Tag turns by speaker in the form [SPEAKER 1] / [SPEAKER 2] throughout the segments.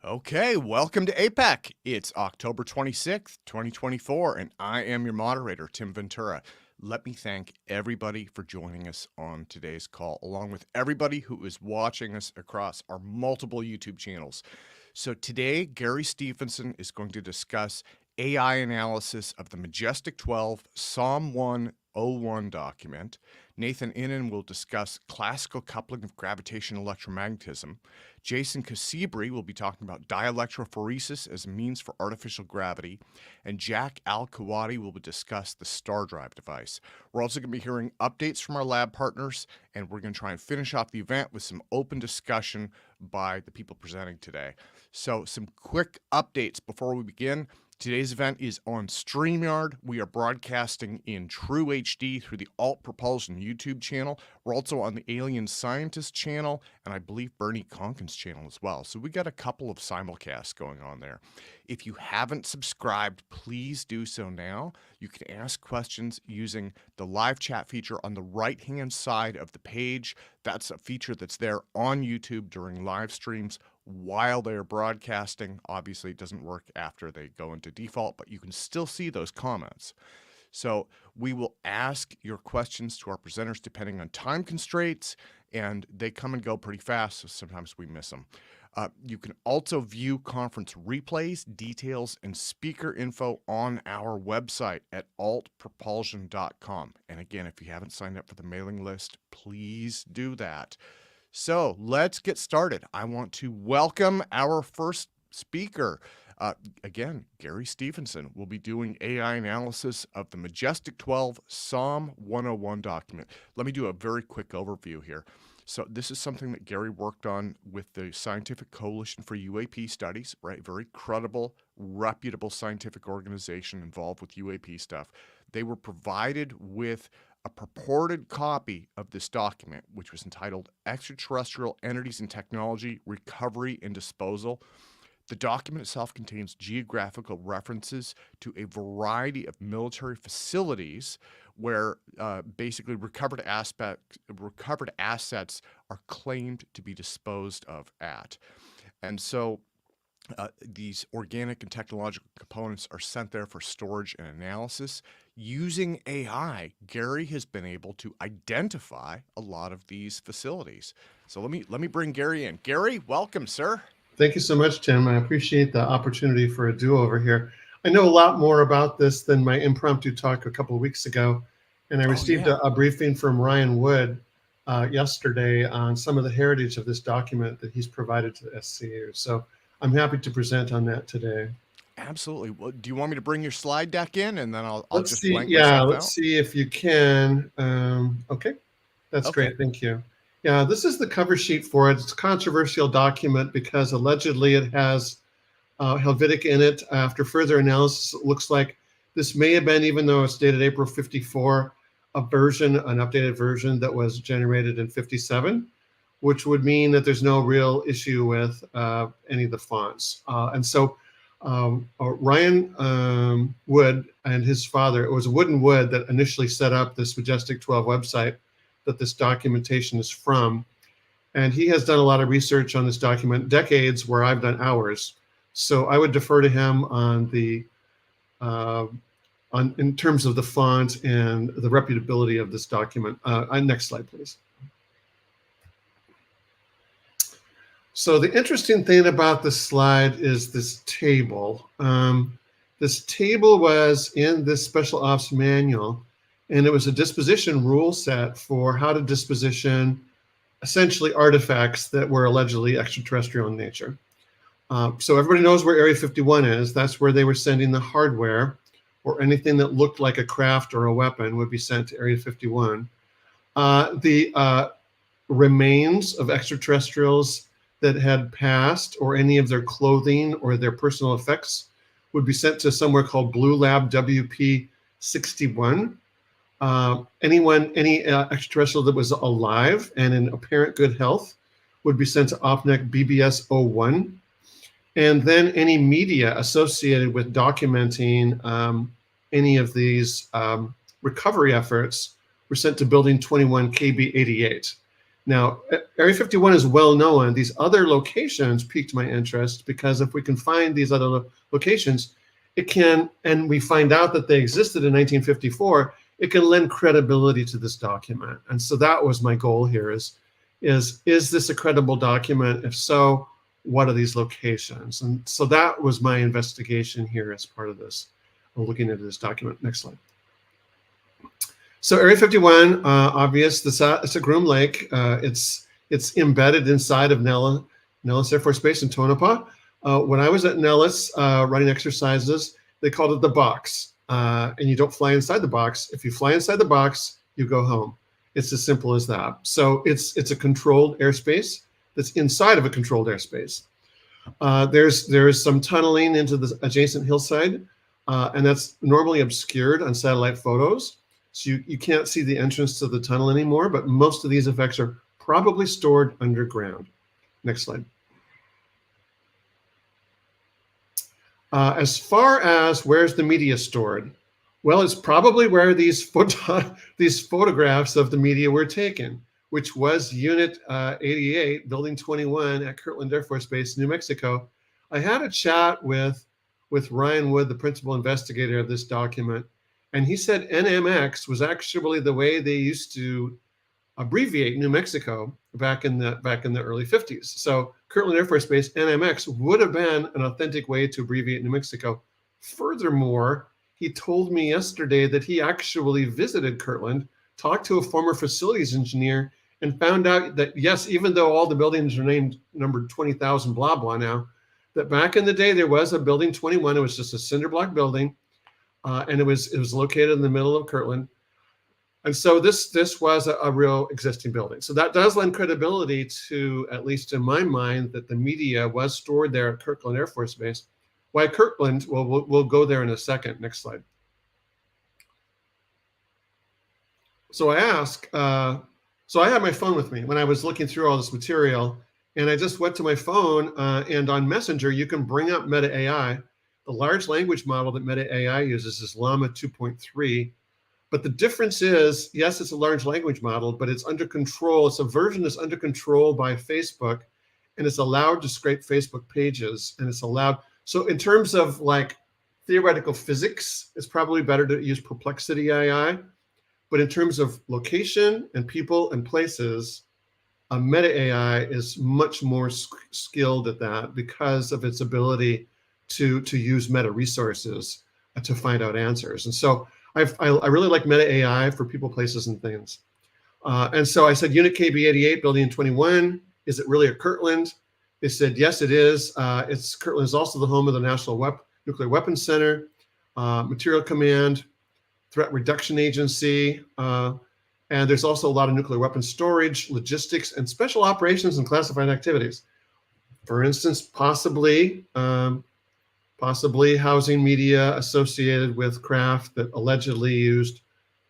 [SPEAKER 1] Okay, welcome to APEC. It's October 26th, 2024, and I am your moderator, Tim Ventura. Let me thank everybody for joining us on today's call, along with everybody who is watching us across our multiple YouTube channels. So today, Gary Stephenson is going to discuss AI analysis of the Majestic 12 Psalm 101 document. Nathan Inan will discuss classical coupling of gravitation and electromagnetism. Jason Cassibry will be talking about dielectrophoresis as a means for artificial gravity. And Jack Al-Kahwati will discuss the StarDrive device. We're also going to be hearing updates from our lab partners, and we're going to try and finish off the event with some open discussion by the people presenting today. So some quick updates before we begin. Today's event is on StreamYard. We are broadcasting in True HD through the Alt Propulsion YouTube channel. We're also on the Alien Scientist channel, and I believe Bernie Conkin's channel as well. So we got a couple of simulcasts going on there. If you haven't subscribed, please do so now. You can ask questions using the live chat feature on the right-hand side of the page. That's a feature that's there on YouTube during live streams while they're broadcasting. Obviously, it doesn't work after they go into default, but you can still see those comments. So we will ask your questions to our presenters depending on time constraints, and they come and go pretty fast, so sometimes we miss them. You can also view conference replays, details, and speaker info on our website at altpropulsion.com. And again, if you haven't signed up for the mailing list, please do that. So let's get started. I want to welcome our first speaker. Again, Gary Stephenson will be doing AI analysis of the Majestic 12 Psalm 101 document. Let me do a very quick overview here. So this is something that Gary worked on with the Scientific Coalition for UAP Studies, right? Very credible, reputable scientific organization involved with UAP stuff. They were provided with a purported copy of this document, which was entitled Extraterrestrial Entities and Technology, Recovery and Disposal. The document itself contains geographical references to a variety of military facilities where basically recovered assets are claimed to be disposed of at. And so these organic and technological components are sent there for storage and analysis. Using AI, Gary has been able to identify a lot of these facilities. So let me bring Gary in. Gary, welcome, sir.
[SPEAKER 2] Thank you so much, Tim. I appreciate the opportunity for a do-over here. I know a lot more about this than my impromptu talk a couple of weeks ago, and I received a briefing from Ryan Wood yesterday on some of the heritage of this document that he's provided to the SCU. So I'm happy to present on that today.
[SPEAKER 1] Absolutely. Well, do you want me to bring your slide deck in, and then I'll
[SPEAKER 2] let's
[SPEAKER 1] just
[SPEAKER 2] see.
[SPEAKER 1] blank myself out?
[SPEAKER 2] Let's see if you can. Okay, that's great. Thank you. Yeah, this is the cover sheet for it. It's a controversial document because allegedly it has Helvetic in it. After further analysis, it looks like this may have been, even though it's dated April 54, an updated version that was generated in 57, which would mean that there's no real issue with any of the fonts. And so Ryan Wood and his father, it was Wood and Wood that initially set up this Majestic 12 website that this documentation is from. And he has done a lot of research on this document, decades where I've done hours. So I would defer to him on the in terms of the font and the reputability of this document. Next slide, please. So the interesting thing about this slide is this table. This table was in this Special Ops manual, and it was a disposition rule set for how to disposition essentially artifacts that were allegedly extraterrestrial in nature. So everybody knows where Area 51 is. That's where they were sending the hardware, or anything that looked like a craft or a weapon would be sent to Area 51. The remains of extraterrestrials that had passed, or any of their clothing or their personal effects, would be sent to somewhere called Blue Lab WP 61. Any extraterrestrial that was alive and in apparent good health would be sent to OPNEC BBS 01. And then any media associated with documenting any of these recovery efforts were sent to Building 21 KB 88. Now, Area 51 is well known. These other locations piqued my interest because if we can find these other locations, it can, and we find out that they existed in 1954, it can lend credibility to this document. And so that was my goal here is this a credible document? If so, what are these locations? And so that was my investigation here as part of this, looking into this document. Next slide. So Area 51, obvious, it's a Groom Lake. It's embedded inside of Nellis Air Force Base in Tonopah. When I was at Nellis running exercises, they called it the box. And you don't fly inside the box. If you fly inside the box, you go home. It's as simple as that. So it's a controlled airspace that's inside of a controlled airspace. There's some tunneling into the adjacent hillside, and that's normally obscured on satellite photos. So you can't see the entrance to the tunnel anymore, but most of these effects are probably stored underground. Next slide. As far as where's the media stored? Well, it's probably where these photographs of the media were taken, which was Unit 88, Building 21 at Kirtland Air Force Base, New Mexico. I had a chat with Ryan Wood, the principal investigator of this document, and he said NMX was actually the way they used to abbreviate New Mexico back in the early 50s. So Kirtland Air Force Base, NMX, would have been an authentic way to abbreviate New Mexico. Furthermore, he told me yesterday that he actually visited Kirtland, talked to a former facilities engineer, and found out that, yes, even though all the buildings are named numbered 20,000 blah blah now, that back in the day there was a building 21. It was just a cinder block building, and it was located in the middle of Kirtland. And so this was a real existing building. So that does lend credibility to, at least in my mind, that the media was stored there at Kirtland Air Force Base. Why Kirtland? Well, we'll go there in a second. Next slide. So I ask, so I had my phone with me when I was looking through all this material, and I just went to my phone, and on Messenger, you can bring up Meta AI. The large language model that Meta AI uses is Llama 2.3. But the difference is, yes, it's a large language model, but it's under control. It's a version that's under control by Facebook, and it's allowed to scrape Facebook pages, and it's allowed. So in terms of like theoretical physics, it's probably better to use Perplexity AI. But in terms of location and people and places, Meta AI is much more skilled at that because of its ability to use meta resources to find out answers. And so I really like Meta AI for people, places, and things. And so I said, Unit KB88, Building 21, is it really a Kirtland? They said, yes, it is. Kirtland is also the home of the National Nuclear Weapons Center, Material Command, Threat Reduction Agency, and there's also a lot of nuclear weapons storage, logistics, and special operations and classified activities. For instance, possibly housing media associated with craft that allegedly used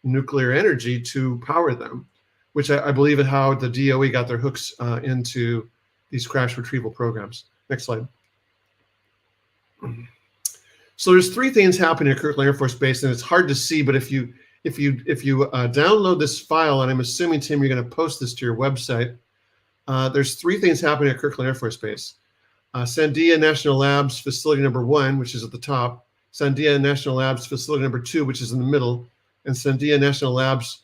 [SPEAKER 2] nuclear energy to power them, which I believe is how the DOE got their hooks into these crash retrieval programs. Next slide. So there's three things happening at Kirtland Air Force Base, and it's hard to see, but if you download this file, and I'm assuming, Tim, you're going to post this to your website, there's three things happening at Kirtland Air Force Base. Sandia National Labs Facility number 1, which is at the top, Sandia National Labs Facility number 2, which is in the middle, and Sandia National Labs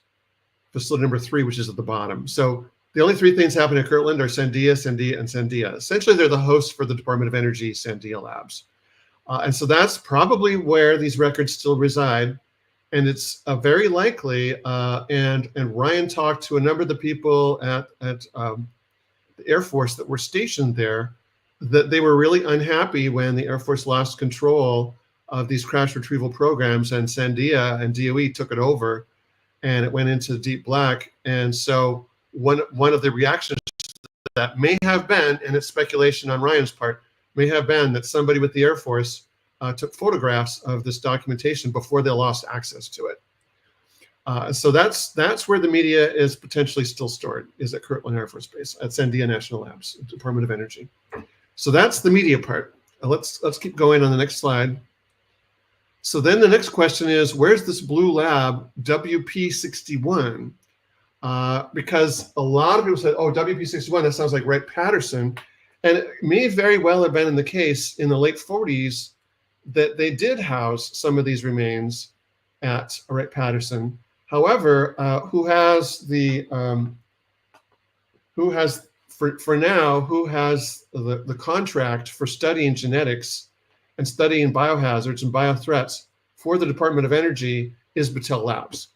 [SPEAKER 2] Facility number 3, which is at the bottom. So the only three things happening at Kirtland are Sandia, Sandia, and Sandia. Essentially, they're the hosts for the Department of Energy Sandia Labs. And so that's probably where these records still reside. And it's very likely, and Ryan talked to a number of the people at the Air Force that were stationed there, that they were really unhappy when the Air Force lost control of these crash retrieval programs, and Sandia and DOE took it over, and it went into deep black. And so one of the reactions that may have been, and it's speculation on Ryan's part, may have been that somebody with the Air Force took photographs of this documentation before they lost access to it. So that's where the media is potentially still stored, is at Kirtland Air Force Base, at Sandia National Labs, Department of Energy. So that's the media part. Let's keep going on the next slide. So then the next question is, where's this blue lab, WP61? because a lot of people said, oh, WP61, that sounds like Wright-Patterson. And it may very well have been in the case in the late 40s that they did house some of these remains at Wright-Patterson. However, who has the contract for studying genetics and studying biohazards and biothreats for the Department of Energy is Battelle Labs.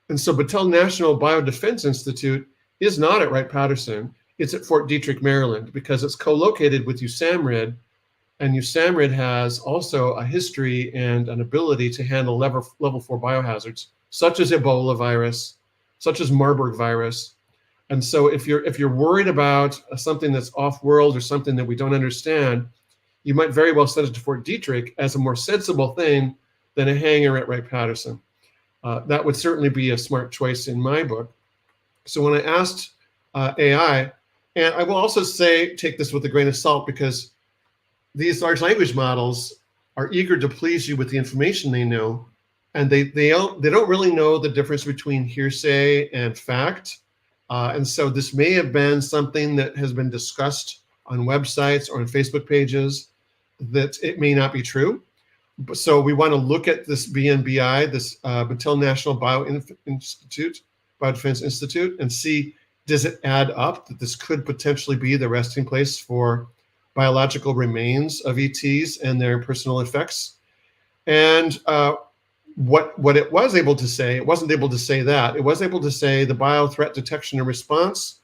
[SPEAKER 2] And so Battelle National Biodefense Institute is not at Wright-Patterson. It's at Fort Detrick, Maryland, because it's co-located with USAMRIID, and USAMRIID has also a history and an ability to handle level 4 biohazards, such as Ebola virus, such as Marburg virus. And so if you're worried about something that's off-world or something that we don't understand, you might very well send it to Fort Detrick as a more sensible thing than a hangar at Wright-Patterson. That would certainly be a smart choice in my book. So when I asked AI, and I will also say, take this with a grain of salt, because these large language models are eager to please you with the information they know, and they don't really know the difference between hearsay and fact. And so this may have been something that has been discussed on websites or on Facebook pages that it may not be true. So we want to look at this BNBI, this Battelle National Biodefense Institute, and see, does it add up that this could potentially be the resting place for biological remains of ETs and their personal effects? And what it was able to say, it wasn't able to say that. It was able to say the biothreat detection and response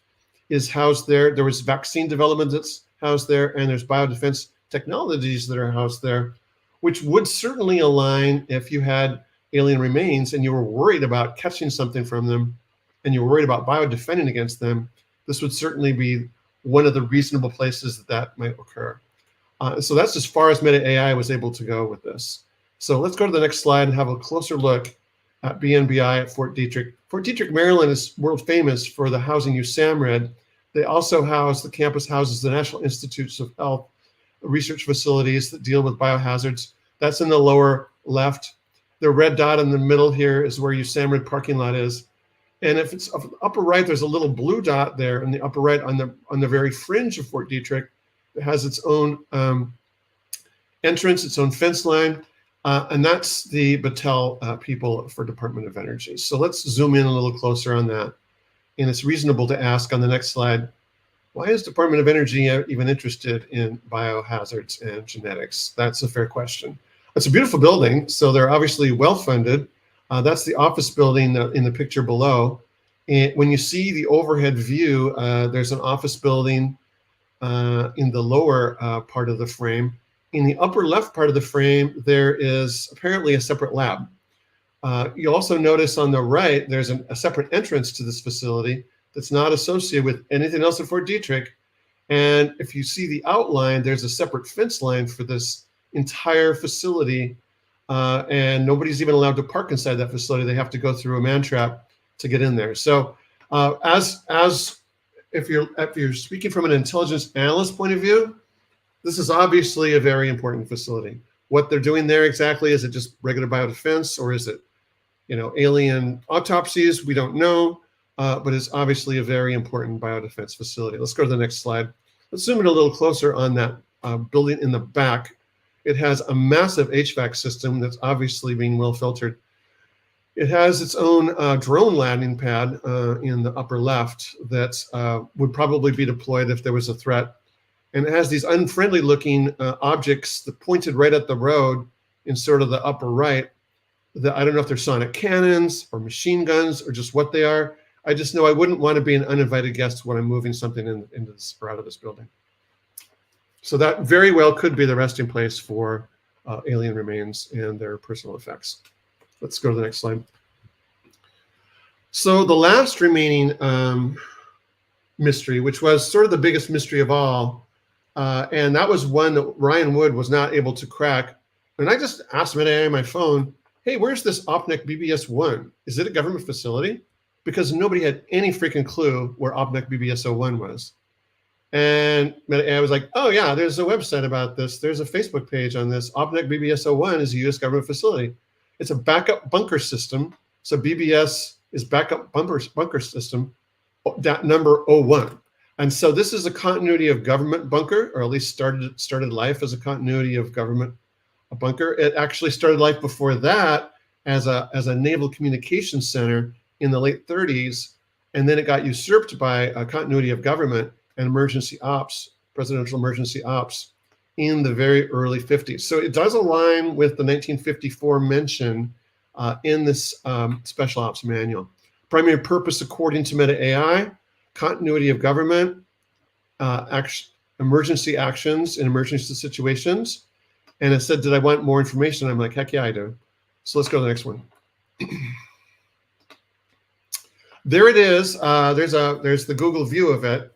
[SPEAKER 2] is housed there. There was vaccine development that's housed there, and there's biodefense technologies that are housed there, which would certainly align if you had alien remains and you were worried about catching something from them and you were worried about biodefending against them. This would certainly be one of the reasonable places that might occur. So that's as far as Meta AI was able to go with this. So let's go to the next slide and have a closer look at BNBI at Fort Detrick. Fort Detrick, Maryland is world famous for the housing USAMRIID. They also house, the campus houses the National Institutes of Health research facilities that deal with biohazards. That's in the lower left. The red dot in the middle here is where USAMRIID parking lot is. And if it's upper right, there's a little blue dot there in the upper right on the very fringe of Fort Detrick. It has its own entrance, its own fence line. And that's the Battelle people for Department of Energy. So let's zoom in a little closer on that. And it's reasonable to ask on the next slide, why is Department of Energy even interested in biohazards and genetics? That's a fair question. It's a beautiful building, so they're obviously well-funded. That's the office building in the picture below. And when you see the overhead view, there's an office building in the lower part of the frame. In the upper left part of the frame, there is apparently a separate lab. You also notice on the right, there's a separate entrance to this facility that's not associated with anything else at Fort Detrick. And if you see the outline, there's a separate fence line for this entire facility. And nobody's even allowed to park inside that facility. They have to go through a man trap to get in there. So if you're speaking from an intelligence analyst point of view, this is obviously a very important facility. What they're doing there exactly, is it just regular biodefense, or is it, alien autopsies? We don't know, but it's obviously a very important biodefense facility. Let's go to the next slide. Let's zoom in a little closer on that building in the back. It has a massive HVAC system that's obviously being well filtered. It has its own drone landing pad in the upper left that would probably be deployed if there was a threat. And it has these unfriendly looking objects that pointed right at the road in sort of the upper right. That I don't know if they're sonic cannons or machine guns or just what they are. I just know I wouldn't want to be an uninvited guest when I'm moving something into this or out of this building. So that very well could be the resting place for alien remains and their personal effects. Let's go to the next slide. So the last remaining mystery, which was sort of the biggest mystery of all, and that was one that Ryan Wood was not able to crack. And I just asked Meta AI on my phone, hey, where's this OPNEC BBS-1? Is it a government facility? Because nobody had any freaking clue where OPNEC BBS-01 was. And Meta AI was like, oh yeah, there's a website about this. There's a Facebook page on this. OPNEC BBS-01 is a US government facility. It's a backup bunker system. So BBS is backup bunker system number 01. And so this is a continuity of government bunker, or at least started life as a continuity of government bunker. It actually started life before that as a naval communications center in the late 30s, and then it got usurped by a continuity of government and emergency ops, presidential emergency ops, in the very early 50s. So it does align with the 1954 mention in this special ops manual. Primary purpose, according to Meta AI, continuity of government, emergency actions in emergency situations. And it said, did I want more information? I'm like, heck yeah, I do. So let's go to the next one. There it is. There's the Google view of it.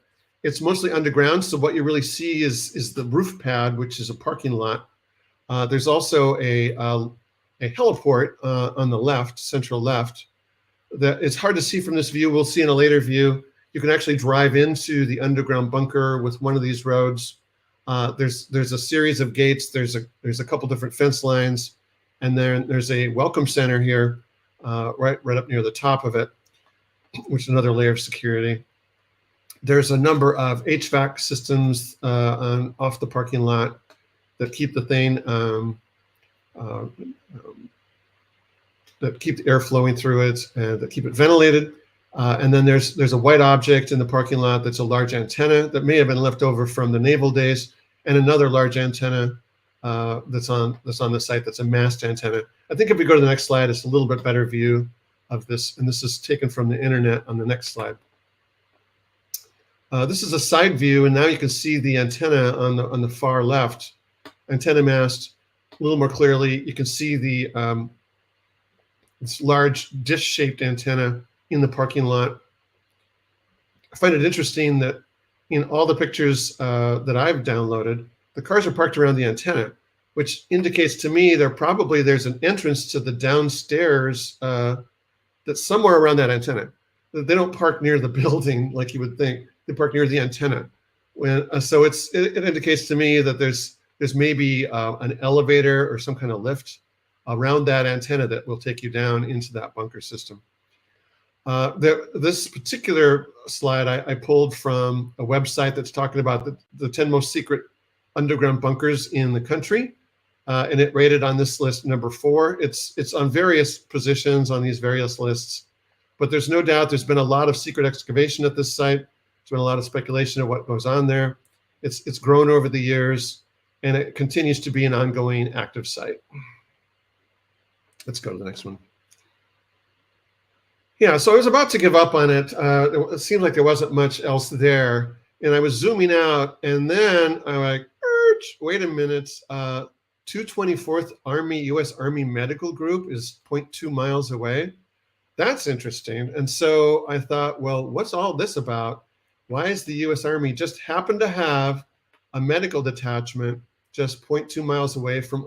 [SPEAKER 2] It's mostly underground, so what you really see is the roof pad, which is a parking lot. There's also a heliport on the left, central left. That it's hard to see from this view. We'll see in a later view. You can actually drive into the underground bunker with one of these roads. There's a series of gates. There's a couple different fence lines, and then there's a welcome center here, right up near the top of it, which is another layer of security. There's a number of HVAC systems off the parking lot that keep the thing, that keep the air flowing through it, and that keep it ventilated. And then there's a white object in the parking lot that's a large antenna that may have been left over from the naval days, and another large antenna that's on the site that's a mast antenna. I think if we go to the next slide, it's a little bit better view of this, and this is taken from the internet on the next slide. This is a side view, and now you can see the antenna on the far left, antenna mast, a little more clearly. You can see the this large dish-shaped antenna in the parking lot. I find it interesting that in all the pictures that I've downloaded, the cars are parked around the antenna, which indicates to me there's an entrance to the downstairs that's somewhere around that antenna. They don't park near the building like you would think. They park near the antenna. So it indicates to me that there's maybe an elevator or some kind of lift around that antenna that will take you down into that bunker system. This particular slide I pulled from a website that's talking about the 10 most secret underground bunkers in the country, and it rated on this list number 4. It's on various positions on these various lists, but there's no doubt there's been a lot of secret excavation at this site. There's been a lot of speculation of what goes on there. It's grown over the years, and it continues to be an ongoing active site. Let's go to the next one. Yeah, so I was about to give up on it. It seemed like there wasn't much else there, and I was zooming out, and then I'm like, wait a minute. 224th Army, U.S. Army Medical Group is 0.2 miles away. That's interesting. And so I thought, well, what's all this about? Why is the U.S. Army just happen to have a medical detachment just 0.2 miles away from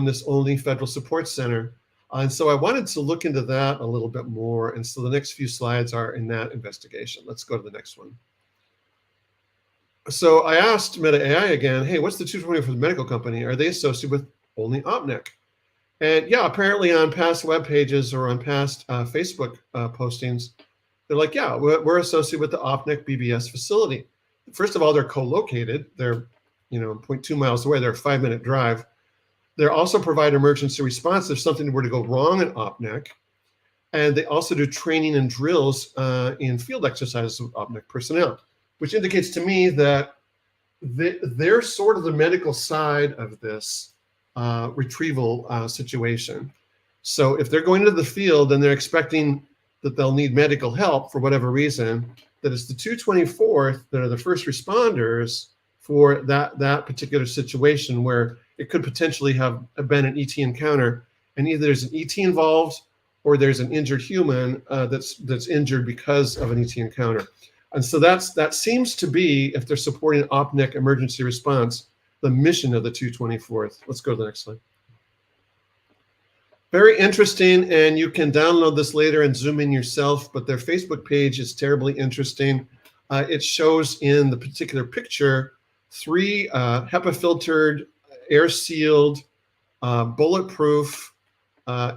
[SPEAKER 2] this only Federal Support Center? And so I wanted to look into that a little bit more. And so the next few slides are in that investigation. Let's go to the next one. So I asked Meta AI again, hey, what's the 224th medical company? Are they associated with only OPNIC? And yeah, apparently on past web pages or on past Facebook postings, they're like, yeah, we're associated with the OPNIC BBS facility. First of all, they're co-located. They're 0.2 miles away. They're a 5-minute drive. They also provide emergency response if something were to go wrong in OPNIC. And they also do training and drills in field exercises with OPNIC personnel, which indicates to me that they're sort of the medical side of this retrieval situation. So if they're going to the field and they're expecting that they'll need medical help for whatever reason, that it's the 224th that are the first responders for that particular situation where it could potentially have been an ET encounter, and either there's an ET involved or there's an injured human that's injured because of an ET encounter. And so that seems to be, if they're supporting OPNIC emergency response, the mission of the 224th. Let's go to the next slide. Very interesting, and you can download this later and zoom in yourself, but their Facebook page is terribly interesting. It shows in the particular picture 3 HEPA-filtered, air-sealed, bulletproof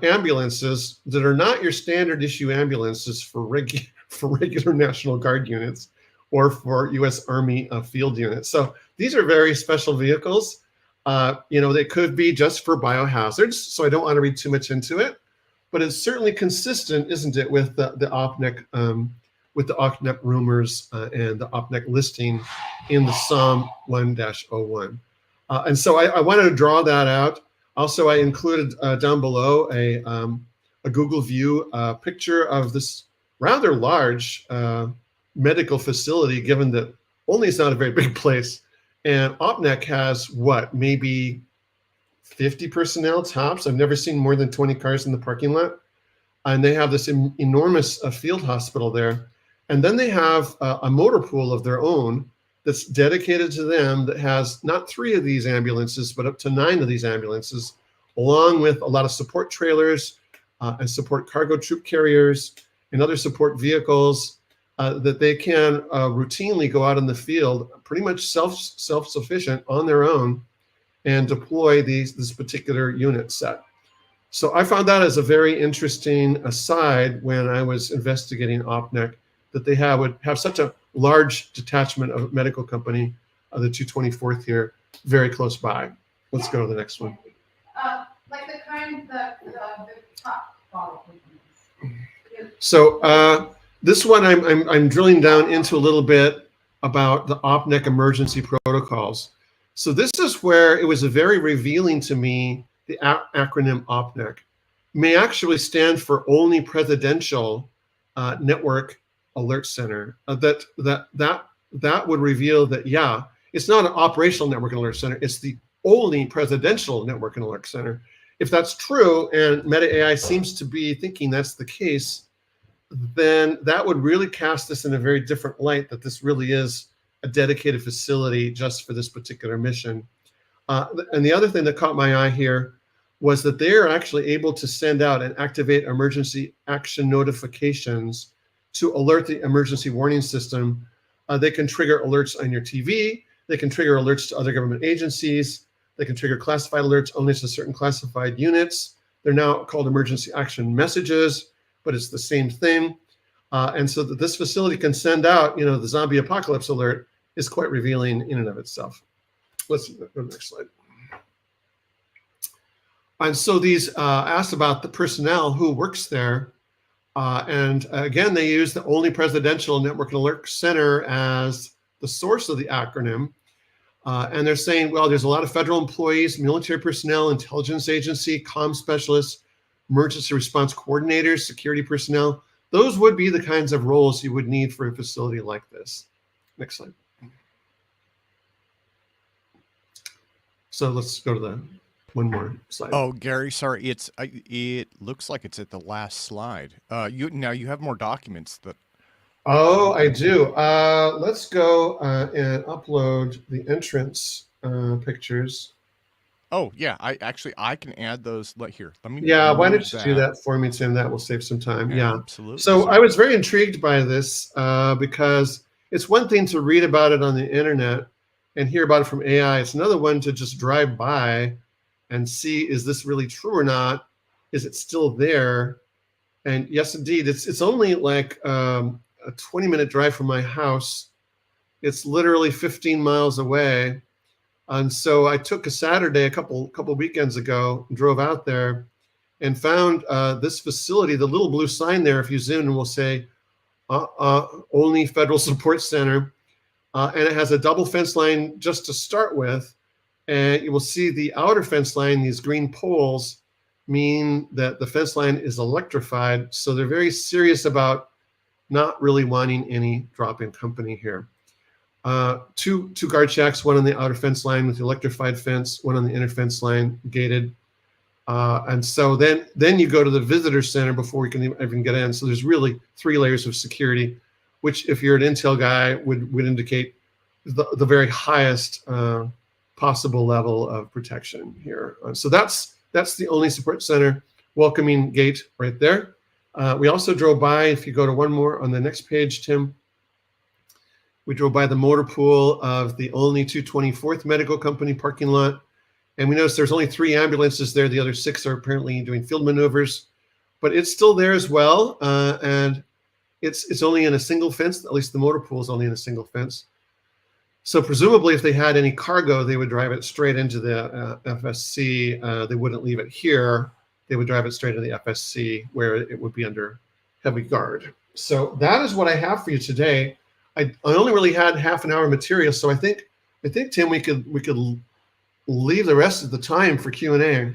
[SPEAKER 2] ambulances that are not your standard issue ambulances for regular National Guard units or for U.S. Army field units. So these are very special vehicles. They could be just for biohazards, so I don't want to read too much into it, but it's certainly consistent, isn't it, with the OPNEC with the OPNEC rumors and the OPNEC listing in the SOM 1-01. And so I wanted to draw that out. Also, I included down below a Google View picture of this rather large medical facility, given that only it's not a very big place. And OPNEC has what, maybe 50 personnel tops. I've never seen more than 20 cars in the parking lot. And they have this enormous field hospital there. And then they have a motor pool of their own that's dedicated to them that has not 3 of these ambulances, but up to 9 of these ambulances, along with a lot of support trailers and support cargo troop carriers and other support vehicles that they can routinely go out in the field, pretty much self-sufficient on their own, and deploy this particular unit set. So I found that as a very interesting aside when I was investigating OPNEC, that they would have such a large detachment of a medical company, the 224th here, very close by. Let's go to the next one.
[SPEAKER 3] Like the top bottle.
[SPEAKER 2] So this one I'm drilling down into a little bit about the OPNEC emergency protocols. So this is where it was very revealing to me. The acronym OPNEC may actually stand for Only Presidential Network Alert Center. That would reveal that, yeah, it's not an operational network and alert center, it's the only presidential network and alert center. If that's true, and Meta AI seems to be thinking that's the case, then that would really cast this in a very different light, that this really is a dedicated facility just for this particular mission. And the other thing that caught my eye here was that they are actually able to send out and activate emergency action notifications to alert the emergency warning system. They can trigger alerts on your TV. They can trigger alerts to other government agencies. They can trigger classified alerts only to certain classified units. They're now called emergency action messages, but it's the same thing. And so that this facility can send out, the zombie apocalypse alert is quite revealing in and of itself. Let's go to the next slide. And so these asked about the personnel who works there. And again, they use the Only Presidential Network and Alert Center as the source of the acronym. And they're saying, well, there's a lot of federal employees, military personnel, intelligence agency, comm specialists, emergency response coordinators, security personnel. Those would be the kinds of roles you would need for a facility like this. Next slide. So let's go to the one more slide.
[SPEAKER 1] Oh, Gary, sorry. It looks like it's at the last slide. You have more documents that.
[SPEAKER 2] Oh, I do. Let's go and upload the entrance pictures.
[SPEAKER 1] Oh, yeah. I can add those. Here, let me.
[SPEAKER 2] Yeah, why don't you do that for me, Tim? That will save some time. Yeah,
[SPEAKER 1] absolutely.
[SPEAKER 2] So I was very intrigued by this because it's one thing to read about it on the internet and hear about it from AI. It's another one to just drive by and see, is this really true or not? Is it still there? And yes, indeed, it's only like a 20-minute drive from my house. It's literally 15 miles away. And so I took a Saturday a couple weekends ago, drove out there and found this facility. The little blue sign there, if you zoom in, will say Only Federal Support Center. And it has a double fence line just to start with. And you will see the outer fence line, these green poles, mean that the fence line is electrified. So they're very serious about not really wanting any drop-in company here. Two guard shacks, one on the outer fence line with the electrified fence, one on the inner fence line, gated. And so then you go to the visitor center before we can even get in. So there's really 3 layers of security, which if you're an Intel guy would indicate the very highest possible level of protection here. So that's the Only Support Center welcoming gate right there. We also drove by, if you go to one more on the next page, Tim, we drove by the motor pool of the Only 224th Medical Company parking lot. And we noticed there's only 3 ambulances there. The other 6 are apparently doing field maneuvers, but it's still there as well. And it's only in a single fence. At least the motor pool is only in a single fence. So presumably, if they had any cargo, they would drive it straight into the FSC. They wouldn't leave it here. They would drive it straight into the FSC, where it would be under heavy guard. So that is what I have for you today. I only really had half an hour material, so I think Tim, we could leave the rest of the time for Q&A.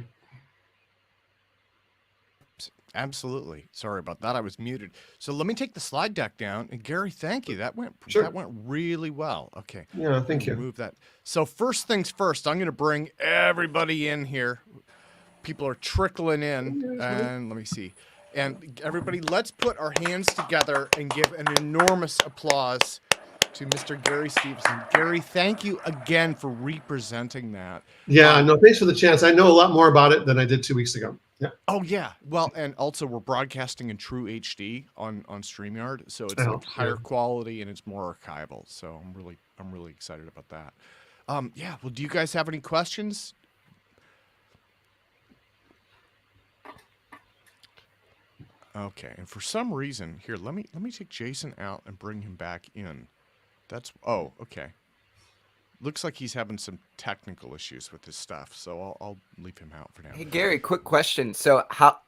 [SPEAKER 1] Absolutely. Sorry about that. I was muted. So let me take the slide deck down. And Gary, thank you. That went really well. Okay.
[SPEAKER 2] Yeah, thank you.
[SPEAKER 1] Move that. So first things first, I'm going to bring everybody in here. People are trickling in, and let me see. And everybody, let's put our hands together and give an enormous applause to Mr. Gary Stephenson. Gary, thank you again for representing that.
[SPEAKER 2] Yeah, no, thanks for the chance. I know a lot more about it than I did 2 weeks ago. Yeah.
[SPEAKER 1] Oh yeah. Well, and also we're broadcasting in true HD on StreamYard, so it's like higher quality and it's more archival. So I'm really excited about that. Yeah. Well, do you guys have any questions? Okay. And for some reason here, let me take Jason out and bring him back in. Okay. Looks like he's having some technical issues with his stuff, so I'll leave him out for now.
[SPEAKER 4] Hey Gary, quick question. So how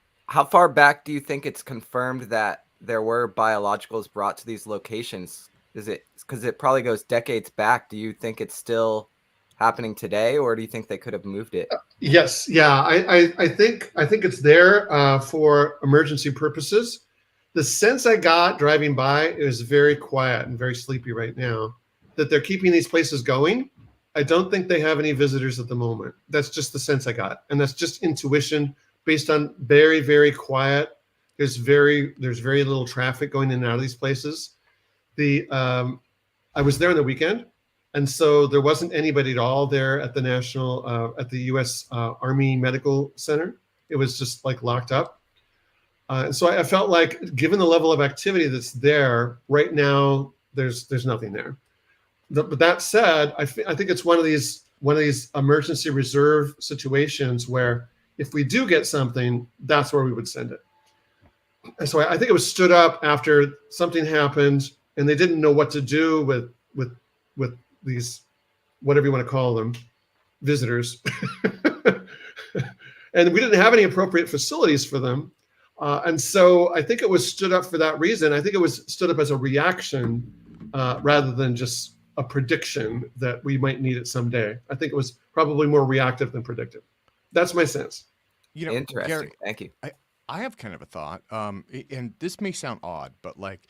[SPEAKER 4] far back do you think it's confirmed that there were biologicals brought to these locations? Is it because it probably goes decades back? Do you think it's still happening today, or do you think they could have moved it?
[SPEAKER 2] Yes, yeah. I think it's there for emergency purposes. The sense I got driving by is very quiet and very sleepy right now. That they're keeping these places going. I don't think they have any visitors at the moment. That's just the sense I got, and that's just intuition based on very, very quiet. There's very little traffic going in and out of these places. I was there on the weekend, and so there wasn't anybody at all there at the at the U.S. Army Medical Center. It was just like locked up. And so I felt like, given the level of activity that's there right now, there's nothing there. But that said, I think it's one of these emergency reserve situations where if we do get something, that's where we would send it. And so I think it was stood up after something happened, and they didn't know what to do with these, whatever you want to call them, visitors. And we didn't have any appropriate facilities for them. And so I think it was stood up for that reason. I think it was stood up as a reaction rather than just a prediction that we might need it someday. I think it was probably more reactive than predictive. That's my sense.
[SPEAKER 1] You know,
[SPEAKER 4] Interesting.
[SPEAKER 1] Gary,
[SPEAKER 4] Thank you.
[SPEAKER 1] I have kind of a thought, and this may sound odd, but like,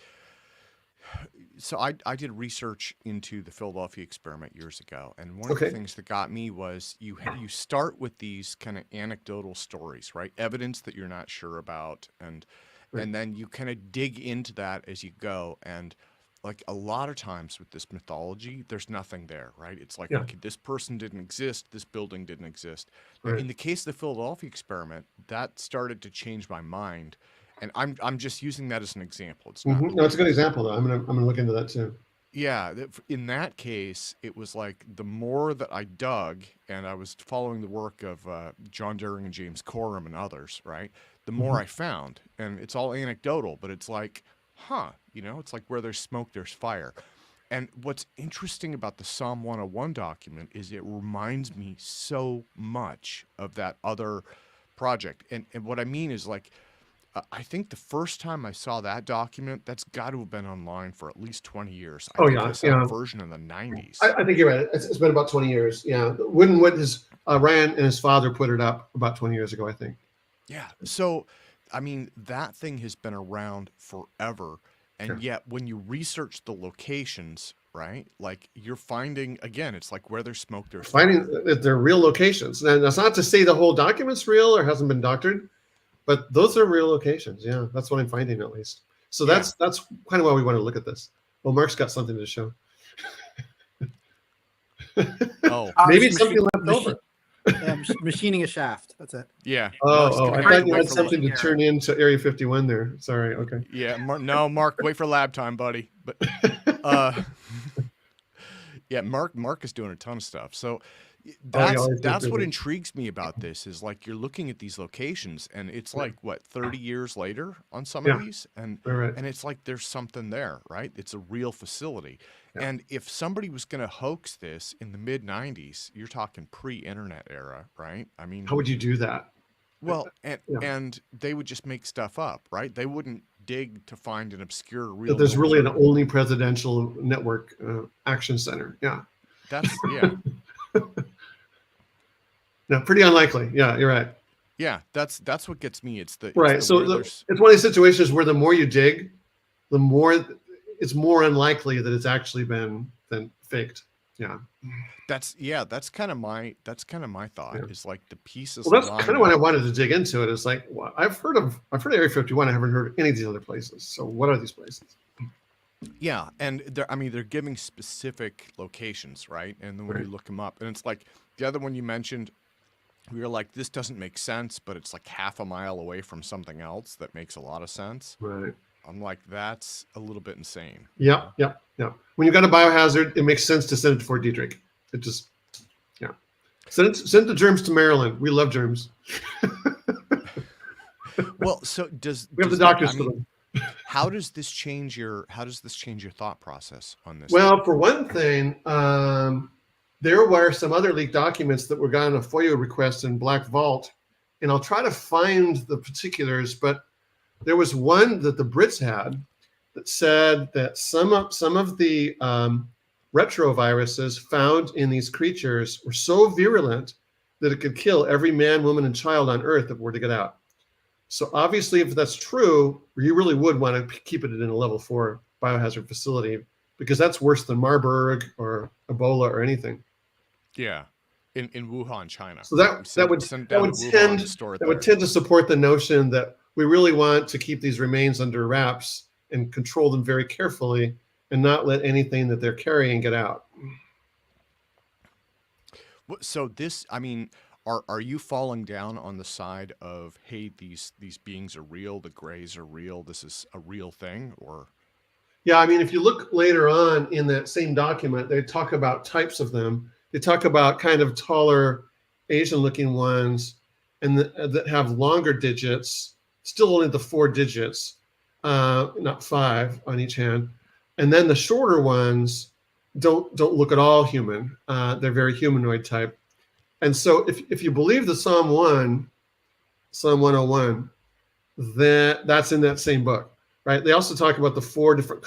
[SPEAKER 1] so I did research into the Philadelphia experiment years ago, and one of the things that got me was you start with these kind of anecdotal stories, right? Evidence that you're not sure about, and then you kind of dig into that as you go, and like a lot of times with this mythology, there's nothing there, right? It's like, okay, this person didn't exist, this building didn't exist. Right. In the case of the Philadelphia experiment, that started to change my mind, and I'm just using that as an example. It's not.
[SPEAKER 2] No, it's a good example though. I'm gonna look into that too.
[SPEAKER 1] Yeah, in that case, it was like the more that I dug, and I was following the work of John Deering and James Coram and others, right? The more I found, and it's all anecdotal, but it's like, it's like where there's smoke, there's fire. And what's interesting about the Psalm 101 document is it reminds me so much of that other project. And what I mean is, like, I think the first time I saw that document, that's got to have been online for at least 20 years. I think I saw a version in the 90s.
[SPEAKER 2] I think you're right. It's been about 20 years. Yeah. When Ryan and his father put it up about 20 years ago, I think.
[SPEAKER 1] Yeah. So, I mean, that thing has been around forever. And yet when you research the locations, right, like you're finding, again, it's like where there's smoke, there's
[SPEAKER 2] finding that they're real locations. And that's not to say the whole document's real or hasn't been doctored, but those are real locations. Yeah, that's what I'm finding at least. So that's kind of why we want to look at this. Well, Mark's got something to show. Maybe something left over.
[SPEAKER 5] Machining a shaft. That's it.
[SPEAKER 1] Yeah.
[SPEAKER 2] Oh, I thought you had something to turn into Area 51 there. Sorry. Okay.
[SPEAKER 1] Yeah. No, Mark, wait for lab time, buddy. But Yeah, Mark is doing a ton of stuff. So
[SPEAKER 2] Oh, yeah, always
[SPEAKER 1] that's what
[SPEAKER 2] busy.
[SPEAKER 1] intrigues me about this is like you're looking at these locations and it's
[SPEAKER 2] Yeah.
[SPEAKER 1] like what 30 years later on some of
[SPEAKER 2] Yeah.
[SPEAKER 1] these
[SPEAKER 2] All right.
[SPEAKER 1] and it's like there's something there, right? It's a real facility.
[SPEAKER 2] Yeah.
[SPEAKER 1] And if somebody was going to hoax this in the mid 90s, you're talking pre-internet era, right? I mean,
[SPEAKER 2] How would you do that?
[SPEAKER 1] well,
[SPEAKER 2] Yeah.
[SPEAKER 1] and they would just make stuff up, right? They wouldn't dig to find an obscure
[SPEAKER 2] That
[SPEAKER 1] real
[SPEAKER 2] there's really an
[SPEAKER 1] military.
[SPEAKER 2] only presidential network action center. Yeah.
[SPEAKER 1] That's yeah.
[SPEAKER 2] No, pretty unlikely. Yeah, you're right.
[SPEAKER 1] Yeah, that's what gets me. It's the
[SPEAKER 2] Right.
[SPEAKER 1] the
[SPEAKER 2] So
[SPEAKER 1] where there's
[SPEAKER 2] it's one of these situations where the more you dig, the more it's more unlikely that it's actually been faked. Yeah.
[SPEAKER 1] that's kind of my thought
[SPEAKER 2] Yeah.
[SPEAKER 1] is like the pieces
[SPEAKER 2] Well, that's
[SPEAKER 1] line
[SPEAKER 2] kind of what I
[SPEAKER 1] up.
[SPEAKER 2] wanted to dig into. It is like, well, I've heard of Area 51. I haven't heard of any of these other places. So what are these places?
[SPEAKER 1] Yeah, and they're giving specific locations, right? And then when
[SPEAKER 2] Right.
[SPEAKER 1] you look them up, and it's like the other one you mentioned, we were like, this doesn't make sense, but it's like half a mile away from something else that makes a lot of sense.
[SPEAKER 2] Right.
[SPEAKER 1] I'm like, that's a little bit insane.
[SPEAKER 2] Yeah. Yeah. Yeah. When you've got a biohazard, it makes sense to send it to Fort Detrick. It just, yeah. Send the germs to Maryland. We love germs.
[SPEAKER 1] Well, so does
[SPEAKER 2] We have the
[SPEAKER 1] does that-
[SPEAKER 2] doctors
[SPEAKER 1] I
[SPEAKER 2] for
[SPEAKER 1] mean,
[SPEAKER 2] them.
[SPEAKER 1] how does this change your thought process on this?
[SPEAKER 2] Well, for one thing, there were some other leaked documents that were gotten a FOIA request in Black Vault, and I'll try to find the particulars. But there was one that the Brits had that said that some of the retroviruses found in these creatures were so virulent that it could kill every man, woman, and child on Earth that were to get out. So obviously, if that's true, you really would want to keep it in a level 4 biohazard facility because that's worse than Marburg or Ebola or anything.
[SPEAKER 1] Yeah, in Wuhan, China.
[SPEAKER 2] So that would tend to support the notion that we really want to keep these remains under wraps and control them very carefully and not let anything that they're carrying get out.
[SPEAKER 1] So this, I mean, are you falling down on the side of, hey, these beings are real, the Greys are real, this is a real thing, or?
[SPEAKER 2] Yeah, I mean, if you look later on in that same document, they talk about types of them. They talk about kind of taller Asian-looking ones and that have longer digits, still only the 4 digits, not 5 on each hand. And then the shorter ones don't look at all human. They're very humanoid type. And so if you believe the Psalm 101, that's in that same book, right? They also talk about the 4 different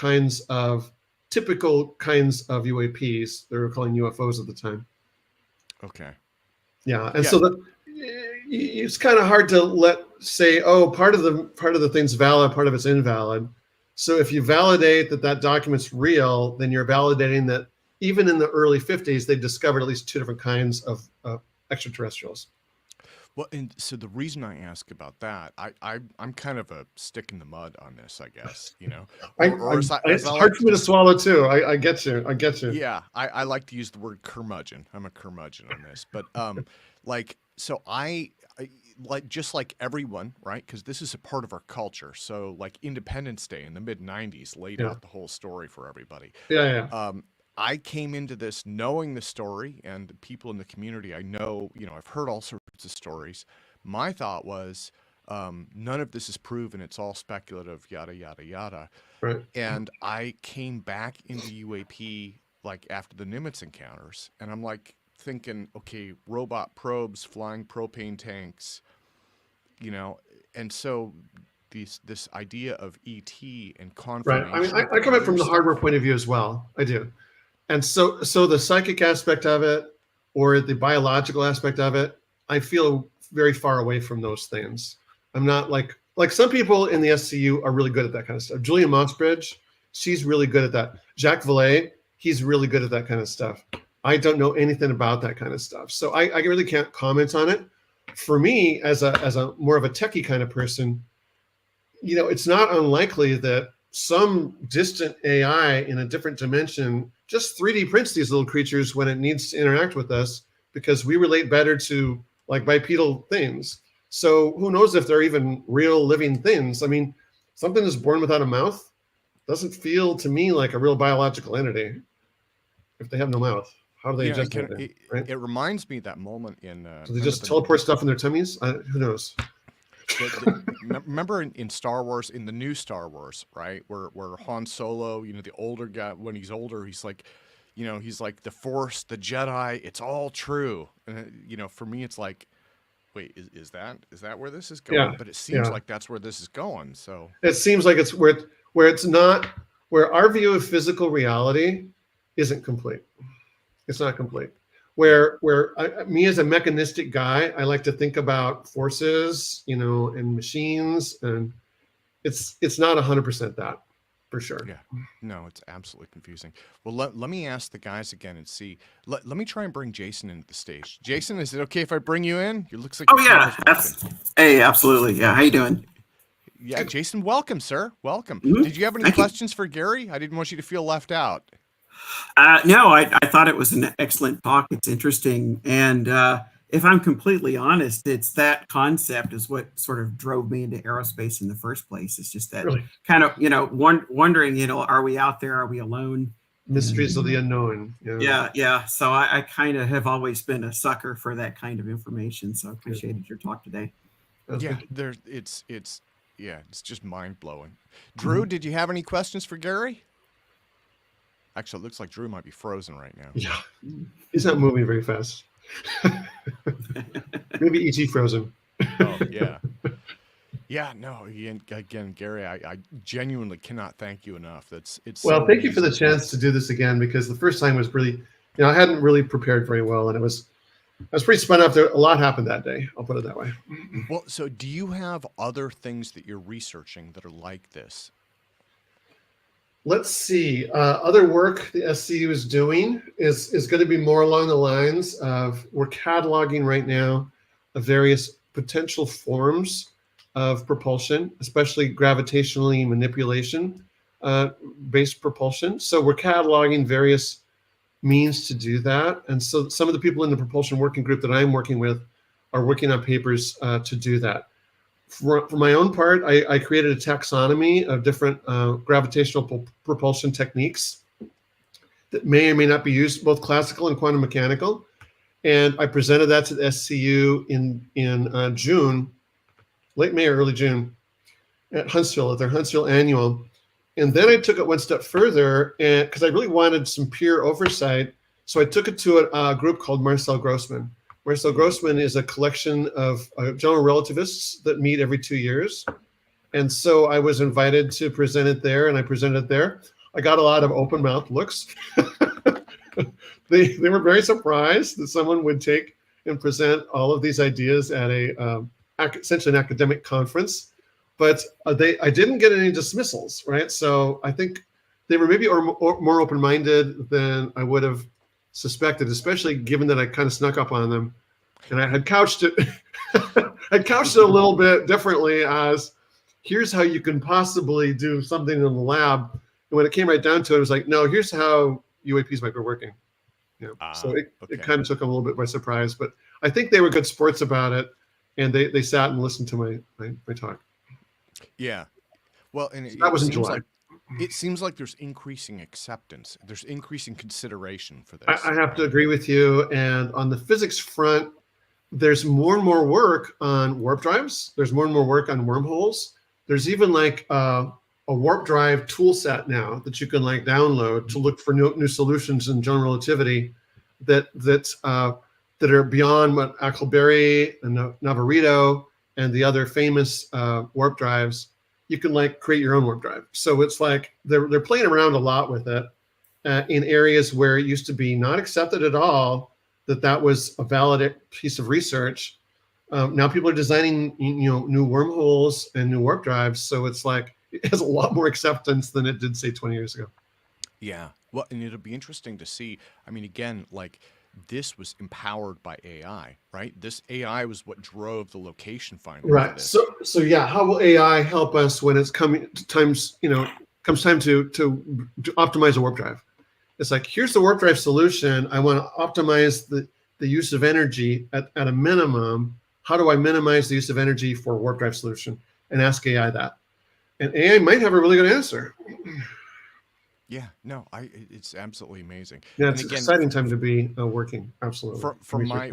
[SPEAKER 2] typical kinds of UAPs. They were calling UFOs at the time.
[SPEAKER 1] Okay.
[SPEAKER 2] Yeah, and so it's kind of hard to say, oh, part of the thing's valid, part of it's invalid. So if you validate that document's real, then you're validating that even in the early 50s, they discovered at least 2 different kinds of extraterrestrials.
[SPEAKER 1] Well, and so the reason I ask about that, I'm kind of a stick in the mud on this, I guess, you know.
[SPEAKER 2] It's hard for me to swallow too. I get you.
[SPEAKER 1] Yeah, I like to use the word curmudgeon. I'm a curmudgeon on this, but so I like just like everyone, right? Because this is a part of our culture. So like Independence Day in the mid '90s laid out the whole story for everybody.
[SPEAKER 2] Yeah.
[SPEAKER 1] I came into this knowing the story and the people in the community. I know, I've heard all sorts of stories. My thought was, none of this is proven. It's all speculative, yada, yada, yada.
[SPEAKER 2] Right.
[SPEAKER 1] And I came back into UAP like after the Nimitz encounters. And I'm like thinking, okay, robot probes, flying propane tanks, and so this idea of ET and confirmation.
[SPEAKER 2] Right. I mean, I come at it from the hardware point of view as well. I do. And so the psychic aspect of it or the biological aspect of it, I feel very far away from those things. I'm not like some people in the SCU are really good at that kind of stuff. Julia Mossbridge, she's really good at that. Jacques Vallée, he's really good at that kind of stuff. I don't know anything about that kind of stuff. So I really can't comment on it. For me, as a more of a techie kind of person, it's not unlikely that some distant AI in a different dimension just 3D prints these little creatures when it needs to interact with us because we relate better to like bipedal things. So who knows if they're even real living things? I mean, something that's born without a mouth doesn't feel to me like a real biological entity. if they have no mouth? How do they
[SPEAKER 1] Yeah,
[SPEAKER 2] adjust that? Right?
[SPEAKER 1] it reminds me of that moment in.
[SPEAKER 2] Do they
[SPEAKER 1] remember
[SPEAKER 2] just teleport stuff in their tummies? Who knows?
[SPEAKER 1] Remember in Star Wars, in the new Star Wars, right, where Han Solo, the older guy, when he's older, he's like, he's like the Force, the Jedi, it's all true. And for me, it's like, wait, is that where this is going?
[SPEAKER 2] Yeah,
[SPEAKER 1] But it seems
[SPEAKER 2] yeah.
[SPEAKER 1] like that's where this is going. So
[SPEAKER 2] It seems like it's where it's not, where our view of physical reality isn't complete. It's not complete. Where me as a mechanistic guy, I like to think about forces, and machines, and it's not 100% that, for sure.
[SPEAKER 1] yeah, no, it's absolutely confusing. Well, let me ask the guys again and see. Let me try and bring Jason into the stage. Jason, is it okay if I bring you in? It looks like
[SPEAKER 6] Oh
[SPEAKER 1] your
[SPEAKER 6] yeah,
[SPEAKER 1] camera's working.
[SPEAKER 6] hey, absolutely. Yeah, how you doing?
[SPEAKER 1] Yeah, Jason, welcome, sir. Welcome.
[SPEAKER 6] Mhm.
[SPEAKER 1] Did you have any
[SPEAKER 6] Thank you.
[SPEAKER 1] questions for Gary? I didn't want you to feel left out.
[SPEAKER 6] No, I thought it was an excellent talk. It's interesting, and if I'm completely honest, it's that concept is what sort of drove me into aerospace in the first place. It's just that
[SPEAKER 2] Really,
[SPEAKER 6] kind of wondering, are we out there? Are we alone?
[SPEAKER 2] mysteries of the unknown.
[SPEAKER 6] Yeah. So I kind of have always been a sucker for that kind of information. So I appreciated your talk today.
[SPEAKER 1] Yeah, it's just mind blowing. Drew, did you have any questions for Gary? Actually, it looks like Drew might be frozen right now.
[SPEAKER 2] Yeah, he's not moving very fast. Maybe E.T. frozen.
[SPEAKER 1] Oh yeah, yeah. No, again, Gary, I genuinely cannot thank you enough. It's
[SPEAKER 2] Well,
[SPEAKER 1] so
[SPEAKER 2] thank you for the
[SPEAKER 1] amazing.
[SPEAKER 2] chance to do this again, because the first time was really, I hadn't really prepared very well, and I was pretty spun up. A lot happened that day. I'll put it that way.
[SPEAKER 1] Well, so do you have other things that you're researching that are like this?
[SPEAKER 2] Let's see. Other work the SCU is doing is going to be more along the lines of, we're cataloging right now of various potential forms of propulsion, especially gravitationally manipulation based propulsion. So we're cataloging various means to do that. And so some of the people in the propulsion working group that I'm working with are working on papers to do that. For my own part, I created a taxonomy of different gravitational propulsion techniques that may or may not be used, both classical and quantum mechanical. And I presented that to the SCU in June, late May or early June, at Huntsville, at their Huntsville annual. And then I took it one step further, and because I really wanted some peer oversight, so I took it to a group called Marcel Grossman. Marcel Grossman is a collection of general relativists that meet every 2 years. And so I was invited to present it there, and I presented it there. I got a lot of open mouth looks. They were very surprised that someone would take and present all of these ideas at essentially an academic conference. But I didn't get any dismissals, right? So I think they were maybe more open-minded than I would have suspected, especially given that I kind of snuck up on them, and I had couched it. I couched it a little bit differently as, here's how you can possibly do something in the lab. And when it came right down to it, it was like, no, here's how UAPs might be working. So it kind of took them a little bit by surprise, but I think they were good sports about it, and they sat and listened to my talk.
[SPEAKER 1] Yeah. Well, and
[SPEAKER 2] So that was in July.
[SPEAKER 1] It seems like there's increasing acceptance. There's increasing consideration for this.
[SPEAKER 2] I have to agree with you. And on the physics front, there's more and more work on warp drives. There's more and more work on wormholes. There's even like a warp drive tool set now that you can like download to look for new solutions in general relativity that are beyond what Huckleberry and Navarito and the other famous warp drives. You can like create your own warp drive. So it's like they're playing around a lot with it in areas where it used to be not accepted at all that was a valid piece of research. Now people are designing new wormholes and new warp drives. So it's like it has a lot more acceptance than it did, say, 20 years ago.
[SPEAKER 1] Yeah. Well, and it'll be interesting to see. I mean, again, like this was empowered by AI, right? This AI was what drove the location finding.
[SPEAKER 2] Right. So yeah, how will AI help us when it's comes time to optimize a warp drive? It's like, here's the warp drive solution. I want to optimize the use of energy at a minimum. How do I minimize the use of energy for a warp drive solution? And ask AI that. And AI might have a really good answer.
[SPEAKER 1] Yeah, no, it's absolutely amazing.
[SPEAKER 2] Yeah,
[SPEAKER 1] And
[SPEAKER 2] it's an
[SPEAKER 1] again,
[SPEAKER 2] exciting time to be working. Absolutely.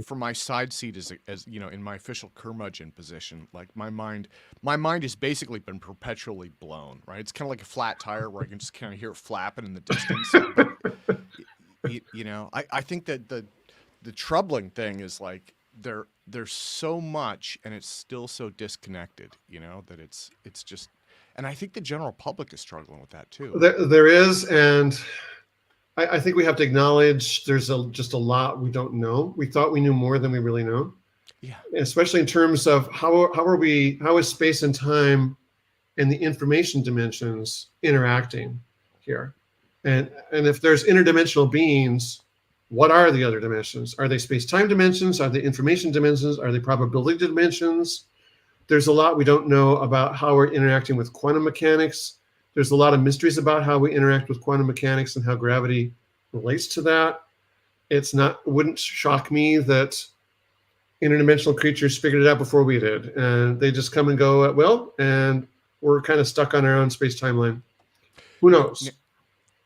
[SPEAKER 1] from my side seat as you know, in my official curmudgeon position, like my mind has basically been perpetually blown, right? It's kind of like a flat tire where I can just kind of hear it flapping in the distance. But you know, I think that the troubling thing is like there's so much and it's still so disconnected, you know, that it's just, and I think the general public is struggling with that too.
[SPEAKER 2] There is, and I think we have to acknowledge there's just a lot we don't know. We thought we knew more than we really know.
[SPEAKER 1] Yeah.
[SPEAKER 2] Especially in terms of how is space and time and the information dimensions interacting here? And if there's interdimensional beings, what are the other dimensions? Are they space-time dimensions? Are they information dimensions? Are they probability dimensions? There's a lot we don't know about how we're interacting with quantum mechanics. There's a lot of mysteries about how we interact with quantum mechanics and how gravity relates to that. Wouldn't shock me that interdimensional creatures figured it out before we did. And they just come and go at will, and we're kind of stuck on our own space timeline. Who knows?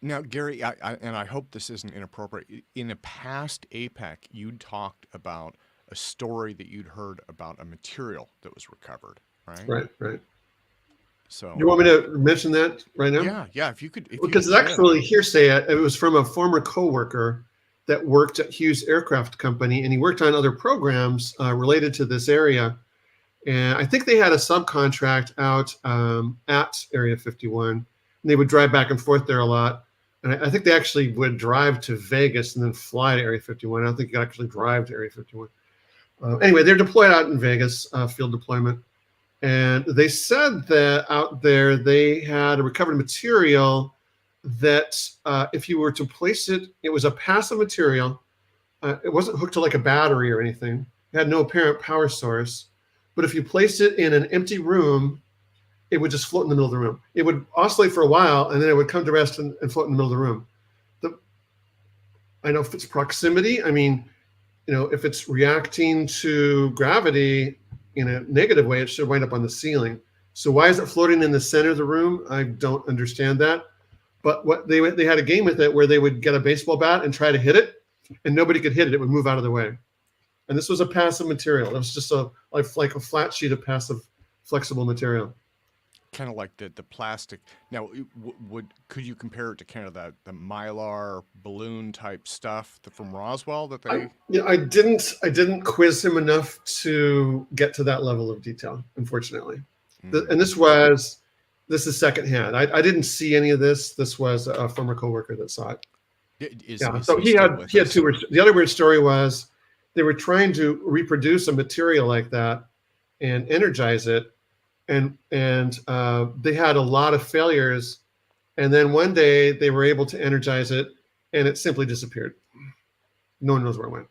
[SPEAKER 1] Now, Gary, I hope this isn't inappropriate. In a past APEC, you'd talked about a story that you'd heard about a material that was recovered, right?
[SPEAKER 2] Right.
[SPEAKER 1] So
[SPEAKER 2] you want me to mention that right now?
[SPEAKER 1] Yeah. If you could,
[SPEAKER 2] because it's actually hearsay. It was from a former coworker that worked at Hughes Aircraft Company, and he worked on other programs related to this area. And I think they had a subcontract out at Area 51, and they would drive back and forth there a lot. And I think they actually would drive to Vegas and then fly to Area 51. I don't think you could actually drive to Area 51. Anyway, they're deployed out in Vegas, field deployment. And they said that out there they had a recovered material that if you were to place it, it was a passive material. It wasn't hooked to like a battery or anything. It had no apparent power source. But if you placed it in an empty room, it would just float in the middle of the room. It would oscillate for a while, and then it would come to rest and float in the middle of the room. I know if it's proximity, I mean, you know, if it's reacting to gravity in a negative way, it should wind up on the ceiling. So why is it floating in the center of the room? I don't understand that. But what they had a game with it where they would get a baseball bat and try to hit it, and nobody could hit it. It would move out of the way. And this was a passive material. It was just like a flat sheet of passive flexible material.
[SPEAKER 1] Kind of like the plastic. Now, could you compare it to kind of the mylar balloon type stuff from Roswell that they?
[SPEAKER 2] I didn't quiz him enough to get to that level of detail, unfortunately. And this is secondhand. I didn't see any of this. This was a former coworker that saw it. So he had two words. The other weird story was they were trying to reproduce a material like that and energize it. And they had a lot of failures, and then one day they were able to energize it, and it simply disappeared. No one knows where it went.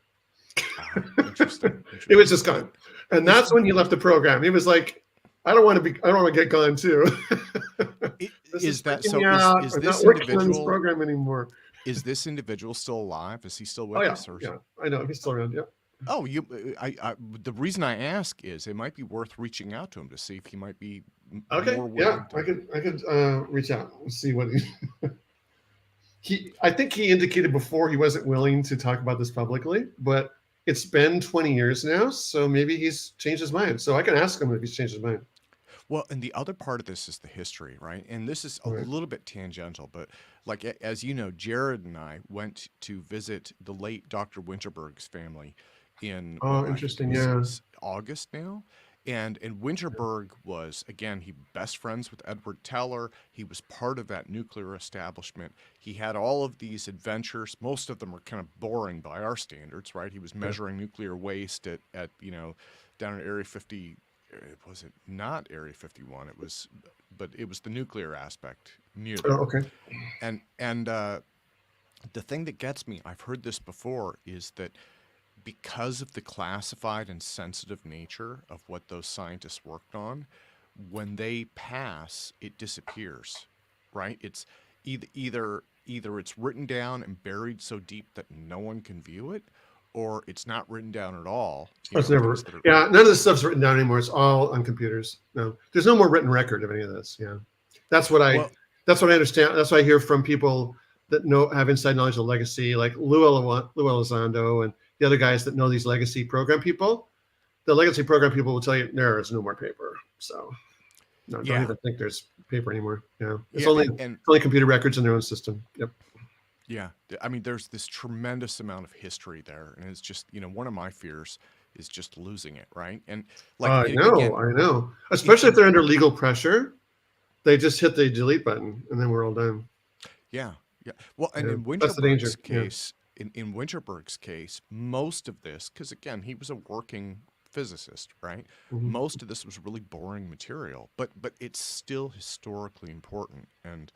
[SPEAKER 1] Interesting.
[SPEAKER 2] It was just gone, and that's when he left the program. He was like, "I don't want to get gone too."
[SPEAKER 1] Is this
[SPEAKER 2] not working on this program anymore?
[SPEAKER 1] Is this individual still alive? Is he still with us?
[SPEAKER 2] Yeah, I know he's still around. Yeah.
[SPEAKER 1] Oh, the reason I ask is it might be worth reaching out to him to see if he might be
[SPEAKER 2] okay.
[SPEAKER 1] More
[SPEAKER 2] yeah, I could reach out and see what he. I think he indicated before he wasn't willing to talk about this publicly, but it's been 20 years now, so maybe he's changed his mind. So I can ask him if he's changed his mind.
[SPEAKER 1] Well, and the other part of this is the history, right? And this is a little bit tangential, but like as you know, Jared and I went to visit the late Dr. Winterberg's family in
[SPEAKER 2] interesting,
[SPEAKER 1] August now. And Winterberg was, again, he best friends with Edward Teller. He was part of that nuclear establishment. He had all of these adventures. Most of them were kind of boring by our standards, right? He was measuring nuclear waste at down at Area 50. Was it not Area 51? It was the nuclear aspect near there.
[SPEAKER 2] Oh, okay.
[SPEAKER 1] And the thing that gets me, I've heard this before, is that because of the classified and sensitive nature of what those scientists worked on, when they pass, it disappears, right? It's either it's written down and buried so deep that no one can view it, or it's not written down at all.
[SPEAKER 2] It's never. Yeah, none of this stuff's written down anymore. It's all on computers. No, there's no more written record of any of this. Yeah, that's what That's what I understand. That's what I hear from people that have inside knowledge of legacy, like Lou Elizondo and the other guys that know these legacy program people. The legacy program people will tell you there is no more paper. So no,
[SPEAKER 1] Yeah.
[SPEAKER 2] don't even think there's paper anymore. Yeah, it's
[SPEAKER 1] Yeah,
[SPEAKER 2] only
[SPEAKER 1] and
[SPEAKER 2] only computer records in their own system. Yep.
[SPEAKER 1] yeah, I mean, there's this tremendous amount of history there, and it's just, one of my fears is just losing it, right? And
[SPEAKER 2] I
[SPEAKER 1] again,
[SPEAKER 2] know. Especially if they're under legal pressure, they just hit the delete button, and then we're all done.
[SPEAKER 1] yeah, yeah. Well, and
[SPEAKER 2] Yeah,
[SPEAKER 1] in
[SPEAKER 2] that's the danger.
[SPEAKER 1] Winterberg's case, in Winterberg's case, most of this, because again, he was a working physicist, right?
[SPEAKER 2] Mhm.
[SPEAKER 1] Most of this was really boring material, but it's still historically important, and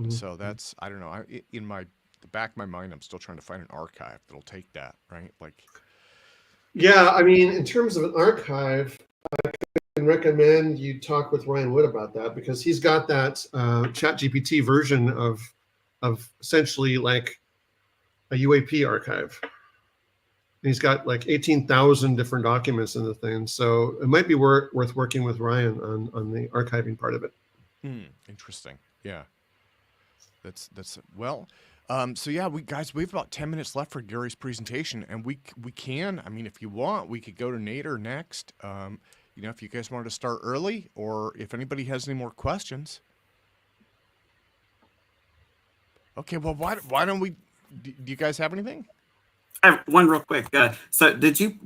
[SPEAKER 2] Mhm.
[SPEAKER 1] so that's, I don't know. In the back of my mind, I'm still trying to find an archive that'll take that, right? Like,
[SPEAKER 2] Yeah, I mean, in terms of an archive, I can recommend you talk with Ryan Wood about that because he's got that ChatGPT version of essentially like a UAP archive. And he's got like 18,000 different documents in the thing, so it might be worth working with Ryan on the archiving part of it.
[SPEAKER 1] interesting. Yeah, that's well. So yeah, we have about 10 minutes left for Gary's presentation, and we can. I mean, if you want, we could go to Nader next. If you guys wanted to start early, or if anybody has any more questions. Okay, well, why don't we? Do you guys have anything?
[SPEAKER 6] I have one real quick. So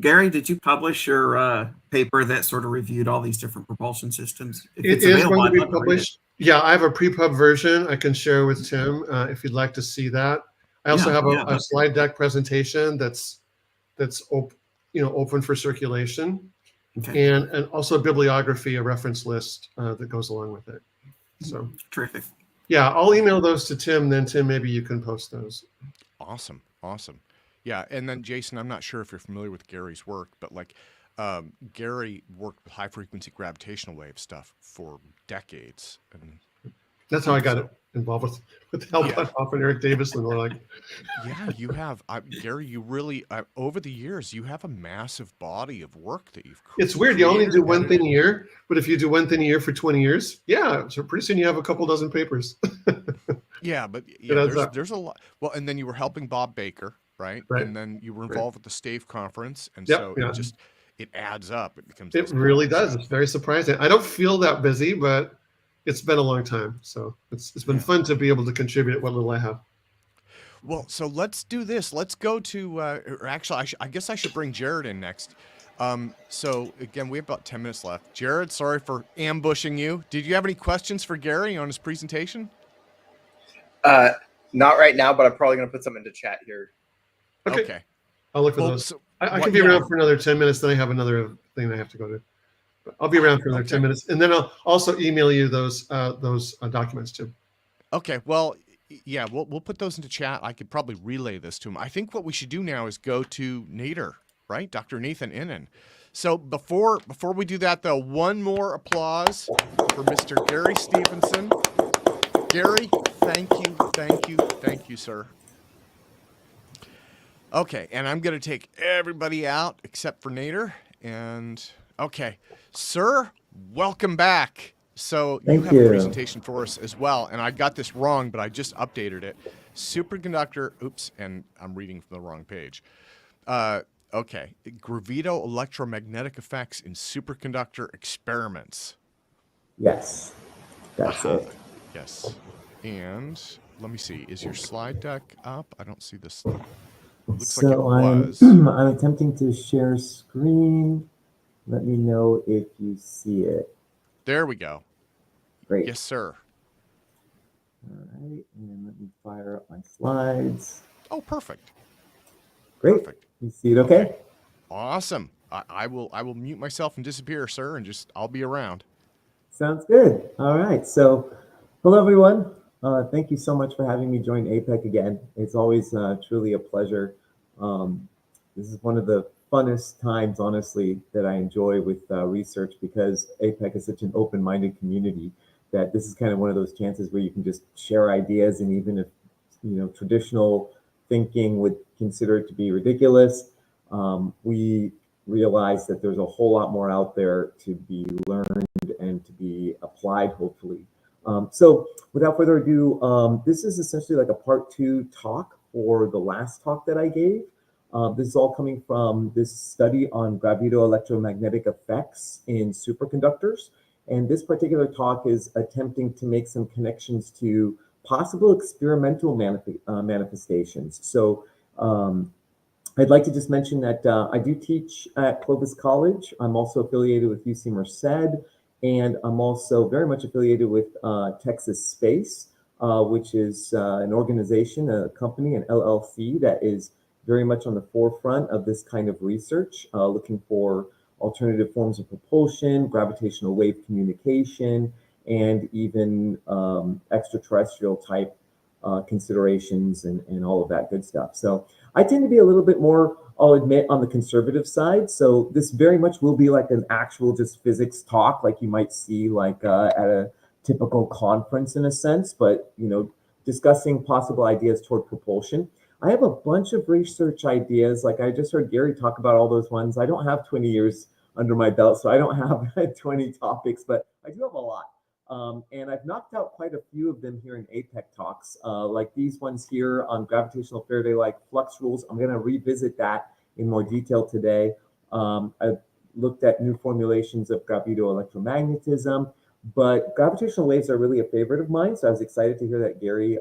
[SPEAKER 6] Gary, did you publish your paper that sort of reviewed all these different propulsion systems? If
[SPEAKER 2] It
[SPEAKER 6] it's
[SPEAKER 2] is
[SPEAKER 6] available,
[SPEAKER 2] going to
[SPEAKER 6] I'd
[SPEAKER 2] be
[SPEAKER 6] love to read it.
[SPEAKER 2] published. Yeah, I have a pre-pub version I can share with Tim if you'd like to see that. I also have a slide deck presentation that's open for circulation,
[SPEAKER 6] Okay.
[SPEAKER 2] and also a bibliography, a reference list that goes along with it. So
[SPEAKER 6] Terrific.
[SPEAKER 2] yeah, I'll email those to Tim. Then Tim, maybe you can post those.
[SPEAKER 1] Awesome. Yeah, and then Jason, I'm not sure if you're familiar with Gary's work, but Gary worked with high frequency gravitational wave stuff for decades, and
[SPEAKER 2] That's how I got involved with the help off and Eric Davis and all like.
[SPEAKER 1] Yeah, you have, Gary. You really, over the years, you have a massive body of work that you've created.
[SPEAKER 2] It's weird. You only do one thing a year, but if you do one thing a year for 20 years, so pretty soon you have a couple dozen papers.
[SPEAKER 1] Yeah, but there's a lot. Well, and then you were helping Bob Baker, right? And then you were involved with the STAVE conference, and so it adds up. It becomes.
[SPEAKER 2] It really does. It's very surprising. I don't feel that busy, but it's been a long time, so it's been fun to be able to contribute what little I have.
[SPEAKER 1] Well, so let's do this. Let's go to, or actually, I guess I should bring Jared in next. So again, we have about 10 minutes left. Jared, sorry for ambushing you. Did you have any questions for Gary on his presentation?
[SPEAKER 7] Not right now, but I'm probably going to put some into chat here.
[SPEAKER 2] Okay. I'll look for those.
[SPEAKER 1] So,
[SPEAKER 2] I can be around for another 10 minutes. Then I have another thing I have to go to. But I'll be around for another 10 minutes, and then I'll also email you those documents too.
[SPEAKER 1] Okay. Well, yeah, we'll put those into chat. I could probably relay this to him. I think what we should do now is go to Nader, right? Dr. Nathan Inan. So before we do that, though, one more applause for Mr. Gary Stephenson. Gary, thank you, sir. Okay, and I'm going to take everybody out except for Nader. And okay, sir, welcome back. So you have a presentation for us as well, and I got this wrong, but I just updated it. Superconductor, oops, and I'm reading from the wrong page. Okay, Gravito-Electromagnetic effects in superconductor experiments.
[SPEAKER 8] Yes, that's it.
[SPEAKER 1] Yes, and let me see. Is your slide deck up? I don't see this. Looks
[SPEAKER 8] so
[SPEAKER 1] like it was.
[SPEAKER 8] I'm attempting to share screen. Let me know if you see it.
[SPEAKER 1] There we go.
[SPEAKER 8] Great.
[SPEAKER 1] Yes, sir.
[SPEAKER 8] All right, and then let me fire up my slides.
[SPEAKER 1] Oh, perfect.
[SPEAKER 8] Great.
[SPEAKER 1] Perfect.
[SPEAKER 8] You see it okay?
[SPEAKER 1] Awesome. I will mute myself and disappear, sir, and I'll be around.
[SPEAKER 8] Sounds good. All right. So, hello, everyone. Thank you so much for having me join APEC again. It's always truly a pleasure. This is one of the funnest times, honestly, that I enjoy with research because APEC is such an open-minded community that this is kind of one of those chances where you can just share ideas, and even if traditional thinking would consider it to be ridiculous, we realize that there's a whole lot more out there to be learned and to be applied, hopefully. So without further ado, this is essentially like a part 2 talk for the last talk that I gave. This is all coming from this study on gravito-electromagnetic effects in superconductors. And this particular talk is attempting to make some connections to possible experimental manifestations. So I'd like to just mention that I do teach at Clovis College. I'm also affiliated with UC Merced, and I'm also very much affiliated with Texas Space, which is an organization, a company, an LLC that is very much on the forefront of this kind of research, looking for alternative forms of propulsion, gravitational wave communication, and even extraterrestrial type considerations and all of that good stuff. So I tend to be a little bit more, I'll admit, on the conservative side. So this very much will be like an actual just physics talk, like you might see like at a typical conference in a sense, but discussing possible ideas toward propulsion. I have a bunch of research ideas. Like I just heard Gary talk about all those ones. I don't have 20 years under my belt, so I don't have 20 topics, but I do have a lot. And I've knocked out quite a few of them here in APEC talks, like these ones here on gravitational Faraday-like flux rules. I'm going to revisit that in more detail today. I've looked at new formulations of gravito-electromagnetism, but gravitational waves are really a favorite of mine, so I was excited to hear that Gary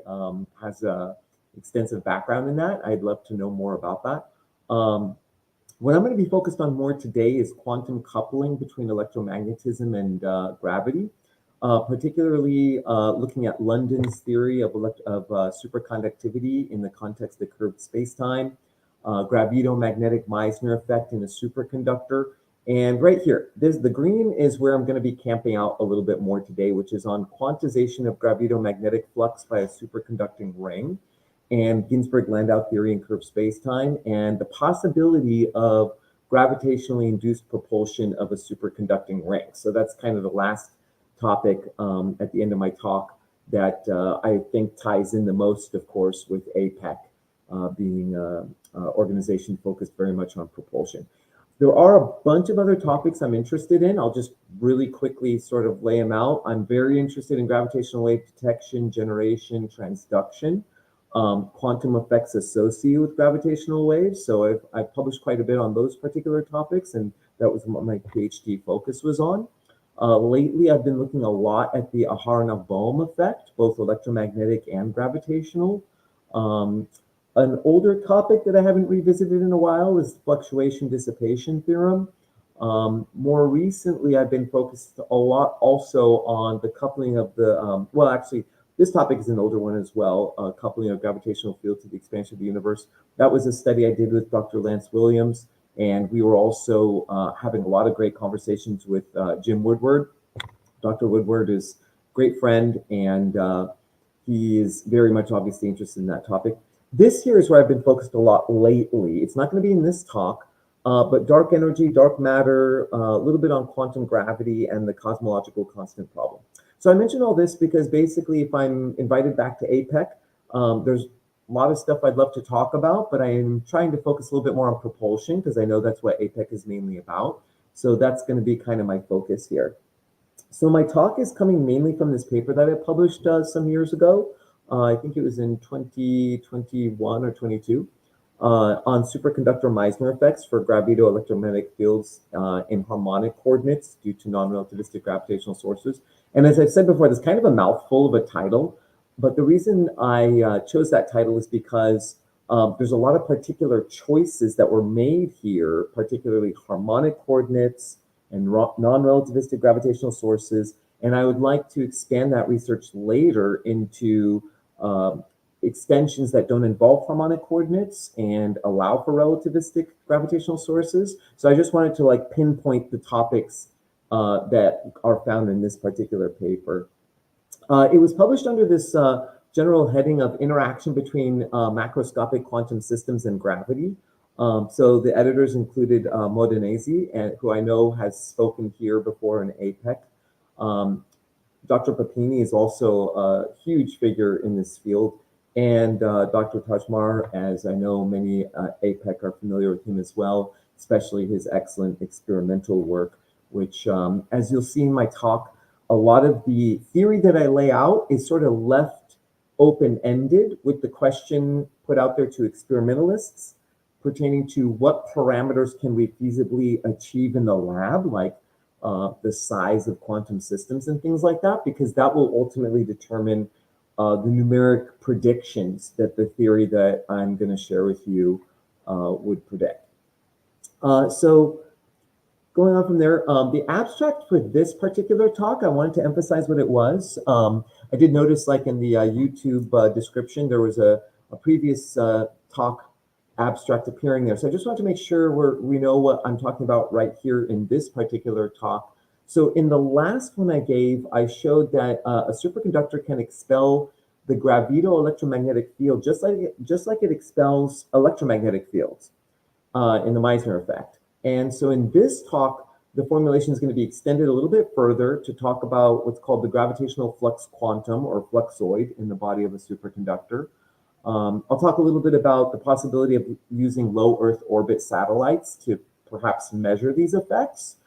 [SPEAKER 8] has a extensive background in that. I'd love to know more about that. What I'm going to be focused on more today is quantum coupling between electromagnetism and gravity, particularly looking at London's theory of superconductivity in the context of curved spacetime, gravito-magnetic Meissner effect in a superconductor. And right here, the green is where I'm going to be camping out a little bit more today, which is on quantization of gravito-magnetic flux by a superconducting ring, and Ginzburg-Landau theory in curved spacetime, and the possibility of gravitationally induced propulsion of a superconducting ring. So that's kind of the last topic at the end of my talk that I think ties in the most, of course, with APEC being an organization focused very much on propulsion. There are a bunch of other topics I'm interested in. I'll just really quickly sort of lay them out. I'm very interested in gravitational wave detection, generation, transduction, quantum effects associated with gravitational waves. So I've published quite a bit on those particular topics, and that was what my PhD focus was on. Lately, I've been looking a lot at the Aharonov-Bohm effect, both electromagnetic and gravitational. An older topic that I haven't revisited in a while is the fluctuation dissipation theorem. More recently, I've been focused a lot also on the coupling of the, well, actually, this topic is an older one as well, coupling of gravitational field to the expansion of the universe. That was a study I did with Dr. Lance Williams, and we were also having a lot of great conversations with Jim Woodward. Dr. Woodward is a great friend, and he is very much obviously interested in that topic. This here is where I've been focused a lot lately. It's not going to be in this talk, but dark energy, dark matter, a little bit on quantum gravity and the cosmological constant problem. So I mentioned all this because basically if I'm invited back to APEC, there's a lot of stuff I'd love to talk about, but I am trying to focus a little bit more on propulsion because I know that's what APEC is mainly about. So that's going to be kind of my focus here. So my talk is coming mainly from this paper that I published some years ago. I think it was in 2021 or 22, on superconductor Meissner effects for gravito-electromagnetic fields in harmonic coordinates due to non-relativistic gravitational sources. And as I've said before, there's kind of a mouthful of a title, but the reason I chose that title is because there's a lot of particular choices that were made here, particularly harmonic coordinates and non-relativistic gravitational sources. And I would like to expand that research later into extensions that don't involve harmonic coordinates and allow for relativistic gravitational sources. So I just wanted to like pinpoint the topics that are found in this particular paper. It was published under this general heading of interaction between macroscopic quantum systems and gravity. So the editors included Modenese, who I know has spoken here before in APEC. Dr. Papini is also a huge figure in this field, and Dr. Tajmar, as I know many APEC are familiar with him as well, especially his excellent experimental work, which, as you'll see in my talk, A lot of the theory that I lay out is sort of left open-ended with the question put out there to experimentalists pertaining to what parameters can we feasibly achieve in the lab, like the size of quantum systems and things like that, because that will ultimately determine the numeric predictions that the theory that I'm going to share with you would predict. So going on from there, the abstract for this particular talk, I wanted to emphasize what it was. I did notice, like in the YouTube description, there was a previous talk abstract appearing there. So I just want to make sure we know what I'm talking about right here in this particular talk. So in the last one I gave, I showed that a superconductor can expel the gravito-electromagnetic field just like it expels electromagnetic fields in the Meissner effect. And so in this talk, the formulation is going to be extended a little bit further to talk about what's called the gravitational flux quantum, or fluxoid, in the body of a superconductor. I'll talk a little bit about the possibility of using low Earth orbit satellites to perhaps measure these effects.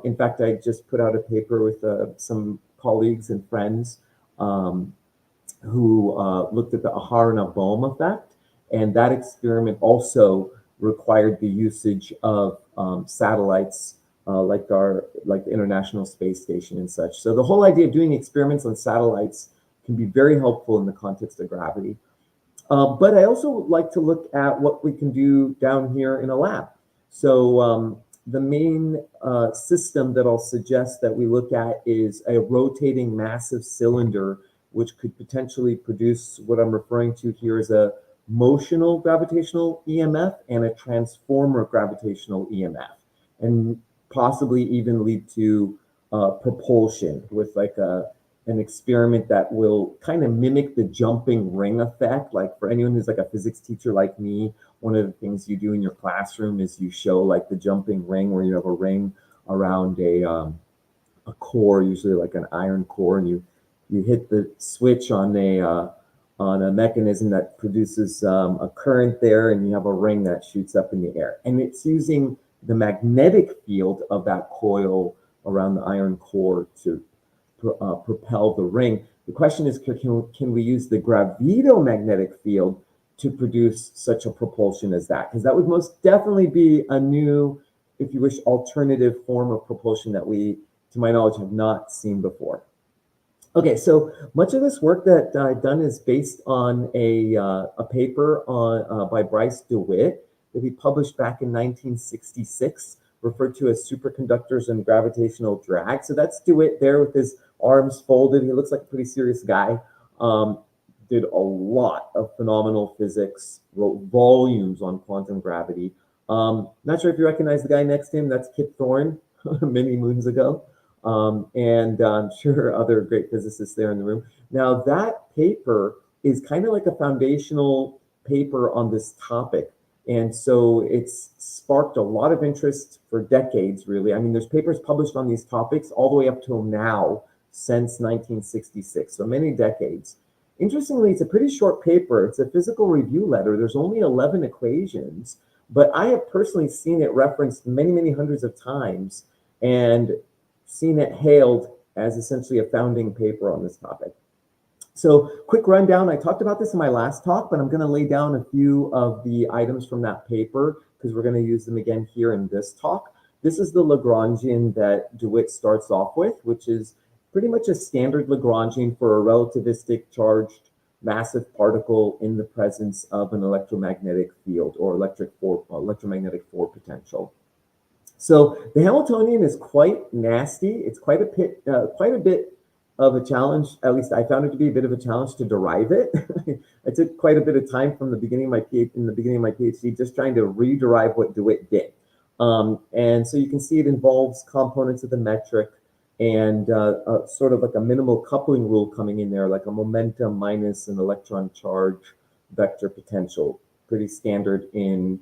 [SPEAKER 8] In fact, I just put out a paper with some colleagues and friends who looked at the Aharonov-Bohm effect, and that experiment also required the usage of satellites like the International Space Station and such. So the whole idea of doing experiments on satellites can be very helpful in the context of gravity. But I also like to look at what we can do down here in a lab. So the main system that I'll suggest that we look at is a rotating massive cylinder, which could potentially produce what I'm referring to here as a motional gravitational EMF and a transformer gravitational EMF, and possibly even lead to propulsion with like an experiment that will kind of mimic the jumping ring effect. Like for anyone who's like a physics teacher like me, one of the things you do in your classroom is you show like the jumping ring, where you have a ring around a core, usually like an iron core, and you hit the switch on a mechanism that produces a current there, and you have a ring that shoots up in the air. And it's using the magnetic field of that coil around the iron core to propel the ring. The question is, can we use the gravito-magnetic field to produce such a propulsion as that? Because that would most definitely be a new, if you wish, alternative form of propulsion that we, to my knowledge, have not seen before. Okay, so much of this work that I've done is based on a paper by Bryce DeWitt that he published back in 1966, referred to as Superconductors and Gravitational Drag. So that's DeWitt there with his arms folded. He looks like a pretty serious guy. Did a lot of phenomenal physics, wrote volumes on quantum gravity. Not sure if you recognize the guy next to him. That's Kip Thorne, many moons ago. And I'm sure other great physicists there in the room. Now that paper is kind of like a foundational paper on this topic. And so it's sparked a lot of interest for decades, really. I mean, there's papers published on these topics all the way up till now, since 1966, so many decades. Interestingly, it's a pretty short paper. It's a physical review letter. There's only 11 equations, but I have personally seen it referenced many, many hundreds of times and seen it hailed as essentially a founding paper on this topic. So quick rundown, I talked about this in my last talk, but I'm going to lay down a few of the items from that paper because we're going to use them again here in this talk. This is the Lagrangian that DeWitt starts off with, which is pretty much a standard Lagrangian for a relativistic charged massive particle in the presence of an electromagnetic field or electromagnetic forward potential. So the Hamiltonian is quite nasty. It's quite a bit of a challenge. At least I found it to be a bit of a challenge to derive it. I took quite a bit of time from the beginning of my PhD just trying to rederive what DeWitt did. And so you can see it involves components of the metric and sort of like a minimal coupling rule coming in there, like a momentum minus an electron charge vector potential. Pretty standard in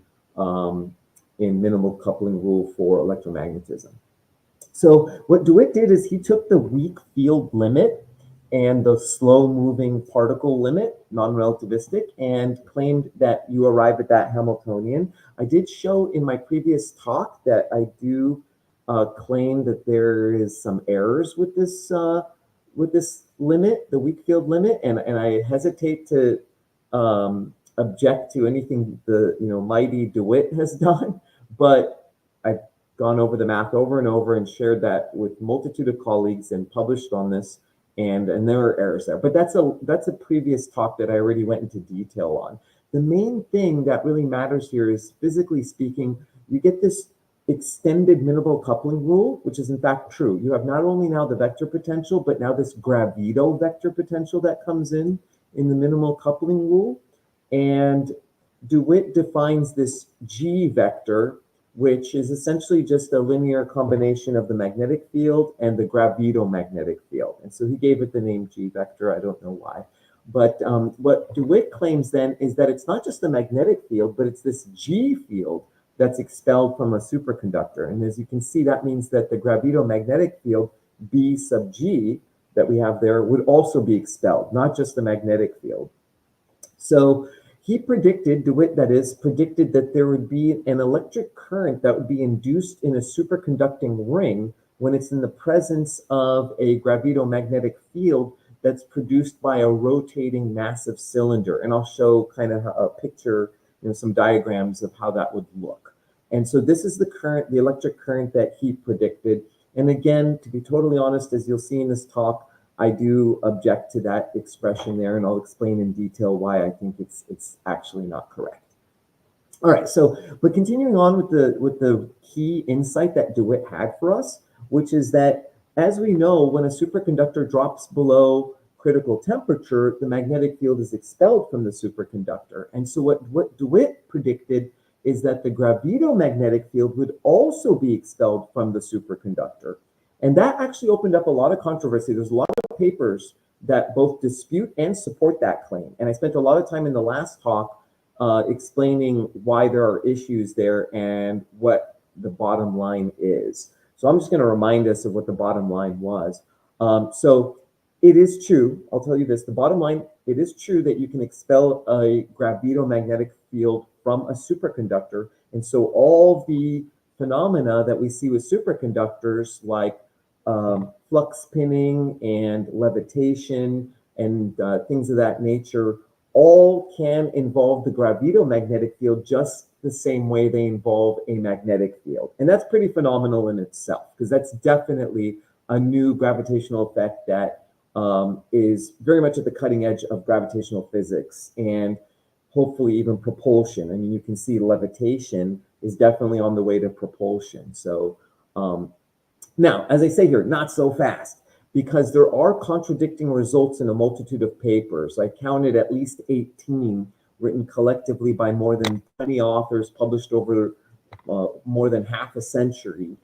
[SPEAKER 8] minimal coupling rule for electromagnetism. So what DeWitt did is he took the weak field limit and the slow-moving particle limit, non-relativistic, and claimed that you arrive at that Hamiltonian. I did show in my previous talk that I do claim that there is some errors with this limit, the weak field limit, and I hesitate to object to anything the mighty DeWitt has done, but I've gone over the math over and over and shared that with multitude of colleagues and published on this, and there are errors there. But that's a previous talk that I already went into detail on. The main thing that really matters here is, physically speaking, you get this extended minimal coupling rule, which is in fact true. You have not only now the vector potential, but now this gravito vector potential that comes in the minimal coupling rule. And DeWitt defines this G vector, which is essentially just a linear combination of the magnetic field and the gravito-magnetic field. And so he gave it the name G vector. I don't know why. But what DeWitt claims then is that it's not just the magnetic field, but it's this G field that's expelled from a superconductor. And as you can see, that means that the gravito-magnetic field, B sub G, that we have there would also be expelled, not just the magnetic field. So he predicted, DeWitt that is, predicted that there would be an electric current that would be induced in a superconducting ring when it's in the presence of a gravito-magnetic field that's produced by a rotating massive cylinder. And I'll show kind of a picture, some diagrams of how that would look. And so this is the current, the electric current that he predicted. And again, to be totally honest, as you'll see in this talk, I do object to that expression there, and I'll explain in detail why I think it's actually not correct. All right, so but continuing on with the key insight that DeWitt had for us, which is that, as we know, when a superconductor drops below critical temperature, the magnetic field is expelled from the superconductor. And so what DeWitt predicted is that the gravito-magnetic field would also be expelled from the superconductor. And that actually opened up a lot of controversy. There's a lot of papers that both dispute and support that claim. And I spent a lot of time in the last talk explaining why there are issues there and what the bottom line is. So I'm just going to remind us of what the bottom line was. So it is true, I'll tell you this, the bottom line, it is true that you can expel a gravito-magnetic field from a superconductor. And so all the phenomena that we see with superconductors, like flux spinning and levitation and things of that nature, all can involve the gravito-magnetic field just the same way they involve a magnetic field. And that's pretty phenomenal in itself, because that's definitely a new gravitational effect that is very much at the cutting edge of gravitational physics and hopefully even propulsion. I mean, you can see levitation is definitely on the way to propulsion. So now, as I say here, not so fast, because there are contradicting results in a multitude of papers. I counted at least 18 written collectively by more than 20 authors, published over more than half a century,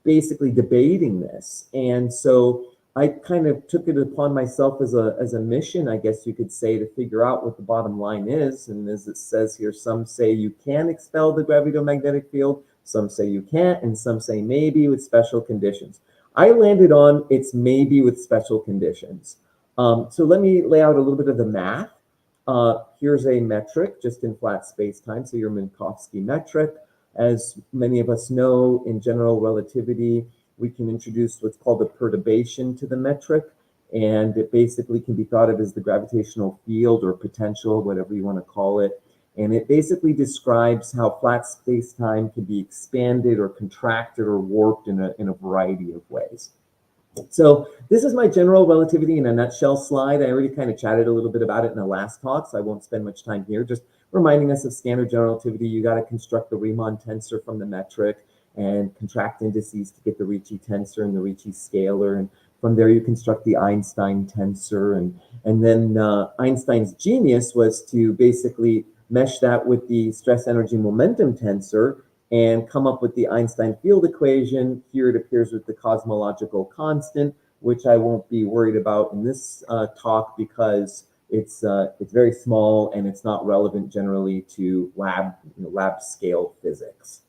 [SPEAKER 8] basically debating this. And so I kind of took it upon myself as a mission, I guess you could say, to figure out what the bottom line is. And as it says here, some say you can expel the gravito-magnetic field, some say you can't, and some say maybe with special conditions. I landed on it's maybe with special conditions. So let me lay out a little bit of the math. Here's a metric just in flat space-time, so your Minkowski metric. As many of us know, in general relativity, we can introduce what's called a perturbation to the metric, and it basically can be thought of as the gravitational field or potential, whatever you want to call it. And it basically describes how flat space-time can be expanded or contracted or warped in a variety of ways. So this is my general relativity in a nutshell slide. I already kind of chatted a little bit about it in the last talk, so I won't spend much time here. Just reminding us of standard general relativity. You got to construct the Riemann tensor from the metric and contract indices to get the Ricci tensor and the Ricci scalar. And from there, you construct the Einstein tensor. And then Einstein's genius was to basically mesh that with the stress energy momentum tensor and come up with the Einstein field equation. Here it appears with the cosmological constant, which I won't be worried about in this talk because it's very small and it's not relevant generally to lab scale physics.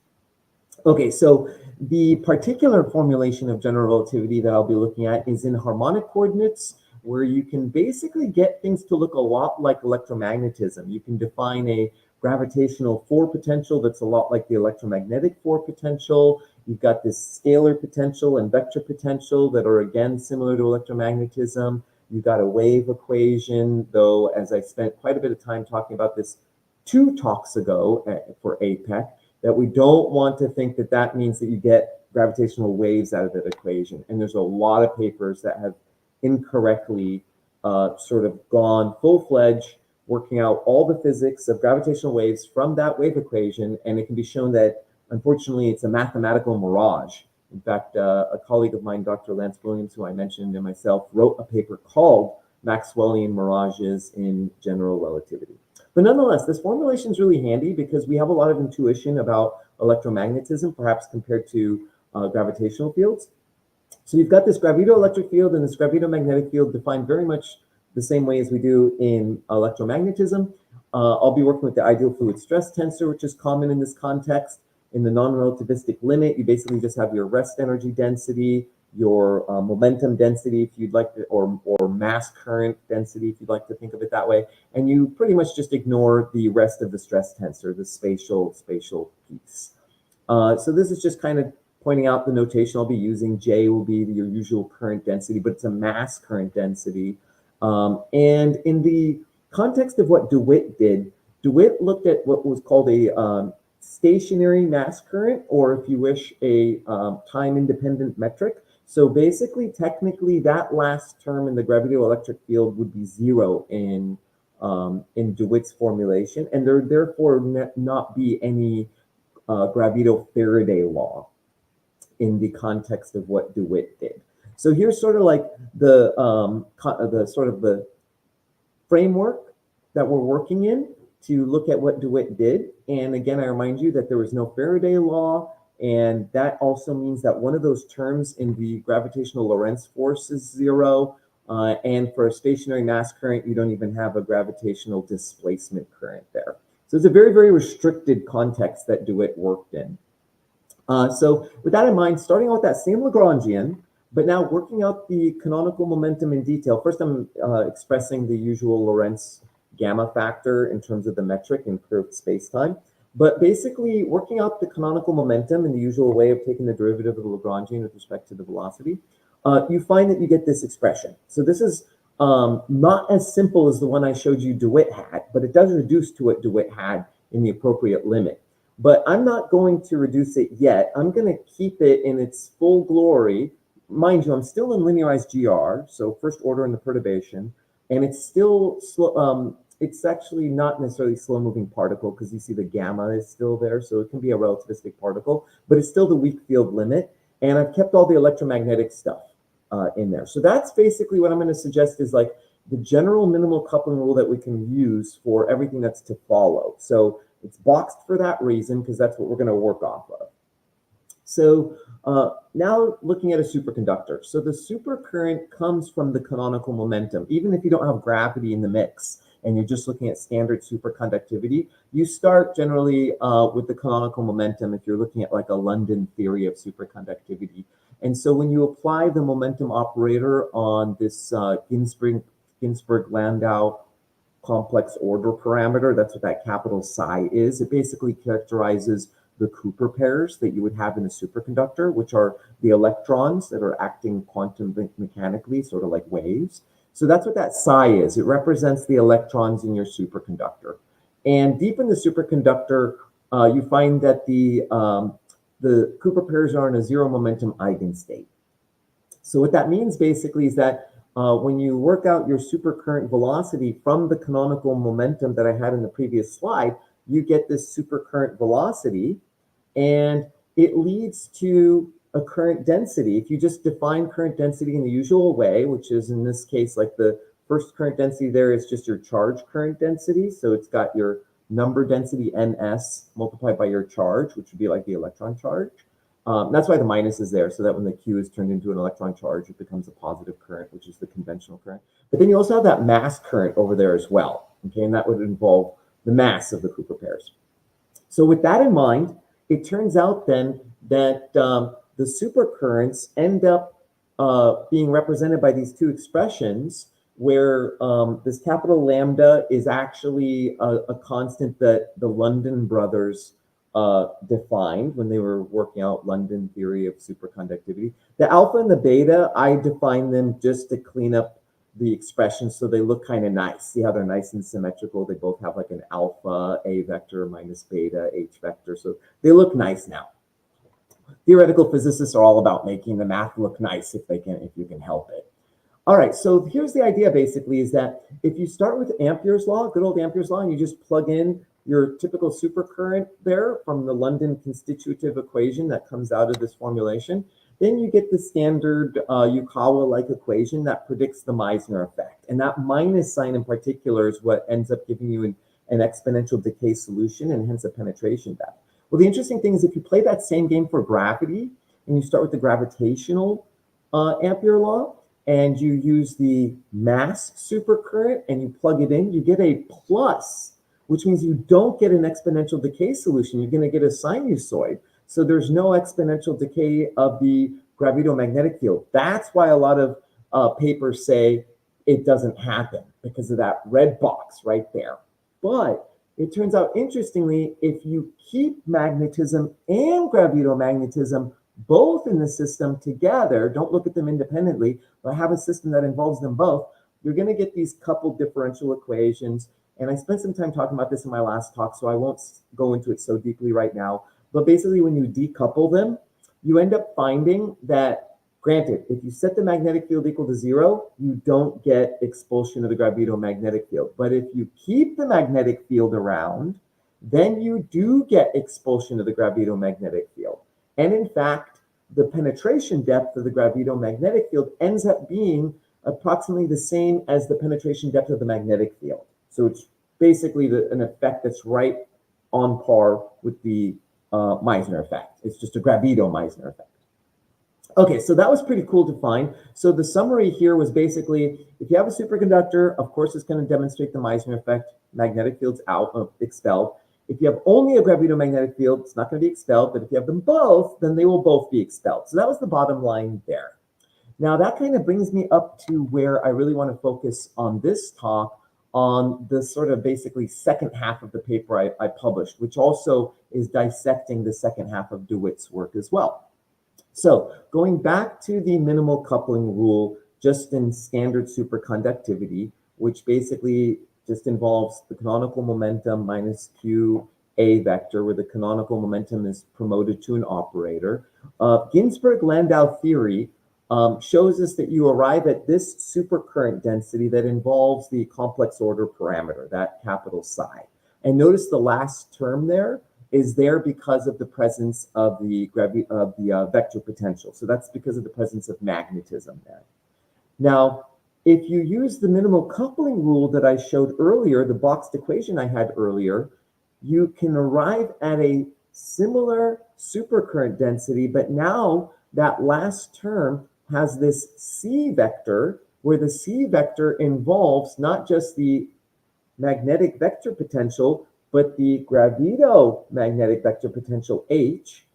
[SPEAKER 8] Okay, so the particular formulation of general relativity that I'll be looking at is in harmonic coordinates, where you can basically get things to look a lot like electromagnetism. You can define a gravitational 4 potential that's a lot like the electromagnetic 4 potential. You've got this scalar potential and vector potential that are again similar to electromagnetism. You've got a wave equation, though, as I spent quite a bit of time talking about this 2 talks ago for APEC, that we don't want to think that that means that you get gravitational waves out of that equation. And there's a lot of papers that have incorrectly sort of gone full-fledged, working out all the physics of gravitational waves from that wave equation, and it can be shown that, unfortunately, it's a mathematical mirage. In fact, a colleague of mine, Dr. Lance Williams, who I mentioned, and myself, wrote a paper called Maxwellian Mirages in General Relativity. But nonetheless, this formulation is really handy because we have a lot of intuition about electromagnetism, perhaps compared to gravitational fields. So you've got this gravito-electric field and this gravito-magnetic field defined very much the same way as we do in electromagnetism. I'll be working with the ideal fluid stress tensor, which is common in this context. In the non-relativistic limit, you basically just have your rest energy density, your momentum density, if you'd like to, or mass current density, if you'd like to think of it that way. And you pretty much just ignore the rest of the stress tensor, the spatial piece. So this is just kind of pointing out the notation I'll be using. J will be your usual current density, but it's a mass current density. And in the context of what DeWitt did, DeWitt looked at what was called a stationary mass current, or if you wish, a time-independent metric. So basically, technically, that last term in the gravito-electric field would be 0 in DeWitt's formulation, and there therefore not be any Gravito-Faraday law in the context of what DeWitt did. So here's sort of like the sort of the framework that we're working in to look at what DeWitt did. And again, I remind you that there was no Faraday law, and that also means that one of those terms in the gravitational Lorentz force is 0. And for a stationary mass current, you don't even have a gravitational displacement current there. So it's a very, very restricted context that DeWitt worked in. So with that in mind, starting out with that same Lagrangian, but now working out the canonical momentum in detail. First, I'm expressing the usual Lorentz gamma factor in terms of the metric in curved spacetime. But basically, working out the canonical momentum in the usual way of taking the derivative of the Lagrangian with respect to the velocity, you find that you get this expression. So this is not as simple as the one I showed you DeWitt had, but it does reduce to what DeWitt had in the appropriate limit. But I'm not going to reduce it yet. I'm going to keep it in its full glory. Mind you, I'm still in linearized GR, so first order in the perturbation, and it's still slow. It's actually not necessarily slow-moving particle because you see the gamma is still there, so it can be a relativistic particle, but it's still the weak field limit, and I've kept all the electromagnetic stuff in there. So that's basically what I'm going to suggest is like the general minimal coupling rule that we can use for everything that's to follow. So it's boxed for that reason because that's what we're going to work off of. So now looking at a superconductor. So the supercurrent comes from the canonical momentum. Even if you don't have gravity in the mix and you're just looking at standard superconductivity, you start generally with the canonical momentum if you're looking at like a London theory of superconductivity. And so when you apply the momentum operator on this Ginzburg-Landau complex order parameter, that's what that capital psi is. It basically characterizes the Cooper pairs that you would have in a superconductor, which are the electrons that are acting quantum mechanically, sort of like waves. So that's what that psi is. It represents the electrons in your superconductor. And deep in the superconductor, you find that the Cooper pairs are in a 0 momentum eigenstate. So what that means basically is that when you work out your supercurrent velocity from the canonical momentum that I had in the previous slide, you get this supercurrent velocity, and it leads to a current density. If you just define current density in the usual way, which is in this case, like the first current density there is just your charge current density. So it's got your number density ns multiplied by your charge, which would be like the electron charge. That's why the minus is there, so that when the Q is turned into an electron charge, it becomes a positive current, which is the conventional current. But then you also have that mass current over there as well, okay? And that would involve the mass of the Cooper pairs. So with that in mind, it turns out then that the supercurrents end up being represented by these two expressions where this capital lambda is actually a constant that the London brothers defined when they were working out London theory of superconductivity. The alpha and the beta, I define them just to clean up the expressions so they look kind of nice. See how they're nice and symmetrical? They both have like an alpha, A vector minus beta, H vector. So they look nice now. Theoretical physicists are all about making the math look nice if you can help it. All right, so here's the idea basically is that if you start with Ampere's law, good old Ampere's law, and you just plug in your typical supercurrent there from the London constitutive equation that comes out of this formulation, then you get the standard Yukawa-like equation that predicts the Meissner effect. And that minus sign in particular is what ends up giving you an exponential decay solution and hence a penetration depth. Well, the interesting thing is if you play that same game for gravity and you start with the gravitational Ampere law and you use the mass supercurrent and you plug it in, you get a plus, which means you don't get an exponential decay solution. You're going to get a sinusoid. So there's no exponential decay of the gravito-magnetic field. That's why a lot of papers say it doesn't happen because of that red box right there. But it turns out, interestingly, if you keep magnetism and gravito-magnetism both in the system together, don't look at them independently, but have a system that involves them both, you're going to get these coupled differential equations. And I spent some time talking about this in my last talk, so I won't go into it so deeply right now. But basically, when you decouple them, you end up finding that, granted, if you set the magnetic field equal to 0, you don't get expulsion of the gravito-magnetic field. But if you keep the magnetic field around, then you do get expulsion of the gravito-magnetic field. And in fact, the penetration depth of the gravito-magnetic field ends up being approximately the same as the penetration depth of the magnetic field. So it's basically an effect that's right on par with the Meissner effect. It's just a gravito-Meissner effect. Okay, so that was pretty cool to find. So the summary here was basically, if you have a superconductor, of course, it's going to demonstrate the Meissner effect. Magnetic field's out, expelled. If you have only a gravito-magnetic field, it's not going to be expelled. But if you have them both, then they will both be expelled. So that was the bottom line there. Now, that kind of brings me up to where I really want to focus on this talk, on the sort of basically second half of the paper I published, which also is dissecting the second half of DeWitt's work as well. So going back to the minimal coupling rule, just in standard superconductivity, which basically just involves the canonical momentum minus q a vector, where the canonical momentum is promoted to an operator. Ginzburg-Landau theory shows us that you arrive at this supercurrent density that involves the complex order parameter, that capital psi. And notice the last term there is there because of the presence of the vector potential. So that's because of the presence of magnetism there. Now, if you use the minimal coupling rule that I showed earlier, the boxed equation I had earlier, you can arrive at a similar supercurrent density, but now that last term has this C vector, where the C vector involves not just the magnetic vector potential, but the gravito-magnetic vector potential H,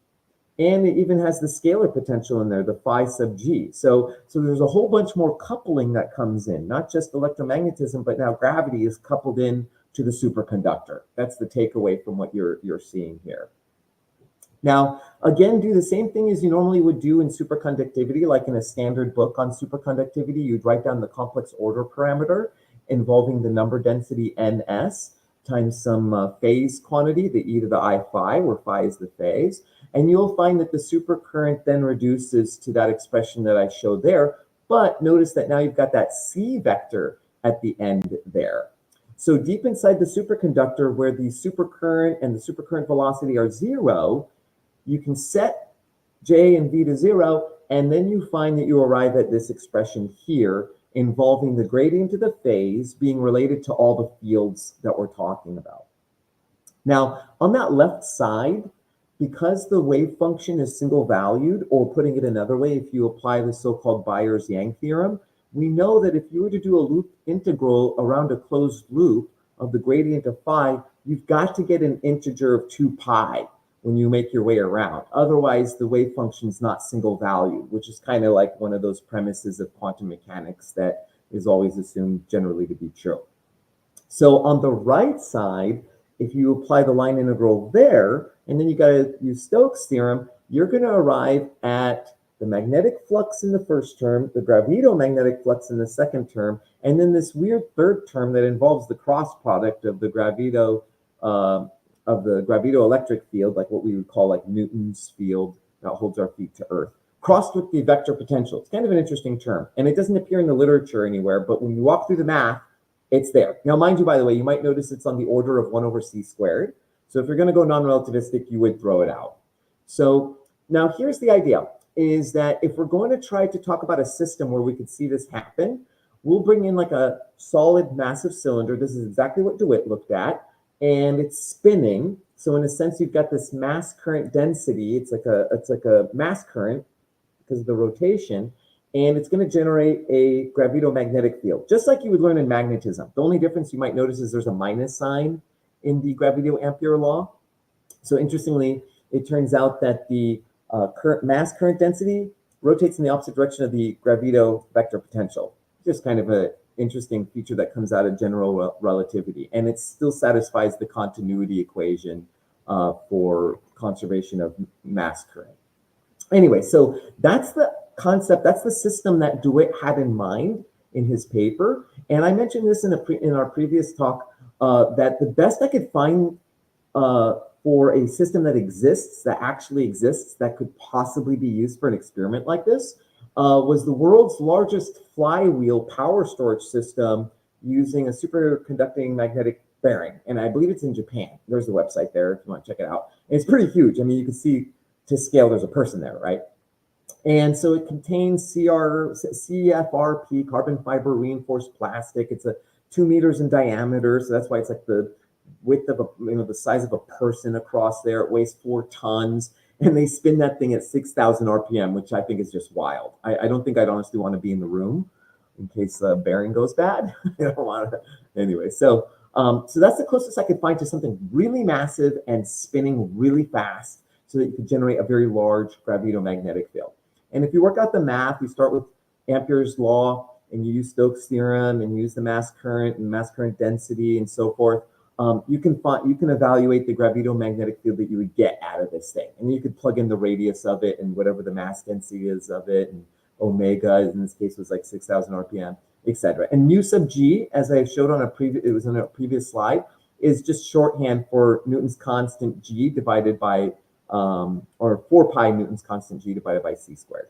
[SPEAKER 8] and it even has the scalar potential in there, the phi sub g. So there's a whole bunch more coupling that comes in, not just electromagnetism, but now gravity is coupled in to the superconductor. That's the takeaway from what you're seeing here. Now, again, do the same thing as you normally would do in superconductivity, like in a standard book on superconductivity. You'd write down the complex order parameter involving the number density ns times some phase quantity, the e to the I phi, where phi is the phase. And you'll find that the supercurrent then reduces to that expression that I showed there. But notice that now you've got that C vector at the end there. So deep inside the superconductor, where the supercurrent and the supercurrent velocity are 0, you can set J and V to 0, and then you find that you arrive at this expression here involving the gradient of the phase being related to all the fields that we're talking about. Now, on that left side, because the wave function is single valued, or putting it another way, if you apply the so-called Byers-Yang theorem, we know that if you were to do a loop integral around a closed loop of the gradient of phi, you've got to get an integer of 2 pi when you make your way around. Otherwise, the wave function is not single valued, which is kind of like one of those premises of quantum mechanics that is always assumed generally to be true. So on the right side, if you apply the line integral there, and then you got to use Stokes' theorem, you're going to arrive at the magnetic flux in the first term, the gravito-magnetic flux in the second term, and then this weird third term that involves the cross product of the gravito-electric field, like what we would call like Newton's field that holds our feet to Earth, crossed with the vector potential. It's kind of an interesting term, and it doesn't appear in the literature anywhere, but when you walk through the math, it's there. Now, mind you, by the way, you might notice it's on the order of 1/c². So if you're going to go non-relativistic, you would throw it out. So now here's the idea, is that if we're going to try to talk about a system where we could see this happen, we'll bring in like a solid massive cylinder. This is exactly what DeWitt looked at, and it's spinning. So in a sense, you've got this mass current density. It's like a mass current because of the rotation, and it's going to generate a gravito-magnetic field, just like you would learn in magnetism. The only difference you might notice is there's a minus sign in the gravito-ampere law. So interestingly, it turns out that the mass current density rotates in the opposite direction of the gravito vector potential. Just kind of an interesting feature that comes out of general relativity. And it still satisfies the continuity equation for conservation of mass current. Anyway, so that's the concept, that's the system that DeWitt had in mind in his paper. And I mentioned this in our previous talk, that the best I could find for a system that exists, that actually exists, that could possibly be used for an experiment like this, was the world's largest flywheel power storage system using a superconducting magnetic bearing. And I believe it's in Japan. There's the website there if you want to check it out. And it's pretty huge. I mean, you can see to scale, there's a person there, right? And so it contains CFRP, carbon fiber reinforced plastic. It's 2 meters in diameter, so that's why it's like the width of the size of a person across there. It weighs 4 tons, and they spin that thing at 6,000 RPM, which I think is just wild. I don't think I'd honestly want to be in the room in case the bearing goes bad. I don't want to. Anyway, so that's the closest I could find to something really massive and spinning really fast, so that you could generate a very large gravito-magnetic field. And if you work out the math, you start with Ampere's law, and you use Stokes' theorem, and use the mass current and mass current density and so forth. You can evaluate the gravito-magnetic field that you would get out of this thing, and you could plug in the radius of it and whatever the mass density is of it, and omega in this case was like 6,000 RPM, etc. And mu sub g, as I showed on a previous slide, is just shorthand for Newton's constant g divided by or 4 pi Newton's constant g divided by c squared.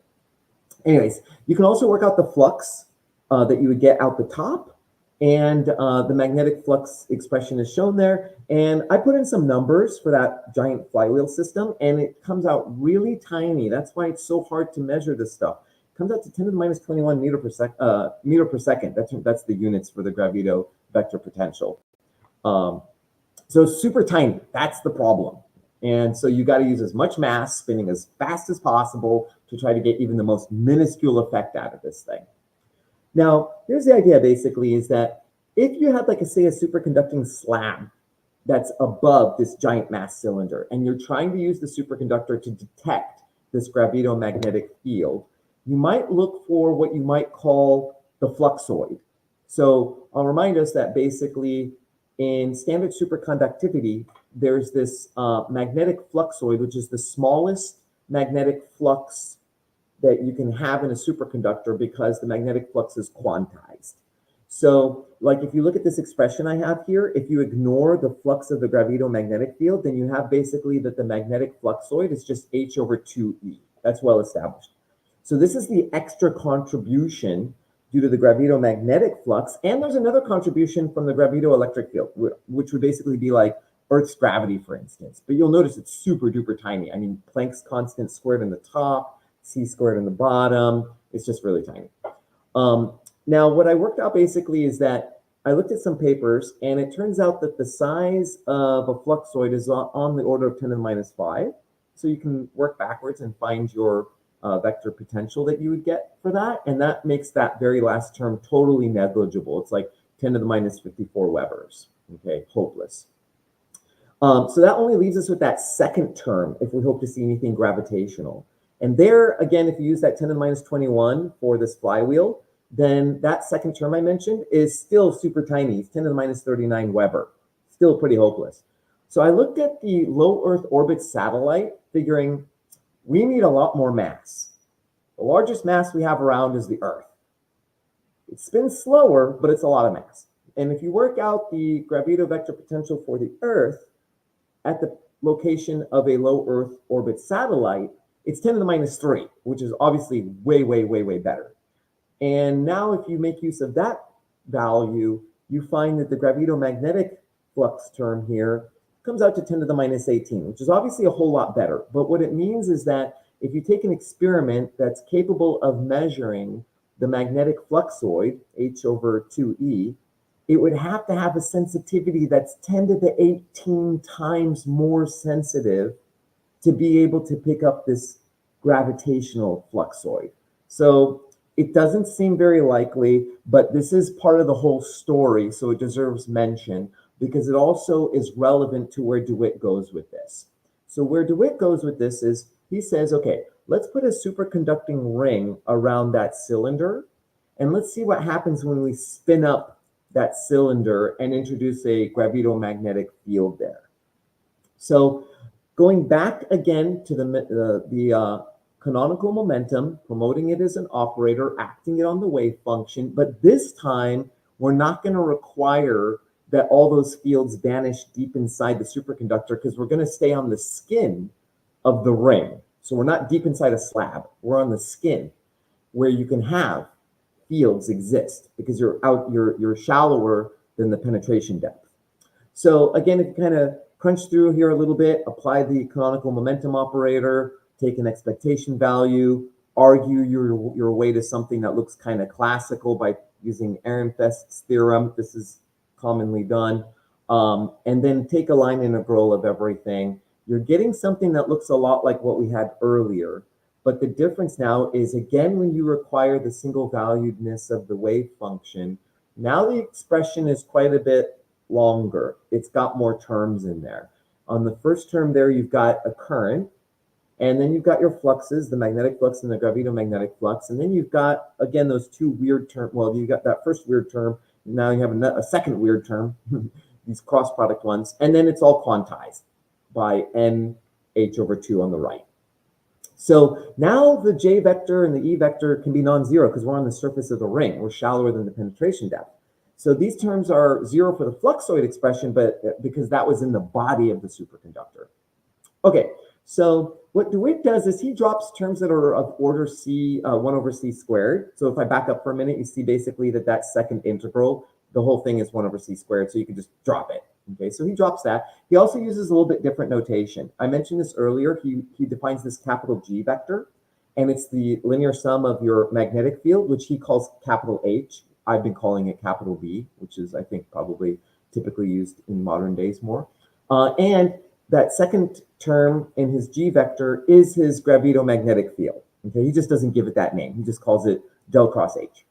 [SPEAKER 8] Anyways, you can also work out the flux that you would get out the top, and the magnetic flux expression is shown there. And I put in some numbers for that giant flywheel system, and it comes out really tiny. That's why it's so hard to measure this stuff. It comes out to 10 to the minus 21 meter per second. That's the units for the gravito vector potential. So it's super tiny. That's the problem. And so you got to use as much mass spinning as fast as possible to try to get even the most minuscule effect out of this thing. Now, here's the idea basically, is that if you had, like, say, a superconducting slab that's above this giant mass cylinder, and you're trying to use the superconductor to detect this gravito-magnetic field, you might look for what you might call the fluxoid. So I'll remind us that basically in standard superconductivity, there's this magnetic fluxoid, which is the smallest magnetic flux that you can have in a superconductor because the magnetic flux is quantized. So, like, if you look at this expression I have here, if you ignore the flux of the gravito-magnetic field, then you have basically that the magnetic fluxoid is just h over 2e. That's well established. So this is the extra contribution due to the gravito-magnetic flux, and there's another contribution from the gravito-electric field, which would basically be like Earth's gravity, for instance. But you'll notice it's super duper tiny. I mean, Planck's constant squared in the top, c squared in the bottom. It's just really tiny. Now, what I worked out basically is that I looked at some papers, and it turns out that the size of a fluxoid is on the order of 10 to the minus 5. So you can work backwards and find your vector potential that you would get for that. And that makes that very last term totally negligible. It's like 10 to the minus 54 Webers. Okay, hopeless. So that only leaves us with that second term if we hope to see anything gravitational. And there, again, if you use that 10 to the minus 21 for this flywheel, then that second term I mentioned is still super tiny. It's 10 to the minus 39 Weber. Still pretty hopeless. So I looked at the low Earth orbit satellite, figuring we need a lot more mass. The largest mass we have around is the Earth. It spins slower, but it's a lot of mass. And if you work out the gravito vector potential for the Earth at the location of a low Earth orbit satellite, it's 10 to the minus 3, which is obviously way, way, way, way better. And now if you make use of that value, you find that the gravito-magnetic flux term here comes out to 10 to the minus 18, which is obviously a whole lot better. But what it means is that if you take an experiment that's capable of measuring the magnetic fluxoid, H over 2E, it would have to have a sensitivity that's 10 to the 18 times more sensitive to be able to pick up this gravitational fluxoid. So it doesn't seem very likely, but this is part of the whole story, so it deserves mention because it also is relevant to where DeWitt goes with this. So where DeWitt goes with this is he says, okay, let's put a superconducting ring around that cylinder, and let's see what happens when we spin up that cylinder and introduce a gravito-magnetic field there. So going back again to the canonical momentum, promoting it as an operator, acting it on the wave function, but this time we're not going to require that all those fields vanish deep inside the superconductor because we're going to stay on the skin of the ring. So we're not deep inside a slab, we're on the skin where you can have fields exist because you're shallower than the penetration depth. So again, if you kind of crunch through here a little bit, apply the canonical momentum operator, take an expectation value, argue your way to something that looks kind of classical by using Ehrenfest's theorem. This is commonly done. And then take a line integral of everything. You're getting something that looks a lot like what we had earlier. But the difference now is, again, when you require the single valuedness of the wave function, now the expression is quite a bit longer. It's got more terms in there. On the first term there, you've got a current, and then you've got your fluxes, the magnetic flux and the gravito-magnetic flux. And then you've got, again, those two weird terms. Well, you got that first weird term. Now you have a second weird term, these cross product ones. And then it's all quantized by NH over 2 on the right. So now the J vector and the E vector can be non-zero because we're on the surface of the ring. We're shallower than the penetration depth. So these terms are zero for the fluxoid expression, but because that was in the body of the superconductor. Okay, so what DeWitt does is he drops terms that are of order C, 1 over C squared. So if I back up for a minute, you see basically that second integral, the whole thing is 1 over C squared, so you can just drop it. Okay, so he drops that. He also uses a little bit different notation. I mentioned this earlier. He defines this capital G vector, and it's the linear sum of your magnetic field, which he calls capital H. I've been calling it capital V, which is, I think, probably typically used in modern days more. And that second term in his G vector is his gravito-magnetic field. Okay, he just doesn't give it that name. He just calls it del cross H.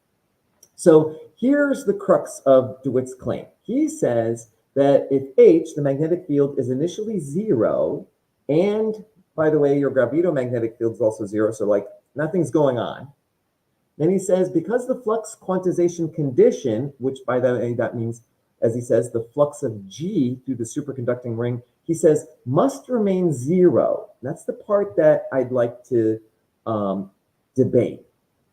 [SPEAKER 8] So here's the crux of DeWitt's claim. He says that if H, the magnetic field, is initially 0, and by the way, your gravito-magnetic field is also 0, so like nothing's going on. Then he says, because the flux quantization condition, which by the way, that means, as he says, the flux of G through the superconducting ring, he says, must remain 0. That's the part that I'd like to debate.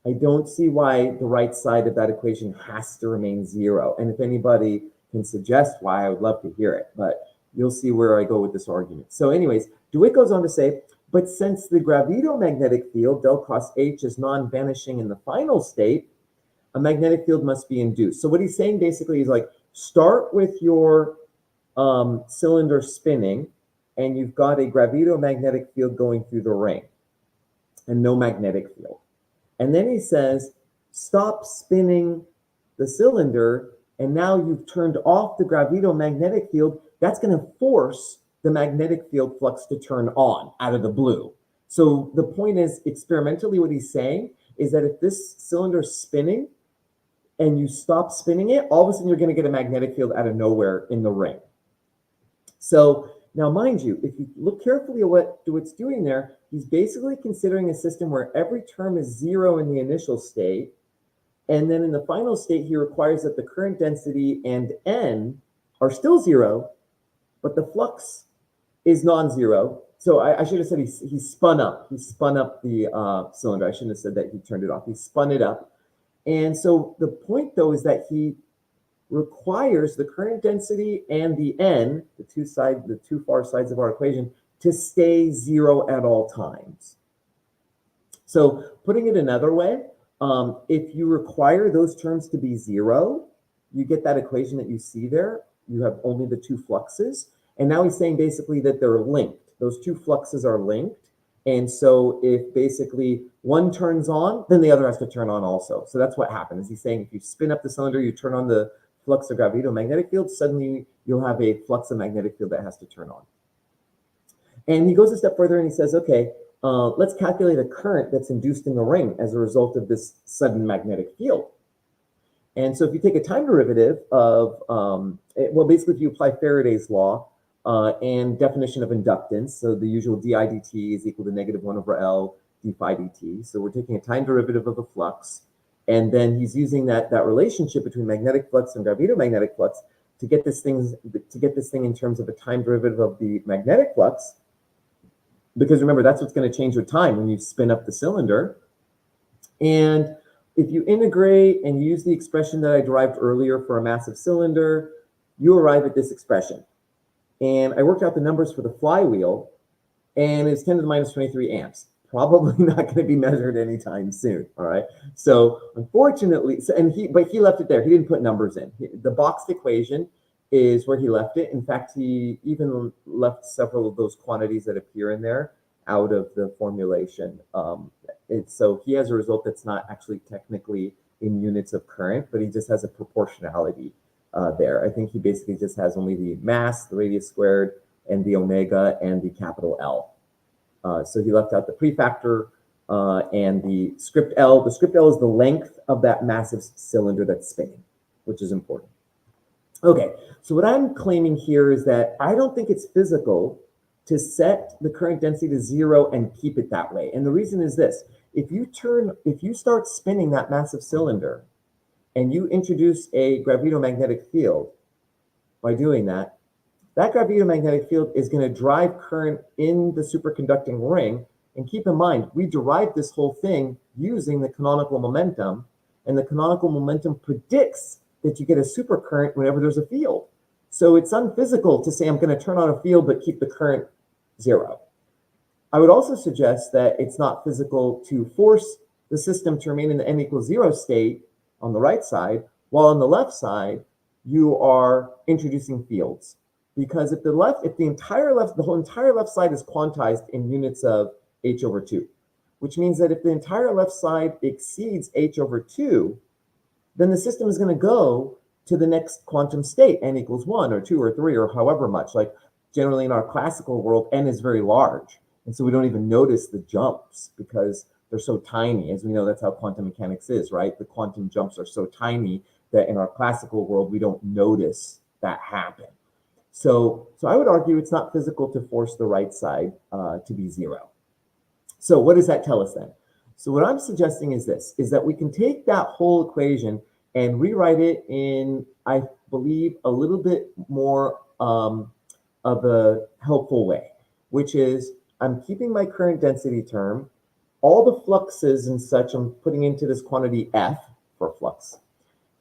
[SPEAKER 8] I don't see why the right side of that equation has to remain 0. And if anybody can suggest why, I would love to hear it, but you'll see where I go with this argument. So anyways, DeWitt goes on to say, but since the gravito-magnetic field, del cross H, is non-vanishing in the final state, a magnetic field must be induced. So what he's saying basically is like, start with your cylinder spinning, and you've got a gravito-magnetic field going through the ring, and no magnetic field. And then he says, stop spinning the cylinder, and now you've turned off the gravito-magnetic field. That's going to force the magnetic field flux to turn on out of the blue. So the point is, experimentally, what he's saying is that if this cylinder is spinning and you stop spinning it, all of a sudden you're going to get a magnetic field out of nowhere in the ring. So now, mind you, if you look carefully at what DeWitt's doing there, he's basically considering a system where every term is 0 in the initial state, And then in the final state, he requires that the current density and n are still 0, but the flux is non-zero. So I should have said he spun up. He spun up the cylinder. I shouldn't have said that he turned it off. He spun it up. And so the point, though, is that he requires the current density and the n, the two far sides of our equation, to stay 0 at all times. So putting it another way, if you require those terms to be 0, you get that equation that you see there. You have only the two fluxes. And now he's saying basically that they're linked. Those two fluxes are linked. And so if basically one turns on, then the other has to turn on also. So that's what happens. He's saying if you spin up the cylinder, you turn on the flux of gravito-magnetic field, suddenly you'll have a flux of magnetic field that has to turn on. And he goes a step further and he says, okay, let's calculate a current that's induced in the ring as a result of this sudden magnetic field. And so if you take a time derivative of, well, basically if you apply Faraday's law and definition of inductance, so the usual di dt is equal to -1/L d phi dt. So we're taking a time derivative of the flux, and then he's using that relationship between magnetic flux and gravito-magnetic flux to get this thing in terms of a time derivative of the magnetic flux. Because remember, that's what's going to change with time when you spin up the cylinder. And if you integrate and use the expression that I derived earlier for a massive cylinder, you arrive at this expression. And I worked out the numbers for the flywheel, and it's 10 to the minus 23 amps. Probably not going to be measured anytime soon. All right. So unfortunately, but he left it there. He didn't put numbers in. The boxed equation is where he left it. In fact, he even left several of those quantities that appear in there out of the formulation. So he has a result that's not actually technically in units of current, but he just has a proportionality there. I think he basically just has only the mass, the radius squared, and the omega, and the capital L. So he left out the prefactor and the script L. The script L is the length of that massive cylinder that's spinning, which is important. Okay, so what I'm claiming here is that I don't think it's physical to set the current density to 0 and keep it that way. And the reason is this: if you start spinning that massive cylinder and you introduce a gravito-magnetic field, by doing that, that gravito-magnetic field is going to drive current in the superconducting ring. And keep in mind, we derived this whole thing using the canonical momentum, and the canonical momentum predicts that you get a supercurrent whenever there's a field. So it's unphysical to say I'm going to turn on a field but keep the current 0. I would also suggest that it's not physical to force the system to remain in the n equals 0 state on the right side, while on the left side you are introducing fields. Because if the whole entire left side is quantized in units of h/2, which means that if the entire left side exceeds h/2, then the system is going to go to the next quantum state, n equals 1 or 2 or 3 or however much. Like generally in our classical world, n is very large. And so we don't even notice the jumps because they're so tiny. As we know, that's how quantum mechanics is, right? The quantum jumps are so tiny that in our classical world, we don't notice that happen. So I would argue it's not physical to force the right side to be 0. So what does that tell us then? So what I'm suggesting is this, is that we can take that whole equation and rewrite it in, I believe, a little bit more of a helpful way, which is I'm keeping my current density term, all the fluxes and such I'm putting into this quantity F for flux,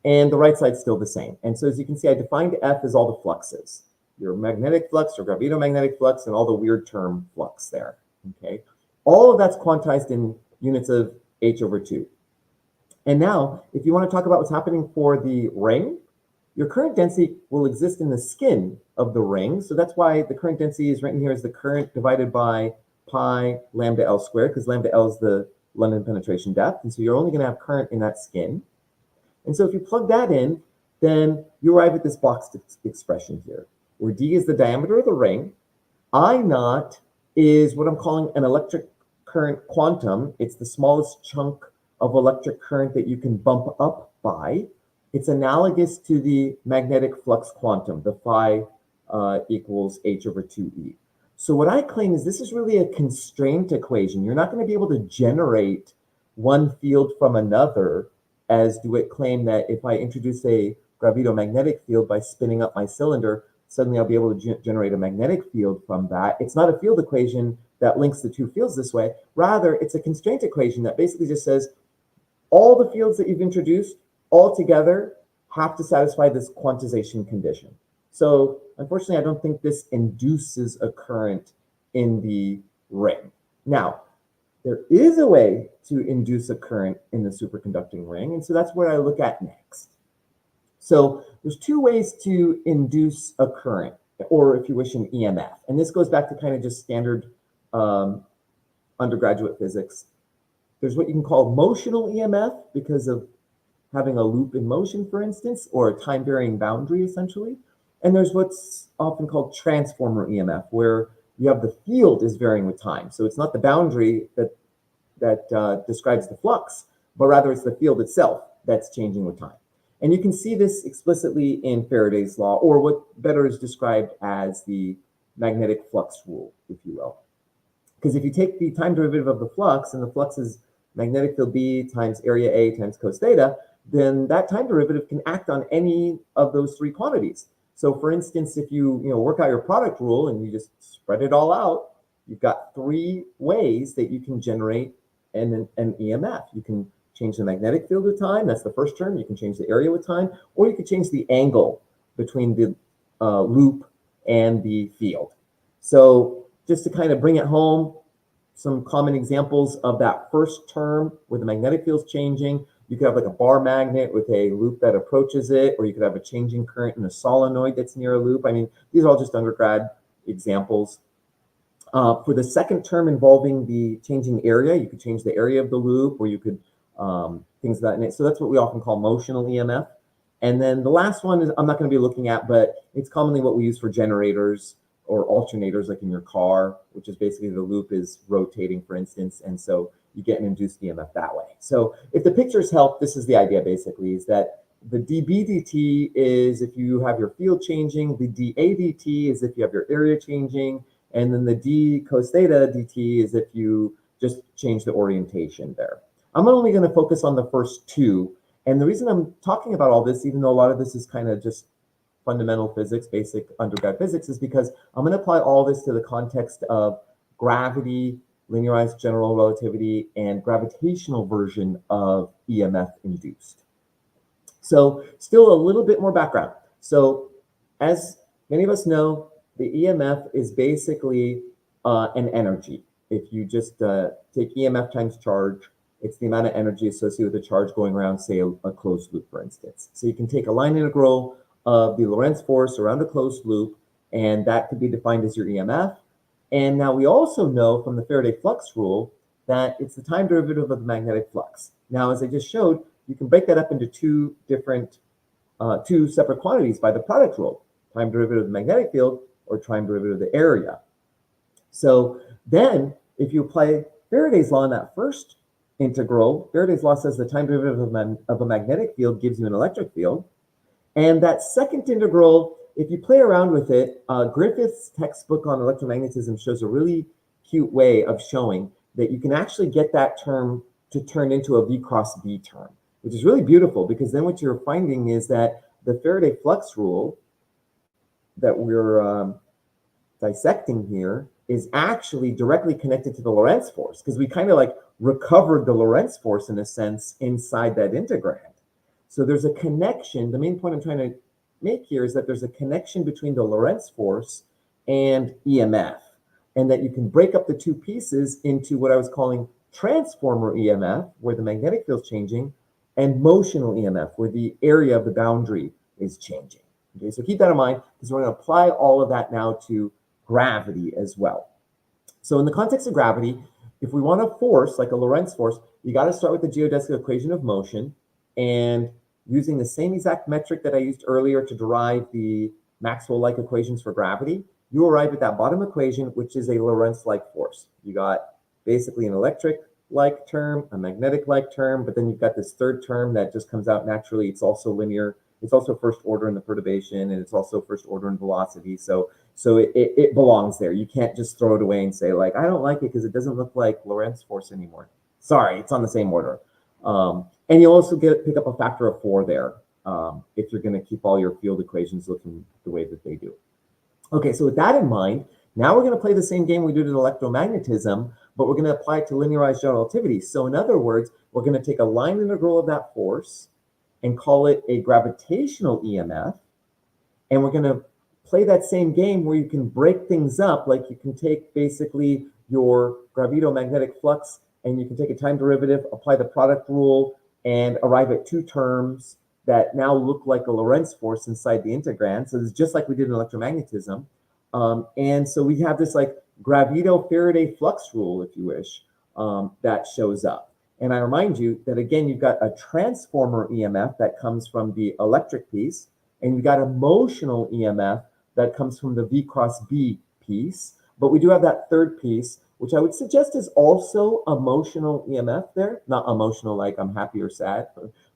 [SPEAKER 8] and the right side's still the same. And so as you can see, I defined F as all the fluxes, your magnetic flux, your gravito-magnetic flux, and all the weird term flux there, okay? All of that's quantized in units of h/2. And now, if you want to talk about what's happening for the ring, your current density will exist in the skin of the ring. So that's why the current density is written here as the current divided by pi lambda L squared, because lambda L is the London penetration depth. And so you're only going to have current in that skin. And so if you plug that in, then you arrive at this boxed expression here, where d is the diameter of the ring, I naught is what I'm calling an electric current quantum. It's the smallest chunk of electric current that you can bump up by. It's analogous to the magnetic flux quantum, the phi equals h/2e. So what I claim is this is really a constraint equation. You're not going to be able to generate one field from another as DeWitt claimed that if I introduce a gravito-magnetic field by spinning up my cylinder, suddenly I'll be able to generate a magnetic field from that. It's not a field equation that links the two fields this way. Rather, it's a constraint equation that basically just says all the fields that you've introduced all together have to satisfy this quantization condition. So unfortunately, I don't think this induces a current in the ring. Now, there is a way to induce a current in the superconducting ring, and so that's what I look at next. So there's two ways to induce a current, or if you wish, an EMF. And this goes back to kind of just standard undergraduate physics. There's what you can call motional EMF because of having a loop in motion, for instance, or a time-varying boundary, essentially. And there's what's often called transformer EMF, where you have the field is varying with time. So it's not the boundary that describes the flux, but rather it's the field itself that's changing with time. And you can see this explicitly in Faraday's law, or what better is described as the magnetic flux rule, if you will. Because if you take the time derivative of the flux, and the flux is magnetic field B times area A times cos theta, then that time derivative can act on any of those three quantities. So for instance, if you work out your product rule and you just spread it all out, you've got three ways that you can generate an EMF. You can change the magnetic field with time, that's the first term. You can change the area with time, or you could change the angle between the loop and the field. So just to kind of bring it home, some common examples of that first term where the magnetic field's changing. You could have like a bar magnet with a loop that approaches it, or you could have a changing current in a solenoid that's near a loop. I mean, these are all just undergrad examples. For the second term involving the changing area, you could change the area of the loop, or you could things of that nature. So that's what we often call motional EMF. And then the last one is I'm not going to be looking at, but it's commonly what we use for generators or alternators, like in your car, which is basically the loop is rotating, for instance, and so you get an induced EMF that way. So if the pictures help, this is the idea basically, is that the dB dt is if you have your field changing, the dA dt is if you have your area changing, and then the d cos theta dt is if you just change the orientation there. I'm only going to focus on the first two, and the reason I'm talking about all this, even though a lot of this is kind of just fundamental physics, basic undergrad physics, is because I'm going to apply all this to the context of gravity, linearized general relativity, and gravitational version of EMF induced. So still a little bit more background. So as many of us know, the EMF is basically an energy. If you just take EMF times charge, it's the amount of energy associated with the charge going around, say, a closed loop, for instance. So you can take a line integral of the Lorentz force around a closed loop, and that could be defined as your EMF. And now we also know from the Faraday flux rule that it's the time derivative of the magnetic flux. Now, as I just showed, you can break that up into two separate quantities by the product rule, time derivative of the magnetic field or time derivative of the area. So then if you apply Faraday's law in that first integral, Faraday's law says the time derivative of a magnetic field gives you an electric field. And that second integral, if you play around with it, Griffith's textbook on electromagnetism shows a really cute way of showing that you can actually get that term to turn into a V cross B term, which is really beautiful, because then what you're finding is that the Faraday flux rule that we're dissecting here is actually directly connected to the Lorentz force, because we kind of like recovered the Lorentz force in a sense inside that integrand. So there's a connection. The main point I'm trying to make here is that there's a connection between the Lorentz force and EMF, and that you can break up the two pieces into what I was calling transformer EMF, where the magnetic field's changing, and motional EMF, where the area of the boundary is changing. Okay, so keep that in mind, because we're going to apply all of that now to gravity as well. So in the context of gravity, if we want a force, like a Lorentz force, you got to start with the geodesic equation of motion, and using the same exact metric that I used earlier to derive the Maxwell-like equations for gravity, you arrive at that bottom equation, which is a Lorentz-like force. You got basically an electric-like term, a magnetic-like term, but then you've got this third term that just comes out naturally. It's also linear. It's also first order in the perturbation, and it's also first order in velocity. So it belongs there. You can't just throw it away and say, like, I don't like it because it doesn't look like Lorentz force anymore. Sorry, it's on the same order. And you also pick up a factor of 4 there if you're going to keep all your field equations looking the way that they do. Okay, so with that in mind, now we're going to play the same game we did in electromagnetism, but we're going to apply it to linearized general relativity. So in other words, we're going to take a line integral of that force and call it a gravitational EMF. And we're going to play that same game where you can break things up, like you can take basically your gravito-magnetic flux and you can take a time derivative, apply the product rule, and arrive at 2 terms that now look like a Lorentz force inside the integrand. So it's just like we did in electromagnetism. And so we have this like gravito-Faraday flux rule, if you wish, that shows up. And I remind you that, again, you've got a transformer EMF that comes from the electric piece, and you've got a motional EMF that comes from the V cross B piece. But we do have that third piece, which I would suggest is also a motional EMF there. Not emotional like I'm happy or sad,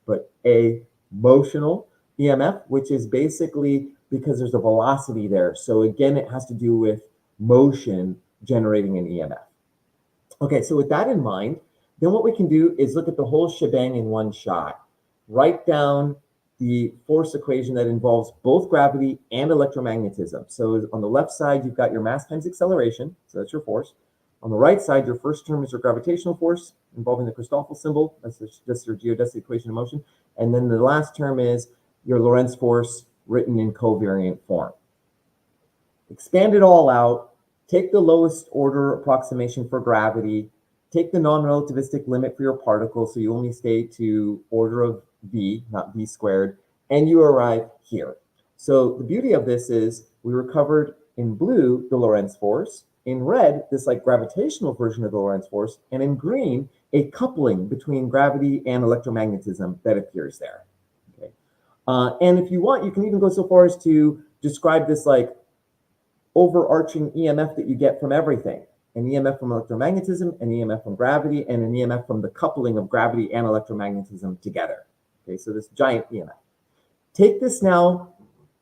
[SPEAKER 8] but a motional EMF, which is basically because there's a velocity there. So again, it has to do with motion generating an EMF. Okay, so with that in mind, then what we can do is look at the whole shebang in one shot. Write down the force equation that involves both gravity and electromagnetism. So on the left side, you've got your mass times acceleration. So that's your force. On the right side, your first term is your gravitational force involving the Christoffel symbol. That's just your geodesic equation of motion. And then the last term is your Lorentz force written in covariant form. Expand it all out. Take the lowest order approximation for gravity. Take the non-relativistic limit for your particle, so you only stay to order of v, not v squared, and you arrive here. So the beauty of this is we recovered in blue the Lorentz force, in red this like gravitational version of the Lorentz force, and in green a coupling between gravity and electromagnetism that appears there. Okay. And if you want, you can even go so far as to describe this like overarching EMF that you get from everything. An EMF from electromagnetism, an EMF from gravity, and an EMF from the coupling of gravity and electromagnetism together. Okay, so this giant EMF. Take this now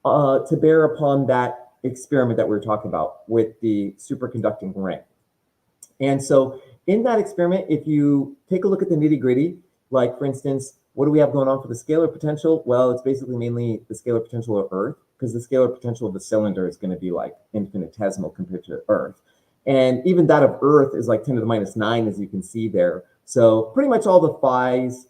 [SPEAKER 8] to bear upon that experiment that we were talking about with the superconducting ring. And so in that experiment, if you take a look at the nitty gritty, like for instance, what do we have going on for the scalar potential? Well, it's basically mainly the scalar potential of Earth, because the scalar potential of the cylinder is going to be like infinitesimal compared to Earth. And even that of Earth is like 10 to the minus 9, as you can see there. So pretty much all the phi's,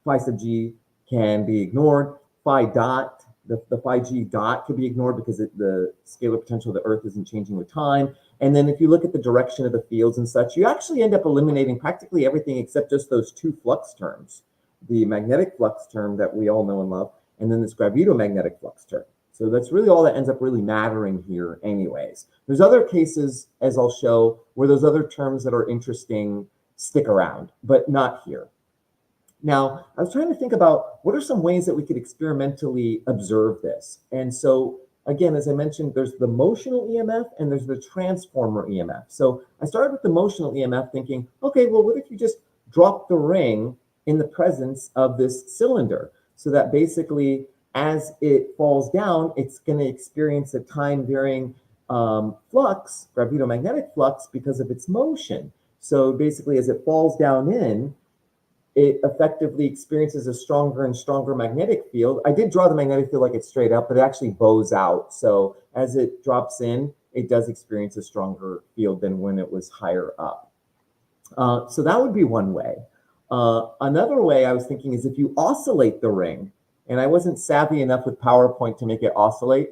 [SPEAKER 8] phi sub g can be ignored. Phi dot, the phi g dot can be ignored because the scalar potential of the Earth isn't changing with time. And then if you look at the direction of the fields and such, you actually end up eliminating practically everything except just those 2 flux terms. The magnetic flux term that we all know and love, and then this gravito-magnetic flux term. So that's really all that ends up really mattering here anyways. There's other cases, as I'll show, where those other terms that are interesting stick around, but not here. Now, I was trying to think about what are some ways that we could experimentally observe this. And so, again, as I mentioned, there's the motional EMF and there's the transformer EMF. So I started with the motional EMF thinking, okay, well, what if you just drop the ring in the presence of this cylinder so that basically as it falls down, it's going to experience a time-varying flux, gravito-magnetic flux, because of its motion. So basically, as it falls down in, it effectively experiences a stronger and stronger magnetic field. I did draw the magnetic field like it's straight up, but it actually bows out. So as it drops in, it does experience a stronger field than when it was higher up. So that would be one way. Another way I was thinking is if you oscillate the ring, and I wasn't savvy enough with PowerPoint to make it oscillate.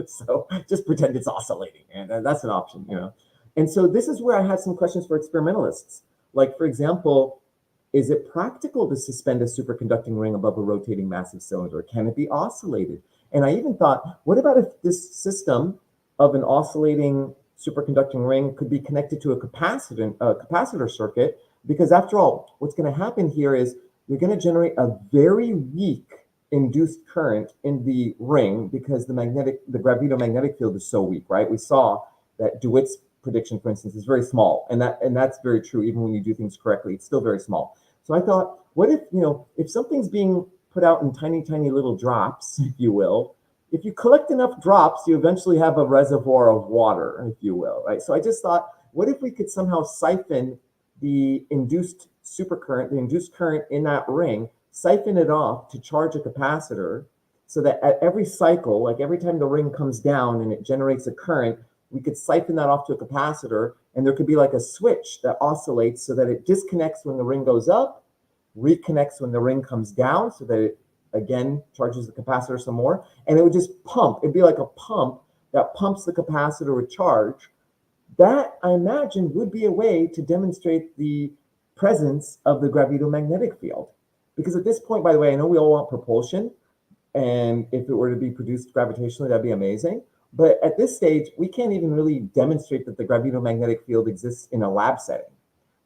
[SPEAKER 8] So just pretend it's oscillating, and that's an option, you know. And so this is where I had some questions for experimentalists. Like, for example, is it practical to suspend a superconducting ring above a rotating massive cylinder? Can it be oscillated? And I even thought, what about if this system of an oscillating superconducting ring could be connected to a capacitor circuit? Because after all, what's going to happen here is you're going to generate a very weak induced current in the ring because the gravito-magnetic field is so weak, right? We saw that DeWitt's prediction, for instance, is very small, and that's very true. Even when you do things correctly, it's still very small. So I thought, what if, you know, if something's being put out in tiny, tiny little drops, if you will, if you collect enough drops, you eventually have a reservoir of water, if you will, right? So I just thought, what if we could somehow siphon the induced supercurrent, the induced current in that ring, siphon it off to charge a capacitor so that at every cycle, like every time the ring comes down and it generates a current, we could siphon that off to a capacitor, and there could be like a switch that oscillates so that it disconnects when the ring goes up, reconnects when the ring comes down so that it again charges the capacitor some more, and it would just pump. It'd be like a pump that pumps the capacitor with charge. That, I imagine, would be a way to demonstrate the presence of the gravitomagnetic field. Because at this point, by the way, I know we all want propulsion, and if it were to be produced gravitationally, that'd be amazing. But at this stage, we can't even really demonstrate that the gravitomagnetic field exists in a lab setting,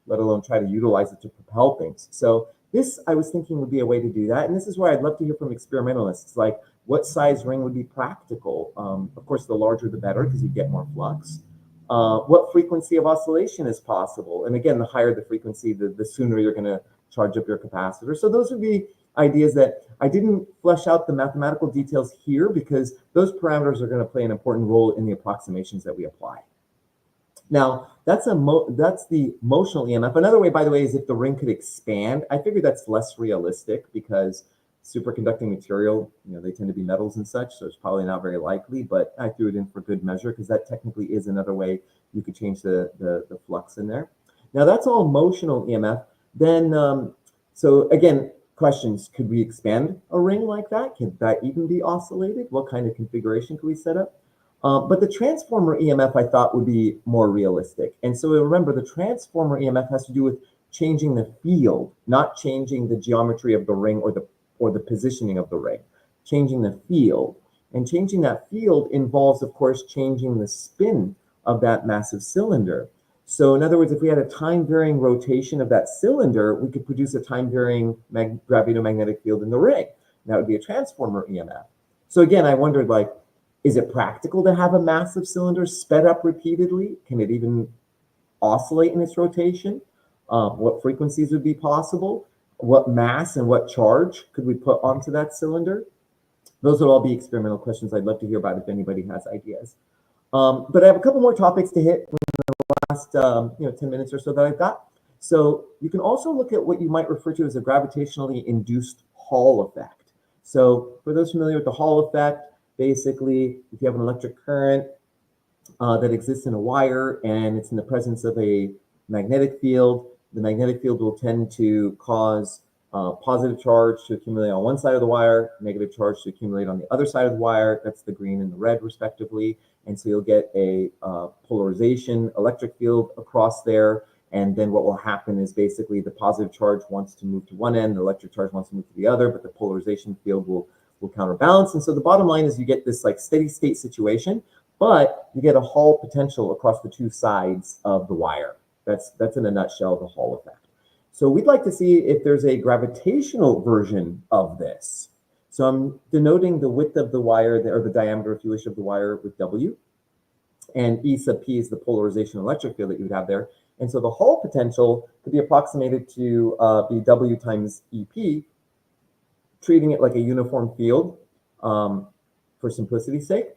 [SPEAKER 8] let alone try to utilize it to propel things. So this, I was thinking, would be a way to do that. And this is where I'd love to hear from experimentalists, like what size ring would be practical? Of course, the larger the better, because you get more flux. What frequency of oscillation is possible? And again, the higher the frequency, the sooner you're going to charge up your capacitor. So those would be ideas that I didn't flesh out the mathematical details here, because those parameters are going to play an important role in the approximations that we apply. Now, that's the motional EMF. Another way, by the way, is if the ring could expand. I figure that's less realistic because superconducting material, they tend to be metals and such, so it's probably not very likely, but I threw it in for good measure because that technically is another way you could change the flux in there. Now, that's all motional EMF. Then, so again, questions, could we expand a ring like that? Could that even be oscillated? What kind of configuration could we set up? But the transformer EMF, I thought, would be more realistic. And so remember, the transformer EMF has to do with changing the field, not changing the geometry of the ring or the positioning of the ring, changing the field. And changing that field involves, of course, changing the spin of that massive cylinder. So in other words, if we had a time-varying rotation of that cylinder, we could produce a time-varying gravitomagnetic field in the ring. And that would be a transformer EMF. So again, I wondered, like, is it practical to have a massive cylinder sped up repeatedly? Can it even oscillate in its rotation? What frequencies would be possible? What mass and what charge could we put onto that cylinder? Those would all be experimental questions I'd love to hear about if anybody has ideas. But I have a couple more topics to hit in the last 10 minutes or so that I've got. So you can also look at what you might refer to as a gravitationally induced Hall effect. So for those familiar with the Hall effect, basically, if you have an electric current that exists in a wire and it's in the presence of a magnetic field, the magnetic field will tend to cause positive charge to accumulate on one side of the wire, negative charge to accumulate on the other side of the wire. That's the green and the red, respectively. And so you'll get a polarization electric field across there. And then what will happen is basically the positive charge wants to move to one end, the electric charge wants to move to the other, but the polarization field will counterbalance. And so the bottom line is you get this like steady state situation, but you get a Hall potential across the two sides of the wire. That's in a nutshell the Hall effect. So we'd like to see if there's a gravitational version of this. So I'm denoting the width of the wire, or the diameter, if you wish, of the wire with W. And E sub P is the polarization electric field that you would have there. And so the Hall potential could be approximated to be W times EP, treating it like a uniform field for simplicity's sake.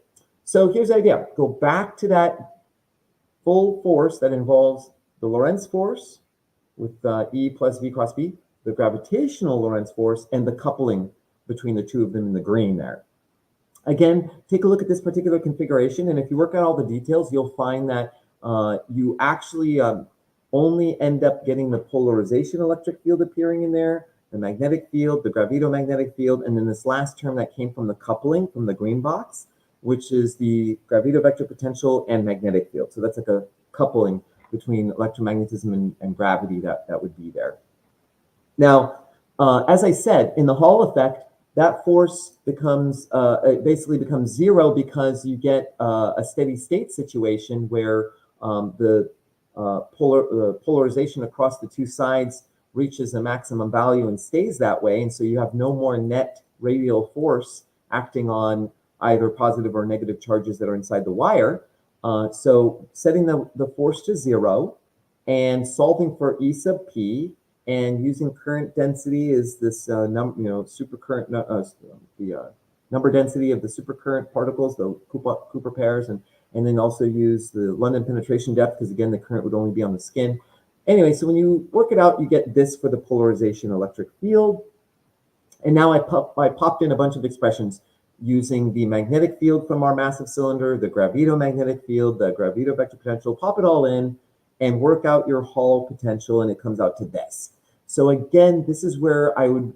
[SPEAKER 8] So here's the idea. Go back to that full force that involves the Lorentz force with E plus V cross B, the gravitational Lorentz force, and the coupling between the two of them in the green there. Again, take a look at this particular configuration, and if you work out all the details, you'll find that you actually only end up getting the polarization electric field appearing in there, the magnetic field, the gravitomagnetic field, and then this last term that came from the coupling from the green box, which is the gravito-vector potential and magnetic field. So that's like a coupling between electromagnetism and gravity that would be there. Now, as I said, in the Hall effect, that force becomes basically becomes zero because you get a steady state situation where the polarization across the two sides reaches a maximum value and stays that way. And so you have no more net radial force acting on either positive or negative charges that are inside the wire. So setting the force to zero and solving for E sub P and using current density is this supercurrent, the number density of the supercurrent particles, the Cooper pairs, and then also use the London penetration depth because again the current would only be on the skin. Anyway, so when you work it out, you get this for the polarization electric field. And now I popped in a bunch of expressions using the magnetic field from our massive cylinder, the gravito-magnetic field, the gravito-vector potential, pop it all in and work out your Hall potential, and it comes out to this. So again, this is where I would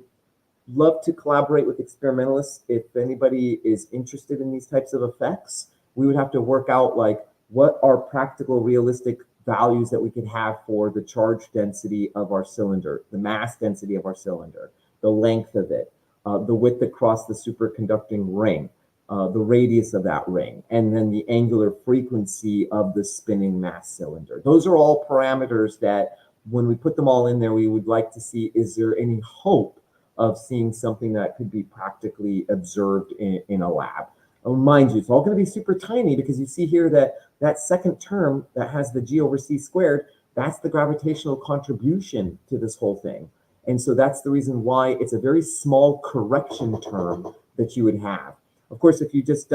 [SPEAKER 8] love to collaborate with experimentalists. If anybody is interested in these types of effects, we would have to work out like what are practical, realistic values that we could have for the charge density of our cylinder, the mass density of our cylinder, the length of it, the width across the superconducting ring, the radius of that ring, and then the angular frequency of the spinning mass cylinder. Those are all parameters that when we put them all in there, we would like to see, is there any hope of seeing something that could be practically observed in a lab? Mind you, it's all going to be super tiny because you see here that that second term that has the g over c squared, that's the gravitational contribution to this whole thing. And so that's the reason why it's a very small correction term that you would have. Of course, if you just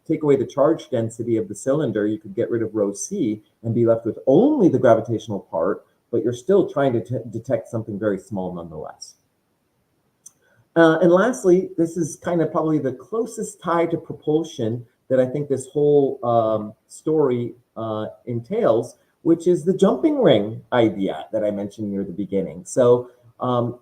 [SPEAKER 8] take away the charge density of the cylinder, you could get rid of rho c and be left with only the gravitational part, but you're still trying to detect something very small nonetheless. And lastly, this is kind of probably the closest tie to propulsion that I think this whole story entails, which is the jumping ring idea that I mentioned near the beginning. So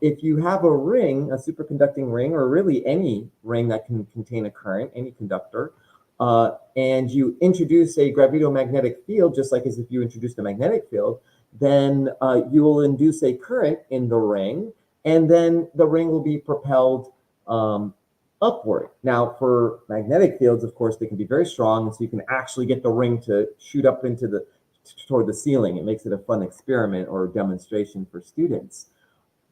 [SPEAKER 8] if you have a ring, a superconducting ring, or really any ring that can contain a current, any conductor, and you introduce a gravito-magnetic field, just like as if you introduced a magnetic field, then you will induce a current in the ring, and then the ring will be propelled upward. Now, for magnetic fields, of course, they can be very strong, and so you can actually get the ring to shoot up into toward the ceiling. It makes it a fun experiment or demonstration for students.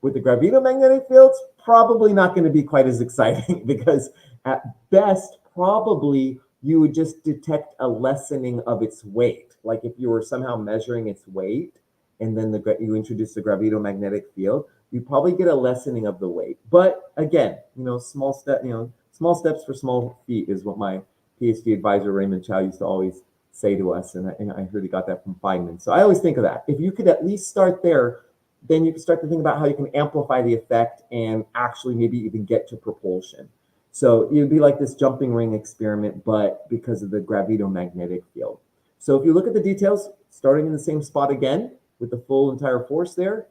[SPEAKER 8] With the gravito-magnetic fields, probably not going to be quite as exciting because at best, probably you would just detect a lessening of its weight. Like if you were somehow measuring its weight and then you introduce the gravito-magnetic field, you probably get a lessening of the weight. But again, small steps for small feet is what my PhD advisor Raymond Chow used to always say to us, and I heard he got that from Feynman. So I always think of that. If you could at least start there, then you can start to think about how you can amplify the effect and actually maybe even get to propulsion. So it would be like this jumping ring experiment, but because of the gravito-magnetic field. So if you look at the details, starting in the same spot again with the full entire force there,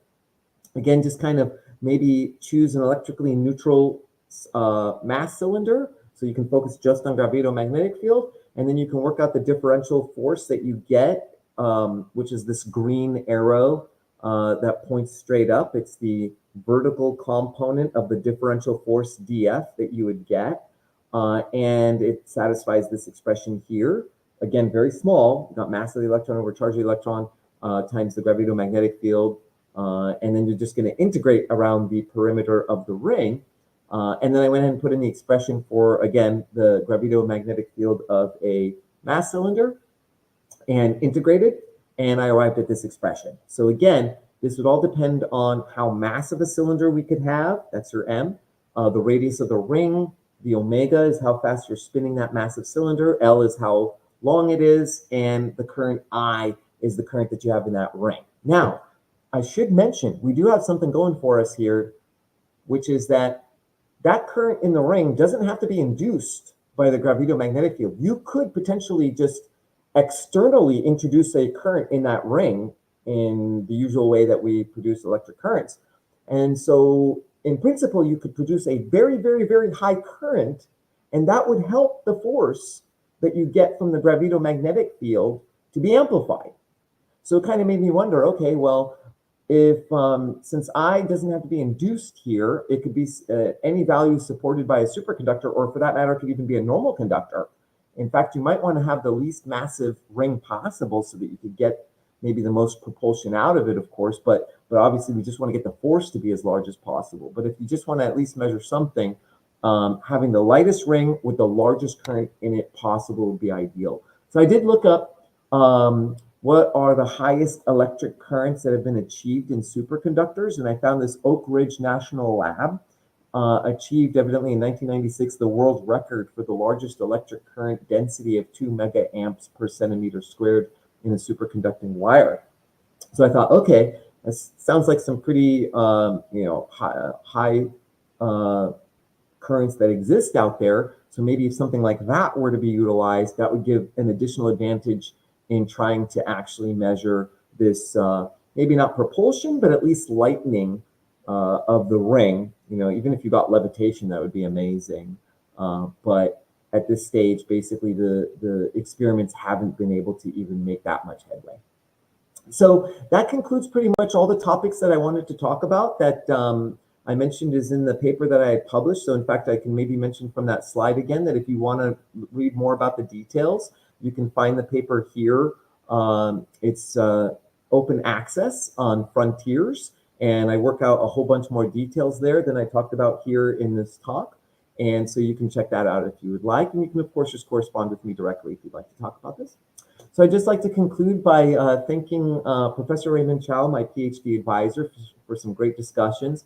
[SPEAKER 8] again, just kind of maybe choose an electrically neutral mass cylinder so you can focus just on gravito-magnetic field, and then you can work out the differential force that you get, which is this green arrow that points straight up. It's the vertical component of the differential force dF that you would get, and it satisfies this expression here. Again, very small. You got mass of the electron over charge of the electron times the gravito-magnetic field, and then you're just going to integrate around the perimeter of the ring. And then I went ahead and put in the expression for, again, the gravito-magnetic field of a mass cylinder and integrated, and I arrived at this expression. So again, this would all depend on how massive a cylinder we could have, that's your M, the radius of the ring, the omega is how fast you're spinning that massive cylinder, L is how long it is, and the current I is the current that you have in that ring. Now, I should mention, we do have something going for us here, which is that current in the ring doesn't have to be induced by the gravito-magnetic field. You could potentially just externally introduce a current in that ring in the usual way that we produce electric currents. And so in principle, you could produce a very, very, very high current, and that would help the force that you get from the gravito-magnetic field to be amplified. So it kind of made me wonder, okay, well, if since I doesn't have to be induced here, it could be any value supported by a superconductor, or for that matter, it could even be a normal conductor. In fact, you might want to have the least massive ring possible so that you could get maybe the most propulsion out of it, of course, but obviously we just want to get the force to be as large as possible. But if you just want to at least measure something, having the lightest ring with the largest current in it possible would be ideal. So I did look up what are the highest electric currents that have been achieved in superconductors, and I found this Oak Ridge National Lab achieved evidently in 1996 the world record for the largest electric current density of 2 mega amps per centimeter squared in a superconducting wire. So I thought, okay, It sounds like some pretty high currents that exist out there. So maybe if something like that were to be utilized, that would give an additional advantage in trying to actually measure this, maybe not propulsion, but at least lightening of the ring. Even if you got levitation, that would be amazing. But at this stage, basically the experiments haven't been able to even make that much headway. So that concludes pretty much all the topics that I wanted to talk about that I mentioned is in the paper that I had published. So in fact, I can maybe mention from that slide again that if you want to read more about the details, you can find the paper here. It's open access on Frontiers, and I work out a whole bunch more details there than I talked about here in this talk. And so you can check that out if you would like. And you can, of course, just correspond with me directly if you'd like to talk about this. So I'd just like to conclude by thanking Professor Raymond Chow, my PhD advisor, for some great discussions.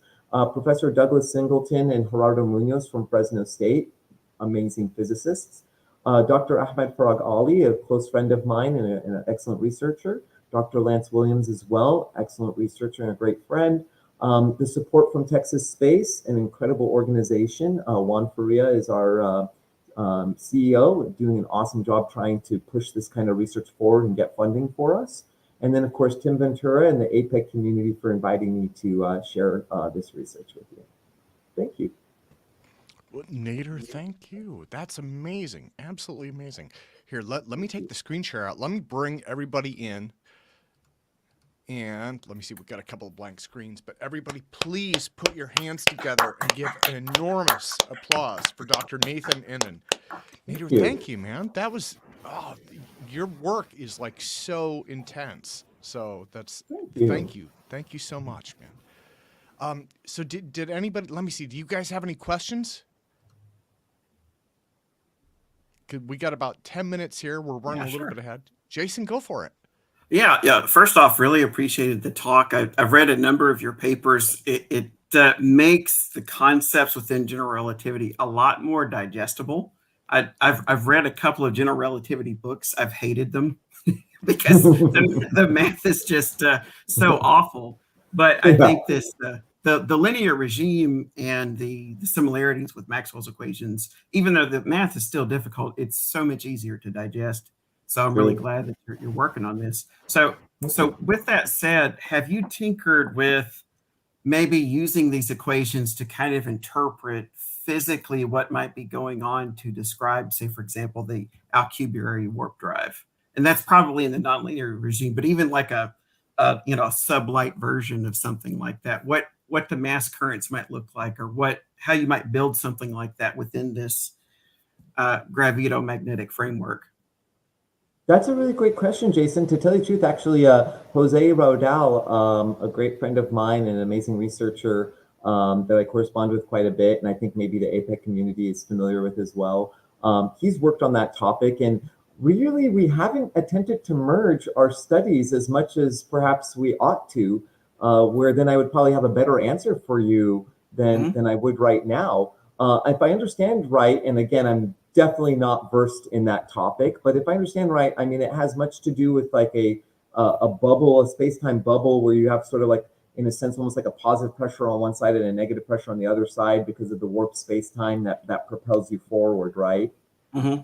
[SPEAKER 8] Professor Douglas Singleton and Gerardo Munoz from Fresno State, amazing physicists. Dr. Ahmed Farag Ali, a close friend of mine and an excellent researcher. Dr. Lance Williams as well, excellent researcher and a great friend. The support from Texas Space, an incredible organization. Juan Faria is our CEO, doing an awesome job trying to push this kind of research forward and get funding for us. And then, of course, Tim Ventura and the APEC community for inviting me to share this research with you. Thank you.
[SPEAKER 1] Well, Nader, thank you. That's amazing. Absolutely amazing. Here, let me take the screen share out. Let me bring everybody in. And let me see, we've got a couple of blank screens, but everybody please put your hands together and give an enormous applause for Dr. Nathan Inan. Nader, thank you, man. That was, your work is like so intense. So that's, thank you. Thank you so much, man. So did anybody, let me see, do you guys have any questions? We got about 10 minutes here. We're running a little bit ahead. Jason, go for it.
[SPEAKER 6] Yeah. First off, really appreciated the talk. I've read a number of your papers. It makes the concepts within general relativity a lot more digestible. I've read a couple of general relativity books. I've hated them because the math is just so awful. But I think this the linear regime and the similarities with Maxwell's equations, even though the math is still difficult, it's so much easier to digest. So I'm really glad that you're working on this. So with that said, have you tinkered with maybe using these equations to kind of interpret physically what might be going on to describe, say, for example, the alcubierary warp drive? And that's probably in the nonlinear regime, but even like a sublight version of something like that, what the mass currents might look like, or how you might build something like that within this gravito-magnetic framework.
[SPEAKER 8] That's a really great question, Jason. To tell you the truth, actually, Jose Raudal, a great friend of mine and an amazing researcher that I correspond with quite a bit, and I think maybe the APEC community is familiar with as well. He's worked on that topic, and really we haven't attempted to merge our studies as much as perhaps we ought to, where then I would probably have a better answer for you than I would right now. If I understand right, and again, I'm definitely not versed in that topic, but if I understand right, I mean, it has much to do with like a bubble, a space-time bubble, where you have sort of like, in a sense, almost like a positive pressure on one side and a negative pressure on the other side because of the warped space-time that propels you forward, right?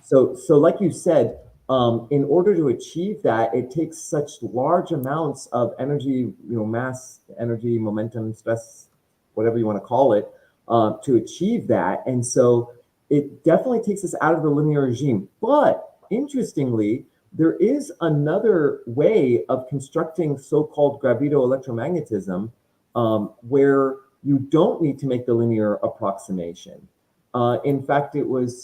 [SPEAKER 8] So like you said, in order to achieve that, it takes such large amounts of energy, mass, energy, momentum, stress, whatever you want to call it, to achieve that. And so it definitely takes us out of the linear regime. But interestingly, there is another way of constructing so-called gravito-electromagnetism where you don't need to make the linear approximation. In fact, it was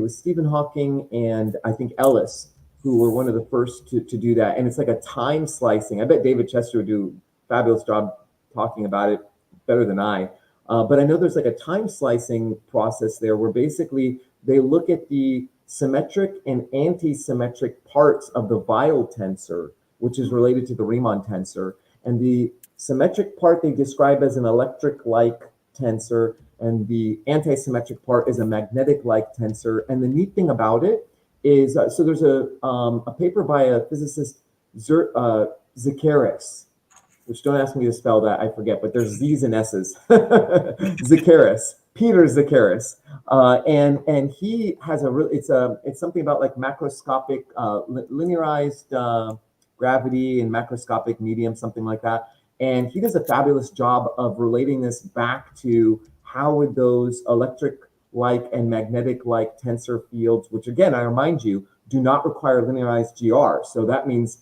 [SPEAKER 8] Stephen Hawking and I think Ellis who were one of the first to do that. And it's like a time slicing. I bet David Chester would do a fabulous job talking about it better than I. But I know there's like a time slicing process there where basically they look at the symmetric and anti-symmetric parts of the Weyl tensor, which is related to the Riemann tensor. And the symmetric part they describe as an electric-like tensor, and the anti-symmetric part is a magnetic-like tensor. And the neat thing about it is, so there's a paper by a physicist, Zakaris, which don't ask me to spell that, I forget, but there's Z's and S's. Zacchaeus, Peter Zacchaeus, and he has it's something about like macroscopic linearized gravity and macroscopic medium, something like that. And he does a fabulous job of relating this back to how would those electric-like and magnetic-like tensor fields, which again, I remind you, do not require linearized GR. So that means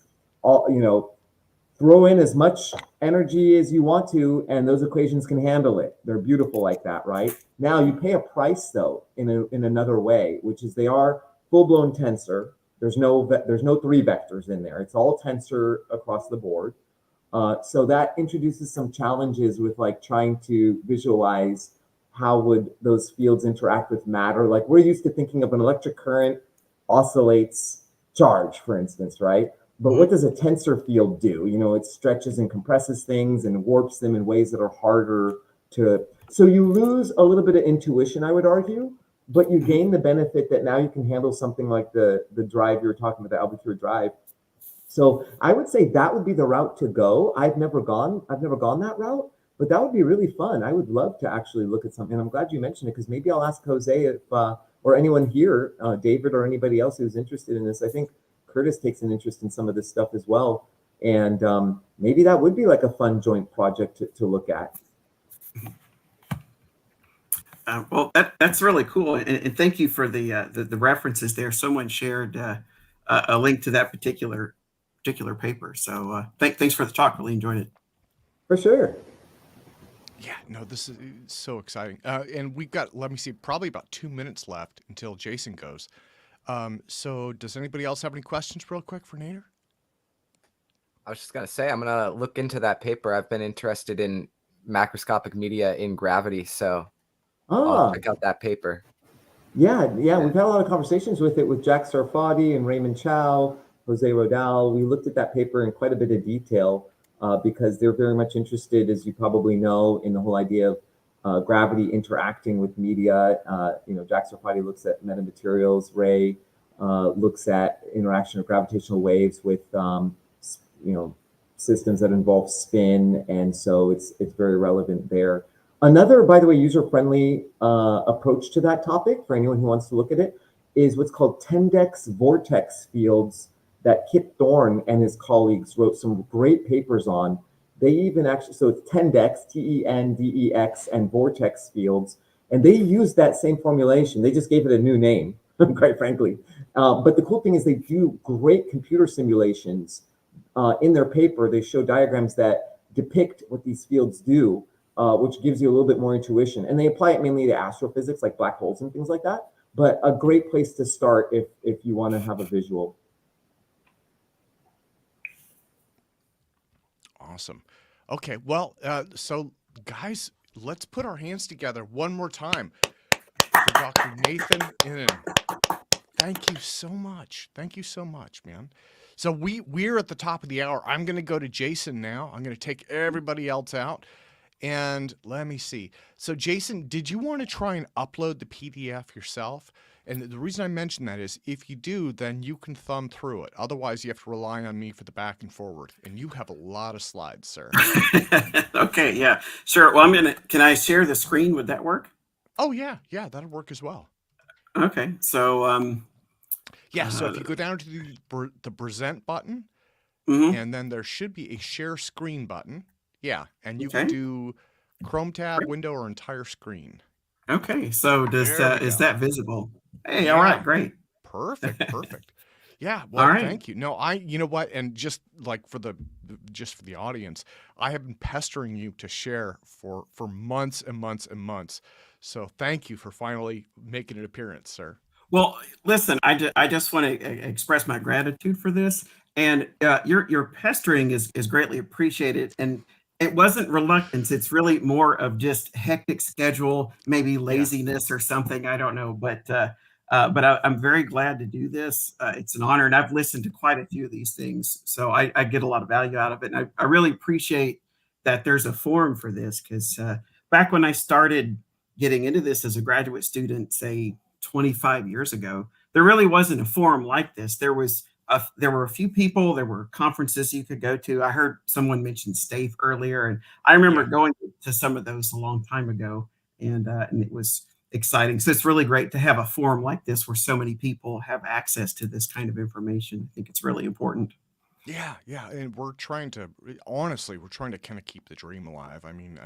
[SPEAKER 8] throw in as much energy as you want to, and those equations can handle it. They're beautiful like that, right? Now you pay a price though in another way, which is they are full-blown tensor. There's no 3 vectors in there. It's all tensor across the board. So that introduces some challenges with like trying to visualize how would those fields interact with matter. Like we're used to thinking of an electric current oscillates charge, for instance, right? But what does a tensor field do? It stretches and compresses things and warps them in ways that are harder to. So you lose a little bit of intuition, I would argue, but you gain the benefit that now you can handle something like the drive you were talking about, the Albuquerque drive. So I would say that would be the route to go. I've never gone that route, but that would be really fun. I would love to actually look at something. I'm glad you mentioned it because maybe I'll ask Jose if, or anyone here, David or anybody else who's interested in this. I think Curtis takes an interest in some of this stuff as well. And maybe that would be like a fun joint project to look at.
[SPEAKER 6] Well, that's really cool. And thank you for the references there. Someone shared a link to that particular paper. So thanks for the talk. Really enjoyed it.
[SPEAKER 8] For sure.
[SPEAKER 1] Yeah, no, this is so exciting. And we've got, let me see, probably about 2 minutes left until Jason goes. So does anybody else have any questions real quick for Nader?
[SPEAKER 4] I was just going to say, I'm going to look into that paper. I've been interested in macroscopic media in gravity, so I'll check out that paper.
[SPEAKER 8] Yeah, we've had a lot of conversations with it with Jack Al-Kahwati and Raymond Chow, Jose Rodal. We looked at that paper in quite a bit of detail because they're very much interested, as you probably know, in the whole idea of gravity interacting with media. Jack Al-Kahwati looks at metamaterials. Ray looks at interaction of gravitational waves with systems that involve spin, and so it's very relevant there. Another, by the way, user-friendly approach to that topic for anyone who wants to look at it is what's called Tendex vortex fields that Kip Thorne and his colleagues wrote some great papers on. They even actually, so it's Tendex, T-E-N-D-E-X, and vortex fields, and they used that same formulation. They just gave it a new name, quite frankly. But the cool thing is they do great computer simulations. In their paper, they show diagrams that depict what these fields do, which gives you a little bit more intuition. And they apply it mainly to astrophysics, like black holes and things like that. But a great place to start if you want to have a visual.
[SPEAKER 1] Awesome. Okay, well, so guys, let's put our hands together one more time for Dr. Nathan Inan. Thank you so much. Thank you so much, man. So we're at the top of the hour. I'm going to go to Jason now. I'm going to take everybody else out. And let me see. So Jason, did you want to try and upload the PDF yourself? And the reason I mention that is if you do, then you can thumb through it. Otherwise, you have to rely on me for the back and forward. And you have a lot of slides, sir.
[SPEAKER 6] Okay, yeah, sure. Well, can I share the screen? Would that work?
[SPEAKER 1] Oh, yeah, that'll work as well.
[SPEAKER 6] Okay, so
[SPEAKER 1] so if you go down to the present button, and then there should be a share screen button. Yeah, and you can do Chrome tab, window, or entire screen.
[SPEAKER 6] Okay, so is that visible? Hey, all right, great.
[SPEAKER 1] Perfect. Yeah, well,
[SPEAKER 6] all right.
[SPEAKER 1] Thank you. No, you know what, and just like for the audience, I have been pestering you to share for months and months and months. So thank you for finally making an appearance, sir.
[SPEAKER 6] Well, listen, I just want to express my gratitude for this, and your pestering is greatly appreciated, and it wasn't reluctance. It's really more of just hectic schedule, maybe laziness or something. I don't know, but I'm very glad to do this. It's an honor, and I've listened to quite a few of these things, so I get a lot of value out of it. And I really appreciate that there's a forum for this, because back when I started getting into this as a graduate student, say 25 years ago, there really wasn't a forum like this. There was there were a few people, there were conferences you could go to. I heard someone mention STAFE earlier, and I remember going to some of those a long time ago, and it was exciting. So it's really great to have a forum like this where so many people have access to this kind of information. I think it's really important.
[SPEAKER 1] Yeah, and we're trying to kind of keep the dream alive. I mean,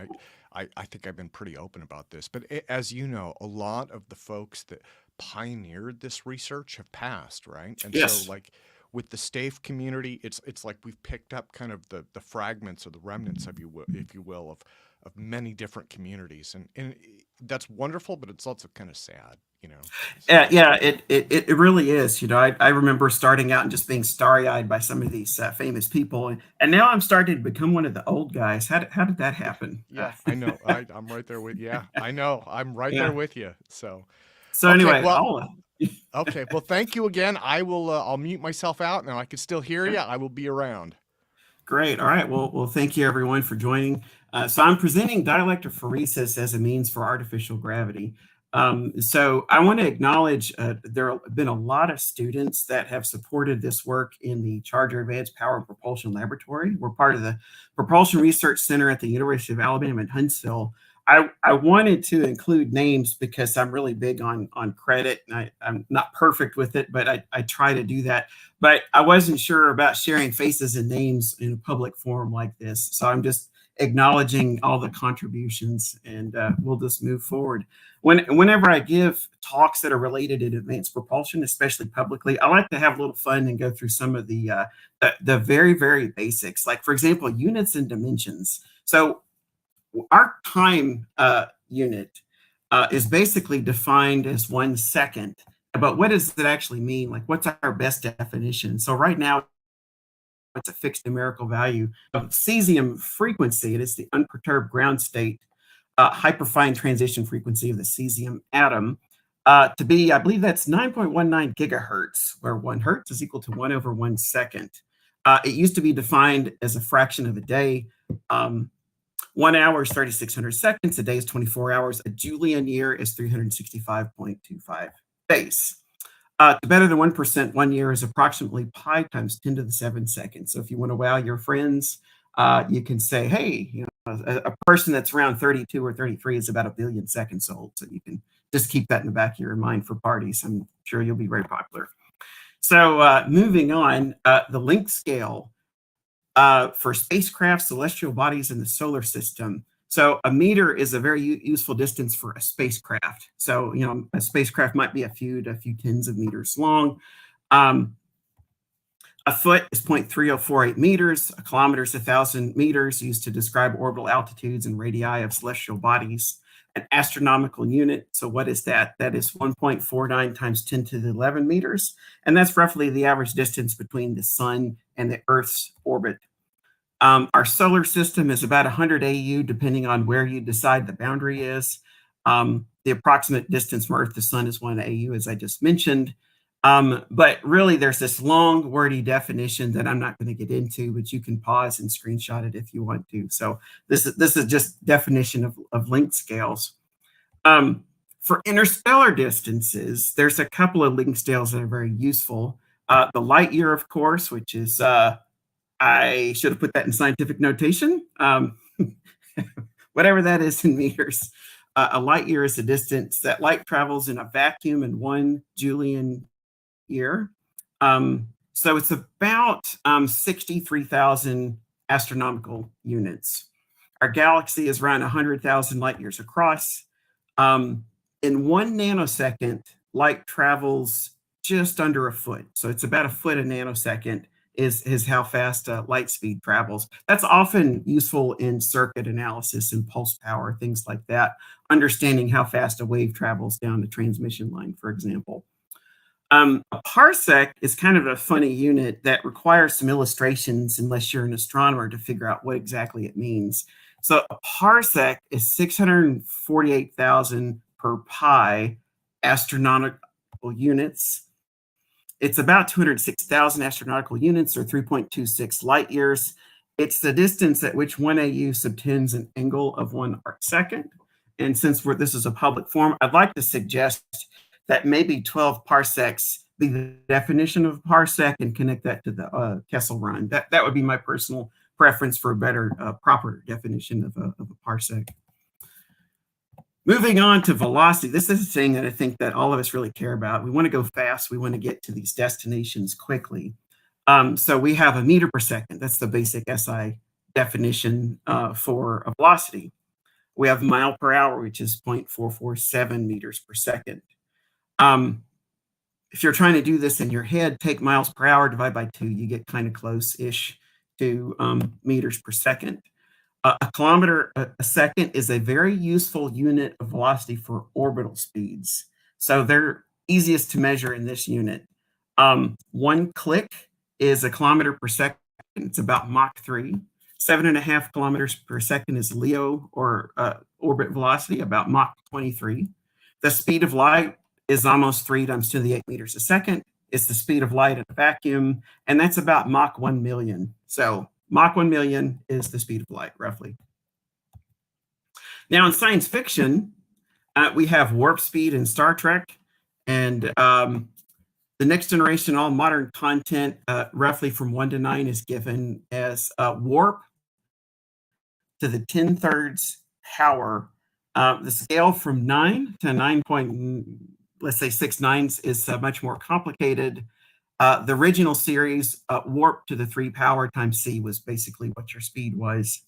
[SPEAKER 1] I think I've been pretty open about this, but as you know, a lot of the folks that pioneered this research have passed, right? And
[SPEAKER 6] Yes.
[SPEAKER 1] so, like with the STAFE community, it's like we've picked up kind of the fragments or the remnants, if you will, of many different communities, and that's wonderful, but it's also kind of sad, you know.
[SPEAKER 6] Yeah, it really is. You know, I remember starting out and just being starry-eyed by some of these famous people, and now I'm starting to become one of the old guys. How did that happen?
[SPEAKER 1] Yeah, I know. I'm right there with. Yeah, I know. I'm right there with you. So okay,
[SPEAKER 6] anyway,
[SPEAKER 1] well, okay. Well, thank you again. I will. I'll mute myself out now. I can still hear you. I will be around.
[SPEAKER 6] Great. All right. Well, thank you everyone for joining. So I'm presenting dielectrophoresis as a means for artificial gravity. So I want to acknowledge there have been a lot of students that have supported this work in the Charger Advanced Power and Propulsion Laboratory. We're part of the Propulsion Research Center at the University of Alabama in Huntsville. I wanted to include names because I'm really big on credit, and I'm not perfect with it, but I try to do that. But I wasn't sure about sharing faces and names in a public forum like this. So I'm just acknowledging all the contributions, and we'll just move forward. Whenever I give talks that are related to advanced propulsion, especially publicly, I like to have a little fun and go through some of the very, very basics. Like, for example, units and dimensions. So our time unit is basically defined as 1 second. But what does it actually mean? Like, what's our best definition? So right now, it's a fixed numerical value of cesium frequency. It is the unperturbed ground state hyperfine transition frequency of the cesium atom to be, I believe that's 9.19 gigahertz, where 1 hertz is equal to 1 over 1 second. It used to be defined as a fraction of a day. 1 hour is 3,600 seconds. A day is 24 hours. A Julian year is 365.25 days. To better than 1%, 1 year is approximately pi times 10 to the 7 seconds. So if you want to wow your friends, you can say, hey, you know, a person that's around 32 or 33 is about 1 billion seconds old. So you can just keep that in the back of your mind for parties. I'm sure you'll be very popular. So moving on, the length scale for spacecraft, celestial bodies in the solar system. So a meter is a very useful distance for a spacecraft. So, you know, a spacecraft might be a few tens of meters long. A foot is 0.3048 meters. A kilometer is 1,000 meters, used to describe orbital altitudes and radii of celestial bodies. An astronomical unit, so what is that? That is 1.49 times 10 to the 11 meters. And that's roughly the average distance between the sun and the Earth's orbit. Our solar system is about 100 AU, depending on where you decide the boundary is. The approximate distance from Earth to Sun is 1 AU, as I just mentioned. But really, there's this long, wordy definition that I'm not going to get into, but you can pause and screenshot it if you want to. So this is just definition of length scales. For interstellar distances, there's a couple of length scales that are very useful. The light year, of course, which is I should have put that in scientific notation. Whatever that is in meters. A light year is the distance that light travels in a vacuum in 1 Julian year. So it's about 63,000 astronomical units. Our galaxy is around 100,000 light years across. In 1 nanosecond, light travels just under a foot. So it's about a foot a nanosecond is how fast light speed travels. That's often useful in circuit analysis and pulse power, things like that, understanding how fast a wave travels down the transmission line, for example. A parsec is kind of a funny unit that requires some illustrations unless you're an astronomer to figure out what exactly it means. So a parsec is 648,000 per pi astronomical units. It's about 206,000 astronomical units, or 3.26 light years. It's the distance at which 1 AU subtends an angle of 1 arc second. And since this is a public forum, I'd like to suggest that maybe 12 parsecs be the definition of a parsec and connect that to the Kessel run. That would be my personal preference for a better, proper definition of a parsec. Moving on to velocity, this is a thing that I think that all of us really care about. We want to go fast. We want to get to these destinations quickly. So we have a meter per second. That's the basic SI definition for a velocity. We have mile per hour, which is 0.447 meters per second. If you're trying to do this in your head, take miles per hour, divide by 2, you get kind of close-ish to meters per second. A kilometer a second is a very useful unit of velocity for orbital speeds. So they're easiest to measure in this unit. 1 click is a kilometer per second. It's about Mach 3. 7.5 kilometers per second is LEO, or orbit velocity, about Mach 23. The speed of light is almost 3 times 10 to the 8 meters a second. It's the speed of light in a vacuum, and that's about Mach 1 million. So Mach 1 million is the speed of light, roughly. Now, in science fiction, we have warp speed in Star Trek, and the next generation, all modern content, roughly from 1 to 9, is given as warp to the 10^3 power. The scale from 9 to 9.69 is much more complicated. The original series, warp to the 3 power times c, was basically what your speed was.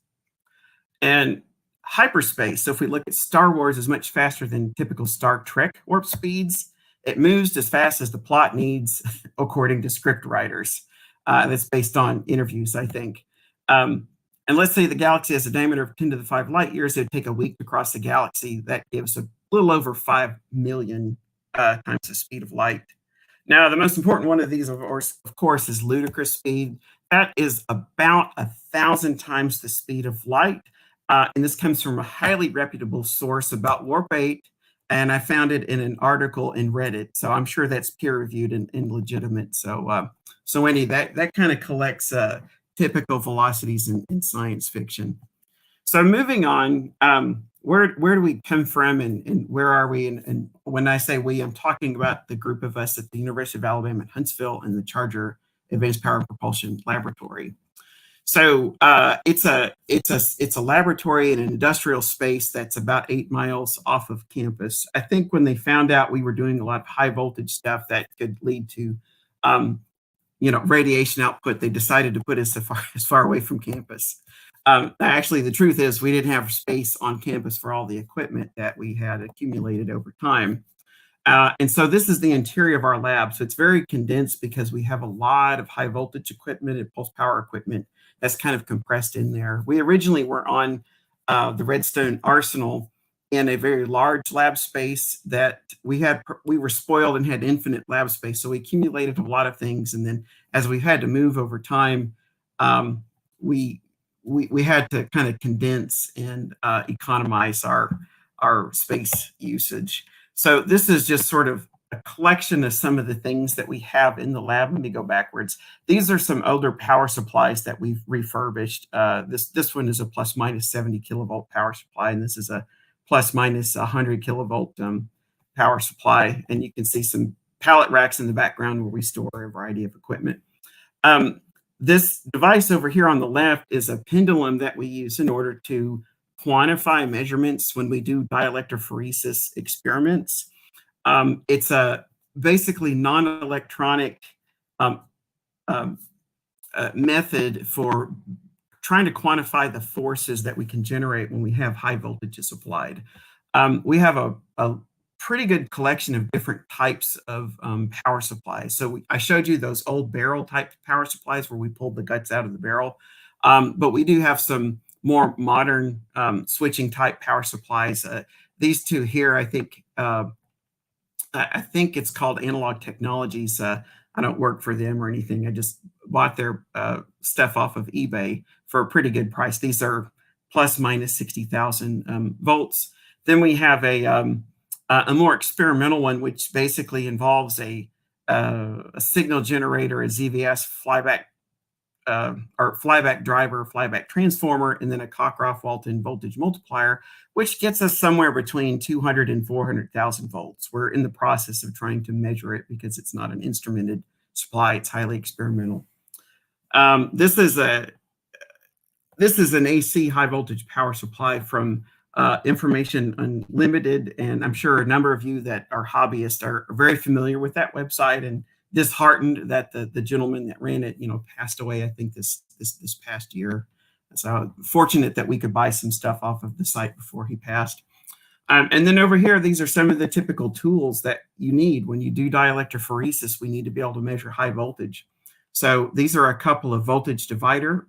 [SPEAKER 6] And hyperspace, so if we look at Star Wars, is much faster than typical Star Trek warp speeds. It moves as fast as the plot needs, according to script writers. That's based on interviews, I think. And let's say the galaxy has a diameter of 10 to the 5 light years. It would take a week to cross the galaxy. That gives a little over 5 million times the speed of light. Now, the most important one of these, of course, is ludicrous speed. That is about 1,000 times the speed of light. And this comes from a highly reputable source about Warp 8. And I found it in an article in Reddit. So I'm sure that's peer-reviewed and legitimate. So anyway, that kind of collects typical velocities in science fiction. So moving on, where do we come from and where are we? And when I say we, I'm talking about the group of us at the University of Alabama at Huntsville and the Charger Advanced Power Propulsion Laboratory. So it's a laboratory in an industrial space that's about 8 miles off of campus. I think when they found out we were doing a lot of high voltage stuff that could lead to radiation output, they decided to put us as far away from campus. Actually, the truth is we didn't have space on campus for all the equipment that we had accumulated over time. And so this is the interior of our lab. So it's very condensed because we have a lot of high voltage equipment and pulse power equipment that's kind of compressed in there. We originally were on the Redstone Arsenal in a very large lab space that we were spoiled and had infinite lab space. So we accumulated a lot of things. And then as we had to move over time, we had to kind of condense and economize our space usage. So this is just sort of a collection of some of the things that we have in the lab. Let me go backwards. These are some older power supplies that we've refurbished. This one is a plus minus 70 kilovolt power supply, and this is a plus minus 100 kilovolt power supply. And you can see some pallet racks in the background where we store a variety of equipment. This device over here on the left is a pendulum that we use in order to quantify measurements when we do dielectrophoresis experiments. It's a basically non-electronic method for trying to quantify the forces that we can generate when we have high voltages applied. We have a pretty good collection of different types of power supplies. So I showed you those old barrel type power supplies where we pulled the guts out of the barrel, but we do have some more modern switching type power supplies. These two here, I think it's called Analog Technologies. I don't work for them or anything. I just bought their stuff off of eBay for a pretty good price. These are plus minus 60,000 volts. Then we have a more experimental one, which basically involves a signal generator, a ZVS flyback or flyback driver, flyback transformer, and then a Cockcroft-Walton voltage multiplier, which gets us somewhere between 200 and 400,000 volts. We're in the process of trying to measure it because it's not an instrumented supply; it's highly experimental. This is an AC high voltage power supply from Information Unlimited, and I'm sure a number of you that are hobbyists are very familiar with that website and disheartened that the gentleman that ran it, passed away, I think this past year. So fortunate that we could buy some stuff off of the site before he passed. And then over here, these are some of the typical tools that you need when you do dielectrophoresis. We need to be able to measure high voltage. So these are a couple of voltage dividers.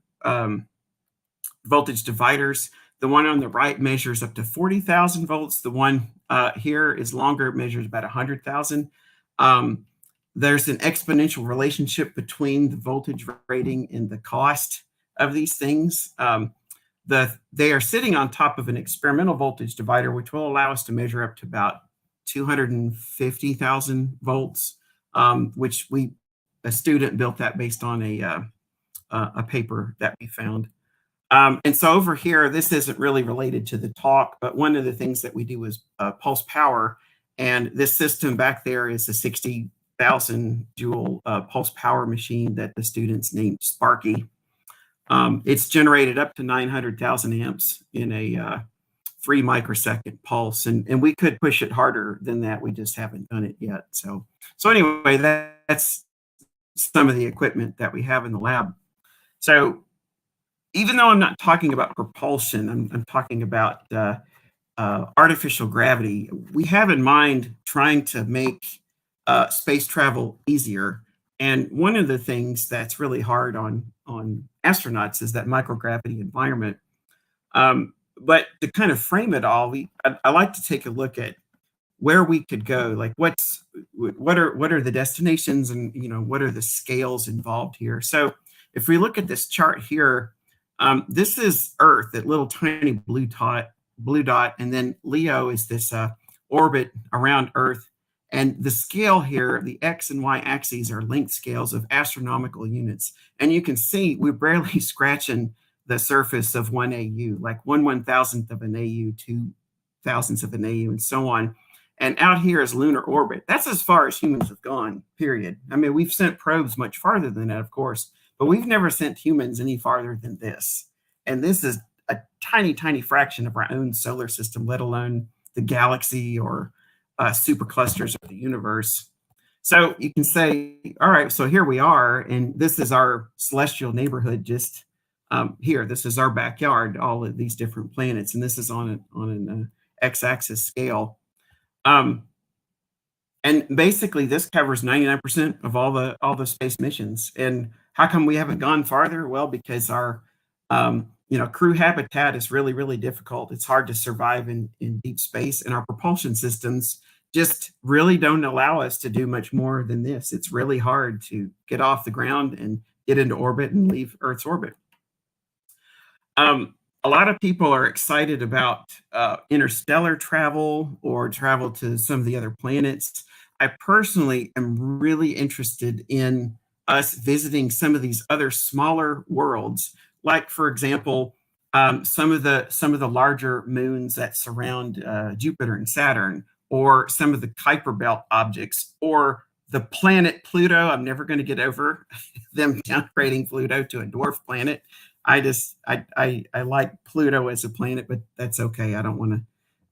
[SPEAKER 6] The one on the right measures up to 40,000 volts. The one here is longer, it measures about 100,000. There's an exponential relationship between the voltage rating and the cost of these things. They are sitting on top of an experimental voltage divider, which will allow us to measure up to about 250,000 volts, which a student built that based on a paper that we found. And so over here, this isn't really related to the talk, but one of the things that we do is pulse power. And this system back there is a 60,000 joule pulse power machine that the students named Sparky. It's generated up to 900,000 amps in a 3 microsecond pulse. And we could push it harder than that. We just haven't done it yet. So anyway, that's some of the equipment that we have in the lab. So even though I'm not talking about propulsion, I'm talking about artificial gravity. We have in mind trying to make space travel easier. And one of the things that's really hard on astronauts is that microgravity environment. But to kind of frame it all, I like to take a look at where we could go. Like what are the destinations, and what are the scales involved here? So if we look at this chart here, this is Earth, that little tiny blue dot, and then Leo is this orbit around Earth. And the scale here, the X and Y axes are length scales of astronomical units. And you can see we're barely scratching the surface of 1 AU, like 1/1000th of an AU, 2/1000ths of an AU, and so on. And out here is lunar orbit. That's as far as humans have gone, period. I mean, we've sent probes much farther than that, of course, but we've never sent humans any farther than this. And this is a tiny, tiny fraction of our own solar system, let alone the galaxy or superclusters of the universe. So you can say, all right, so here we are, and this is our celestial neighborhood just here. This is our backyard, all of these different planets, and this is on an x-axis scale. And basically, this covers 99% of all the space missions. And how come we haven't gone farther? Well, because our crew habitat is really, really difficult. It's hard to survive in deep space, and our propulsion systems just really don't allow us to do much more than this. It's really hard to get off the ground and get into orbit and leave Earth's orbit. A lot of people are excited about interstellar travel or travel to some of the other planets. I personally am really interested in us visiting some of these other smaller worlds, like, for example, some of the larger moons that surround Jupiter and Saturn, or some of the Kuiper Belt objects, or the planet Pluto. I'm never going to get over them downgrading Pluto to a dwarf planet. I like Pluto as a planet, but that's okay. I don't want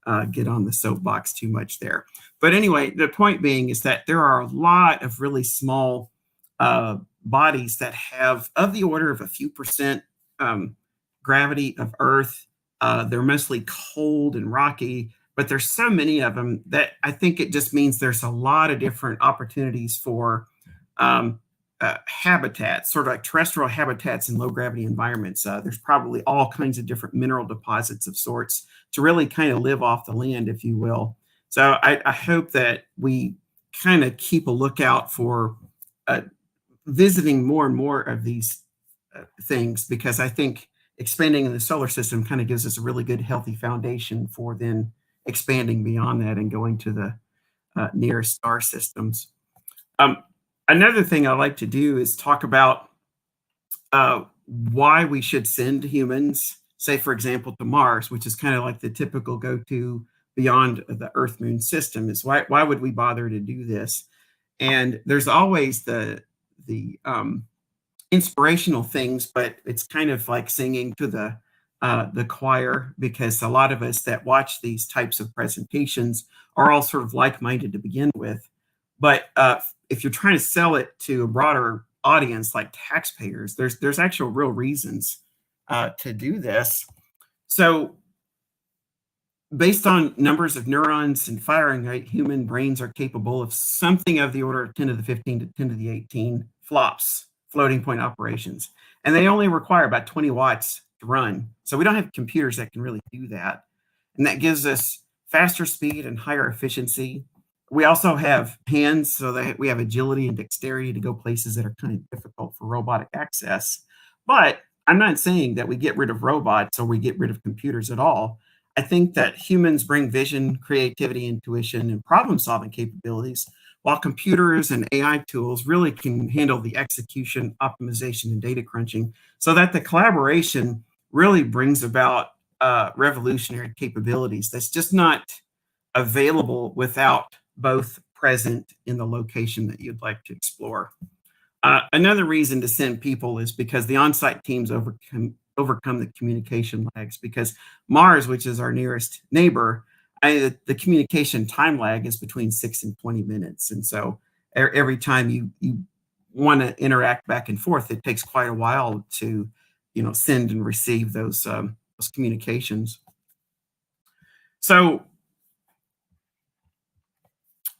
[SPEAKER 6] to get on the soapbox too much there. But anyway, the point being is that there are a lot of really small bodies that have of the order of a few percent gravity of Earth. They're mostly cold and rocky, but there's so many of them that I think it just means there's a lot of different opportunities for habitats, sort of like terrestrial habitats in low gravity environments. There's probably all kinds of different mineral deposits of sorts to really kind of live off the land, if you will. So I hope that we kind of keep a lookout for visiting more and more of these things, because I think expanding in the solar system kind of gives us a really good, healthy foundation for then expanding beyond that and going to the nearest star systems. Another thing I like to do is talk about why we should send humans, say, for example, to Mars, which is kind of like the typical go-to beyond the Earth-Moon system, is why would we bother to do this? And there's always the inspirational things, but it's kind of like singing to the choir, because a lot of us that watch these types of presentations are all sort of like-minded to begin with. But if you're trying to sell it to a broader audience like taxpayers, there's actual real reasons to do this. So based on numbers of neurons and firing rate, human brains are capable of something of the order of 10 to the 15 to 10 to the 18 flops, floating point operations. And they only require about 20 watts to run. So we don't have computers that can really do that. And that gives us faster speed and higher efficiency. We also have hands, so that we have agility and dexterity to go places that are kind of difficult for robotic access. But I'm not saying that we get rid of robots or we get rid of computers at all. I think that humans bring vision, creativity, intuition, and problem-solving capabilities, while computers and AI tools really can handle the execution, optimization, and data crunching, so that the collaboration really brings about revolutionary capabilities that's just not available without both present in the location that you'd like to explore. Another reason to send people is because the on-site teams overcome the communication lags, because Mars, which is our nearest neighbor, the communication time lag is between 6 and 20 minutes. And so every time you want to interact back and forth, it takes quite a while to, send and receive those communications. So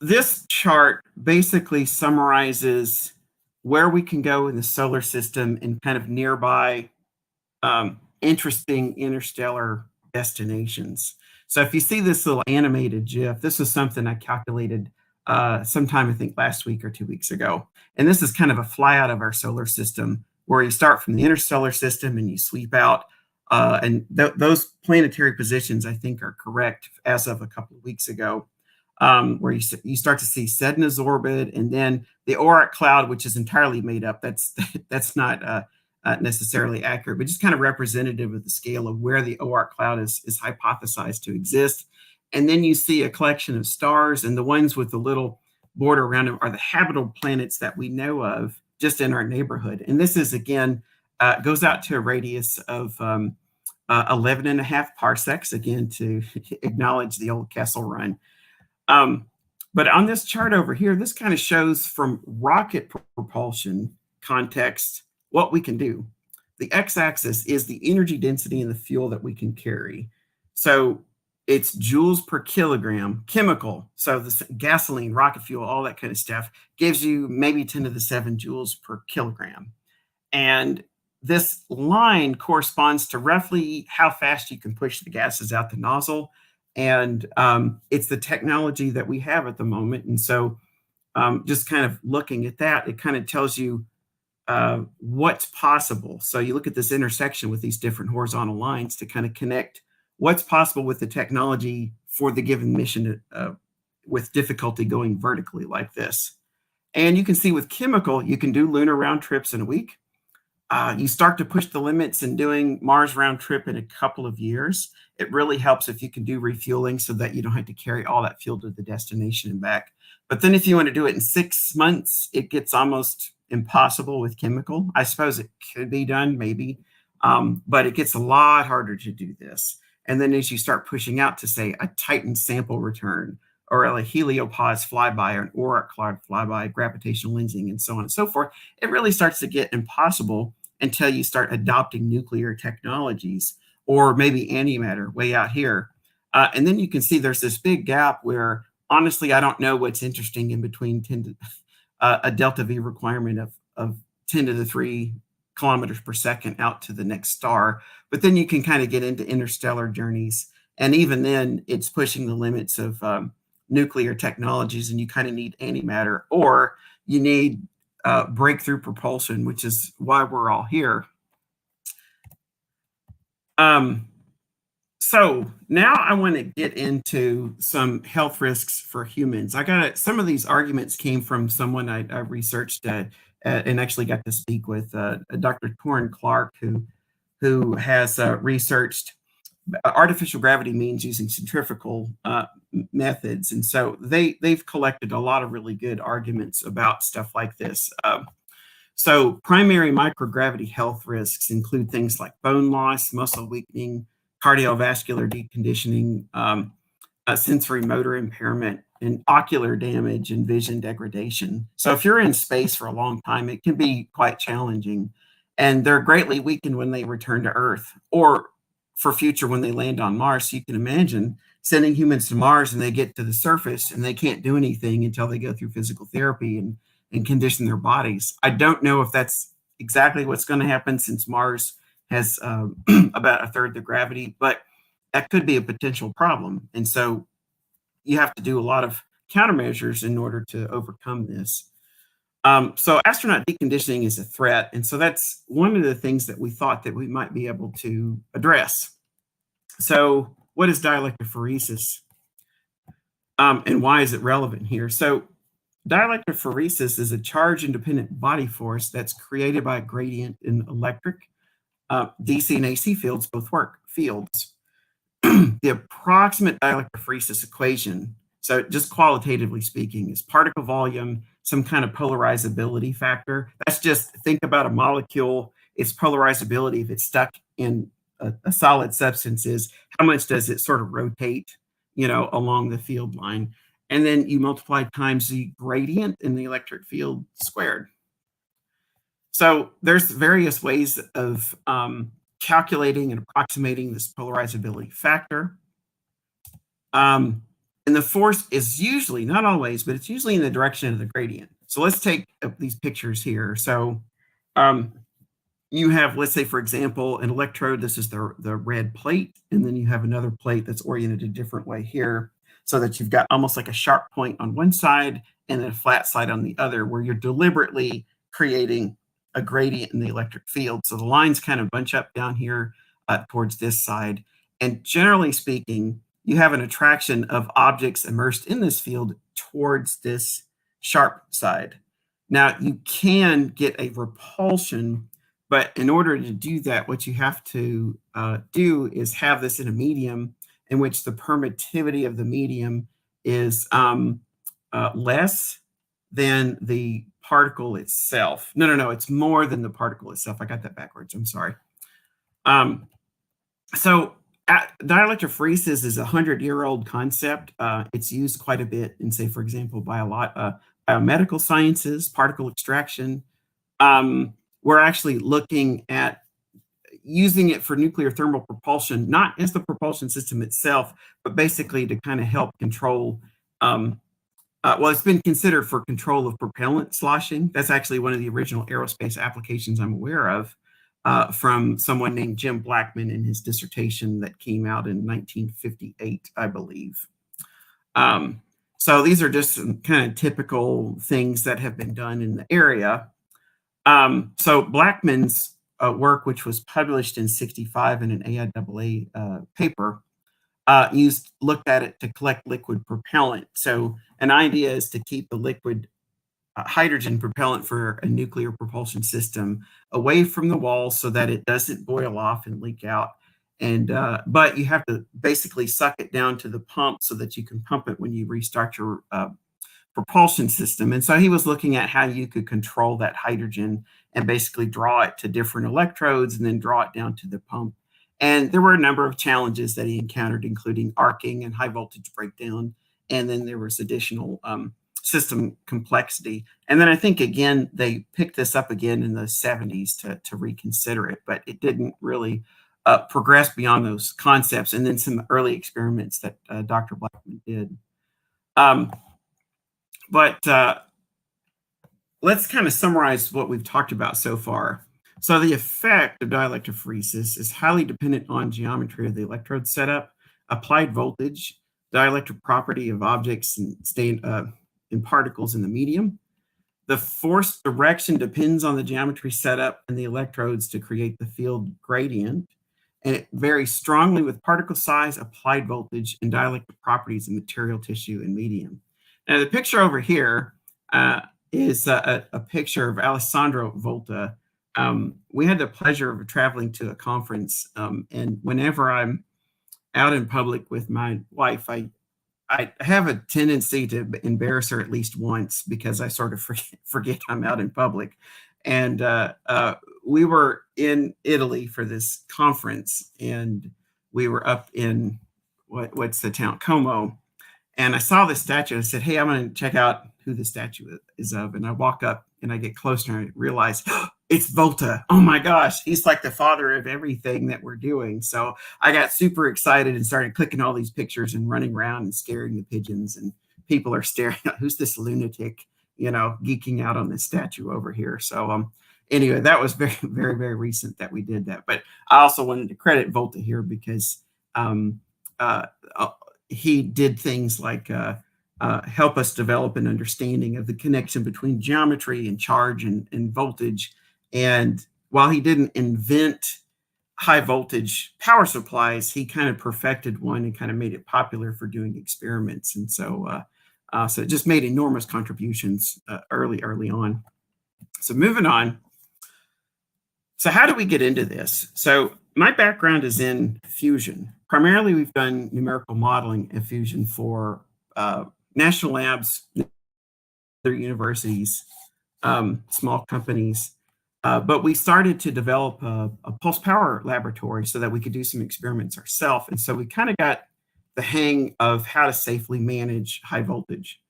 [SPEAKER 6] this chart basically summarizes where we can go in the solar system and kind of nearby interesting interstellar destinations. So if you see this little animated GIF, this is something I calculated sometime, I think last week or 2 weeks ago. And this is kind of a fly out of our solar system, where you start from the interstellar system and you sweep out. And those planetary positions, I think, are correct as of a couple of weeks ago, where you start to see Sedna's orbit, and then the Oort cloud, which is entirely made up. That's not necessarily accurate, but just kind of representative of the scale of where the Oort cloud is hypothesized to exist. And then you see a collection of stars, and the ones with the little border around them are the habitable planets that we know of just in our neighborhood. And this is, again, goes out to a radius of 11 and a half parsecs, again, to acknowledge the old Kessel Run. But on this chart over here, this kind of shows from rocket propulsion context what we can do. The x-axis is the energy density in the fuel that we can carry. So it's joules per kilogram, chemical. So this gasoline, rocket fuel, all that kind of stuff gives you maybe 10 to the 7 joules per kilogram. And this line corresponds to roughly how fast you can push the gases out the nozzle. And it's the technology that we have at the moment. And so just kind of looking at that, it kind of tells you what's possible. So you look at this intersection with these different horizontal lines to kind of connect what's possible with the technology for the given mission with difficulty going vertically like this. And you can see with chemical, you can do lunar round trips in a week. You start to push the limits in doing Mars round trip in a couple of years. It really helps if you can do refueling so that you don't have to carry all that fuel to the destination and back. But then if you want to do it in 6 months, it gets almost impossible with chemical. I suppose it could be done, maybe, but it gets a lot harder to do this. And then as you start pushing out to, say, a Titan sample return, or a heliopause flyby, or an Oort cloud flyby, gravitational lensing, and so on and so forth, it really starts to get impossible until you start adopting nuclear technologies, or maybe antimatter way out here. And then you can see there's this big gap where, honestly, I don't know what's interesting in between a delta V requirement of 10 to the 3 kilometers per second out to the next star. But then you can kind of get into interstellar journeys. And even then, it's pushing the limits of nuclear technologies, and you kind of need antimatter, or you need breakthrough propulsion, which is why we're all here. So now I want to get into some health risks for humans. Some of these arguments came from someone I researched and actually got to speak with Dr. Torin Clark, who has researched artificial gravity means using centrifugal methods, and so they've collected a lot of really good arguments about stuff like this. So primary microgravity health risks include things like bone loss, muscle weakening, cardiovascular deconditioning, sensory motor impairment, and ocular damage and vision degradation. So if you're in space for a long time, it can be quite challenging. And they're greatly weakened when they return to Earth, or for future when they land on Mars. So you can imagine sending humans to Mars and they get to the surface and they can't do anything until they go through physical therapy and condition their bodies. I don't know if that's exactly what's going to happen, since Mars has about a third the gravity, but that could be a potential problem. And so you have to do a lot of countermeasures in order to overcome this. So astronaut deconditioning is a threat. And so that's one of the things that we thought that we might be able to address. So what is dielectrophoresis? And why is it relevant here? So dielectrophoresis is a charge-independent body force that's created by a gradient in electric, DC and AC fields, both work fields. The approximate dielectrophoresis equation, so just qualitatively speaking, is particle volume, some kind of polarizability factor. That's just, think about a molecule, its polarizability, if it's stuck in a solid substance, is how much does it sort of rotate, along the field line. And then you multiply times the gradient in the electric field squared. So there's various ways of calculating and approximating this polarizability factor. And the force is usually, not always, but it's usually in the direction of the gradient. So let's take these pictures here. So you have, let's say, for example, an electrode. This is the red plate. And then you have another plate that's oriented a different way here, so that you've got almost like a sharp point on one side and then a flat side on the other, where you're deliberately creating a gradient in the electric field. So the lines kind of bunch up down here towards this side. And generally speaking, you have an attraction of objects immersed in this field towards this sharp side. Now, you can get a repulsion, but in order to do that, what you have to do is have this in a medium in which the permittivity of the medium is less than the particle itself. No, it's more than the particle itself. I got that backwards. I'm sorry. So dielectrophoresis is a 100-year-old concept. It's used quite a bit in, say, for example, biomedical sciences, particle extraction. We're actually looking at using it for nuclear thermal propulsion, not as the propulsion system itself, but basically to kind of help control. Well, it's been considered for control of propellant sloshing. That's actually one of the original aerospace applications I'm aware of, from someone named Jim Blackman in his dissertation that came out in 1958, I believe. So these are just some kind of typical things that have been done in the area. So Blackman's work, which was published in '65 in an AIAA paper, looked at it to collect liquid propellant. So an idea is to keep the liquid hydrogen propellant for a nuclear propulsion system away from the wall so that it doesn't boil off and leak out. And but you have to basically suck it down to the pump so that you can pump it when you restart your propulsion system. And so he was looking at how you could control that hydrogen and basically draw it to different electrodes and then draw it down to the pump. And there were a number of challenges that he encountered, including arcing and high voltage breakdown. And then there was additional system complexity. And then I think, again, they picked this up again in the 70s to reconsider it, but it didn't really progress beyond those concepts. And then some early experiments that Dr. Blackman did. But let's kind of summarize what we've talked about so far. So the effect of dielectrophoresis is highly dependent on geometry of the electrode setup, applied voltage, dielectric property of objects and particles in the medium. The force direction depends on the geometry setup and the electrodes to create the field gradient. And it varies strongly with particle size, applied voltage, and dielectric properties of material, tissue, and medium. Now the picture over here is a picture of Alessandro Volta. We had the pleasure of traveling to a conference, and whenever I'm out in public with my wife, I have a tendency to embarrass her at least once because I sort of forget I'm out in public. And we were in Italy for this conference, and we were up in what's the town, Como. And I saw this statue and I said, hey, I'm going to check out who the statue is of. And I walk up and I get closer and I realize, oh, it's Volta. Oh my gosh, he's like the father of everything that we're doing. So I got super excited and started clicking all these pictures and running around and scaring the pigeons. And people are staring at, who's this lunatic, geeking out on this statue over here. So anyway, that was very, very, very recent that we did that. But I also wanted to credit Volta here because he did things like help us develop an understanding of the connection between geometry and charge and voltage. And while he didn't invent high voltage power supplies, he kind of perfected one and kind of made it popular for doing experiments. And so it just made enormous contributions early on. So moving on. So how do we get into this? So my background is in fusion. Primarily, we've done numerical modeling of fusion for national labs, other universities, small companies. But we started to develop a pulse power laboratory so that we could do some experiments ourselves. And so we kind of got the hang of how to safely manage high voltage.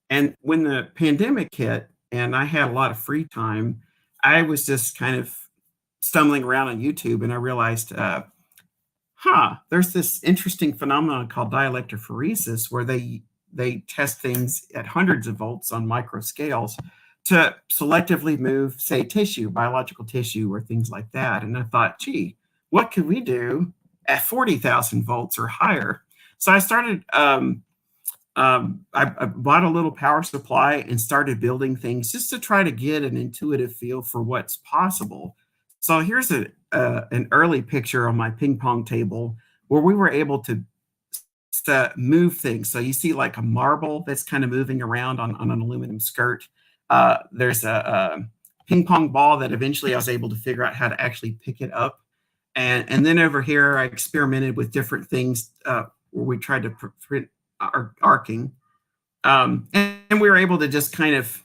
[SPEAKER 6] And when the pandemic hit and I had a lot of free time, I was just kind of stumbling around on YouTube and I realized, there's this interesting phenomenon called dielectrophoresis where they test things at hundreds of volts on micro scales to selectively move, say, tissue, biological tissue or things like that. And I thought, gee, what could we do at 40,000 volts or higher? So I started, I bought a little power supply and started building things just to try to get an intuitive feel for what's possible. So here's an early picture on my ping pong table where we were able to move things. So you see like a marble that's kind of moving around on an aluminum skirt. There's a ping pong ball that eventually I was able to figure out how to actually pick it up. And then over here, I experimented with different things where we tried to prevent arcing. And we were able to just kind of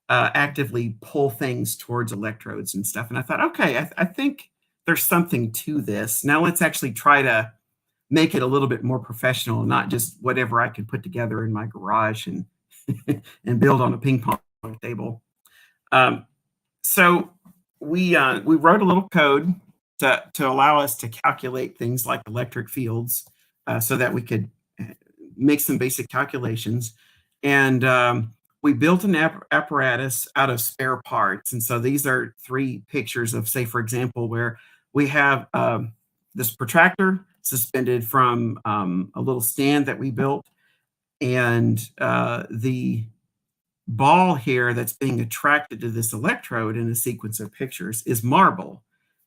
[SPEAKER 6] actively pull things towards electrodes and stuff. And I thought, okay, I think there's something to this. Now let's actually try to make it a little bit more professional, not just whatever I could put together in my garage and and build on a ping pong table. So we wrote a little code to allow us to calculate things like electric fields so that we could make some basic calculations. And we built an apparatus out of spare parts. And so these are three pictures of, say, for example, where we have this protractor suspended from a little stand that we built. And the ball here that's being attracted to this electrode in a sequence of pictures is marble.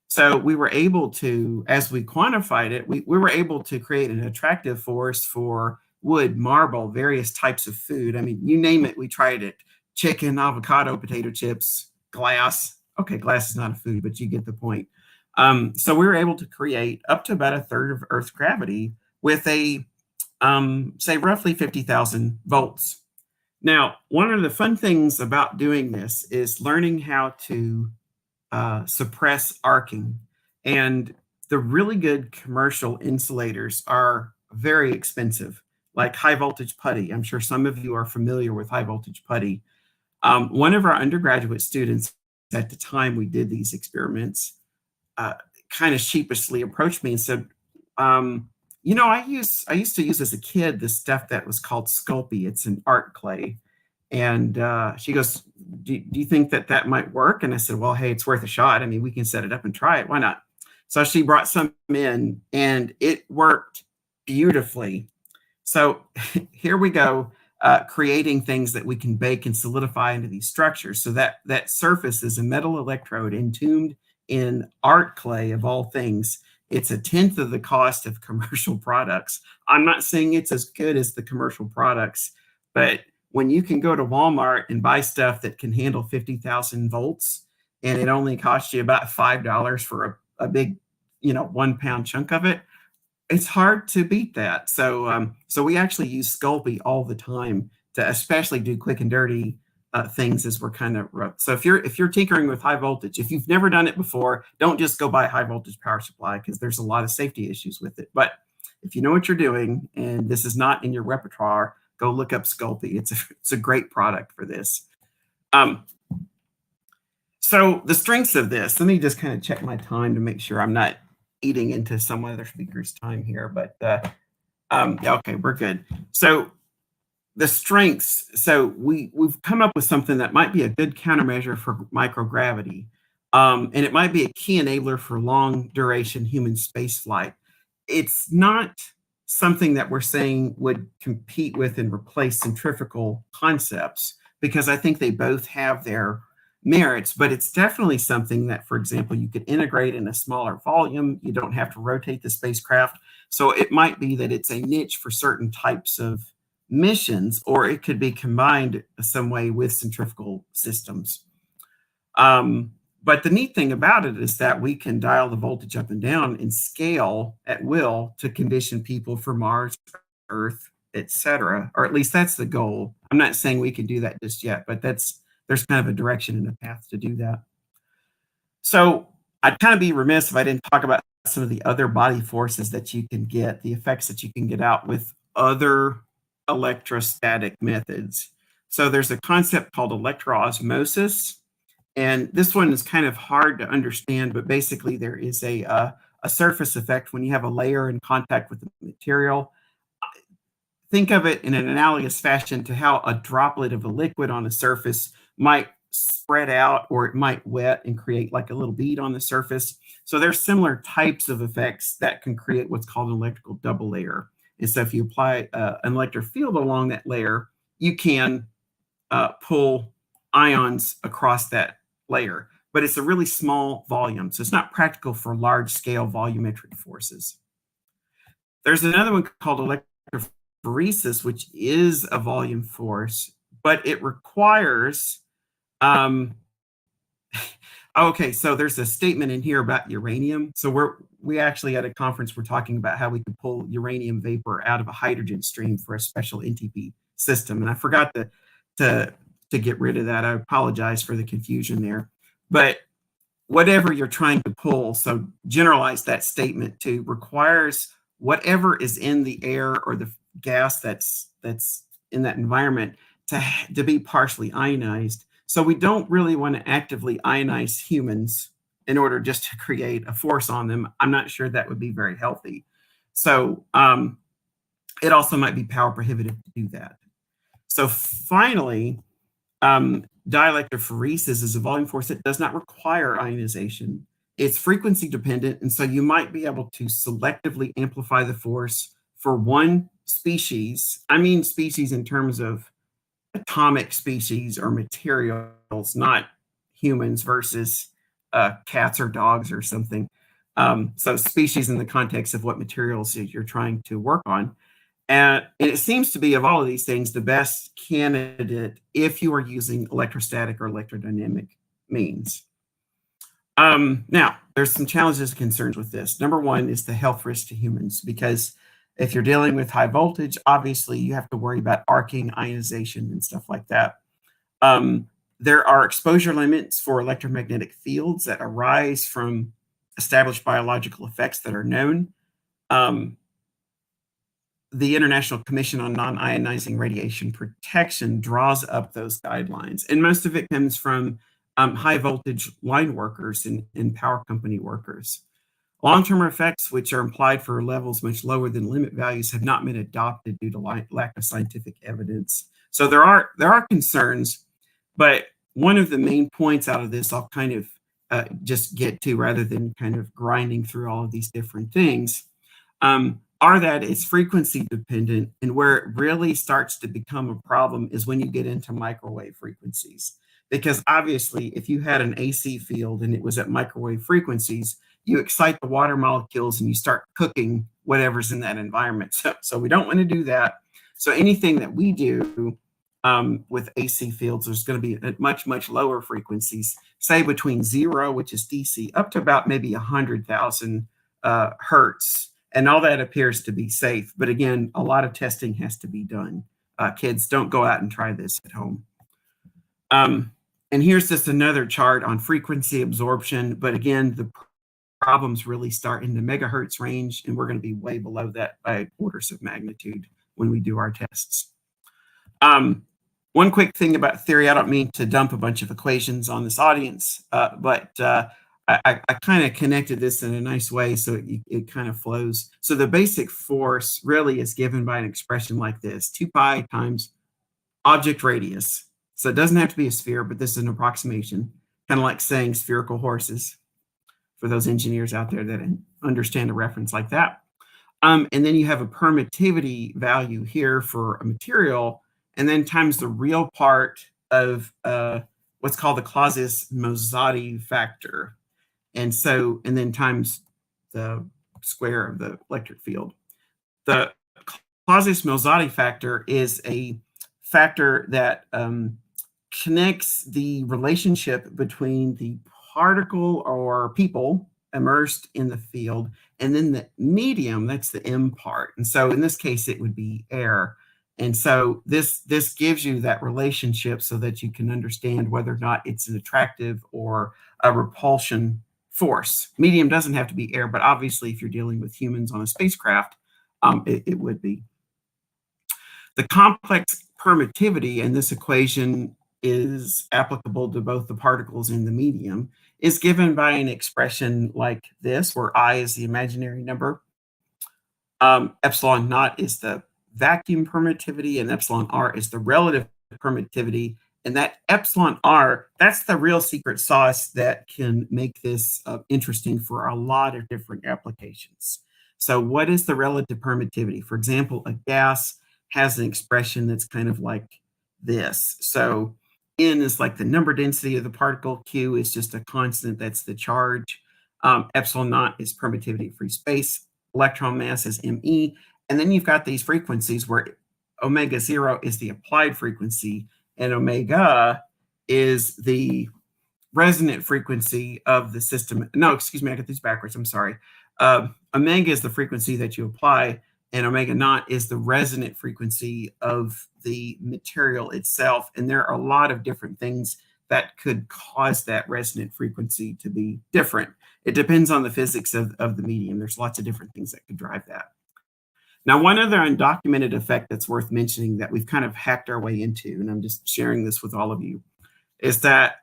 [SPEAKER 6] So we were able to, as we quantified it, we were able to create an attractive force for wood, marble, various types of food. I mean, you name it, we tried it. Chicken, avocado, potato chips, glass. Okay, glass is not a food, but you get the point. So we were able to create up to about a third of Earth's gravity with a, say, roughly 50,000 volts. Now, one of the fun things about doing this is learning how to suppress arcing. And the really good commercial insulators are very expensive, like high voltage putty. I'm sure some of you are familiar with high voltage putty. One of our undergraduate students at the time we did these experiments kind of sheepishly approached me and said, you know, I used to use as a kid this stuff that was called Sculpey. It's an art clay. And she goes, do you think that might work? And I said, well, hey, it's worth a shot. I mean, we can set it up and try it. Why not? So she brought some in and it worked beautifully. So here we go, creating things that we can bake and solidify into these structures. So that surface is a metal electrode entombed in art clay of all things. It's a tenth of the cost of commercial products. I'm not saying it's as good as the commercial products, but when you can go to Walmart and buy stuff that can handle 50,000 volts, and it only costs you about $5 for a big, 1 pound chunk of it, it's hard to beat that. So we actually use Sculpey all the time to especially do quick and dirty things as we're kind of rough. So if you're tinkering with high voltage, if you've never done it before, don't just go buy a high voltage power supply, because there's a lot of safety issues with it. But if you know what you're doing and this is not in your repertoire, go look up Sculpey. It's a great product for this. So the strengths of this, let me just kind of check my time to make sure I'm not eating into some other speaker's time here, but okay, we're good. So the strengths, so we've come up with something that might be a good countermeasure for microgravity, and it might be a key enabler for long duration human space flight. It's not something that we're saying would compete with and replace centrifugal concepts, because I think they both have their merits, but it's definitely something that, for example, you could integrate in a smaller volume. You don't have to rotate the spacecraft. So it might be that it's a niche for certain types of missions, or it could be combined some way with centrifugal systems. But the neat thing about it is that we can dial the voltage up and down and scale at will to condition people for Mars, Earth, etc. Or at least that's the goal. I'm not saying we can do that just yet, but there's kind of a direction and a path to do that. So I'd kind of be remiss if I didn't talk about some of the other body forces that you can get, the effects that you can get out with other electrostatic methods. So there's a concept called electroosmosis, and this one is kind of hard to understand, but basically there is a surface effect when you have a layer in contact with the material. Think of it in an analogous fashion to how a droplet of a liquid on a surface might spread out, or it might wet and create like a little bead on the surface. So there's similar types of effects that can create what's called an electrical double layer. And so if you apply an electric field along that layer, you can pull ions across that layer, but it's a really small volume. So it's not practical for large scale volumetric forces. There's another one called electrophoresis, which is a volume force, but it requires, okay, so there's a statement in here about uranium. So we actually at a conference, we're talking about how we could pull uranium vapor out of a hydrogen stream for a special NTP system. And I forgot to get rid of that. I apologize for the confusion there. But whatever you're trying to pull, so generalize that statement to requires whatever is in the air or the gas that's in that environment to be partially ionized. So we don't really want to actively ionize humans in order just to create a force on them. I'm not sure that would be very healthy. So it also might be power prohibitive to do that. So finally, dielectrophoresis is a volume force that does not require ionization. It's frequency dependent, and so you might be able to selectively amplify the force for one species. I mean species in terms of atomic species or materials, not humans versus cats or dogs or something. So species in the context of what materials you're trying to work on. And it seems to be, of all of these things, the best candidate if you are using electrostatic or electrodynamic means. Now, there's some challenges and concerns with this. Number one is the health risk to humans, because if you're dealing with high voltage, obviously you have to worry about arcing, ionization, and stuff like that. There are exposure limits for electromagnetic fields that arise from established biological effects that are known. The International Commission on Non-Ionizing Radiation Protection draws up those guidelines, and most of it comes from high voltage line workers and power company workers. Long-term effects, which are implied for levels much lower than limit values, have not been adopted due to lack of scientific evidence. So there are concerns, but one of the main points out of this I'll kind of just get to, rather than kind of grinding through all of these different things, are that it's frequency dependent, and where it really starts to become a problem is when you get into microwave frequencies. Because obviously, if you had an AC field and it was at microwave frequencies, you excite the water molecules and you start cooking whatever's in that environment. So we don't want to do that. So anything that we do With AC fields, there's going to be at much, much lower frequencies, say between 0, which is DC, up to about maybe 100,000 hertz. And all that appears to be safe. But again, a lot of testing has to be done. Kids, don't go out and try this at home. And here's just another chart on frequency absorption. But again, the problems really start in the megahertz range, and we're going to be way below that by orders of magnitude when we do our tests. One quick thing about theory, I don't mean to dump a bunch of equations on this audience, but I kind of connected this in a nice way so it kind of flows. So the basic force really is given by an expression like this, 2 pi times object radius. So it doesn't have to be a sphere, but this is an approximation, kind of like saying spherical horses for those engineers out there that understand a reference like that. And then you have a permittivity value here for a material, and then times the real part of what's called the Clausius-Mozatti factor. And then times the square of the electric field. The Clausius-Mozatti factor is a factor that connects the relationship between the particle or people immersed in the field and then the medium, that's the M part. And so in this case, it would be air. And so this gives you that relationship so that you can understand whether or not it's an attractive or a repulsion force. Medium doesn't have to be air, but obviously if you're dealing with humans on a spacecraft, it would be. The complex permittivity in this equation is applicable to both the particles and the medium, is given by an expression like this, where I is the imaginary number. Epsilon naught is the vacuum permittivity, and epsilon r is the relative permittivity. And that epsilon r, that's the real secret sauce that can make this interesting for a lot of different applications. So what is the relative permittivity? For example, a gas has an expression that's kind of like this. So N is like the number density of the particle. Q is just a constant, that's the charge. Epsilon naught is permittivity of free space. Electron mass is ME. And then you've got these frequencies where omega 0 is the applied frequency, and omega is the resonant frequency of the system. No, excuse me, I got these backwards. I'm sorry. Omega is the frequency that you apply, and omega naught is the resonant frequency of the material itself. And there are a lot of different things that could cause that resonant frequency to be different. It depends on the physics of the medium. There's lots of different things that could drive that. Now, one other undocumented effect that's worth mentioning that we've kind of hacked our way into, and I'm just sharing this with all of you, is that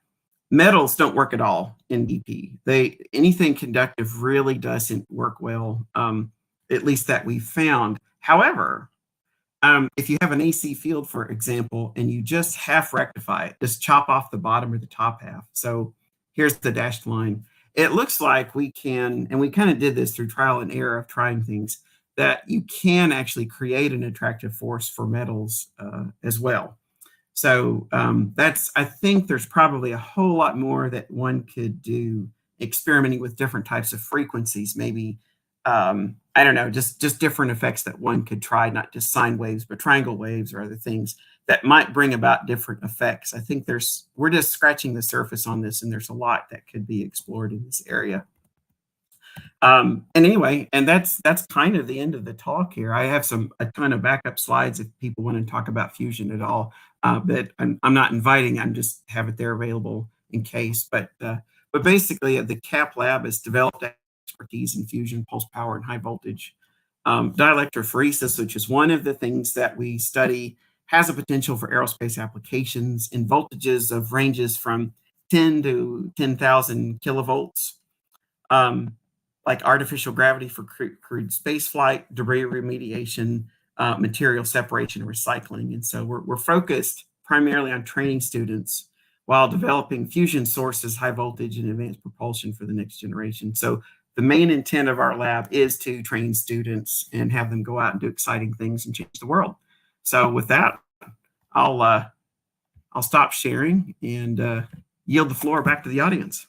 [SPEAKER 6] metals don't work at all in EP. Anything conductive really doesn't work well, at least that we've found. However, if you have an AC field, for example, and you just half rectify it, just chop off the bottom or the top half. So here's the dashed line. It looks like we can, and we kind of did this through trial and error of trying things, that you can actually create an attractive force for metals as well. So I think there's probably a whole lot more that one could do experimenting with different types of frequencies, maybe, I don't know, just different effects that one could try, not just sine waves, but triangle waves or other things that might bring about different effects. I think we're just scratching the surface on this, and there's a lot that could be explored in this area. And anyway, and that's kind of the end of the talk here. I have a ton of backup slides if people want to talk about fusion at all, but I'm not inviting. I'm just have it there available in case. But basically, the CAP lab has developed expertise in fusion, pulse power, and high voltage. Dielectrophoresis, which is one of the things that we study, has a potential for aerospace applications in voltages of ranges from 10 to 10,000 kilovolts. Like artificial gravity for crewed space flight, debris remediation, material separation, and recycling. And so we're focused primarily on training students while developing fusion sources, high voltage, and advanced propulsion for the next generation. So the main intent of our lab is to train students and have them go out and do exciting things and change the world. So with that, I'll stop sharing and yield the floor back to the audience.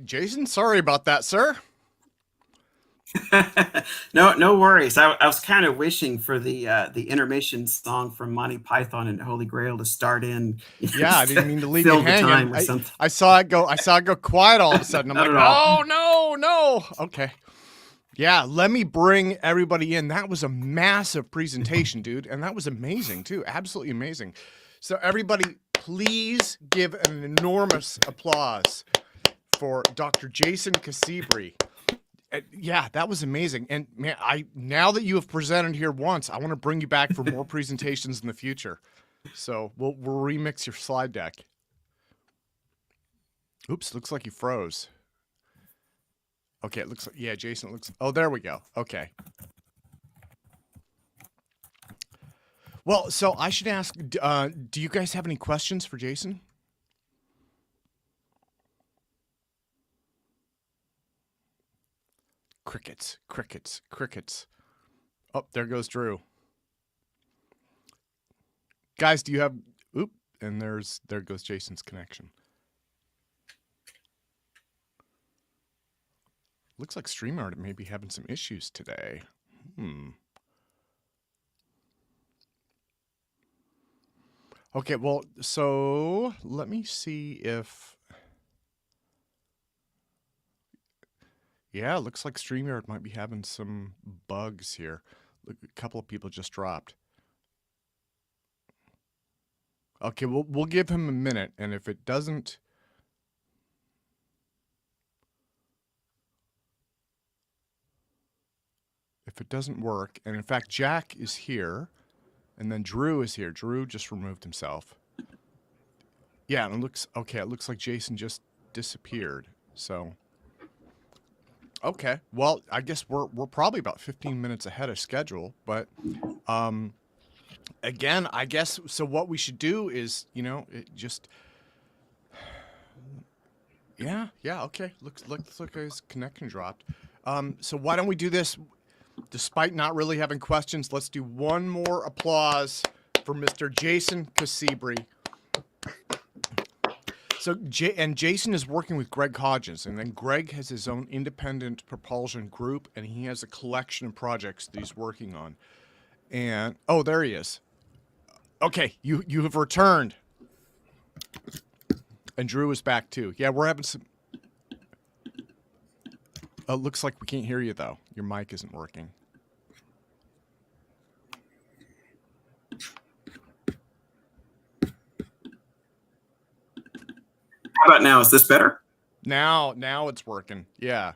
[SPEAKER 1] Jason, sorry about that, sir.
[SPEAKER 6] No worries. I was kind of wishing for the intermission song from Monty Python and Holy Grail to start in.
[SPEAKER 1] Yeah, I didn't mean to leave you
[SPEAKER 6] fill the
[SPEAKER 1] hanging.
[SPEAKER 6] time or something.
[SPEAKER 1] I saw it go quiet all of a sudden. I'm
[SPEAKER 6] Not
[SPEAKER 1] like,
[SPEAKER 6] at all.
[SPEAKER 1] oh no. Okay. Yeah, let me bring everybody in. That was a massive presentation, dude, and that was amazing too. Absolutely amazing. So everybody, please give an enormous applause for Dr. Jason Cassibry. Yeah, that was amazing. And man, now that you have presented here once, I want to bring you back for more presentations in the future. So we'll remix your slide deck. Oops, looks like you froze. Okay, it looks like, yeah, Jason, it looks, oh, there we go. Okay. Well, so I should ask, do you guys have any questions for Jason? Crickets, crickets, crickets. Oh, there goes Drew. Guys, do you have, oop, and there goes Jason's connection. Looks like StreamYard may be having some issues today. Okay, well, so let me see if... Yeah, it looks like StreamYard might be having some bugs here. Look, a couple of people just dropped. Okay, we'll give him a minute, and if it doesn't... If it doesn't work, and in fact, Jack is here, and then Drew is here. Drew just removed himself. Yeah, and it looks okay. It looks like Jason just disappeared. So, okay. Well, I guess we're probably about 15 minutes ahead of schedule. But again, I guess so. What we should do is, yeah. Okay. Looks like his connection dropped. So why don't we do this? Despite not really having questions, let's do one more applause for Mr. Jason Cassibry. So, Jason is working with Greg Hodges, and then Greg has his own independent propulsion group, and he has a collection of projects that he's working on. And, oh, there he is. Okay, you have returned. And Drew is back too. Yeah, we're having some... looks like we can't hear you, though. Your mic isn't working.
[SPEAKER 6] How about now? Is this better?
[SPEAKER 1] Now it's working. Yeah.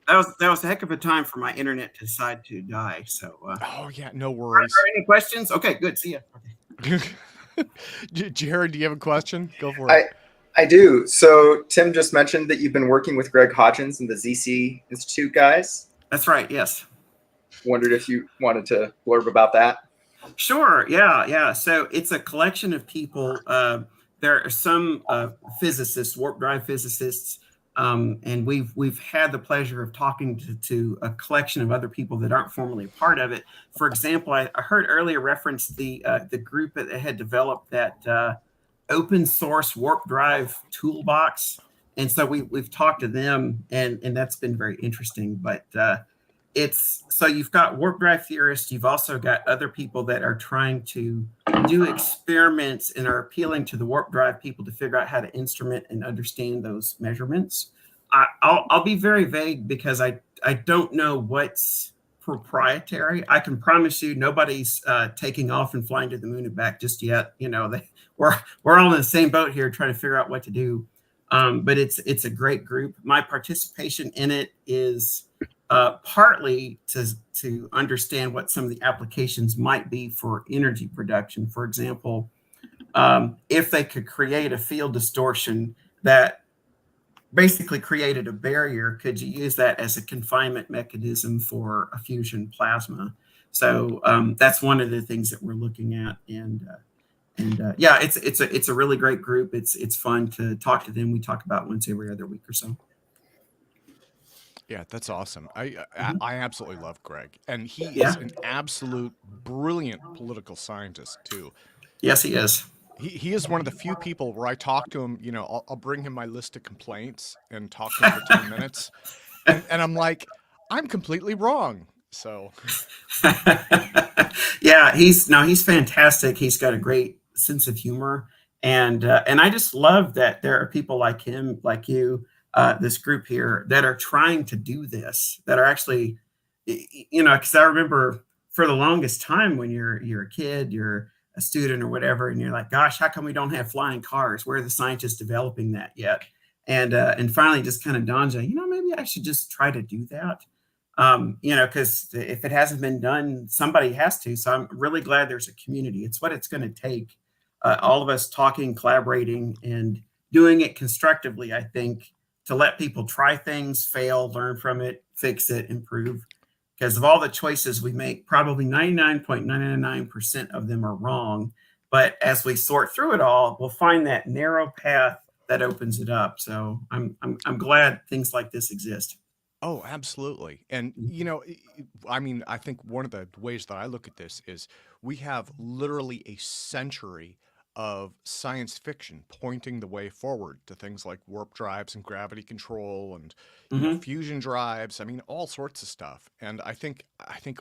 [SPEAKER 6] That was a heck of a time for my internet to decide to die. So.
[SPEAKER 1] Oh yeah, no worries.
[SPEAKER 6] Are there any questions? Okay, good. See ya. Okay.
[SPEAKER 1] Jared, do you have a question? Go for it.
[SPEAKER 7] I do. So Tim just mentioned that you've been working with Greg Hodgins and the ZC Institute guys.
[SPEAKER 6] That's right. Yes.
[SPEAKER 7] Wondered if you wanted to blurb about that.
[SPEAKER 6] Sure. Yeah. So it's a collection of people. There are some physicists, warp drive physicists, and we've had the pleasure of talking to a collection of other people that aren't formally a part of it. For example, I heard earlier reference the group that had developed that open source warp drive toolbox, and so we've talked to them, and that's been very interesting. But it's so you've got warp drive theorists, you've also got other people that are trying to do experiments and are appealing to the warp drive people to figure out how to instrument and understand those measurements. I'll be very vague because I don't know what's proprietary. I can promise you nobody's taking off and flying to the moon and back just yet. We're all in the same boat here trying to figure out what to do. But it's a great group. My participation in it is partly to understand what some of the applications might be for energy production. For example, if they could create a field distortion that basically created a barrier, could you use that as a confinement mechanism for a fusion plasma? So that's one of the things that we're looking at. And yeah, it's a really great group. It's fun to talk to them. We talk about once every other week or so.
[SPEAKER 1] Yeah, that's awesome. I absolutely love Greg, and he is an absolute brilliant political scientist too.
[SPEAKER 6] Yes, he is.
[SPEAKER 1] He is one of the few people where I talk to him, I'll bring him my list of complaints and talk to him for 10 minutes. And I'm like, I'm completely wrong. So
[SPEAKER 6] Yeah, he's fantastic. He's got a great sense of humor, and I just love that there are people like him, like you, this group here that are trying to do this, that are actually, because I remember for the longest time when you're a kid, you're a student or whatever, and you're like, gosh, how come we don't have flying cars? Where are the scientists developing that yet? And finally just kind of dawns on, maybe I should just try to do that. Because if it hasn't been done, somebody has to. So I'm really glad there's a community. It's what it's going to take. All of us talking, collaborating, and doing it constructively, I think, to let people try things, fail, learn from it, fix it, improve. Because of all the choices we make, probably 99.999% of them are wrong. But as we sort through it all, we'll find that narrow path that opens it up. So I'm glad things like this exist.
[SPEAKER 1] Oh, absolutely. And, I think one of the ways that I look at this is we have literally a century of science fiction pointing the way forward to things like warp drives and gravity control and fusion drives. I mean, all sorts of stuff. And I think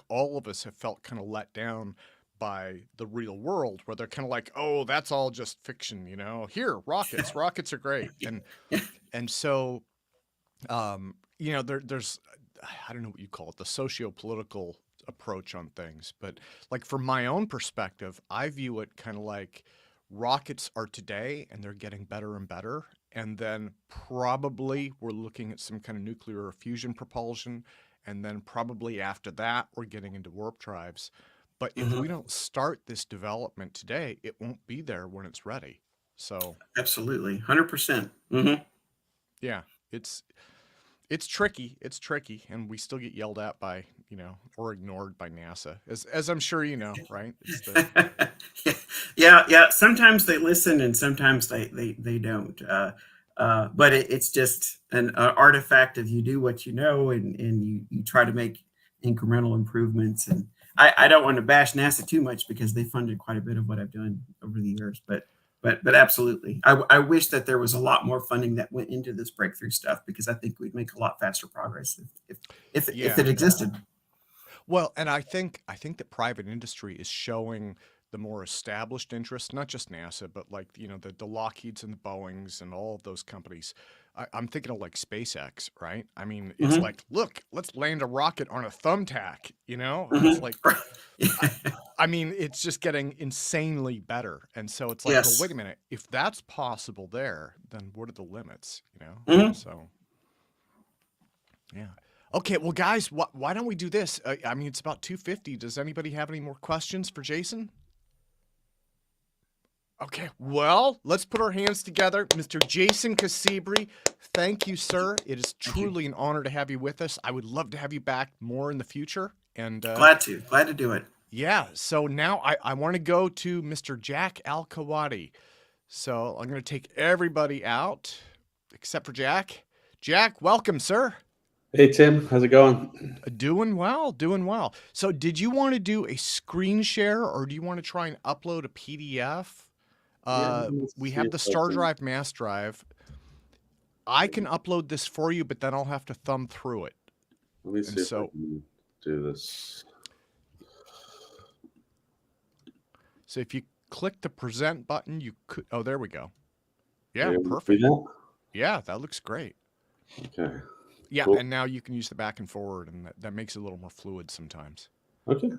[SPEAKER 1] all of us have felt kind of let down by the real world, where they're kind of like, oh, that's all just fiction, Here, rockets are great. And so there's, I don't know what you call it, the socio-political approach on things. But like from my own perspective, I view it kind of like rockets are today and they're getting better and better. And then probably we're looking at some kind of nuclear fusion propulsion. And then probably after that, we're getting into warp drives. But if we don't start this development today, it won't be there when it's ready. So
[SPEAKER 6] absolutely, 100%.
[SPEAKER 1] Yeah, it's tricky. It's tricky, and we still get yelled at by, or ignored by NASA, as I'm sure you know, right? It's the...
[SPEAKER 6] yeah. Sometimes they listen, and sometimes they don't. But it's just an artifact of you do what you know, and you try to make incremental improvements. And I don't want to bash NASA too much because they funded quite a bit of what I've done over the years, but absolutely, I wish that there was a lot more funding that went into this breakthrough stuff, because I think we'd make a lot faster progress if it existed.
[SPEAKER 1] Well, and I think that private industry is showing the more established interest, not just NASA, but like the Lockheeds and the Boeings and all of those companies. I'm thinking of like SpaceX, right? I mean, it's like, look, let's land a rocket on a thumbtack. It's like. I mean, it's just getting insanely better. And so it's like, well, wait a minute. If that's possible there, then what are the limits, So, yeah. Okay, well, guys, why don't we do this? I mean, it's about 2:50. Does anybody have any more questions for Jason? Okay, well, let's put our hands together. Mr. Jason Cassibry, thank you, sir. It is truly an honor to have you with us. I would love to have you back more in the future. And
[SPEAKER 6] glad to do it.
[SPEAKER 1] Yeah, so now I want to go to Mr. Jack Al-Kahwati. So I'm going to take everybody out except for Jack. Jack, welcome, sir.
[SPEAKER 9] Hey, Tim. How's it going?
[SPEAKER 1] Doing well, doing well. So did you want to do a screen share, or do you want to try and upload a PDF? We have the StarDrive mass drive. I can upload this for you, but then I'll have to thumb through it.
[SPEAKER 9] Let me see if I can do this.
[SPEAKER 1] So if you click the present button, you could. Oh, there we go. Yeah, perfect. Yeah, that looks great.
[SPEAKER 9] Okay.
[SPEAKER 1] Yeah,
[SPEAKER 9] cool.
[SPEAKER 1] And now you can use the back and forward, and that makes it a little more fluid sometimes.
[SPEAKER 9] Okay.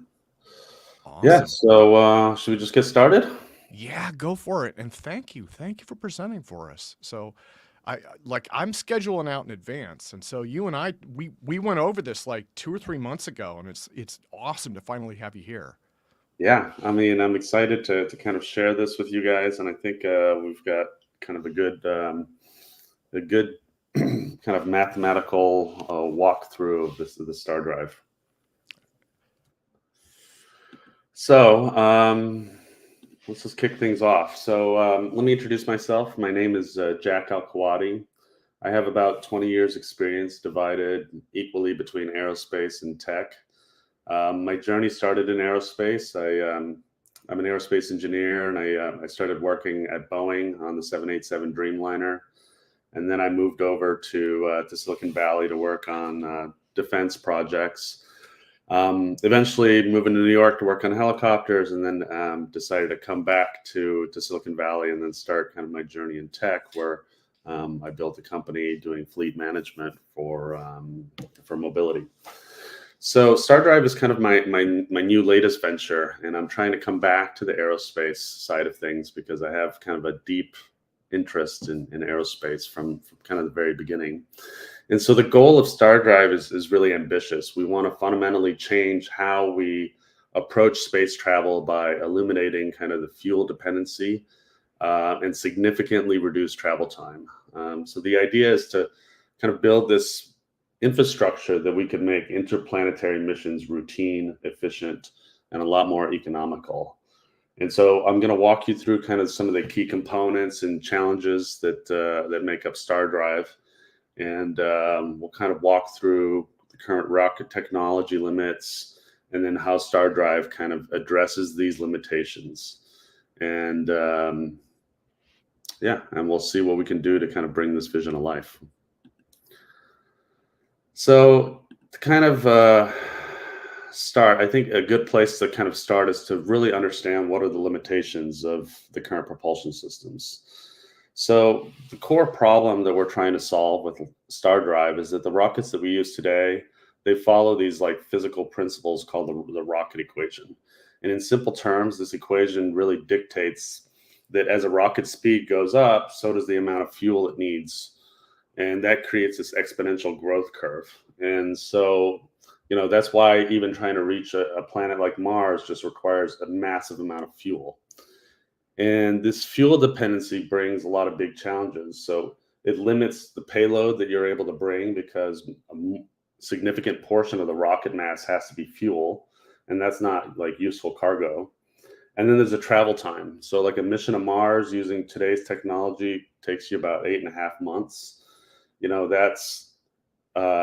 [SPEAKER 1] Awesome.
[SPEAKER 9] Yeah. So should we just get started?
[SPEAKER 1] Yeah, go for it. And thank you for presenting for us. So, I'm scheduling out in advance, and so you and I we went over this like 2 or 3 months ago, and it's awesome to finally have you here.
[SPEAKER 9] Yeah, I mean, I'm excited to kind of share this with you guys, and I think we've got kind of a good kind of mathematical walkthrough of the StarDrive. So let's just kick things off. So let me introduce myself. My name is Jack Al-Kahwati. I have about 20 years experience divided equally between aerospace and tech. My journey started in aerospace. I I'm an aerospace engineer, and I started working at Boeing on the 787 Dreamliner, and then I moved over to Silicon Valley to work on defense projects. Eventually moving to New York to work on helicopters, and then decided to come back to Silicon Valley and then start kind of my journey in tech, where I built a company doing fleet management for mobility. So StarDrive is kind of my new latest venture, and I'm trying to come back to the aerospace side of things because I have kind of a deep interest in aerospace from kind of the very beginning. And so the goal of StarDrive is really ambitious. We want to fundamentally change how we approach space travel by eliminating kind of the fuel dependency and significantly reduce travel time. So the idea is to kind of build this infrastructure that we can make interplanetary missions routine, efficient, and a lot more economical. And so I'm going to walk you through kind of some of the key components and challenges that make up StarDrive. And we'll kind of walk through the current rocket technology limits and then how StarDrive kind of addresses these limitations. And yeah, and we'll see what we can do to kind of bring this vision to life. So to kind of start, I think a good place to kind of start is to really understand what are the limitations of the current propulsion systems. So the core problem that we're trying to solve with StarDrive is that the rockets that we use today, they follow these like physical principles called the rocket equation. And in simple terms, this equation really dictates that as a rocket speed goes up, so does the amount of fuel it needs. And that creates this exponential growth curve. And so, you know, that's why even trying to reach a planet like Mars just requires a massive amount of fuel. And this fuel dependency brings a lot of big challenges. So it limits the payload that you're able to bring because a significant portion of the rocket mass has to be fuel. And that's not like useful cargo. And then there's a travel time. So like a mission to Mars using today's technology takes you about 8.5 months. You know, that's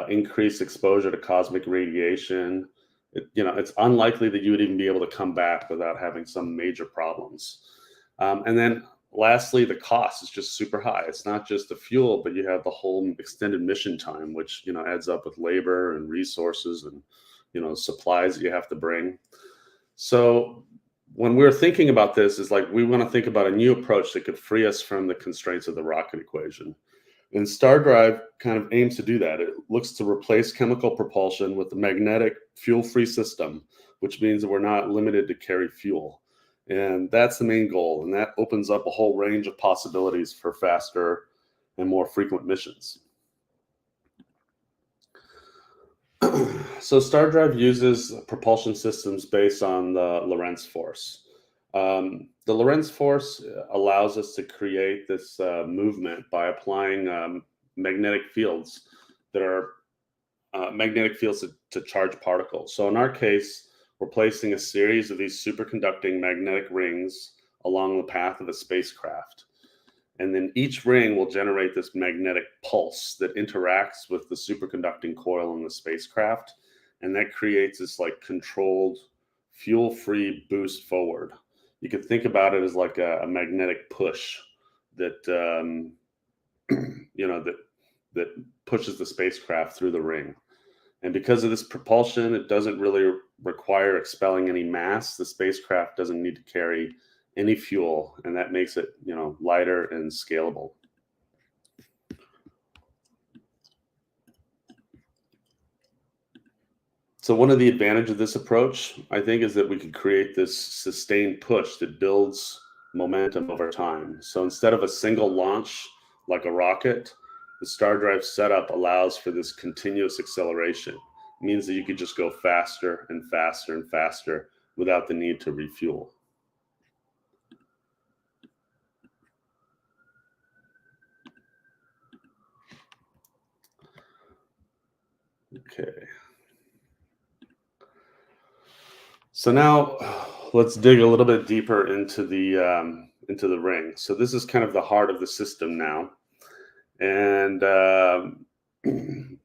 [SPEAKER 9] increased exposure to cosmic radiation. It's unlikely that you would even be able to come back without having some major problems. And then lastly, the cost is just super high. It's not just the fuel, but you have the whole extended mission time, which, you know, adds up with labor and resources and, you know, supplies that you have to bring. So when we're thinking about this, is like we want to think about a new approach that could free us from the constraints of the rocket equation. And StarDrive kind of aims to do that. It looks to replace chemical propulsion with a magnetic fuel-free system, which means that we're not limited to carry fuel. And that's the main goal. And that opens up a whole range of possibilities for faster and more frequent missions. So StarDrive uses propulsion systems based on the Lorentz force. The Lorentz force allows us to create this movement by applying magnetic fields that are magnetic fields to charged particles. So in our case, we're placing a series of these superconducting magnetic rings along the path of a spacecraft. And then each ring will generate this magnetic pulse that interacts with the superconducting coil in the spacecraft. And that creates this like controlled fuel-free boost forward. You could think about it as like a magnetic push that, that pushes the spacecraft through the ring. And because of this propulsion, it doesn't really require expelling any mass. The spacecraft doesn't need to carry any fuel, and that makes it, you know, lighter and scalable. So one of the advantages of this approach, I think, is that we can create this sustained push that builds momentum over time. So instead of a single launch like a rocket, the StarDrive setup allows for this continuous acceleration. It means that you could just go faster and faster and faster without the need to refuel. Okay. So now let's dig a little bit deeper into the ring. So this is kind of the heart of the system now. And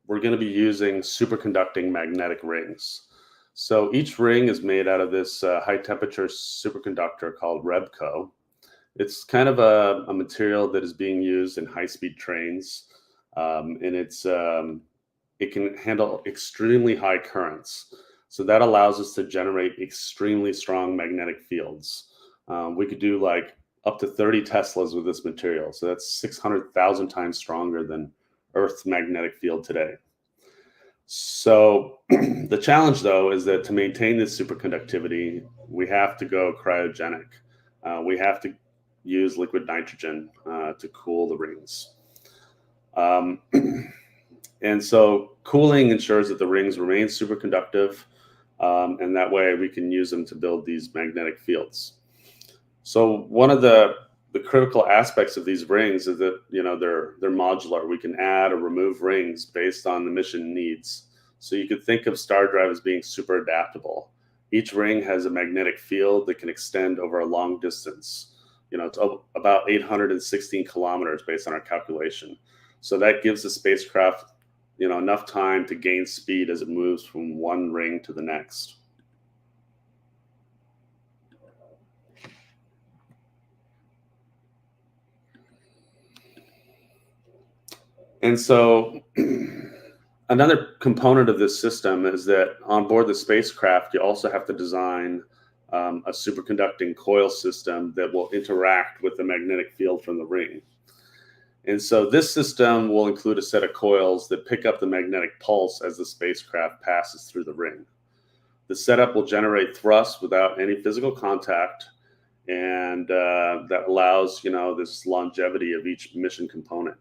[SPEAKER 9] we're going to be using superconducting magnetic rings. So each ring is made out of this high temperature superconductor called REBCO. It's kind of a material that is being used in high-speed trains, and it can handle extremely high currents. So that allows us to generate extremely strong magnetic fields. We could do like up to 30 Teslas with this material. So that's 600,000 times stronger than Earth's magnetic field today. So the challenge, though, is that to maintain this superconductivity, we have to go cryogenic. We have to use liquid nitrogen to cool the rings. And so cooling ensures that the rings remain superconductive, and that way we can use them to build these magnetic fields. So one of the critical aspects of these rings is that, you know, they're modular. We can add or remove rings based on the mission needs. So you could think of StarDrive as being super adaptable. Each ring has a magnetic field that can extend over a long distance. You know, it's about 816 kilometers based on our calculation. So that gives the spacecraft, you know, enough time to gain speed as it moves from one ring to the next. And so another component of this system is that on board the spacecraft, you also have to design a superconducting coil system that will interact with the magnetic field from the ring. And so this system will include a set of coils that pick up the magnetic pulse as the spacecraft passes through the ring. The setup will generate thrust without any physical contact, and that allows, you know, this longevity of each mission component.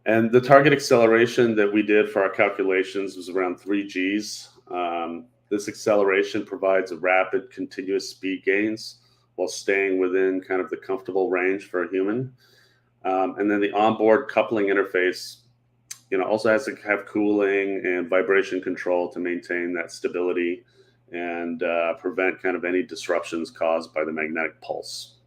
[SPEAKER 9] And the target acceleration that we did for our calculations was around 3 Gs. This acceleration provides a rapid, continuous speed gains while staying within kind of the comfortable range for a human. And then the onboard coupling interface, you know, also has to have cooling and vibration control to maintain that stability and prevent kind of any disruptions caused by the magnetic pulse.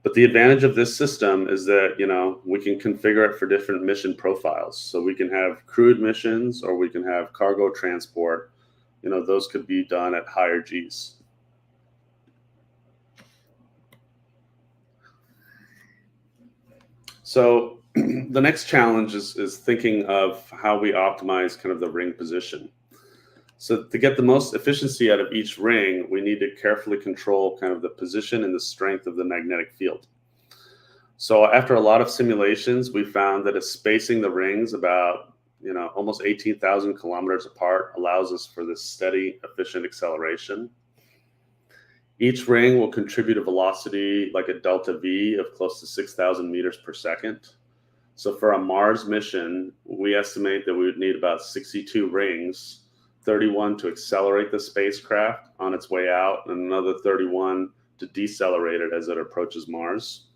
[SPEAKER 9] But the advantage of this system is that, you know, we can configure it for different mission profiles. So we can have crewed missions, or we can have cargo transport. You know, those could be done at higher Gs. So the next challenge is thinking of how we optimize kind of the ring position. So to get the most efficiency out of each ring, we need to carefully control kind of the position and the strength of the magnetic field. So after a lot of simulations, we found that spacing the rings about, you know, almost 18,000 kilometers apart allows us for this steady, efficient acceleration. Each ring will contribute a velocity like a delta V of close to 6,000 meters per second. So for a Mars mission, we estimate that we would need about 62 rings, 31 to accelerate the spacecraft on its way out, and another 31 to decelerate it as it approaches Mars.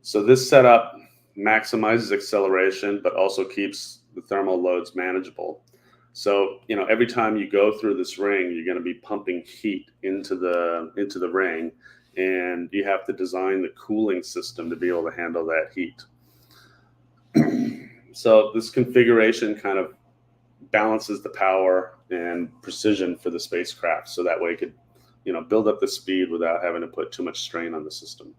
[SPEAKER 9] So this setup maximizes acceleration, but also keeps the thermal loads manageable. So, you know, every time you go through this ring, you're going to be pumping heat into the ring, and you have to design the cooling system to be able to handle that heat. So this configuration kind of balances the power and precision for the spacecraft, so that way it could, you know, build up the speed without having to put too much strain on the system.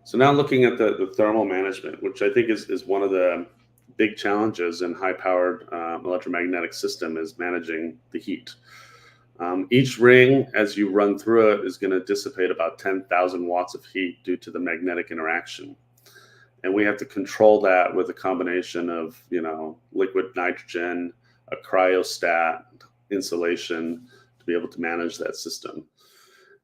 [SPEAKER 9] So now looking at the thermal management, which I think is one of the big challenges in high-powered electromagnetic system, is managing the heat. Each ring, as you run through it, is going to dissipate about 10,000 watts of heat due to the magnetic interaction. And we have to control that with a combination of, you know, liquid nitrogen, a cryostat, insulation, to be able to manage that system.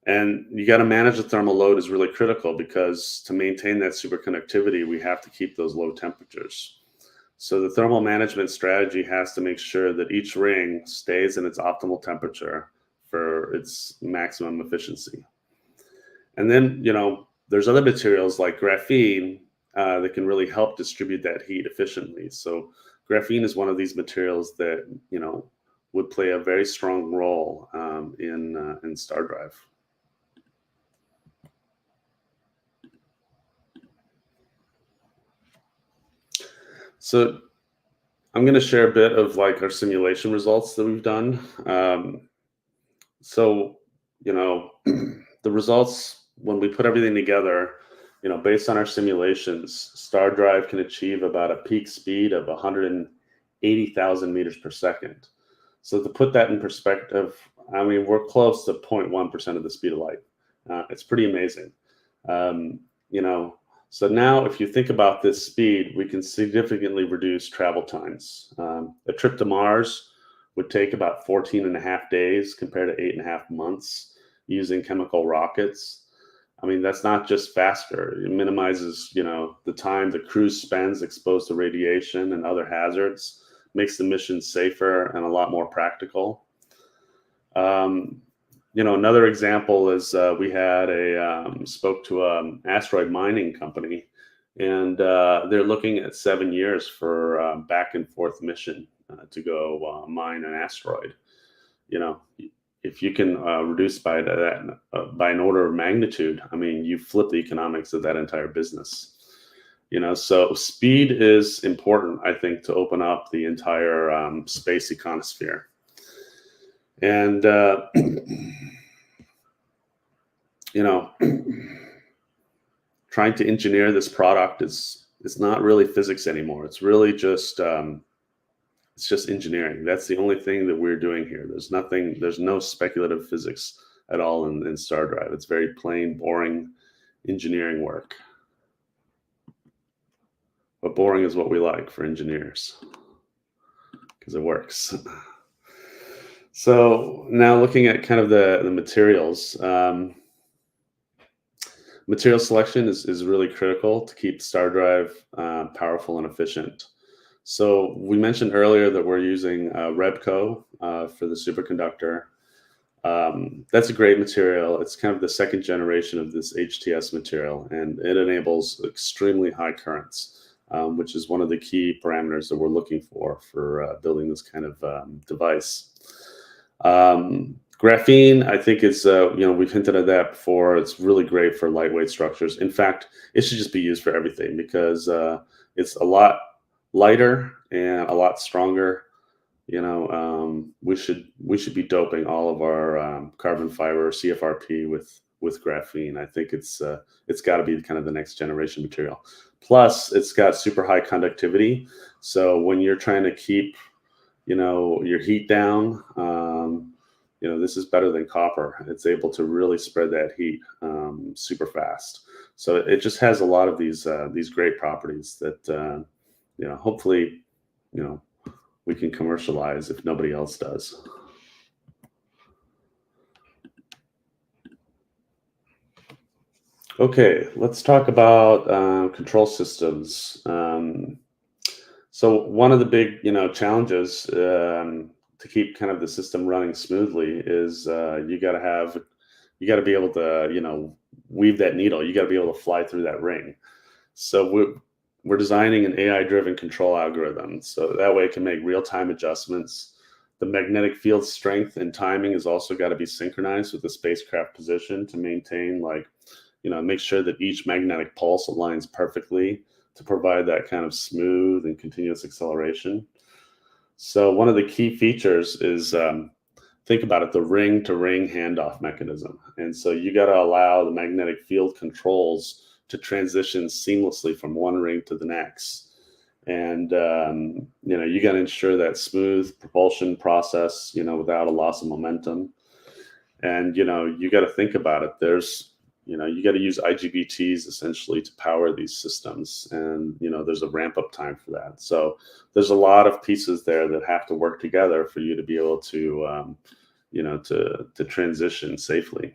[SPEAKER 9] And you got to manage the thermal load is really critical, because to maintain that superconductivity, we have to keep those low temperatures. So the thermal management strategy has to make sure that each ring stays in its optimal temperature for its maximum efficiency. And then, you know, there's other materials like graphene that can really help distribute that heat efficiently. So graphene is one of these materials that, you know, would play a very strong role in StarDrive. So I'm going to share a bit of like our simulation results that we've done. So, the results, when we put everything together, based on our simulations, StarDrive can achieve about a peak speed of 180,000 meters per second. So to put that in perspective, I mean, we're close to 0.1% of the speed of light. It's pretty amazing. So now if you think about this speed, we can significantly reduce travel times. A trip to Mars would take about 14.5 days compared to 8.5 months using chemical rockets. I mean, that's not just faster. It minimizes, the time the crew spends exposed to radiation and other hazards, makes the mission safer and a lot more practical. Another example is we had spoke to an asteroid mining company, and they're looking at 7 years for back and forth mission to go mine an asteroid. If you can reduce by that by an order of magnitude, I mean, you flip the economics of that entire business. So speed is important, I think, to open up the entire space econosphere. And trying to engineer this product is not really physics anymore. It's really just it's just engineering. That's the only thing that we're doing here. There's no speculative physics at all in StarDrive. It's very plain, boring engineering work. But boring is what we like for engineers, because it works. So now looking at kind of the materials. Material selection is really critical to keep StarDrive powerful and efficient. So we mentioned earlier that we're using Rebco for the superconductor. That's a great material. It's kind of the second generation of this HTS material, and it enables extremely high currents, which is one of the key parameters that we're looking for building this kind of device. Graphene, I think is, we've hinted at that before. It's really great for lightweight structures. In fact, it should just be used for everything because it's a lot lighter and a lot stronger. We should be doping all of our carbon fiber CFRP with graphene. I think it's got to be kind of the next generation material. Plus, it's got super high conductivity. So when you're trying to keep, your heat down, this is better than copper. It's able to really spread that heat super fast. So it just has a lot of these great properties that hopefully we can commercialize if nobody else does. Okay, let's talk about control systems. So one of the big challenges to keep kind of the system running smoothly is you got to be able to weave that needle. You got to be able to fly through that ring. So we're designing an AI-driven control algorithm, so that way it can make real-time adjustments. The magnetic field strength and timing has also got to be synchronized with the spacecraft position to maintain, make sure that each magnetic pulse aligns perfectly to provide that kind of smooth and continuous acceleration. So one of the key features is, think about it, the ring-to-ring handoff mechanism. And so you got to allow the magnetic field controls to transition seamlessly from one ring to the next. And, you got to ensure that smooth propulsion process, without a loss of momentum. And, you got to think about it. You got to use IGBTs essentially to power these systems. And, there's a ramp up time for that. So there's a lot of pieces there that have to work together for you to be able to, to transition safely.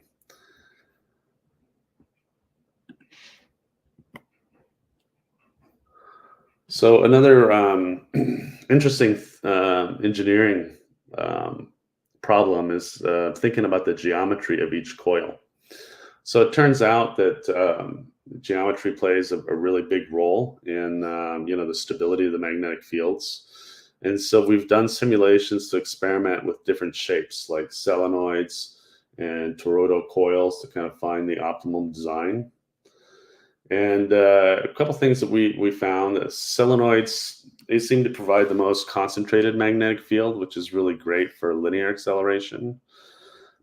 [SPEAKER 9] So another interesting engineering problem is thinking about the geometry of each coil. So it turns out that geometry plays a really big role in the stability of the magnetic fields. And so we've done simulations to experiment with different shapes like solenoids and toroidal coils to kind of find the optimal design. And a couple things that we found that solenoids they seem to provide the most concentrated magnetic field, which is really great for linear acceleration.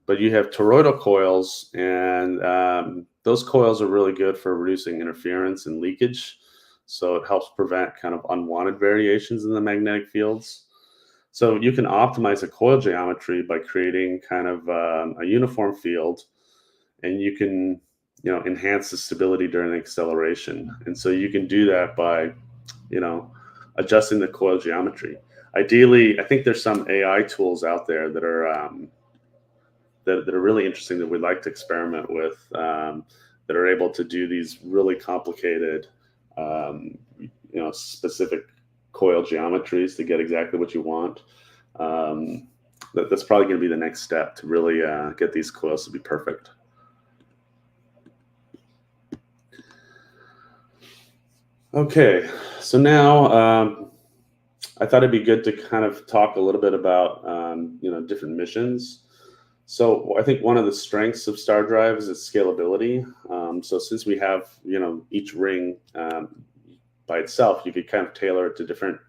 [SPEAKER 9] But you have toroidal coils, and those coils are really good for reducing interference and leakage. So it helps prevent kind of unwanted variations in the magnetic fields. So you can optimize a coil geometry by creating kind of a uniform field, and you can enhance the stability during acceleration. And so you can do that by adjusting the coil geometry. Ideally, I think there's some AI tools out there that are that are really interesting that we'd like to experiment with, that are able to do these really complicated, specific coil geometries to get exactly what you want. That's probably going to be the next step to really get these coils to be perfect. Okay, so now I thought it'd be good to kind of talk a little bit about different missions. So I think one of the strengths of StarDrive is its scalability. So since we have each ring by itself, you could kind of tailor it to different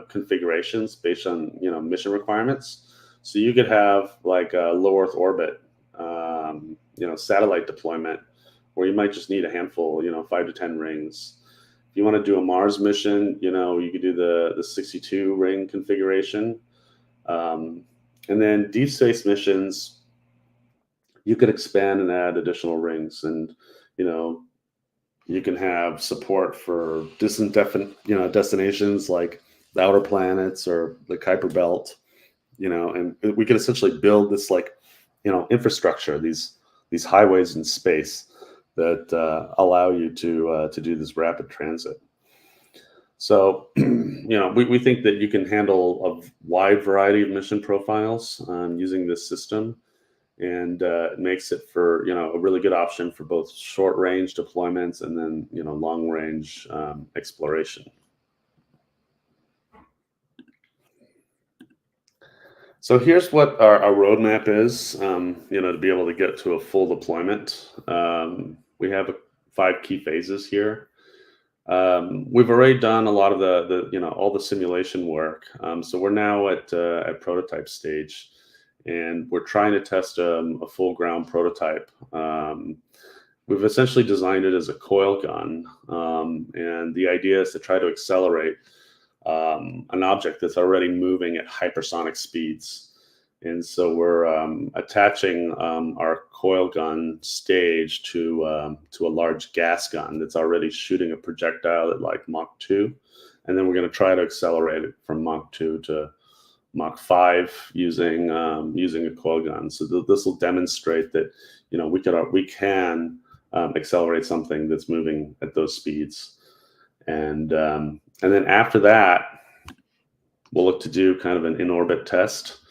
[SPEAKER 9] configurations based on mission requirements. So you could have like a low Earth orbit satellite deployment where you might just need a handful, 5 to 10 rings. If you want to do a Mars mission, you could do the 62 ring configuration. And then deep space missions, you could expand and add additional rings, and you can have support for distant destinations like the outer planets or the Kuiper Belt, and we could essentially build this infrastructure, these highways in space that allow you to do this rapid transit. So, we think that you can handle a wide variety of mission profiles using this system, and it makes it for a really good option for both short range deployments and then long range exploration. So here's what our roadmap is, to be able to get to a full deployment. We have 5 key phases here. We've already done a lot of all the simulation work. So we're now at prototype stage, and we're trying to test a full ground prototype. We've essentially designed it as a coil gun, and the idea is to try to accelerate an object that's already moving at hypersonic speeds. And so we're attaching our coil gun stage to a large gas gun that's already shooting a projectile at like Mach 2. And then we're going to try to accelerate it from Mach 2 to Mach 5 using a coil gun. So this will demonstrate that we can accelerate something that's moving at those speeds. And then after that, we'll look to do kind of an in-orbit test.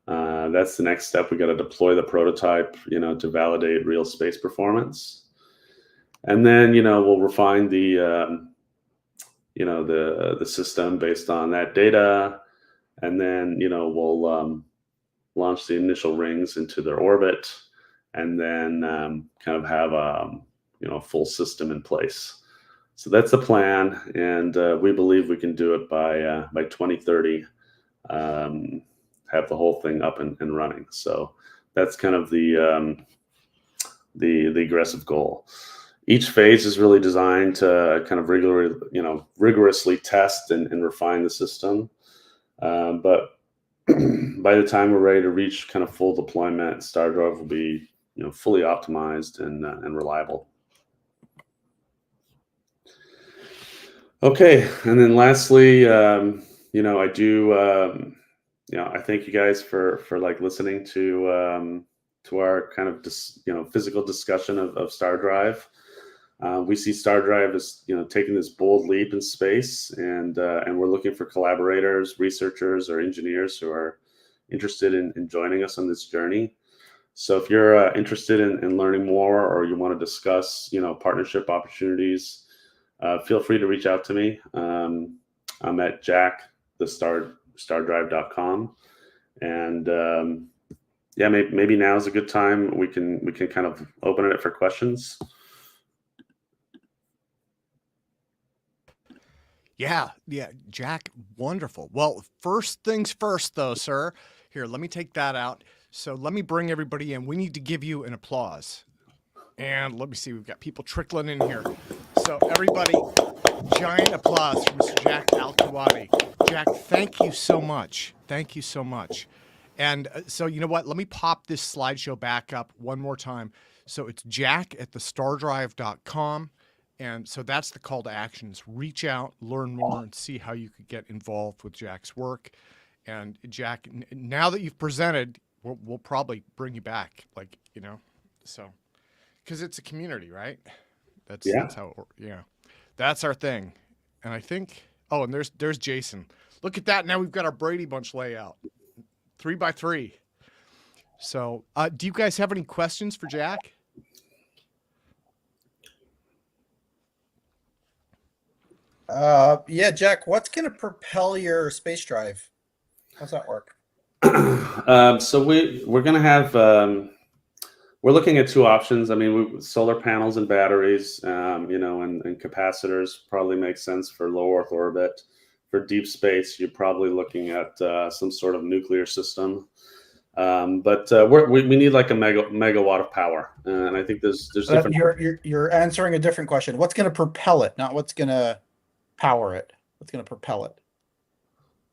[SPEAKER 9] That's the next step. We got to deploy the prototype, to validate real space performance. And then, we'll refine the system based on that data. And then, we'll launch the initial rings into their orbit, and then kind of have a full system in place. So that's the plan, and we believe we can do it by 2030. Have the whole thing up and running. So that's kind of the aggressive goal. Each phase is really designed to kind of rigorously test and refine the system. But by the time we're ready to reach kind of full deployment, StarDrive will be fully optimized and reliable. Okay, and then lastly, I do. I thank you guys for listening to our kind of physical discussion of StarDrive. We see StarDrive as taking this bold leap in space, and we're looking for collaborators, researchers, or engineers who are interested in joining us on this journey. So if you're interested in learning more, or you want to discuss partnership opportunities, feel free to reach out to me. I'm at StarDrive.com, and maybe now is a good time. We can kind of open it for questions.
[SPEAKER 1] Yeah, Jack, wonderful. Well, first things first, though, sir. Here, let me take that out. So let me bring everybody in. We need to give you an applause. And let me see, we've got people trickling in here. So everybody, giant applause for Mr. Jack Al-Kahwati. Jack, thank you so much. Thank you so much. And so you know what? Let me pop this slideshow back up one more time. So it's Jack at the StarDrive.com. And so that's the call to actions. Reach out, learn more, and see how you could get involved with Jack's work. And Jack, now that you've presented, we'll probably bring you back, like, you know, so because it's a community, right? That's how, that's our thing. And I think, oh, and there's Jason. Look at that. Now we've got our Brady Bunch layout, 3x3. So, do you guys have any questions for Jack?
[SPEAKER 5] Yeah, Jack, what's going to propel your space drive? How's that work?
[SPEAKER 9] So we're going to have, we're looking at two options. I mean, solar panels and batteries, you know, and capacitors probably make sense for low Earth orbit. For deep space, you're probably looking at some sort of nuclear system. But we need like a megawatt of power, and I think there's different.
[SPEAKER 5] You're answering a different question. What's going to propel it, not what's going to power it? What's going to propel it?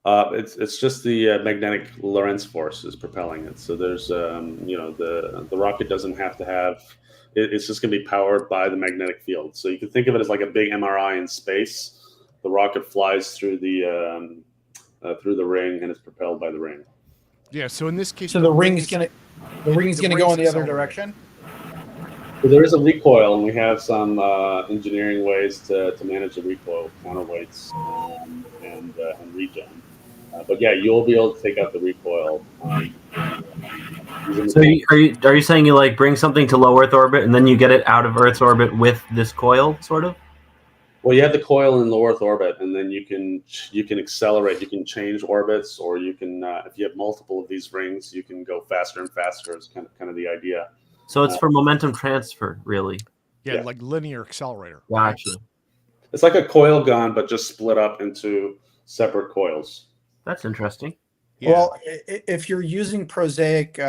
[SPEAKER 9] It's just the magnetic Lorentz force is propelling it. So there's you know, the rocket doesn't have to have. It's just going to be powered by the magnetic field. So you can think of it as like a big MRI in space. The rocket flies through the ring and is propelled by the ring.
[SPEAKER 1] Yeah. So in this case,
[SPEAKER 5] so the ring's gonna go in the other direction.
[SPEAKER 9] So there is a recoil, and we have some engineering ways to manage the recoil, counterweights, and regen. But yeah, you'll be able to take out the recoil.
[SPEAKER 10] So are you saying you like bring something to low Earth orbit and then you get it out of Earth's orbit with this coil, sort of?
[SPEAKER 9] Well, you have the coil in low Earth orbit, and then you can accelerate. You can change orbits, or you can if you have multiple of these rings, you can go faster and faster. Is kind of the idea.
[SPEAKER 10] So it's for momentum transfer, really.
[SPEAKER 1] Yeah, like linear accelerator.
[SPEAKER 10] Gotcha.
[SPEAKER 9] It's like a coil gun, but just split up into separate coils.
[SPEAKER 10] That's interesting.
[SPEAKER 5] Yeah. Well, if you're using prosaic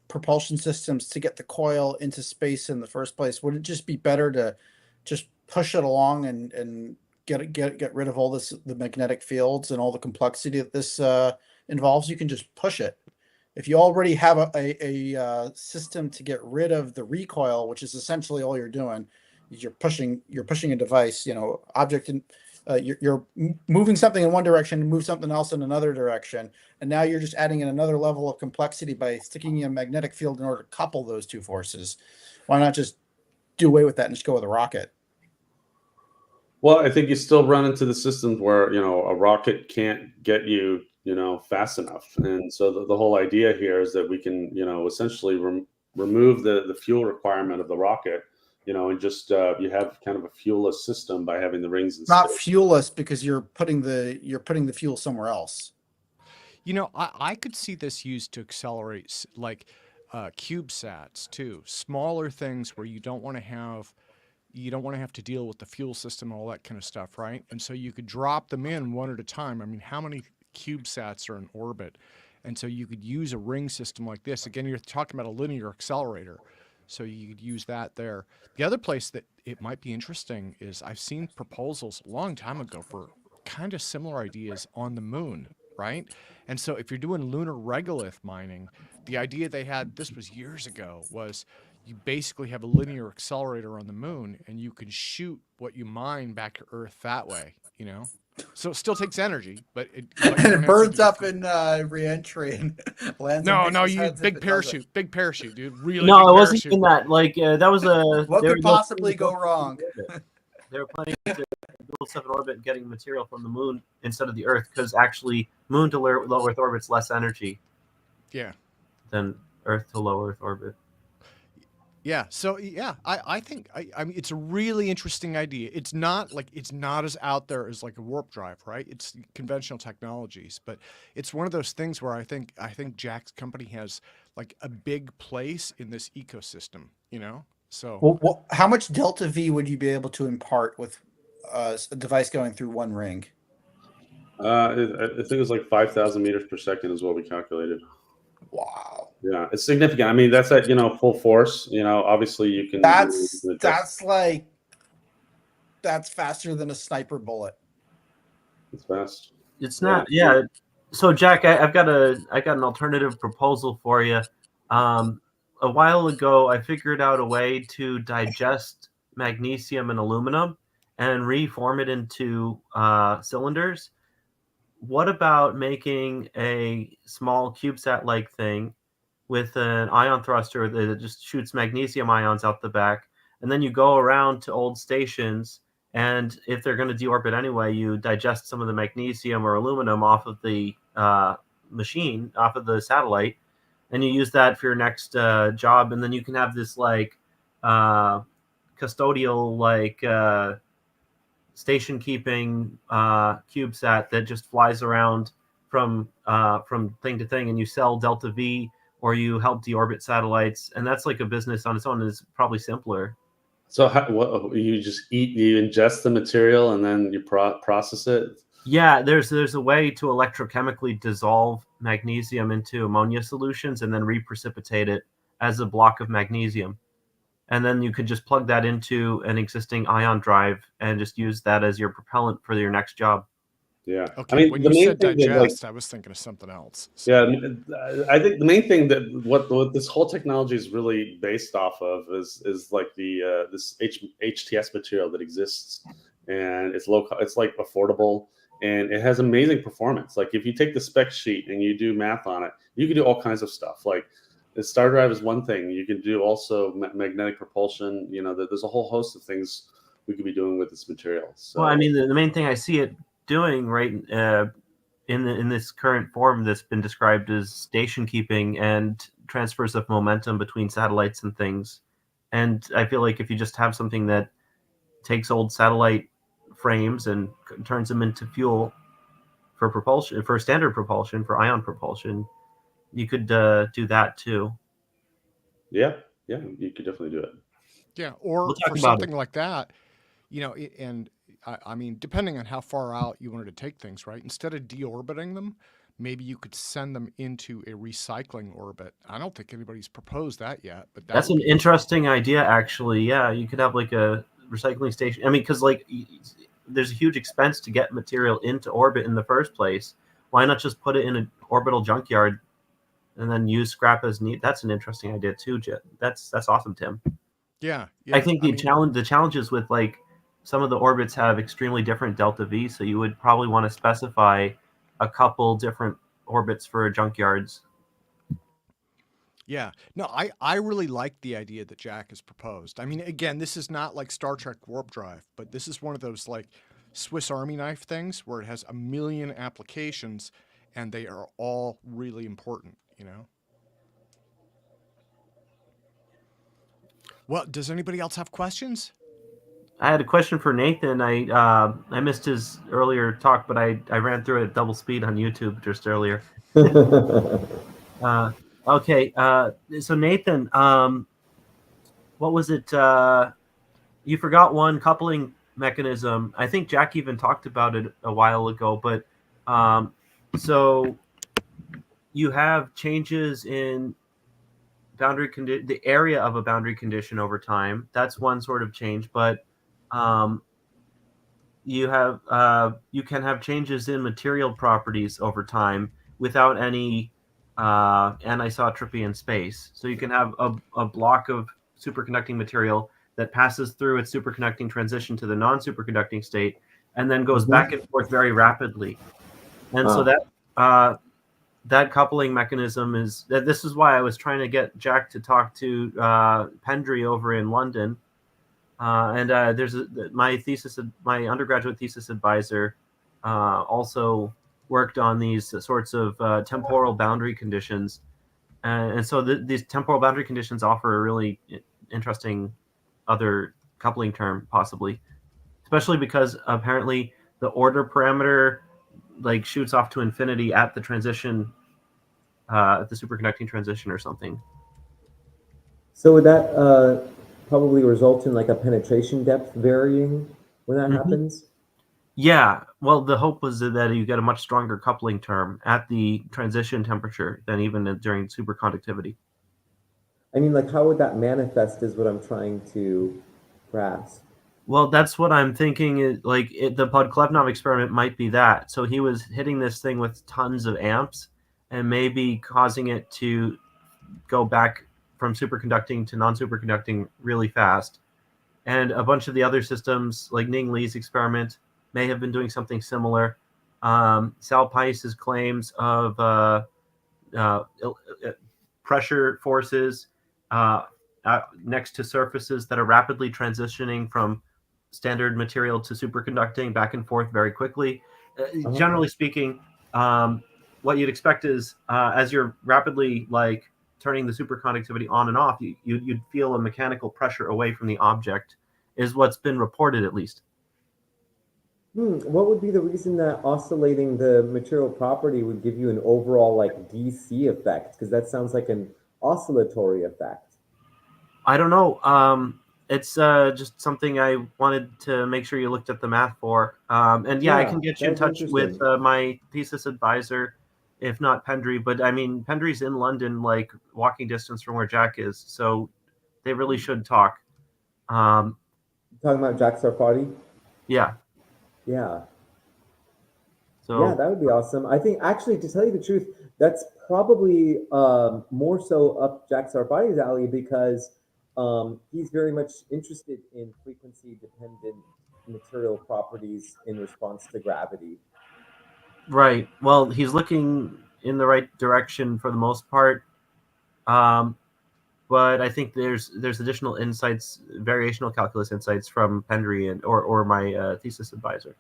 [SPEAKER 5] propulsion systems to get the coil into space in the first place, would it just be better to just push it along and get rid of all the magnetic fields and all the complexity that this involves? You can just push it. If you already have a system to get rid of the recoil, which is essentially all you're doing, is you're pushing a device, you know, object, and you're moving something in one direction and move something else in another direction, and now you're just adding in another level of complexity by sticking in a magnetic field in order to couple those two forces. Why not just do away with that and just go with a rocket?
[SPEAKER 9] Well, I think you still run into the systems where, you know, a rocket can't get you, you know, fast enough. And so the whole idea here is that we can, you know, essentially remove the fuel requirement of the rocket, you know, and just you have kind of a fuelless system by having the rings.
[SPEAKER 5] Not fuelless because you're putting the fuel somewhere else.
[SPEAKER 1] You know, I could see this used to accelerate like CubeSats too, smaller things where you don't want to have to deal with the fuel system and all that kind of stuff, right? And so you could drop them in one at a time. I mean, how many CubeSats are in orbit? And so you could use a ring system like this. Again, you're talking about a linear accelerator. So you could use that there. The other place that it might be interesting is I've seen proposals a long time ago for kind of similar ideas on the moon, right? And so if you're doing lunar regolith mining, the idea they had, this was years ago, was you basically have a linear accelerator on the moon and you can shoot what you mine back to Earth that way, you know? So it still takes energy, but it
[SPEAKER 5] burns up in re-entry and lands.
[SPEAKER 1] No, you big parachute, dude. Really?
[SPEAKER 10] No, it wasn't even that. Like that was a.
[SPEAKER 5] What could possibly go wrong?
[SPEAKER 10] They were planning to build stuff in orbit and getting material from the moon instead of the Earth, because actually, moon to low Earth orbit's less energy.
[SPEAKER 1] Yeah.
[SPEAKER 10] Than Earth to low Earth orbit.
[SPEAKER 1] Yeah. So yeah, I think I mean it's a really interesting idea. It's not as out there as like a warp drive, right? It's conventional technologies, but it's one of those things where I think Jack's company has like a big place in this ecosystem, you know? So
[SPEAKER 5] well, how much delta V would you be able to impart with a device going through one ring?
[SPEAKER 9] I think it was like 5,000 meters per second is what we calculated.
[SPEAKER 5] Wow.
[SPEAKER 9] Yeah, it's significant. I mean, that's at full force. Obviously you can.
[SPEAKER 5] That's
[SPEAKER 9] you can adjust.
[SPEAKER 5] that's faster than a sniper bullet.
[SPEAKER 9] It's fast.
[SPEAKER 10] It's not. Yeah. So Jack, I've got an alternative proposal for you. A while ago, I figured out a way to digest magnesium and aluminum and reform it into cylinders. What about making a small CubeSat-like thing with an ion thruster that just shoots magnesium ions out the back, and then you go around to old stations, and if they're going to deorbit anyway, you digest some of the magnesium or aluminum off of the machine, off of the satellite, and you use that for your next job, and then you can have this like custodial station keeping CubeSat that just flies around from thing to thing, and you sell Delta V or you help deorbit satellites, and that's like a business on its own. Is probably simpler.
[SPEAKER 9] So what you just you ingest the material and then you process it?
[SPEAKER 10] Yeah, there's a way to electrochemically dissolve magnesium into ammonia solutions and then reprecipitate it as a block of magnesium. And then you could just plug that into an existing ion drive and just use that as your propellant for your next job.
[SPEAKER 9] Yeah.
[SPEAKER 1] Okay.
[SPEAKER 9] I mean,
[SPEAKER 1] when
[SPEAKER 9] the
[SPEAKER 1] you
[SPEAKER 9] main
[SPEAKER 1] said
[SPEAKER 9] thing
[SPEAKER 1] digest, I was thinking of something else. So.
[SPEAKER 9] Yeah, I think the main thing that what this whole technology is really based off of is like the this HTS material that exists, and it's low. It's like affordable, and it has amazing performance. Like if you take the spec sheet and you do math on it, you can do all kinds of stuff. Like the StarDrive is one thing. You can do also magnetic propulsion. There's a whole host of things we could be doing with this material. So,
[SPEAKER 10] well, I mean, the main thing I see it doing right in this current form that's been described as station keeping and transfers of momentum between satellites and things. And I feel like if you just have something that takes old satellite frames and turns them into fuel for propulsion, for standard propulsion, for ion propulsion, you could do that too.
[SPEAKER 9] Yeah, you could definitely do it.
[SPEAKER 1] Yeah, or for something like that, and I mean, depending on how far out you wanted to take things, right? Instead of deorbiting them, maybe you could send them into a recycling orbit. I don't think anybody's proposed that yet, but
[SPEAKER 10] that's an interesting idea, actually. Yeah, you could have like a recycling station. I mean, because like there's a huge expense to get material into orbit in the first place. Why not just put it in an orbital junkyard and then use scrap as need? That's an interesting idea too, Jet. That's awesome, Tim.
[SPEAKER 1] Yeah.
[SPEAKER 10] I think the challenges with like some of the orbits have extremely different delta V, so you would probably want to specify a couple different orbits for junkyards.
[SPEAKER 1] Yeah. No, I really like the idea that Jack has proposed. I mean, again, this is not like Star Trek Warp Drive, but this is one of those like Swiss Army knife things where it has a million applications and they are all really important, Well, does anybody else have questions?
[SPEAKER 10] I had a question for Nathan. I missed his earlier talk, but I ran through it at double speed on YouTube just earlier. Okay. So Nathan, what was it? You forgot one coupling mechanism. I think Jack even talked about it a while ago, but so you have changes in the area of a boundary condition over time. That's one sort of change, but you can have changes in material properties over time without any anisotropy in space. So you can have a block of superconducting material that passes through its superconducting transition to the non-superconducting state and then goes back and forth very rapidly. And so that coupling mechanism this is why I was trying to get Jack to talk to Pendry over in London. There's my undergraduate thesis advisor also worked on these sorts of temporal boundary conditions. And so these temporal boundary conditions offer a really interesting other coupling term, possibly, especially because apparently the order parameter like shoots off to infinity at the transition, at the superconducting transition or something.
[SPEAKER 8] So would that probably result in like a penetration depth varying when that happens?
[SPEAKER 10] Yeah, well, the hope was that you get a much stronger coupling term at the transition temperature than even during superconductivity.
[SPEAKER 8] I mean, like, how would that manifest is what I'm trying to grasp.
[SPEAKER 10] Well, that's what I'm thinking is like the Podklevanov experiment might be that. So he was hitting this thing with tons of amps and maybe causing it to go back from superconducting to non-superconducting really fast. And a bunch of the other systems, like Ning Li's experiment, may have been doing something similar. Sal Pais's claims of pressure forces next to surfaces that are rapidly transitioning from standard material to superconducting back and forth very quickly. Generally speaking, what you'd expect is as you're rapidly like turning the superconductivity on and off, you'd feel a mechanical pressure away from the object, is what's been reported at least.
[SPEAKER 8] What would be the reason that oscillating the material property would give you an overall like DC effect? Because that sounds like an oscillatory effect.
[SPEAKER 10] I don't know. It's just something I wanted to make sure you looked at the math for. And yeah, I can get you in touch with my thesis advisor, if not Pendry. But I mean, Pendry's in London, like walking distance from where Jack is. So they really should talk.
[SPEAKER 8] Talking about Jack Al-Kahwati?
[SPEAKER 10] Yeah.
[SPEAKER 8] Yeah.
[SPEAKER 10] So
[SPEAKER 8] yeah, that would be awesome. I think actually, to tell you the truth, that's probably more so up Jack Al-Kahwati's alley because he's very much interested in frequency-dependent material properties in response to gravity.
[SPEAKER 10] Right. Well, he's looking in the right direction for the most part. But I think there's additional insights, variational calculus insights from Pendry and or my thesis advisor.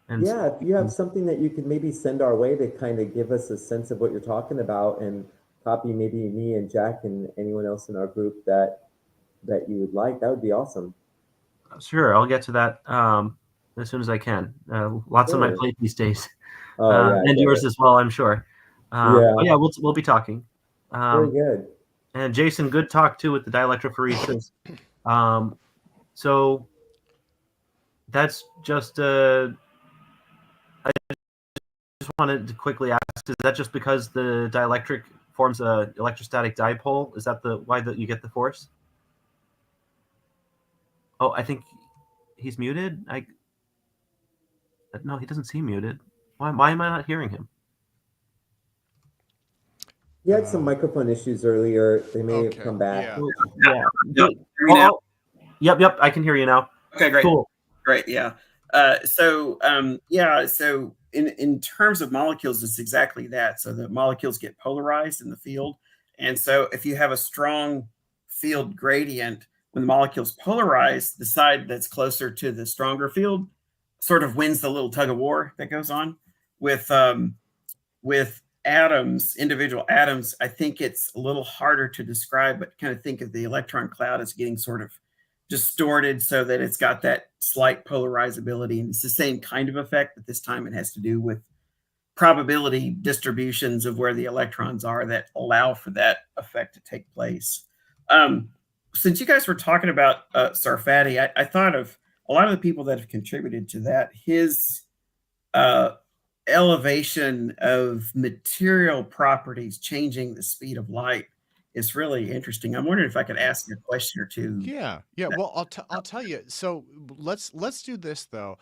[SPEAKER 10] And
[SPEAKER 8] yeah, if you have something that you could maybe send our way to kind of give us a sense of what you're talking about and copy maybe me and Jack and anyone else in our group that you would like, that would be awesome.
[SPEAKER 10] Sure, I'll get to that as soon as I can. Lots on my plate these days.
[SPEAKER 8] Yeah,
[SPEAKER 10] and yours as well, I'm sure.
[SPEAKER 8] Yeah,
[SPEAKER 10] we'll be talking.
[SPEAKER 8] Very good.
[SPEAKER 10] And Jason, good talk too with the dielectrophoresis. So that's just I just wanted to quickly ask: is that just because the dielectric forms a electrostatic dipole? Is that why you get the force? Oh, I think he's muted. No, he doesn't seem muted. Why am I not hearing him?
[SPEAKER 8] He had some microphone issues earlier. They may have come back.
[SPEAKER 10] Yeah. Yep. I can hear you now.
[SPEAKER 6] Okay, great.
[SPEAKER 10] Cool.
[SPEAKER 6] Great. Yeah. So in terms of molecules, it's exactly that. So the molecules get polarized in the field. And so if you have a strong field gradient, when the molecules polarize, the side that's closer to the stronger field sort of wins the little tug of war that goes on with atoms, individual atoms. I think it's a little harder to describe, but kind of think of the electron cloud as getting sort of distorted so that it's got that slight polarizability. And it's the same kind of effect, but this time it has to do with probability distributions of where the electrons are that allow for that effect to take place. Since you guys were talking about Sarfati, I thought of a lot of the people that have contributed to that. His elevation of material properties changing the speed of light is really interesting. I'm wondering if I could ask you a question or two.
[SPEAKER 1] Yeah. Well, I'll tell you. So let's do this though.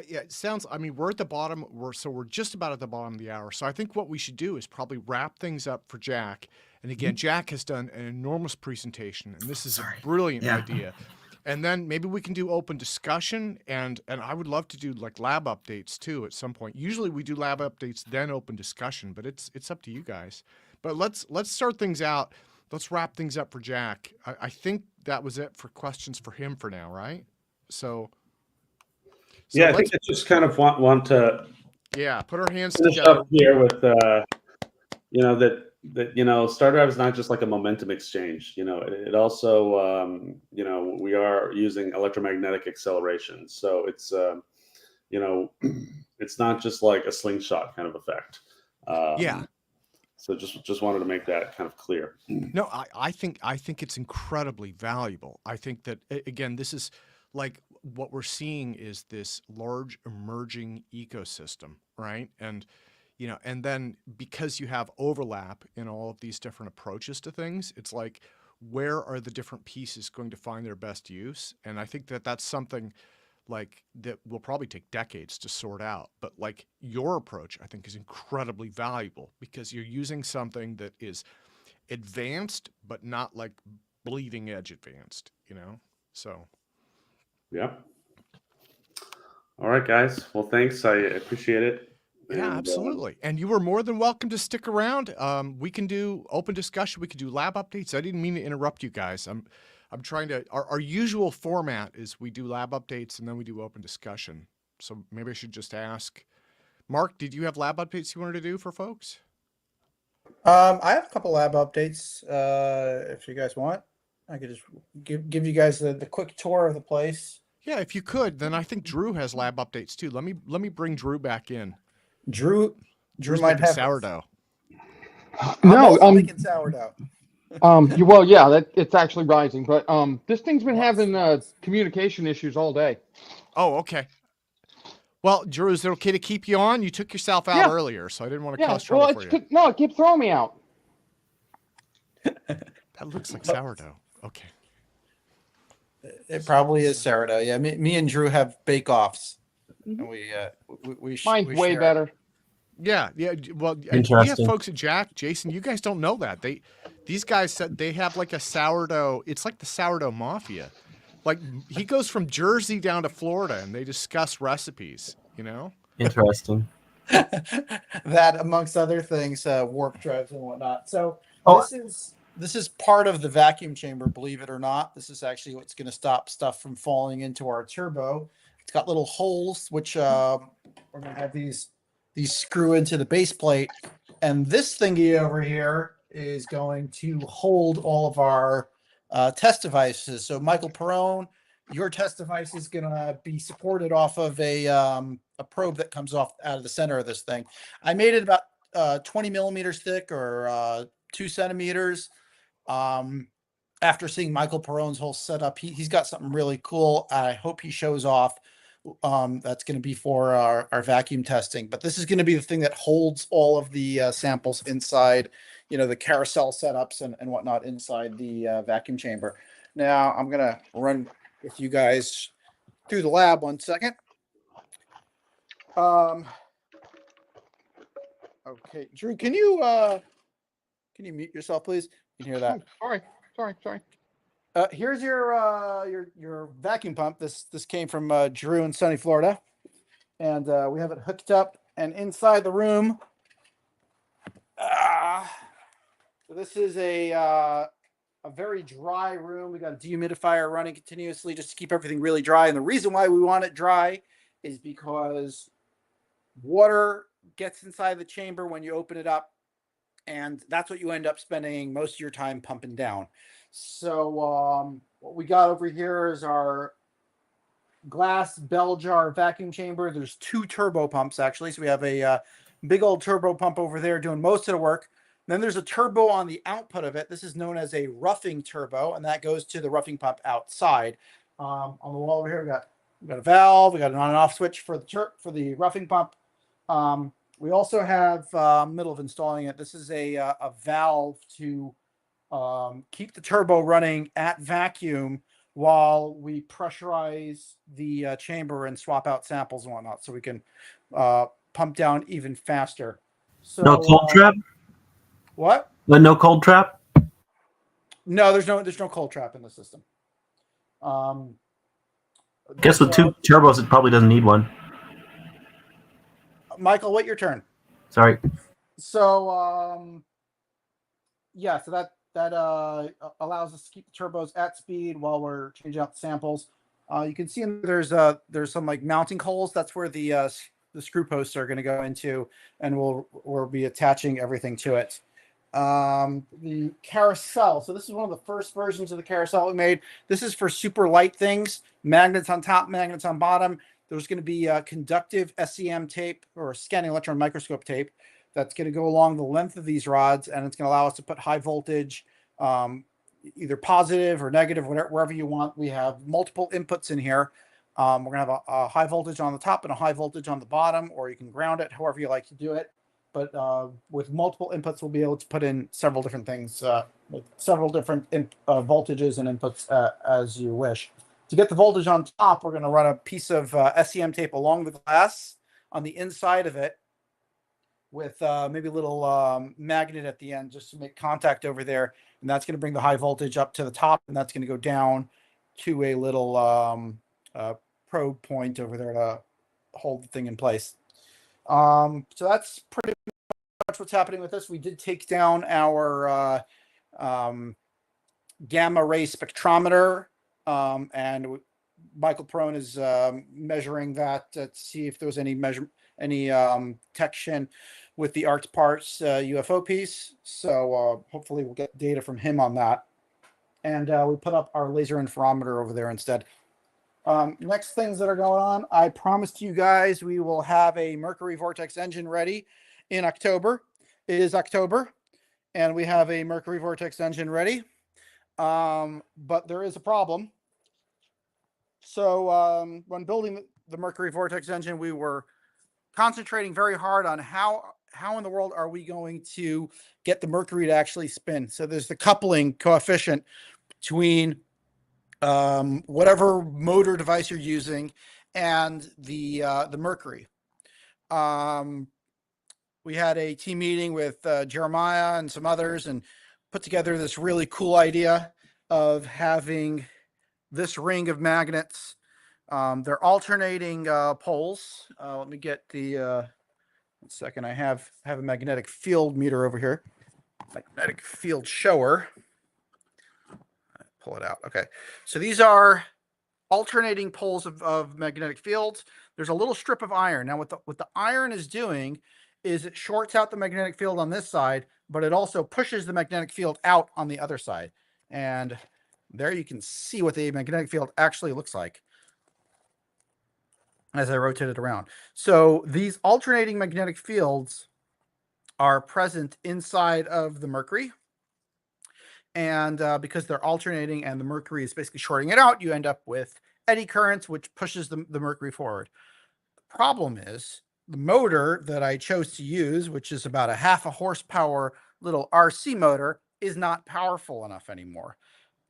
[SPEAKER 1] Yeah, it sounds. I mean, we're at the bottom. We're just about at the bottom of the hour. So I think what we should do is probably wrap things up for Jack. And again, Jack has done an enormous presentation, and this is a brilliant idea. And then maybe we can do open discussion, and I would love to do like lab updates too at some point. Usually we do lab updates then open discussion, but it's up to you guys. But let's start things out. Let's wrap things up for Jack. I think that was it for questions for him for now, right? So
[SPEAKER 9] yeah, I think I just kind of want to
[SPEAKER 1] put our hands
[SPEAKER 9] finish
[SPEAKER 1] together
[SPEAKER 9] up here with that StarDrive is not just like a momentum exchange. It also we are using electromagnetic acceleration, so it's it's not just like a slingshot kind of effect. So just wanted to make that kind of clear.
[SPEAKER 1] No, I think it's incredibly valuable. I think that again, this is like what we're seeing is this large emerging ecosystem, right? And and then because you have overlap in all of these different approaches to things, it's like, where are the different pieces going to find their best use? And I think that that's something like that will probably take decades to sort out. But like your approach, I think, is incredibly valuable because you're using something that is advanced, but not like bleeding edge advanced, So.
[SPEAKER 9] Yeah. All right, guys. Well, thanks. I appreciate it.
[SPEAKER 1] Yeah, absolutely. And you were more than welcome to stick around. We can do open discussion. We can do lab updates. I didn't mean to interrupt you guys. I'm trying to. Our usual format is we do lab updates and then we do open discussion. So maybe I should just ask, Mark, did you have lab updates you wanted to do for folks?
[SPEAKER 5] I have a couple lab updates. If you guys want, I could just give you guys the quick tour of the place.
[SPEAKER 1] Yeah, if you could, then I think Drew has lab updates too. Let me bring Drew back in.
[SPEAKER 5] Drew
[SPEAKER 1] Drew's
[SPEAKER 5] might
[SPEAKER 1] making
[SPEAKER 5] have
[SPEAKER 1] sourdough.
[SPEAKER 5] I'm making sourdough.
[SPEAKER 11] Well, yeah, it's actually rising, but this thing's been having communication issues all day.
[SPEAKER 1] Oh, okay. Well, Drew, is it okay to keep you on? You took yourself out earlier, so I didn't want to cause trouble for you.
[SPEAKER 11] No, it keeps throwing me out.
[SPEAKER 1] That looks like sourdough. Okay.
[SPEAKER 5] It probably is sourdough. Yeah, me and Drew have bake-offs. And we
[SPEAKER 11] Mine's way better.
[SPEAKER 1] Yeah. Well, we have folks at Jack, Jason. You guys don't know that these guys said they have like a sourdough. It's like the sourdough mafia. Like he goes from Jersey down to Florida, and they discuss recipes.
[SPEAKER 10] Interesting.
[SPEAKER 5] That, amongst other things, warp drives and whatnot. So this is part of the vacuum chamber. Believe it or not, this is actually what's going to stop stuff from falling into our turbo. It's got little holes, which we're going to have these screw into the base plate. And this thingy over here is going to hold all of our test devices. So Michael Perrone, your test device is going to be supported off of a probe that comes off out of the center of this thing. I made it about 20 millimeters thick, or 2 centimeters. After seeing Michael Perrone's whole setup, he's got something really cool. I hope he shows off. That's going to be for our vacuum testing, but this is going to be the thing that holds all of the samples inside, the carousel setups and whatnot inside the vacuum chamber. Now I'm going to run with you guys through the lab 1 second. Okay, Drew, can you mute yourself, please? You can hear that.
[SPEAKER 11] Sorry.
[SPEAKER 5] Here's your vacuum pump. This came from Drew in sunny Florida, and we have it hooked up. And inside the room, so this is a very dry room. We got a dehumidifier running continuously just to keep everything really dry. And the reason why we want it dry is because water gets inside the chamber when you open it up, and that's what you end up spending most of your time pumping down. So what we got over here is our glass bell jar vacuum chamber. There's 2 turbo pumps, actually. So we have a big old turbo pump over there doing most of the work. Then there's a turbo on the output of it. This is known as a roughing turbo, and that goes to the roughing pump outside. On the wall over here, we got a valve. We got an on and off switch for the roughing pump. We also have, middle of installing it, this is a valve to keep the turbo running at vacuum while we pressurize the chamber and swap out samples and whatnot, so we can pump down even faster. So,
[SPEAKER 10] no cold trap?
[SPEAKER 5] What?
[SPEAKER 10] No cold trap?
[SPEAKER 5] No, there's no cold trap in the system.
[SPEAKER 10] I guess with 2 turbos, it probably doesn't need one.
[SPEAKER 5] Michael, wait your turn.
[SPEAKER 10] Sorry.
[SPEAKER 5] So, yeah, so that allows us to keep the turbos at speed while we're changing out the samples. You can see there's some like mounting holes. That's where the screw posts are going to go into, and we'll be attaching everything to it. The carousel. So this is one of the first versions of the carousel we made. This is for super light things. Magnets on top, magnets on bottom. There's going to be conductive SEM tape, or scanning electron microscope tape, that's going to go along the length of these rods, and it's going to allow us to put high voltage, either positive or negative, wherever you want. We have multiple inputs in here. We're going to have a high voltage on the top and a high voltage on the bottom, or you can ground it, however you like to do it. But with multiple inputs, we'll be able to put in several different things, with several different voltages and inputs as you wish. To get the voltage on top, we're going to run a piece of SEM tape along the glass on the inside of it with maybe a little magnet at the end just to make contact over there. And that's going to bring the high voltage up to the top, and that's going to go down to a little probe point over there to hold the thing in place. So that's pretty much what's happening with this. We did take down our gamma ray spectrometer, and Michael Perone is measuring that to see if there was any detection with the ARCS parts UFO piece. So hopefully we'll get data from him on that. And we put up our laser interferometer over there instead. Next things that are going on, I promised you guys we will have a Mercury Vortex engine ready in October. It is October, and we have a Mercury Vortex engine ready. But there is a problem. So when building the Mercury Vortex engine, we were concentrating very hard on how in the world are we going to get the Mercury to actually spin. So there's the coupling coefficient between whatever motor device you're using and the Mercury. We had a team meeting with Jeremiah and some others and put together this really cool idea of having this ring of magnets. They're alternating poles. Let me get the 1 second. I have a magnetic field meter over here. Magnetic field shower. Pull it out. Okay. So these are alternating poles of magnetic fields. There's a little strip of iron. Now what the iron is doing is it shorts out the magnetic field on this side, but it also pushes the magnetic field out on the other side. And there you can see what the magnetic field actually looks like as I rotate it around. So these alternating magnetic fields are present inside of the Mercury. And because they're alternating and the Mercury is basically shorting it out, you end up with eddy currents, which pushes the Mercury forward. The problem is the motor that I chose to use, which is about a 0.5 horsepower little RC motor, is not powerful enough anymore.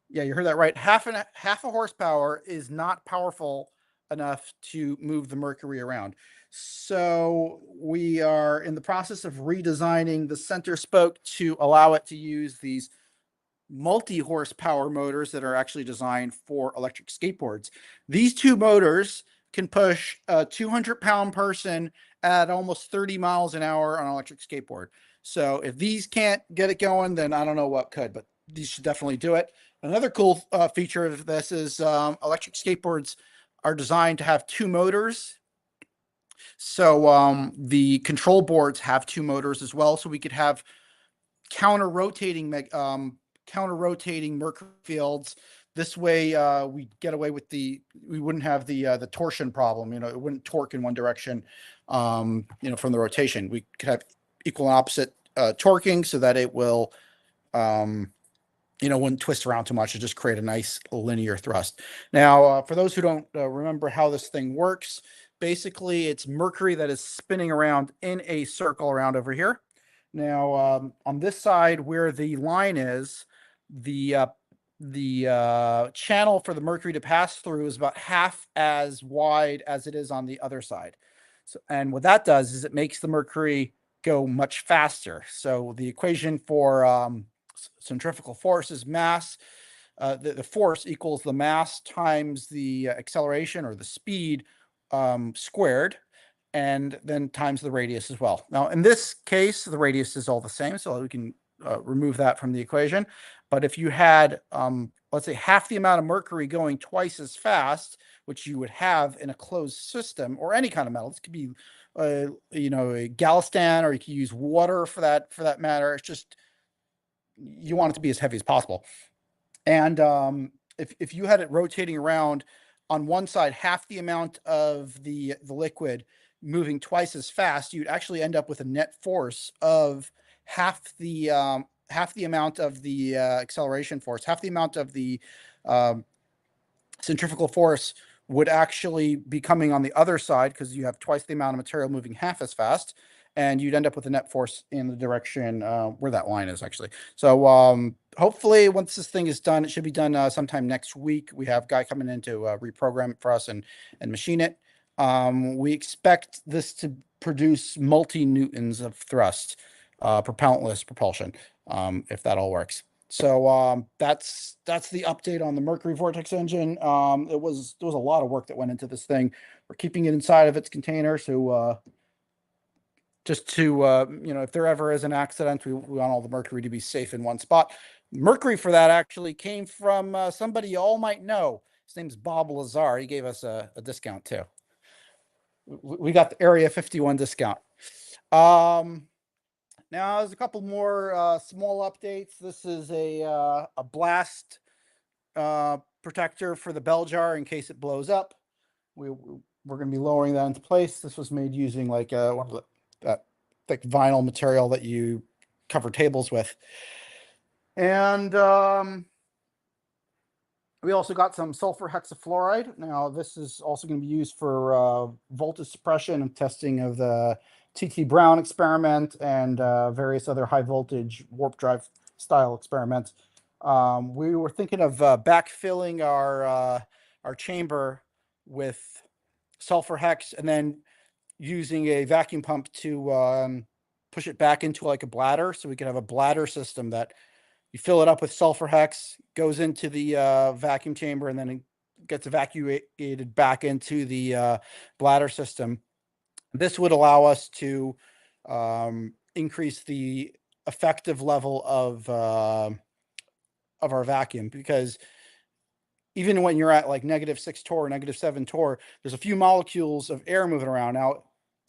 [SPEAKER 5] Yeah, you heard that right. Half a horsepower is not powerful enough to move the Mercury around. So we are in the process of redesigning the center spoke to allow it to use these multi-horsepower motors that are actually designed for electric skateboards. These two motors can push a 200-pound person at almost 30 miles an hour on an electric skateboard. So if these can't get it going, then I don't know what could, but these should definitely do it. Another cool feature of this is electric skateboards are designed to have two motors. So the control boards have two motors as well. So we could have counter-rotating Mercury fields. This way we get away with we wouldn't have the torsion problem. It wouldn't torque in one direction, from the rotation. We could have equal and opposite torquing so that it will, wouldn't twist around too much. It just create a nice linear thrust. Now, for those who don't remember how this thing works, basically it's Mercury that is spinning around in a circle around over here. Now, on this side where the line is, the channel for the Mercury to pass through is about half as wide as it is on the other side. So, and what that does is it makes the Mercury go much faster. So the equation for centrifugal force is mass. The force equals the mass times the acceleration or the speed squared, and then times the radius as well. Now, in this case, the radius is all the same, so we can remove that from the equation. But if you had, let's say, half the amount of Mercury going twice as fast, which you would have in a closed system or any kind of metal, this could be, a Gallistan, or you could use water for that matter. It's just, you want it to be as heavy as possible. And if you had it rotating around on one side, half the amount of the liquid moving twice as fast, you'd actually end up with a net force of half the amount of the acceleration force, half the amount of the centrifugal force would actually be coming on the other side because you have twice the amount of material moving half as fast, and you'd end up with a net force in the direction where that line is actually. So hopefully once this thing is done, it should be done sometime next week. We have a guy coming in to reprogram it for us and machine it. We expect this to produce multi-newtons of thrust, propellantless propulsion, if that all works. So that's the update on the Mercury Vortex engine. There was a lot of work that went into this thing. We're keeping it inside of its container, so just to if there ever is an accident, we want all the mercury to be safe in one spot. Mercury for that actually came from somebody you all might know. His name's Bob Lazar. He gave us a discount too. We got the Area 51 discount. Now there's a couple more small updates. This is a blast protector for the bell jar in case it blows up. We're going to be lowering that into place. This was made using like one of that thick vinyl material that you cover tables with. And we also got some sulfur hexafluoride. Now this is also going to be used for voltage suppression and testing of the T.T. Brown experiment and various other high voltage warp drive style experiments. We were thinking of backfilling our chamber with sulfur hex and then using a vacuum pump to push it back into like a bladder, so we can have a bladder system that you fill it up with sulfur hex, goes into the vacuum chamber, and then it gets evacuated back into the bladder system. This would allow us to increase the effective level of our vacuum, because even when you're at like -6 torr, -7 torr, there's a few molecules of air moving around. Now,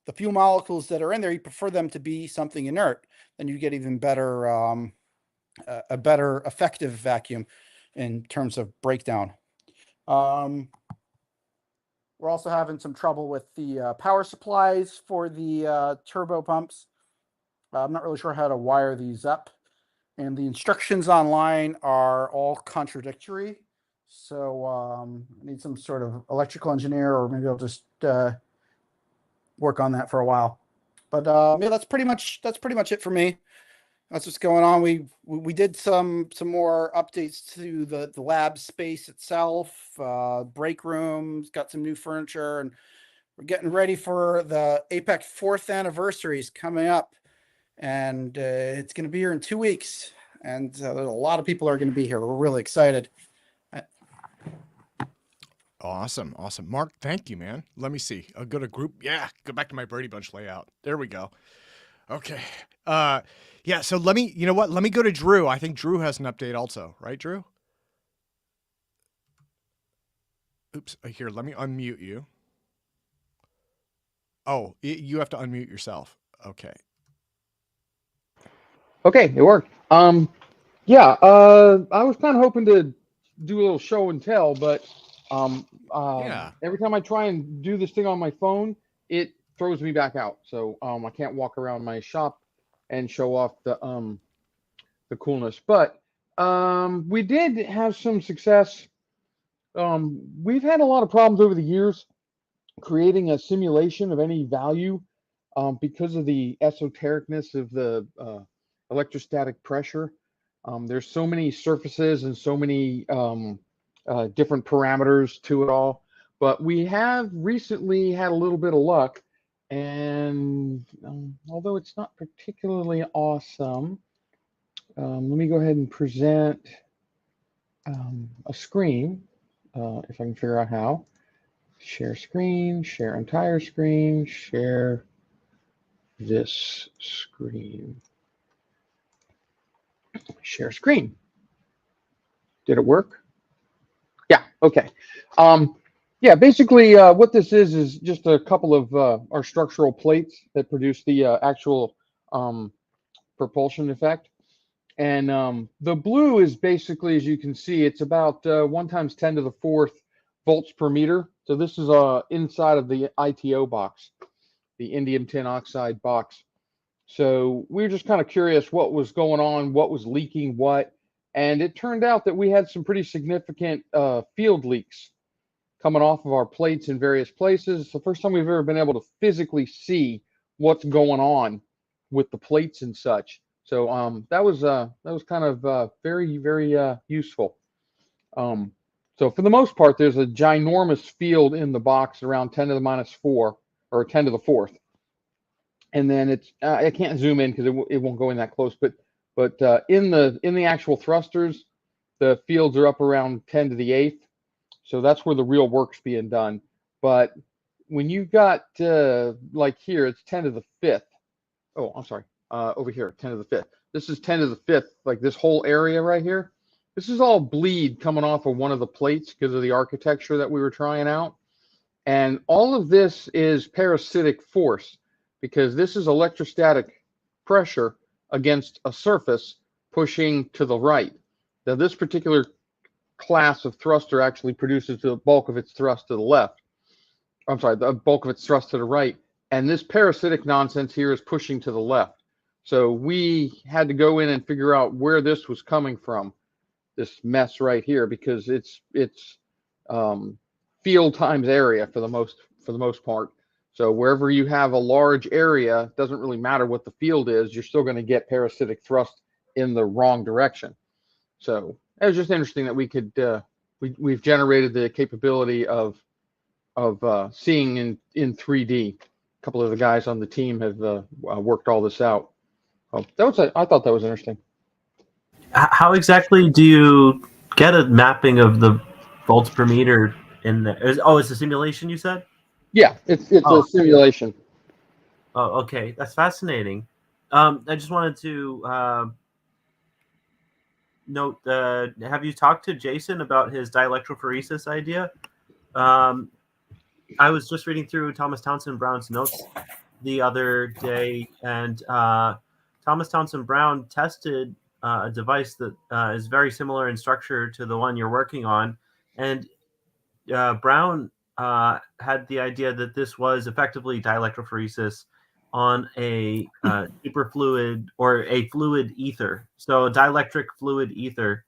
[SPEAKER 5] the few molecules that are in there, you prefer them to be something inert, then you get even better, a better effective vacuum in terms of breakdown. We're also having some trouble with the power supplies for the turbo pumps. I'm not really sure how to wire these up, and the instructions online are all contradictory. So I need some sort of electrical engineer, or maybe I'll just work on that for a while. But yeah, that's pretty much it for me. That's what's going on. We did some more updates to the lab space itself, break rooms, got some new furniture, and we're getting ready for the APEC 4th anniversaries coming up, and it's going to be here in 2 weeks, and a lot of people are going to be here. We're really excited.
[SPEAKER 1] Awesome. Mark, thank you, man. Let me see. I'll go to group. Yeah, go back to my Brady Bunch layout. There we go. Okay. Yeah, so let me go to Drew. I think Drew has an update also, right, Drew? Oops, here, let me unmute you. Oh, you have to unmute yourself. Okay.
[SPEAKER 11] Okay, it worked. Yeah, I was kind of hoping to do a little show and tell, but
[SPEAKER 1] yeah.
[SPEAKER 11] Every time I try and do this thing on my phone, it throws me back out. So I can't walk around my shop and show off the coolness. But we did have some success. We've had a lot of problems over the years creating a simulation of any value because of the esotericness of the electrostatic pressure. There's so many surfaces and so many different parameters to it all. But we have recently had a little bit of luck, and although it's not particularly awesome, let me go ahead and present a screen, if I can figure out how. Share screen, share entire screen, share this screen. Share screen. Did it work? Yeah, okay. Yeah, basically what this is just a couple of our structural plates that produce the actual propulsion effect. And the blue is basically, as you can see, it's about 1 × 10⁴ volts per meter. So this is inside of the ITO box, the indium tin oxide box. So we were just kind of curious what was going on, what was leaking what. And it turned out that we had some pretty significant field leaks coming off of our plates in various places. It's the first time we've ever been able to physically see what's going on with the plates and such. So that was kind of very, very useful. So for the most part, there's a ginormous field in the box around 10 to the minus 4 or 10 to the 4th. And then it's I can't zoom in because it won't go in that close, but in the actual thrusters, the fields are up around 10 to the 8th. So that's where the real work's being done. But when you've got like here, it's 10 to the 5th. Oh, I'm sorry. Over here, 10 to the 5th. This is 10 to the 5th, like this whole area right here. This is all bleed coming off of one of the plates because of the architecture that we were trying out. And all of this is parasitic force because this is electrostatic pressure against a surface pushing to the right. Now, this particular class of thruster actually produces the bulk of its thrust to the left. I'm sorry, the bulk of its thrust to the right. And this parasitic nonsense here is pushing to the left. So we had to go in and figure out where this was coming from, this mess right here, because it's field times area for the most part. So wherever you have a large area, it doesn't really matter what the field is, you're still going to get parasitic thrust in the wrong direction. So it was just interesting that we could we've generated the capability of seeing in 3D. A couple of the guys on the team have worked all this out. I thought that was interesting.
[SPEAKER 10] How exactly do you get a mapping of the volts per meter in the? It's a simulation, you said?
[SPEAKER 11] Yeah, it's a simulation.
[SPEAKER 10] Oh, okay, that's fascinating. I just wanted to note. Have you talked to Jason about his dielectrophoresis idea? I was just reading through Thomas Townsend Brown's notes the other day, and Thomas Townsend Brown tested a device that is very similar in structure to the one you're working on, and Brown had the idea that this was effectively dielectrophoresis on a superfluid or a fluid ether. So a dielectric fluid ether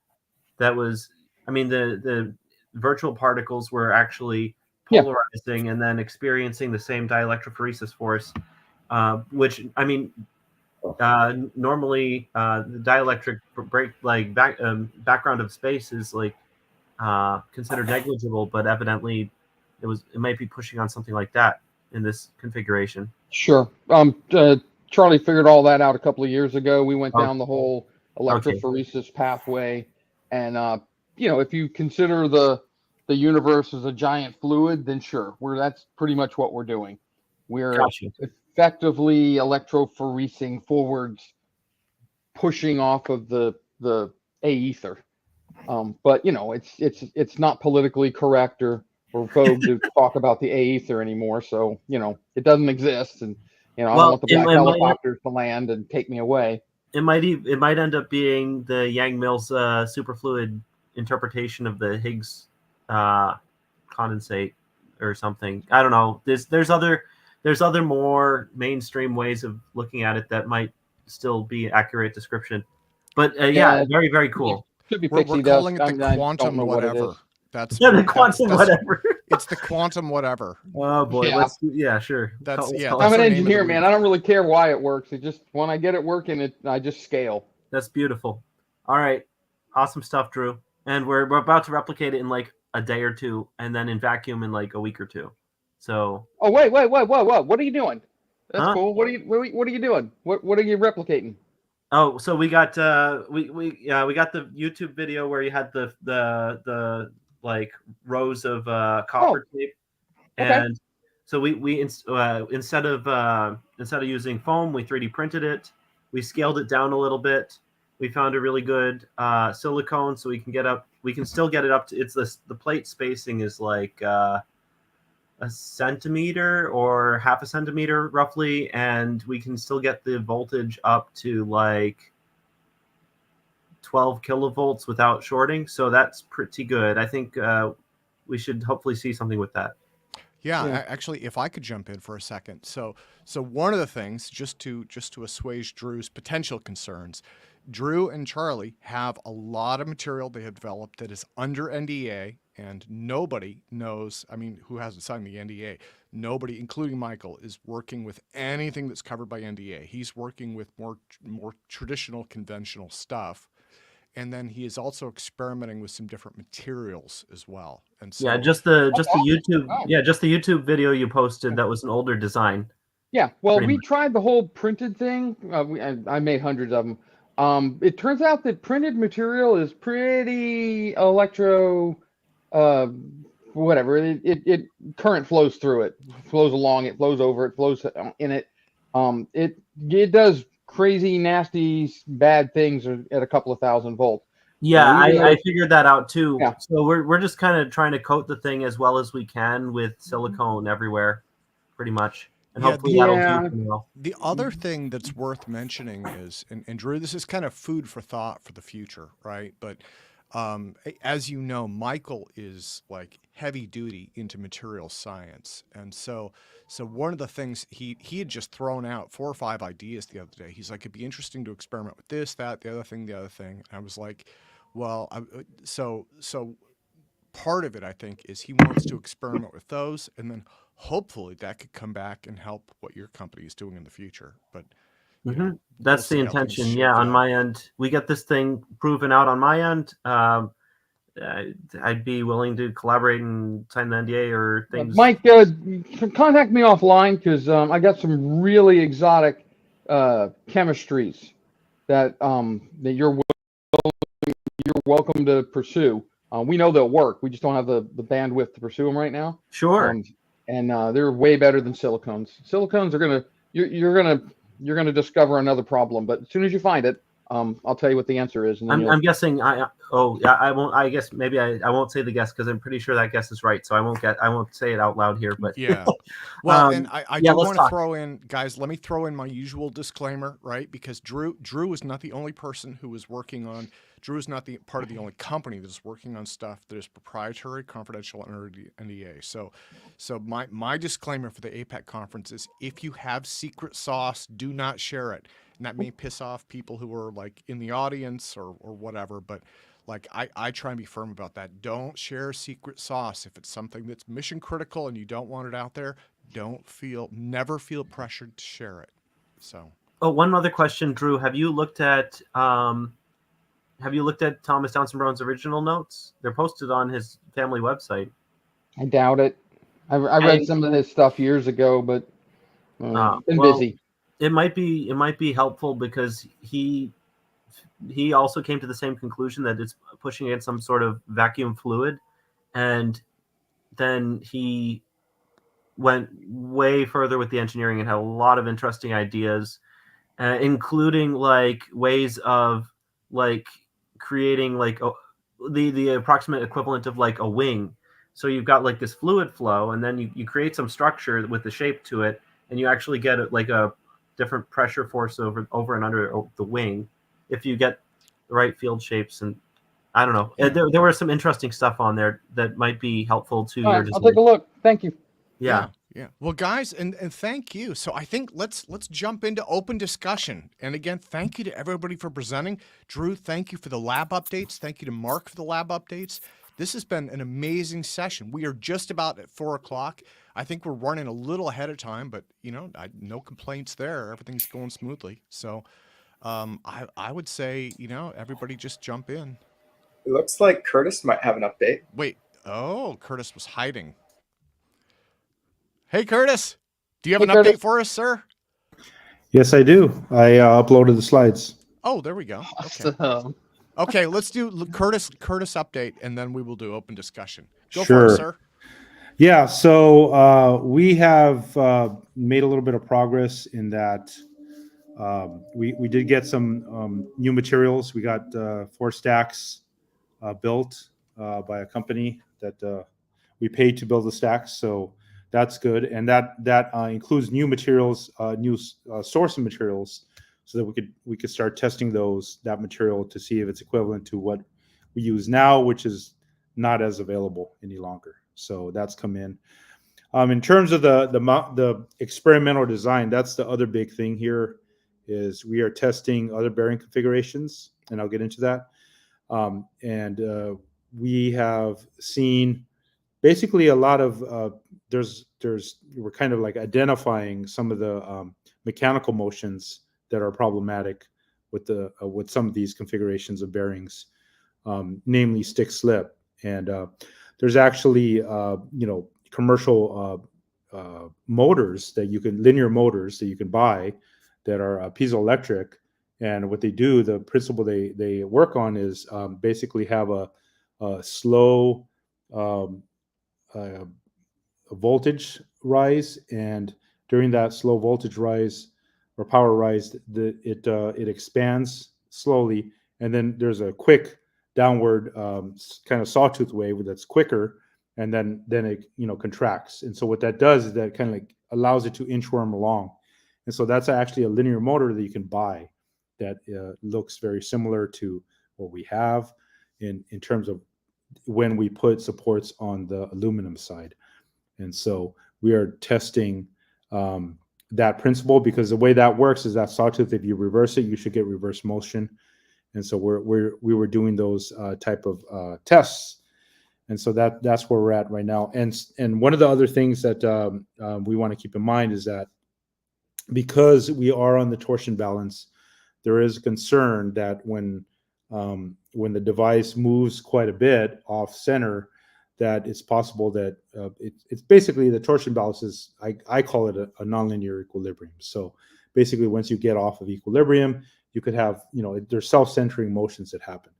[SPEAKER 10] that was, the virtual particles were actually polarizing and then experiencing the same dielectrophoresis force, which normally the dielectric background of space is considered negligible, but evidently it might be pushing on something like that in this configuration.
[SPEAKER 11] Sure. Charlie figured all that out a couple of years ago. We went down the whole electrophoresis pathway, and if you consider the universe as a giant fluid, then sure, that's pretty much what we're doing. We're effectively electrophoresing forwards, pushing off of the A ether. But it's not politically correct or vogue to talk about the A ether anymore. So it doesn't exist, and I don't want the black helicopters to land and take me away.
[SPEAKER 10] It might end up being the Yang-Mills superfluid interpretation of the Higgs condensate or something. I don't know. There's other more mainstream ways of looking at it that might still be accurate description. But very, very cool.
[SPEAKER 1] We're calling it the quantum whatever. That's
[SPEAKER 10] the quantum whatever.
[SPEAKER 1] It's the quantum whatever.
[SPEAKER 10] Oh boy, sure.
[SPEAKER 11] I'm an engineer, man. I don't really care why it works. It just when I get it working, I just scale.
[SPEAKER 10] That's beautiful. All right, awesome stuff, Drew. And we're about to replicate it in like a day or two, and then in vacuum in like a week or two. So.
[SPEAKER 11] Oh wait! What are you doing? That's cool. What are you doing? What are you replicating?
[SPEAKER 10] Oh, so we got we got the YouTube video where you had the like rows of copper tape, and so we instead of using foam, we 3D printed it. We scaled it down a little bit. We found a really good silicone, so we can still get it up to the plate spacing is like a centimeter or half a centimeter roughly, and we can still get the voltage up to like 12 kilovolts without shorting. So that's pretty good. I think we should hopefully see something with that.
[SPEAKER 1] Yeah, actually, if I could jump in for a second. So one of the things, just to assuage Drew's potential concerns, Drew and Charlie have a lot of material they have developed that is under NDA, and nobody knows, I mean, who hasn't signed the NDA? Nobody, including Michael, is working with anything that's covered by NDA. He's working with more traditional, conventional stuff. And then he is also experimenting with some different materials as well. And so,
[SPEAKER 10] Yeah, just the YouTube,
[SPEAKER 11] Wow.
[SPEAKER 10] yeah, just the YouTube video you posted that was an older design.
[SPEAKER 11] Yeah, well,
[SPEAKER 10] Pretty
[SPEAKER 11] we
[SPEAKER 10] much.
[SPEAKER 11] tried the whole printed thing. I made hundreds of them. It turns out that printed material is pretty whatever. It current flows through it, flows along it, flows over it, flows in it. It does crazy, nasty, bad things at a couple of thousand volts.
[SPEAKER 10] Yeah,
[SPEAKER 11] Even though-
[SPEAKER 10] I figured that out too.
[SPEAKER 11] Yeah.
[SPEAKER 10] So we're just kind of trying to coat the thing as well as we can with silicone everywhere, pretty much. And
[SPEAKER 1] Yeah,
[SPEAKER 10] hopefully
[SPEAKER 11] Yeah.
[SPEAKER 10] that'll do well.
[SPEAKER 1] the other thing that's worth mentioning is, and Drew, this is kind of food for thought for the future, right? But as you know, Michael is like heavy duty into material science, and so one of the things he had just thrown out 4 or 5 ideas the other day. He's like, it'd be interesting to experiment with this, that, the other thing. And I was like, well, so part of it, I think, is he wants to experiment with those, and then hopefully that could come back and help what your company is doing in the future. But you know,
[SPEAKER 10] That's
[SPEAKER 1] we'll
[SPEAKER 10] the
[SPEAKER 1] see how things
[SPEAKER 10] intention.
[SPEAKER 1] shake
[SPEAKER 10] Yeah, on
[SPEAKER 1] out.
[SPEAKER 10] my end, we get this thing proven out on my end. I'd be willing to collaborate and sign the NDA or things.
[SPEAKER 11] Mike, contact me offline because I got some really exotic chemistries that you're welcome to pursue. We know they'll work. We just don't have the bandwidth to pursue them right now.
[SPEAKER 10] Sure.
[SPEAKER 11] And they're way better than silicones. Silicones are you're gonna discover another problem, but as soon as you find it, I'll tell you what the answer is. And then
[SPEAKER 10] I'm guessing. I won't. I guess maybe I won't say the guess because I'm pretty sure that guess is right. So I won't say it out loud here. But
[SPEAKER 1] yeah. Well, and I do
[SPEAKER 10] let's
[SPEAKER 1] want to
[SPEAKER 10] talk.
[SPEAKER 1] throw in, guys, let me throw in my usual disclaimer, right? Because Drew is not the only person who is working on, Drew is not the part of the only company that is working on stuff that is proprietary, confidential, and under NDA. So my disclaimer for the APEC conference is if you have secret sauce, do not share it. And that may piss off people who are like in the audience or whatever, but like I try and be firm about that. Don't share secret sauce. If it's something that's mission critical and you don't want it out there, never feel pressured to share it. So.
[SPEAKER 10] Oh, one other question, Drew. Have you looked at Thomas Townsend Brown's original notes? They're posted on his family website.
[SPEAKER 11] I doubt it. I read some of his stuff years ago, but been busy.
[SPEAKER 10] It might be helpful because he also came to the same conclusion that it's pushing against some sort of vacuum fluid, and then he went way further with the engineering and had a lot of interesting ideas, including like ways of like creating like the approximate equivalent of like a wing. So you've got like this fluid flow, and then you create some structure with the shape to it, and you actually get like a different pressure force over and under the wing if you get the right field shapes. And I don't know. There was some interesting stuff on there that might be helpful to your design.
[SPEAKER 11] I'll take a look. Thank you.
[SPEAKER 10] Yeah.
[SPEAKER 1] Well, guys, and thank you. So I think let's jump into open discussion. And again, thank you to everybody for presenting. Drew, thank you for the lab updates. Thank you to Mark for the lab updates. This has been an amazing session. We are just about at 4:00. I think we're running a little ahead of time, but no complaints there. Everything's going smoothly. So I would say, everybody just jump in.
[SPEAKER 7] It looks like Curtis might have an update.
[SPEAKER 1] Wait. Oh, Curtis was hiding. Hey, Curtis, do you have an update for us, sir?
[SPEAKER 12] Yes, I do. I uploaded the slides.
[SPEAKER 1] Oh, there we go. Okay.
[SPEAKER 11] Awesome.
[SPEAKER 1] Okay, let's do Curtis update, and then we will do open discussion. Go
[SPEAKER 12] Sure.
[SPEAKER 1] for it, sir.
[SPEAKER 12] Yeah, so we have made a little bit of progress in that we did get some new materials. We got 4 stacks built by a company that we paid to build the stacks, so that's good. And that includes new materials, new source of materials, so that we could start testing that material to see if it's equivalent to what we use now, which is not as available any longer. So that's come in. In terms of the experimental design, that's the other big thing here, is we are testing other bearing configurations, and I'll get into that. We have seen basically a lot of we're kind of like identifying some of the mechanical motions that are problematic with some of these configurations of bearings, namely stick slip. And there's actually commercial motors that you can linear motors that you can buy that are piezoelectric. And what they do, the principle they work on is basically have a slow a voltage rise, and during that slow voltage rise or power rise, it expands slowly, and then there's a quick downward kind of sawtooth wave that's quicker, and then it contracts. And so what that does is that kind of like allows it to inchworm along. And so that's actually a linear motor that you can buy that looks very similar to what we have in terms of when we put supports on the aluminum side. And so we are testing that principle, because the way that works is that sawtooth, if you reverse it, you should get reverse motion. And so we were doing those type of tests. And so that's where we're at right now. And one of the other things that we want to keep in mind is that because we are on the torsion balance, there is a concern that when the device moves quite a bit off center, that it's possible that it's basically the torsion balance is, I call it a nonlinear equilibrium. So basically, once you get off of equilibrium, you could have, there's self-centering motions that happen.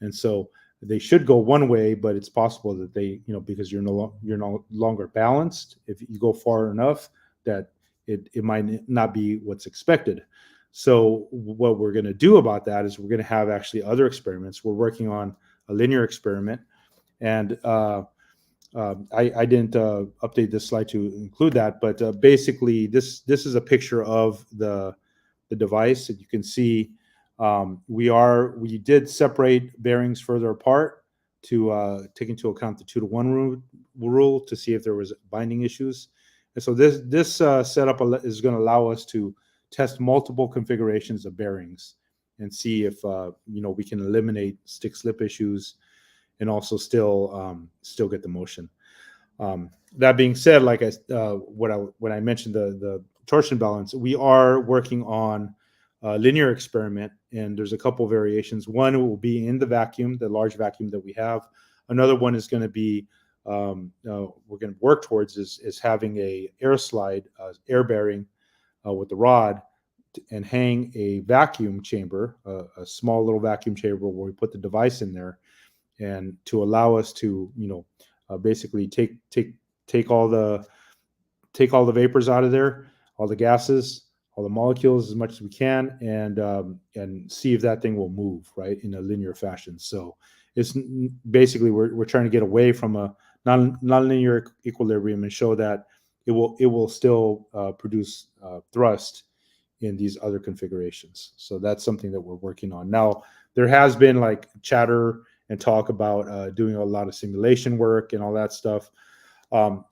[SPEAKER 12] And so they should go one way, but it's possible that they, because you're no longer balanced, if you go far enough, that it might not be what's expected. So what we're going to do about that is we're going to have actually other experiments. We're working on a linear experiment, and I didn't update this slide to include that, but basically this is a picture of the device that you can see. We did separate bearings further apart to take into account the 2-to-1 rule to see if there was binding issues. And so this setup is going to allow us to test multiple configurations of bearings and see if we can eliminate stick slip issues and also still get the motion. That being said, like when I mentioned the torsion balance, we are working on a linear experiment, and there's a couple variations. One will be in the vacuum, the large vacuum that we have. Another one is going to be we're going to work towards is having a air slide, air bearing with the rod, and hang a vacuum chamber, a small little vacuum chamber where we put the device in there, and to allow us to basically take all the vapors out of there, all the gases, all the molecules as much as we can, and see if that thing will move right in a linear fashion. So it's basically we're trying to get away from a nonlinear equilibrium and show that it will still produce thrust in these other configurations. So that's something that we're working on. Now, there has been like chatter and talk about doing a lot of simulation work and all that stuff. I'm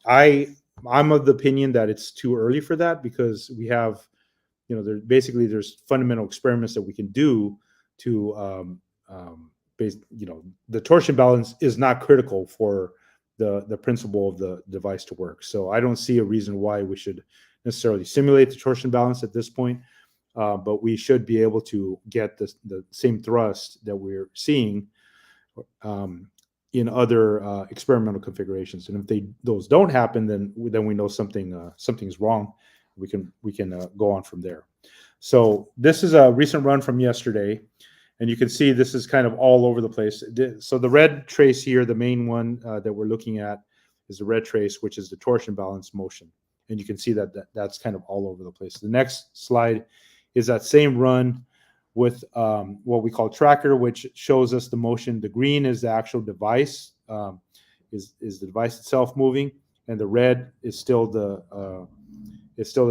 [SPEAKER 12] of the opinion that it's too early for that, because we have, there's fundamental experiments that we can do to the torsion balance is not critical for the principle of the device to work. So I don't see a reason why we should necessarily simulate the torsion balance at this point, but we should be able to get the same thrust that we're seeing in other experimental configurations. And if those don't happen, then we know something's wrong. We can go on from there. So this is a recent run from yesterday, and you can see this is kind of all over the place. So the red trace here, the main one that we're looking at, is the red trace, which is the torsion balance motion. And you can see that's kind of all over the place. The next slide is that same run with what we call tracker, which shows us the motion. The green is the actual device, is the device itself moving, and the red is still the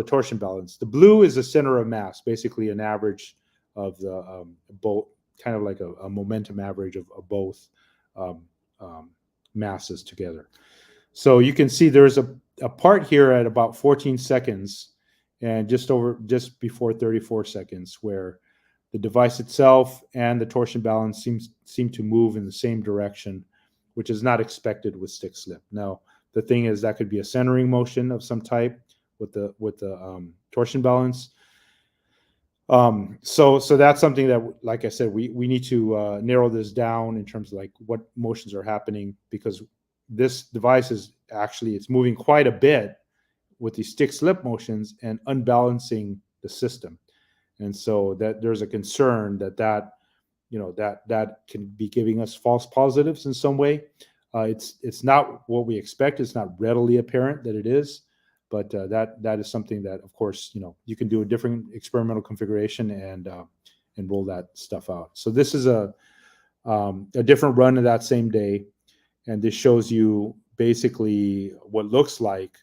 [SPEAKER 12] torsion balance. The blue is the center of mass, basically an average of the both, kind of like a momentum average of both masses together. So you can see there's a part here at about 14 seconds, and just before 34 seconds, where the device itself and the torsion balance seem to move in the same direction, which is not expected with stick slip. Now, the thing is that could be a centering motion of some type with the torsion balance. So that's something that, like I said, we need to narrow this down in terms of like what motions are happening, because this device is actually, it's moving quite a bit with these stick slip motions and unbalancing the system. And so that there's a concern that can be giving us false positives in some way. It's not what we expect. It's not readily apparent that it is, but that is something that, of course, you can do a different experimental configuration and roll that stuff out. So this is a different run of that same day, and this shows you basically what looks like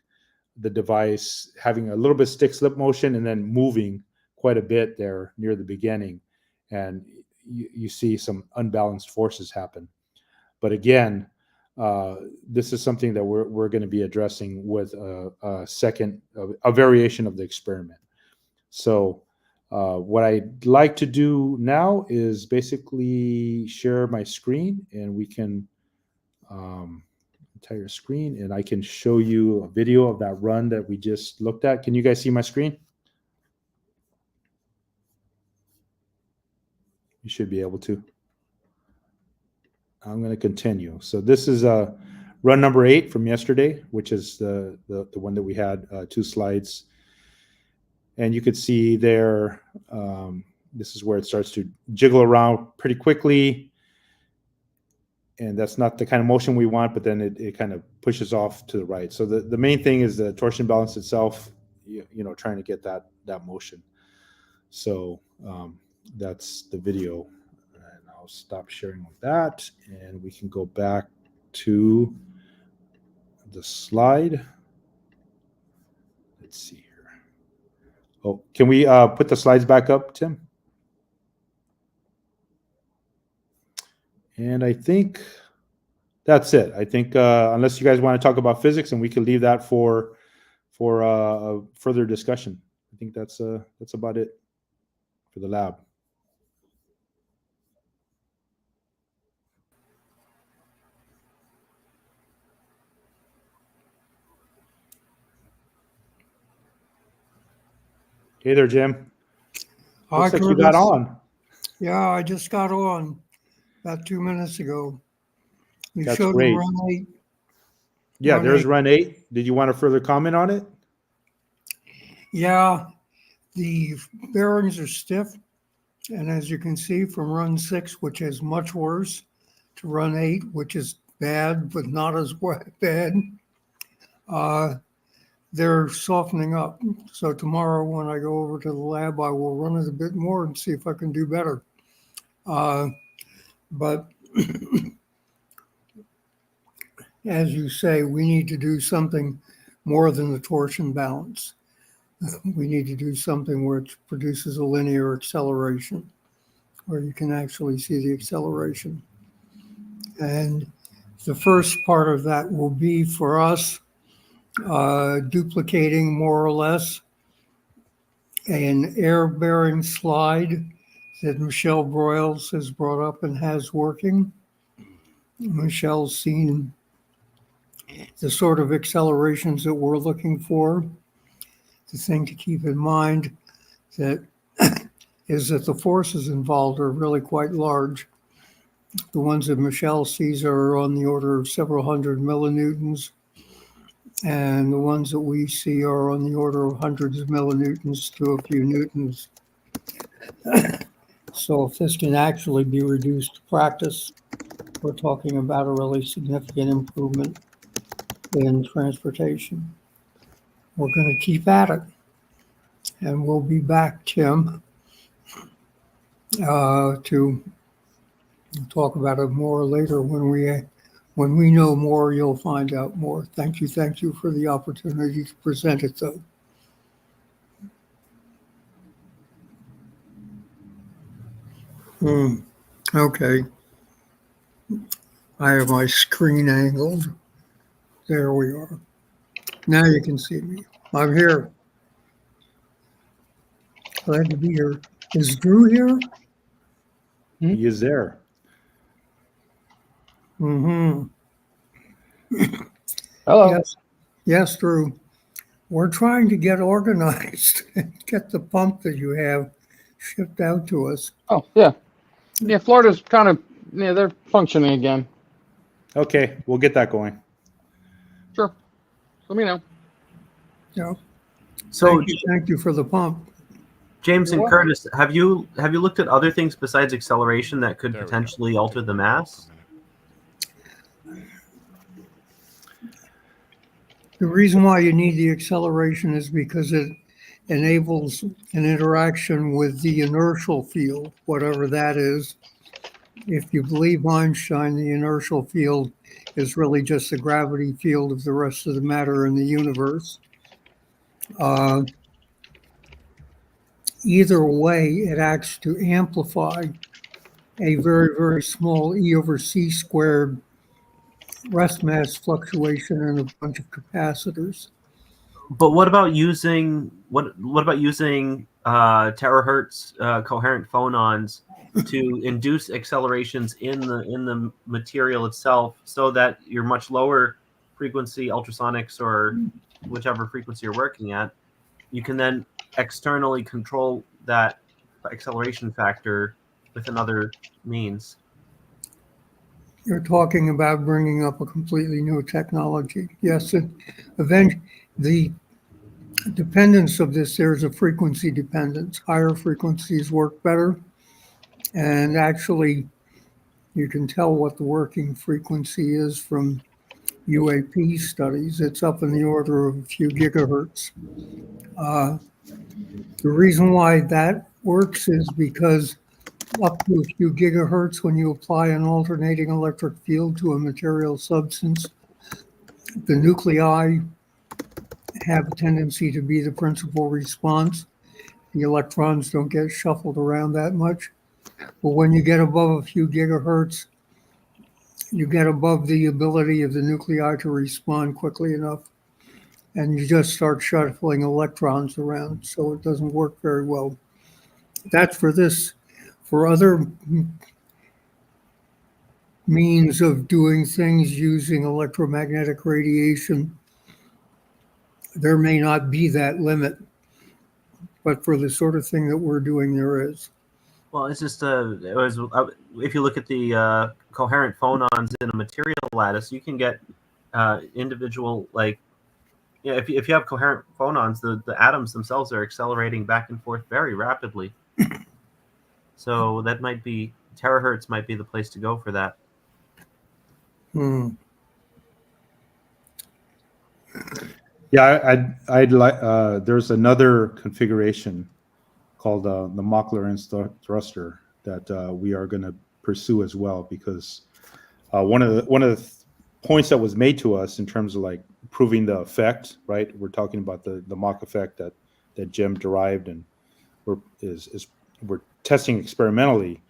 [SPEAKER 12] the device having a little bit of stick slip motion and then moving quite a bit there near the beginning, and you see some unbalanced forces happen. But again, this is something that we're going to be addressing with a variation of the experiment. So what I'd like to do now is basically share my screen, and we can entire screen, and I can show you a video of that run that we just looked at. Can you guys see my screen? You should be able to. I'm going to continue. So this is run number 8 from yesterday, which is the one that we had 2 slides. And you could see there, this is where it starts to jiggle around pretty quickly. And that's not the kind of motion we want, but then it kind of pushes off to the right. So the main thing is the torsion balance itself, trying to get that motion. So that's the video. And I'll stop sharing with that, and we can go back to the slide. Let's see here. Oh, can we put the slides back up, Tim? And I think that's it. I think unless you guys want to talk about physics, and we can leave that for a further discussion. I think that's about it for the lab. Hey there, Jim.
[SPEAKER 13] Hi,
[SPEAKER 12] Looks like you got
[SPEAKER 13] Curtis.
[SPEAKER 12] on.
[SPEAKER 13] Yeah, I just got on about 2 minutes ago. You
[SPEAKER 12] That's
[SPEAKER 13] showed
[SPEAKER 12] great.
[SPEAKER 13] run 8.
[SPEAKER 12] Yeah,
[SPEAKER 13] Run
[SPEAKER 12] there's
[SPEAKER 13] 8.
[SPEAKER 12] run 8. Did you want to further comment on it?
[SPEAKER 13] Yeah, the bearings are stiff. And as you can see from run 6, which is much worse, to run 8, which is bad, but not as bad, they're softening up. So tomorrow when I go over to the lab, I will run it a bit more and see if I can do better. But as you say, we need to do something more than the torsion balance. We need to do something which produces a linear acceleration, where you can actually see the acceleration. And the first part of that will be for us duplicating more or less an air-bearing slide that Michelle Broyles has brought up and has working. Michelle's seen the sort of accelerations that we're looking for. The thing to keep in mind that is that the forces involved are really quite large. The ones that Michelle sees are on the order of several hundred millinewtons, and the ones that we see are on the order of hundreds of millinewtons to a few newtons. So if this can actually be reduced to practice, we're talking about a really significant improvement in transportation. We're going to keep at it. And we'll be back, Tim, to talk about it more later. When we know more, you'll find out more. Thank you for the opportunity to present it, though. Okay. I have my screen angled. There we are. Now you can see me. I'm here. Glad to be here. Is Drew here?
[SPEAKER 12] He is there.
[SPEAKER 13] Mm-hmm.
[SPEAKER 11] Hello.
[SPEAKER 13] Yes, yes, Drew. We're trying to get organized and get the pump that you have shipped out to us.
[SPEAKER 11] Oh, yeah. Yeah, Florida's kind of, yeah, they're functioning again.
[SPEAKER 12] Okay, we'll get that going.
[SPEAKER 11] Sure. Let me know.
[SPEAKER 13] Yeah.
[SPEAKER 10] So
[SPEAKER 13] Thank you for the pump.
[SPEAKER 10] James
[SPEAKER 11] You're
[SPEAKER 10] and
[SPEAKER 11] welcome.
[SPEAKER 10] Curtis, have you looked at other things besides acceleration that could
[SPEAKER 1] There we go.
[SPEAKER 10] potentially alter the mass?
[SPEAKER 13] The reason why you need the acceleration is because it enables an interaction with the inertial field, whatever that is. If you believe Einstein, the inertial field is really just the gravity field of the rest of the matter in the universe. Either way, it acts to amplify a very, very small E over C squared rest mass fluctuation in a bunch of capacitors.
[SPEAKER 10] But what about using terahertz coherent phonons to induce accelerations in the material itself, so that your much lower frequency ultrasonics or whichever frequency you're working at, you can then externally control that acceleration factor with another means?
[SPEAKER 13] You're talking about bringing up a completely new technology. Yes, the dependence of this, there's a frequency dependence. Higher frequencies work better. And actually, you can tell what the working frequency is from UAP studies. It's up in the order of a few gigahertz. The reason why that works is because up to a few gigahertz, when you apply an alternating electric field to a material substance, the nuclei have a tendency to be the principal response. The electrons don't get shuffled around that much. But when you get above a few gigahertz, you get above the ability of the nuclei to respond quickly enough, and you just start shuffling electrons around, so it doesn't work very well. That's for this. For other means of doing things using electromagnetic radiation, there may not be that limit, but for the sort of thing that we're doing, there is.
[SPEAKER 10] Well, it's just if you look at the coherent phonons in a material lattice, you can get individual, like, yeah, if you have coherent phonons, the atoms themselves are accelerating back and forth very rapidly. So that might be, terahertz might be the place to go for that.
[SPEAKER 12] Yeah, I'd like. There's another configuration called the Mach-Lorentz thruster that we are going to pursue as well, because one of the points that was made to us in terms of like proving the effect, right? We're talking about the Mach effect that Jim derived, and we're testing experimentally.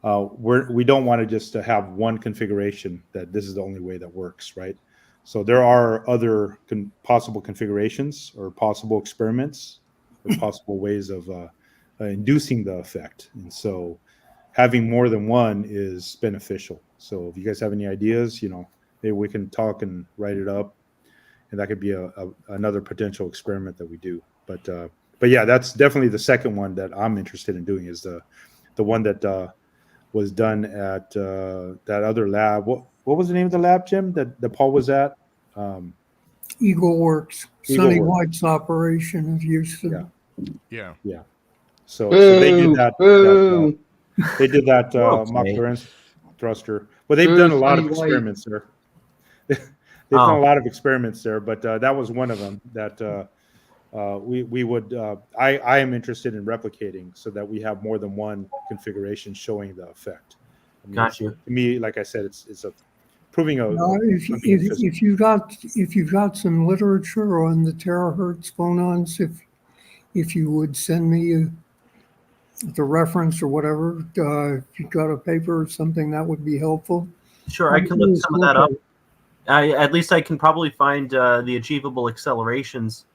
[SPEAKER 12] We don't want to just have one configuration that this is the only way that works, right? So there are other possible configurations or possible experiments or possible ways of inducing the effect. And so having more than one is beneficial. So if you guys have any ideas, maybe we can talk and write it up, and that could be another potential experiment that we do. But yeah, that's definitely the second one that I'm interested in doing, is the one that was done at that other lab. What was the name of the lab, Jim, that Paul was at?
[SPEAKER 13] Eagle Works,
[SPEAKER 12] Eagle
[SPEAKER 13] Sonny
[SPEAKER 12] Works.
[SPEAKER 13] White's operation of Houston.
[SPEAKER 1] Yeah.
[SPEAKER 12] So they did that. They did that
[SPEAKER 10] Okay.
[SPEAKER 12] Mach-Lorentz thruster. Well, they've done a lot of
[SPEAKER 11] Sonny White.
[SPEAKER 12] experiments there. They've done a lot of experiments there, but that was one of them that we would. I am interested in replicating so that we have more than one configuration showing the effect. I mean,
[SPEAKER 10] Got you.
[SPEAKER 12] To me, like I said, it's a proving a.
[SPEAKER 13] If you've got some literature on the terahertz phonons, if you would send me the reference or whatever, if you've got a paper or something, that would be helpful.
[SPEAKER 10] Sure, I can look some of that up. At least I can probably find the achievable accelerations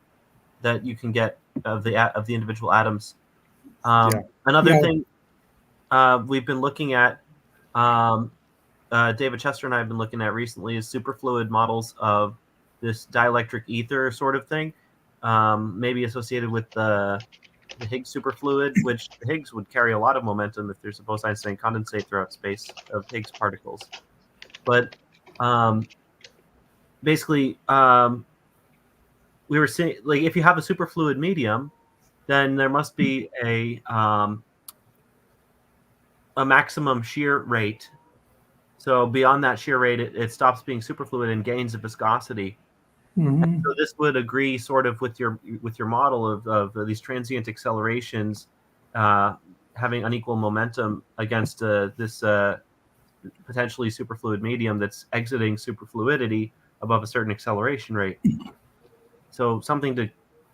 [SPEAKER 10] that you can get of the individual atoms. Another
[SPEAKER 13] Yeah.
[SPEAKER 10] thing we've been looking at, David Chester and I have been looking at recently, is superfluid models of this dielectric ether sort of thing, maybe associated with the Higgs superfluid, which Higgs would carry a lot of momentum if there's a Bose-Einstein condensate throughout space of Higgs particles. But basically, we were saying, like, if you have a superfluid medium, then there must be a maximum shear rate. So beyond that shear rate, it stops being superfluid and gains a viscosity.
[SPEAKER 13] Mhm.
[SPEAKER 10] So this would agree sort of with your model of these transient accelerations having unequal momentum against this potentially superfluid medium that's exiting superfluidity above a certain acceleration rate. So something to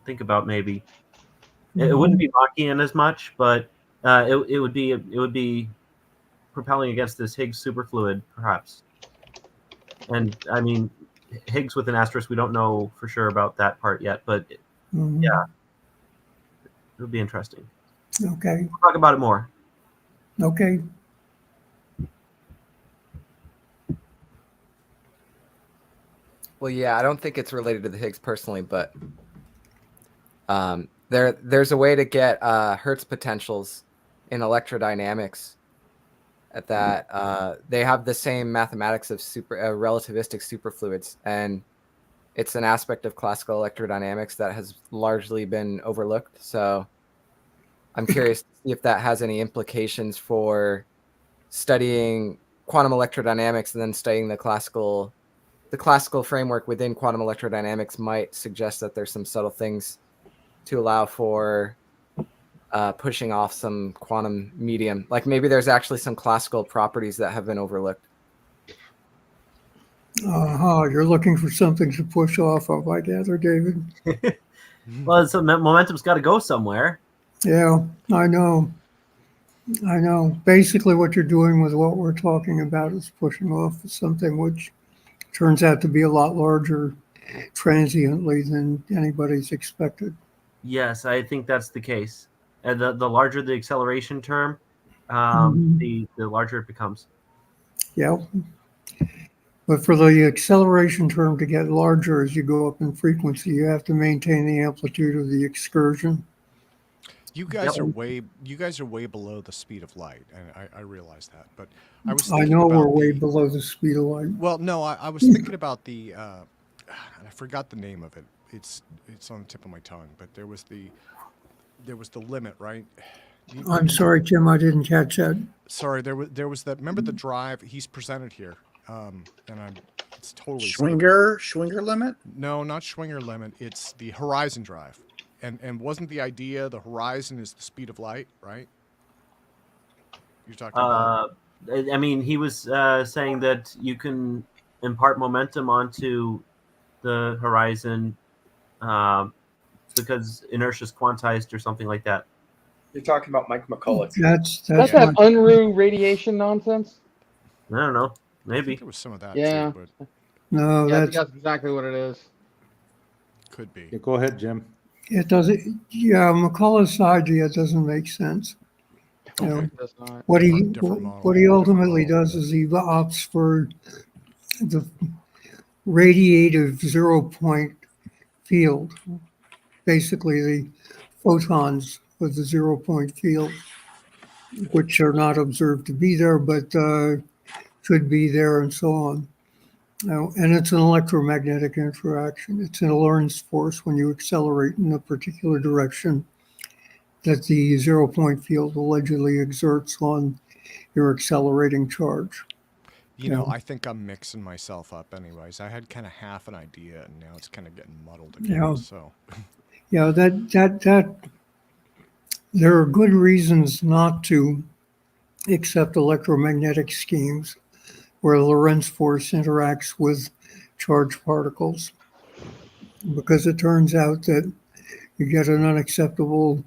[SPEAKER 10] think about maybe. It wouldn't be Machian as much, but it would be propelling against this Higgs superfluid, perhaps. And I mean, Higgs with an asterisk, we don't know for sure about that part yet, but yeah, it'll be interesting.
[SPEAKER 13] Okay.
[SPEAKER 10] We'll talk about it more.
[SPEAKER 13] Okay.
[SPEAKER 4] Well, yeah, I don't think it's related to the Higgs personally, but there's a way to get Hertz potentials in electrodynamics at that they have the same mathematics of relativistic superfluids, and it's an aspect of classical electrodynamics that has largely been overlooked. So I'm curious to see if that has any implications for studying quantum electrodynamics, and then studying the classical framework within quantum electrodynamics might suggest that there's some subtle things to allow for pushing off some quantum medium. Like maybe there's actually some classical properties that have been overlooked.
[SPEAKER 13] You're looking for something to push off of, I gather, David.
[SPEAKER 10] Well, so momentum's got to go somewhere.
[SPEAKER 13] Yeah, I know. Basically, what you're doing with what we're talking about is pushing off something which turns out to be a lot larger transiently than anybody's expected.
[SPEAKER 10] Yes, I think that's the case. And the larger the acceleration term, the larger it becomes.
[SPEAKER 13] Yeah. But for the acceleration term to get larger as you go up in frequency, you have to maintain the amplitude of the excursion.
[SPEAKER 1] You guys are way below the speed of light, and I realize that. But I was
[SPEAKER 13] I
[SPEAKER 1] thinking
[SPEAKER 13] know
[SPEAKER 1] about
[SPEAKER 13] we're way below the speed of light.
[SPEAKER 1] Well, no, I was thinking about the and I forgot the name of it. It's on the tip of my tongue, but there was the limit, right?
[SPEAKER 13] I'm sorry, Jim, I didn't catch that.
[SPEAKER 1] Sorry, there was that. Remember the drive he's presented here, and it's totally
[SPEAKER 5] Schwinger limit?
[SPEAKER 1] No, not Schwinger limit. It's the horizon drive, and wasn't the idea the horizon is the speed of light, right? You're talking about.
[SPEAKER 10] I mean, he was saying that you can impart momentum onto the horizon because inertia is quantized or something like that.
[SPEAKER 7] You're talking about Mike McCulloch.
[SPEAKER 13] That's
[SPEAKER 11] that Unruh radiation nonsense?
[SPEAKER 10] I don't know.
[SPEAKER 1] I
[SPEAKER 10] Maybe
[SPEAKER 1] think there was some of that.
[SPEAKER 11] Yeah.
[SPEAKER 1] Too, but
[SPEAKER 13] No,
[SPEAKER 11] Yeah, I think that's exactly what it is.
[SPEAKER 1] could be.
[SPEAKER 12] Yeah, go ahead, Jim.
[SPEAKER 13] it doesn't. Yeah, McCullough's idea doesn't make sense. You know,
[SPEAKER 11] It does not.
[SPEAKER 13] what
[SPEAKER 1] Different model,
[SPEAKER 13] he ultimately does is he opts for the radiative 0-point field, basically the photons with the 0-point field, which are not observed to be there, but could be there, and so on. And it's an electromagnetic interaction. It's an Lorentz force when you accelerate in a particular direction that the 0-point field allegedly exerts on your accelerating charge.
[SPEAKER 1] You know, I think I'm mixing myself up anyways. I had kind of half an idea, and now it's kind of getting muddled again.
[SPEAKER 13] Yeah.
[SPEAKER 1] So,
[SPEAKER 13] Yeah, that there are good reasons not to accept electromagnetic schemes where Lorentz force interacts with charged particles, because it turns out that you get an unacceptable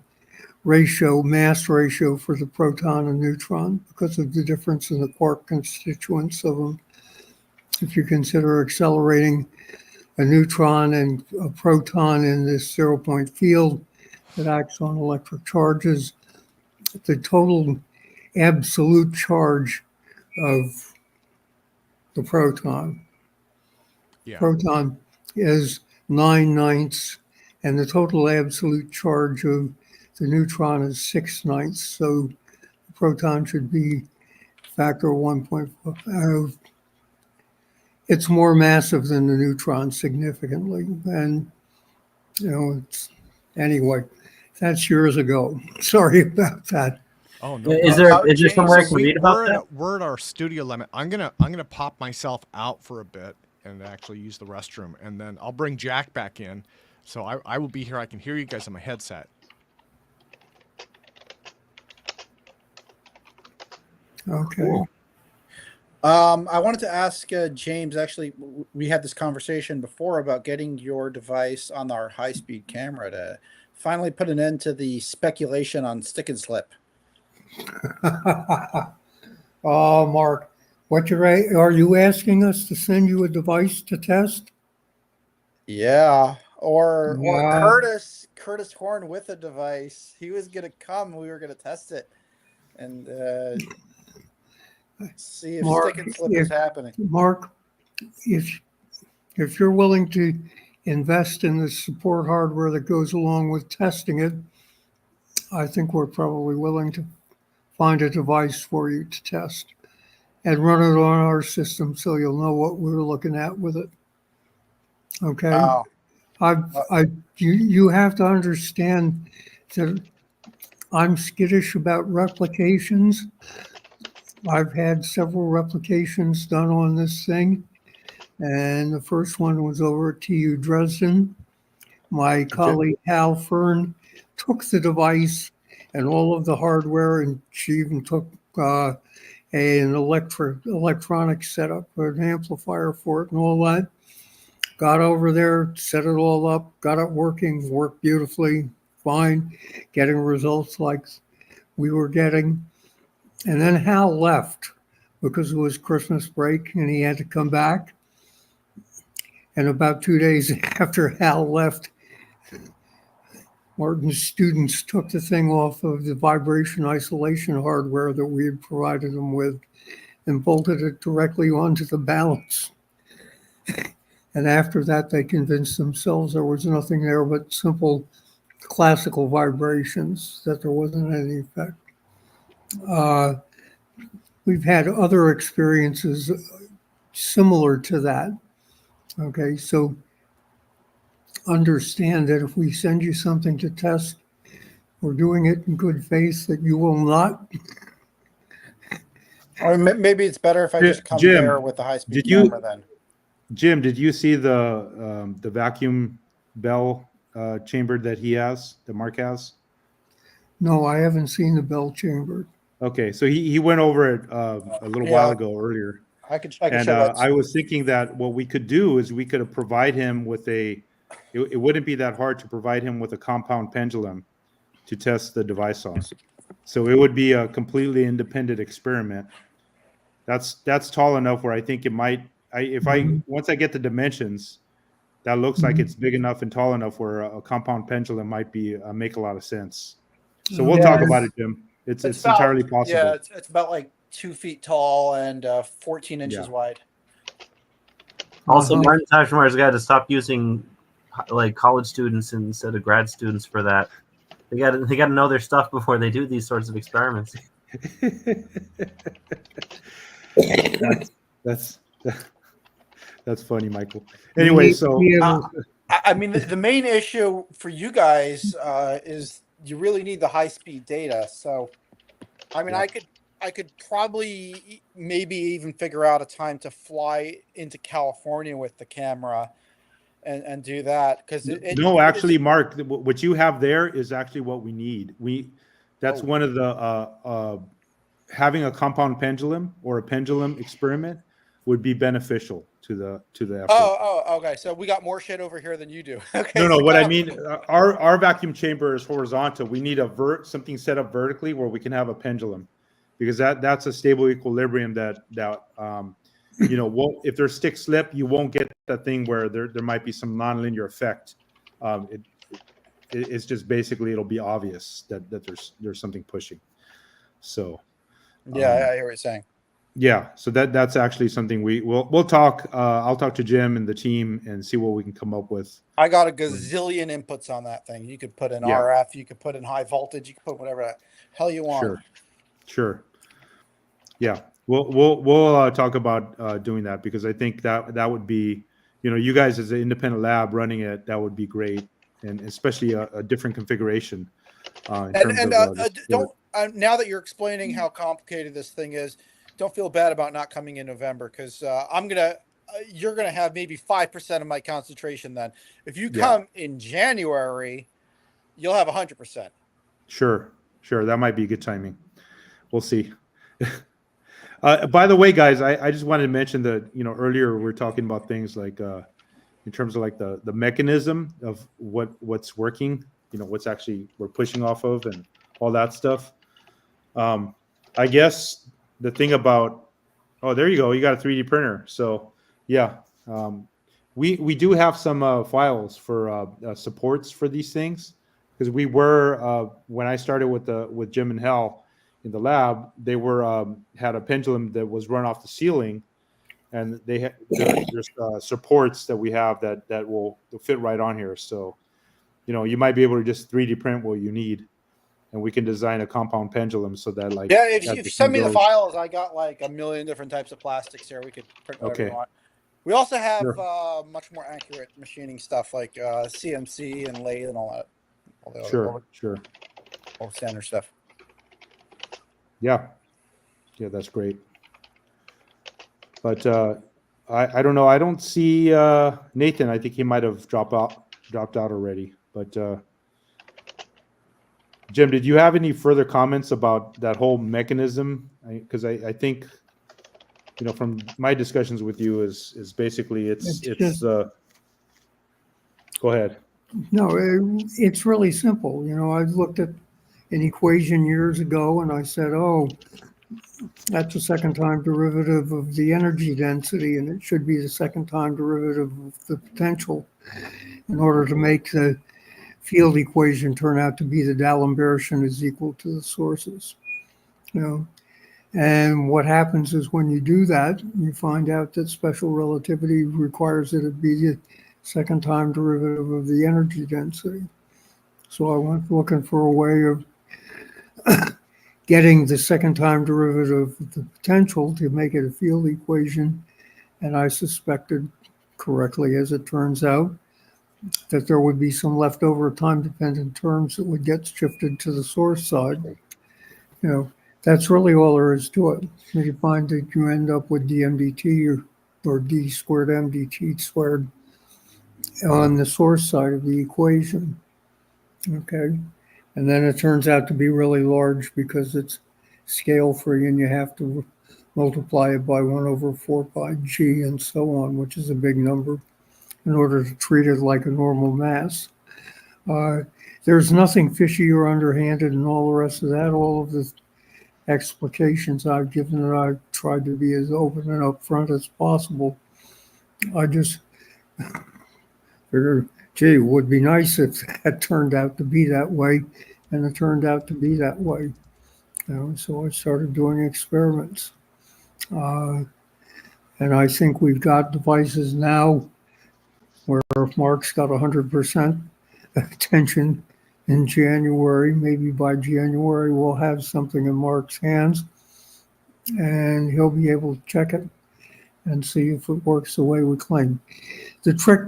[SPEAKER 13] mass ratio for the proton and neutron because of the difference in the quark constituents of them. If you consider accelerating a neutron and a proton in this 0-point field that acts on electric charges, the total absolute charge of the proton.
[SPEAKER 1] Yeah.
[SPEAKER 13] Proton is 9/9, and the total absolute charge of the neutron is 6/9. So the proton should be factor 1.5. It's more massive than the neutron significantly, and it's anyway. That's years ago. Sorry about that.
[SPEAKER 1] Oh no.
[SPEAKER 10] Is
[SPEAKER 1] problem.
[SPEAKER 10] there
[SPEAKER 1] James,
[SPEAKER 10] somewhere I
[SPEAKER 1] so
[SPEAKER 10] can read about
[SPEAKER 1] we're
[SPEAKER 10] that?
[SPEAKER 1] we're at our studio limit. I'm gonna pop myself out for a bit and actually use the restroom, and then I'll bring Jack back in. So I will be here. I can hear you guys on my headset.
[SPEAKER 13] Okay.
[SPEAKER 5] Cool. I wanted to ask James. Actually, we had this conversation before about getting your device on our high-speed camera to finally put an end to the speculation on stick and slip.
[SPEAKER 13] Oh, Mark, are you asking us to send you a device to test?
[SPEAKER 5] Yeah, or
[SPEAKER 13] Yeah.
[SPEAKER 5] Curtis Horn with a device. He was gonna come. We were gonna test it and see if
[SPEAKER 13] Mark,
[SPEAKER 5] stick and slip is happening.
[SPEAKER 13] Mark, if you're willing to invest in the support hardware that goes along with testing it, I think we're probably willing to find a device for you to test and run it on our system so you'll know what we're looking at with it. Okay.
[SPEAKER 5] Oh.
[SPEAKER 13] You have to understand that I'm skittish about replications. I've had several replications done on this thing, and the first one was over at TU Dresden. My colleague Hal Fern took the device and all of the hardware, and she even took an electronic setup, an amplifier for it and all that. Got over there, set it all up, got it working, worked beautifully, fine, getting results like we were getting. And then Hal left because it was Christmas break and he had to come back. And about 2 days after Hal left, Martin's students took the thing off of the vibration isolation hardware that we had provided them with and bolted it directly onto the balance. And after that, they convinced themselves there was nothing there but simple classical vibrations, that there wasn't any effect. We've had other experiences similar to that. Okay, so understand that if we send you something to test, we're doing it in good faith, that you will not.
[SPEAKER 5] Or maybe it's better if I just come
[SPEAKER 12] Jim,
[SPEAKER 5] there with the high-speed
[SPEAKER 12] did you-
[SPEAKER 5] camera then.
[SPEAKER 12] Jim, did you see the vacuum bell chamber that he has, that Mark has?
[SPEAKER 13] No, I haven't seen the bell chamber.
[SPEAKER 12] Okay, so he went over it a little while ago earlier.
[SPEAKER 5] I could
[SPEAKER 12] And
[SPEAKER 5] show that.
[SPEAKER 12] I was thinking that what we could do is we could provide him with it wouldn't be that hard to provide him with a compound pendulum to test the device on. So it would be a completely independent experiment. That's tall enough where I think it might, once I get the dimensions, that looks like it's big enough and tall enough where a compound pendulum might make a lot of sense. So we'll talk about it, Jim. It's
[SPEAKER 5] about,
[SPEAKER 12] entirely possible.
[SPEAKER 5] Yeah, it's about like 2 feet tall and 14 inches wide.
[SPEAKER 10] Also, Martin Tashmar's got to stop using like college students instead of grad students for that. They got to know their stuff before they do these sorts of experiments.
[SPEAKER 12] That's funny, Michael. Anyway, so
[SPEAKER 5] I mean, the main issue for you guys is you really need the high-speed data. So, I mean, I could probably maybe even figure out a time to fly into California with the camera and do that, because
[SPEAKER 12] actually, Mark, what you have there is actually what we need. That's one of the having a compound pendulum or a pendulum experiment would be beneficial to the effort.
[SPEAKER 5] Okay. So we got more shit over here than you do. Okay.
[SPEAKER 12] No. What I mean, our vacuum chamber is horizontal. We need something set up vertically where we can have a pendulum, because that's a stable equilibrium that if there's stick slip, you won't get that thing where there might be some nonlinear effect. It's just basically it'll be obvious that there's something pushing. So
[SPEAKER 5] Yeah, I hear what you're saying.
[SPEAKER 12] yeah, so that's actually something we'll talk. I'll talk to Jim and the team and see what we can come up with.
[SPEAKER 5] I got a gazillion inputs on that thing. You could put in
[SPEAKER 12] Yeah.
[SPEAKER 5] RF, you could put in high voltage, you could put whatever the hell you want.
[SPEAKER 12] Sure. Yeah, we'll talk about doing that, because I think that would be, you guys as an independent lab running it, that would be great, and especially a different configuration in terms of the
[SPEAKER 5] don't now that you're explaining how complicated this thing is, don't feel bad about not coming in November, because you're gonna have maybe 5% of my concentration then. If you come in January, you'll have 100%.
[SPEAKER 12] Sure, that might be good timing. We'll see. By the way, guys, I just wanted to mention that earlier we were talking about things like in terms of like the mechanism of what's working, what's actually we're pushing off of and all that stuff. I guess the thing about there you go, you got a 3D printer. So yeah, we do have some files for supports for these things, because we were when I started with Jim and Hal in the lab, they had a pendulum that was run off the ceiling, and there's supports that we have that will fit right on here. So you might be able to just 3D print what you need, and we can design a compound pendulum so that
[SPEAKER 5] if you send me the files, I got like a million different types of plastics here. We could print whatever you want. We also have much more accurate machining stuff like CNC and lathe and all that.
[SPEAKER 12] Sure.
[SPEAKER 5] All standard stuff.
[SPEAKER 12] Yeah, that's great. But I don't know. I don't see Nathan. I think he might have dropped out already. But Jim, did you have any further comments about that whole mechanism? Because I think from my discussions with you is basically it's go ahead.
[SPEAKER 13] No, it's really simple. I looked at an equation years ago and I said, oh, that's a second time derivative of the energy density, and it should be the second time derivative of the potential in order to make the field equation turn out to be the D'Alembert is equal to the sources. And what happens is when you do that, you find out that special relativity requires that it be the second time derivative of the energy density. So I went looking for a way of getting the second time derivative of the potential to make it a field equation. And I suspected correctly, as it turns out, that there would be some leftover time-dependent terms that would get shifted to the source side. That's really all there is to it. You find that you end up with dmdt or d squared mdt squared on the source side of the equation. Okay. And then it turns out to be really large because it's scale free and you have to multiply it by 1/4 pi g and so on, which is a big number, in order to treat it like a normal mass. There's nothing fishy or underhanded in all the rest of that. All of the explications I've given, and I've tried to be as open and upfront as possible. I just figured, gee, it would be nice if that turned out to be that way, and it turned out to be that way. So I started doing experiments. And I think we've got devices now where if Mark's got 100% attention in January, maybe by January we'll have something in Mark's hands and he'll be able to check it and see if it works the way we claim. The trick,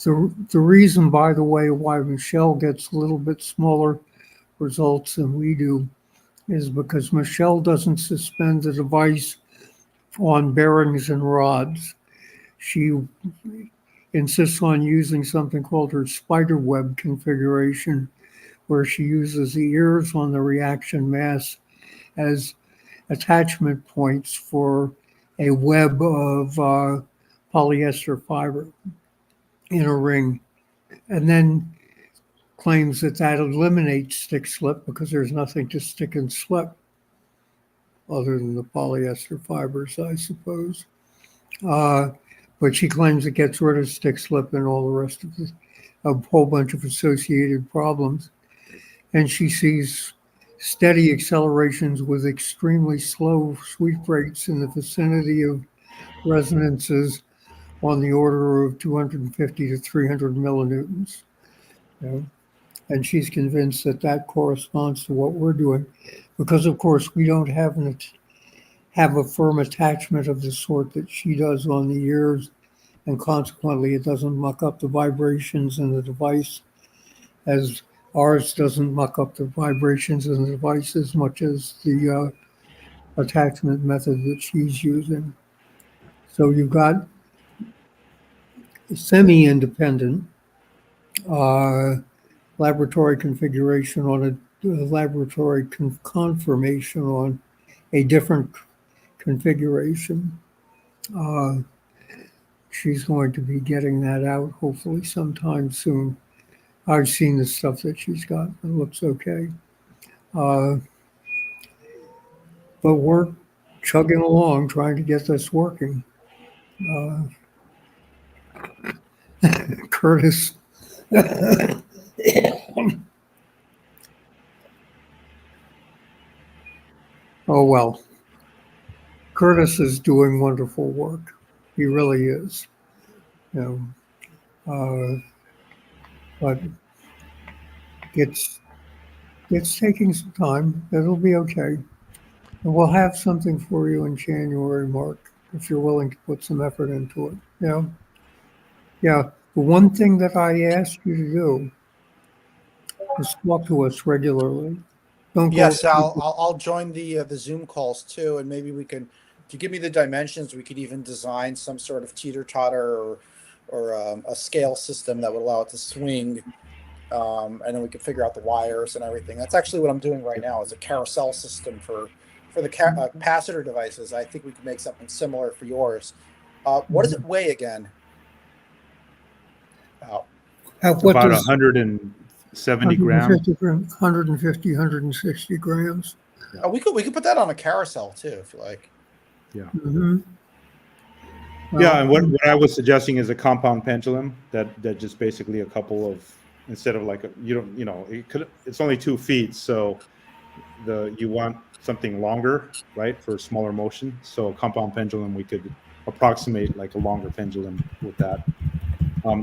[SPEAKER 13] the reason, by the way, why Michelle gets a little bit smaller results than we do is because Michelle doesn't suspend the device on bearings and rods. She insists on using something called her spider web configuration, where she uses the ears on the reaction mass as attachment points for a web of polyester fiber in a ring, and then claims that that eliminates stick slip because there's nothing to stick and slip other than the polyester fibers, I suppose. But she claims it gets rid of stick slip and all the rest of a whole bunch of associated problems. And she sees steady accelerations with extremely slow sweep rates in the vicinity of resonances on the order of 250 to 300 millinewtons. You know? And she's convinced that that corresponds to what we're doing, because of course we don't have a firm attachment of the sort that she does on the ears, and consequently it doesn't muck up the vibrations in the device, as ours doesn't muck up the vibrations in the device as much as the attachment method that she's using. So you've got semi-independent laboratory configuration on a laboratory confirmation on a different configuration. She's going to be getting that out hopefully sometime soon. I've seen the stuff that she's got. It looks okay. But we're chugging along trying to get this working. Curtis. Oh, well. Curtis is doing wonderful work. He really is. You know, but it's taking some time. It'll be okay. And we'll have something for you in January, Mark, if you're willing to put some effort into it. Yeah. Yeah. The one thing that I asked you to do is talk to us regularly. Don't go.
[SPEAKER 5] Yes, I'll join the Zoom calls too, and maybe we can, if you give me the dimensions, we could even design some sort of teeter-totter or a scale system that would allow it to swing, and then we could figure out the wires and everything. That's actually what I'm doing right now, is a carousel system for the capacitor devices. I think we could make something similar for yours. What does it weigh again?
[SPEAKER 12] About 170 grams.
[SPEAKER 13] 150, 160 grams.
[SPEAKER 5] We could put that on a carousel too, if you like.
[SPEAKER 12] Yeah.
[SPEAKER 13] Mm-hmm.
[SPEAKER 12] Yeah, and what I was suggesting is a compound pendulum that just basically a couple of, instead of like it's only 2 feet, so you want something longer, right, for smaller motion. So a compound pendulum, we could approximate like a longer pendulum with that.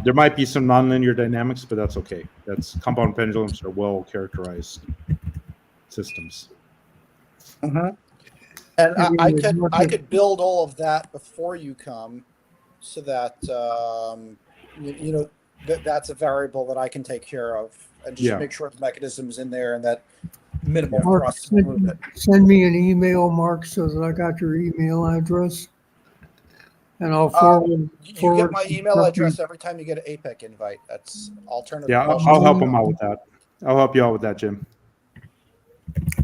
[SPEAKER 12] There might be some nonlinear dynamics, but that's okay. That's compound pendulums are well characterized systems.
[SPEAKER 5] Mm-hmm. And I could build all of that before you come, so that that's a variable that I can take care of, and just make sure the mechanism's in there and that minimal thrust movement.
[SPEAKER 13] Send me an email, Mark, so that I got your email address, and I'll forward.
[SPEAKER 5] You get my email address every time you get an APEC invite. That's alternative.
[SPEAKER 12] Yeah, I'll help them out with that. I'll help you out with that, Jim.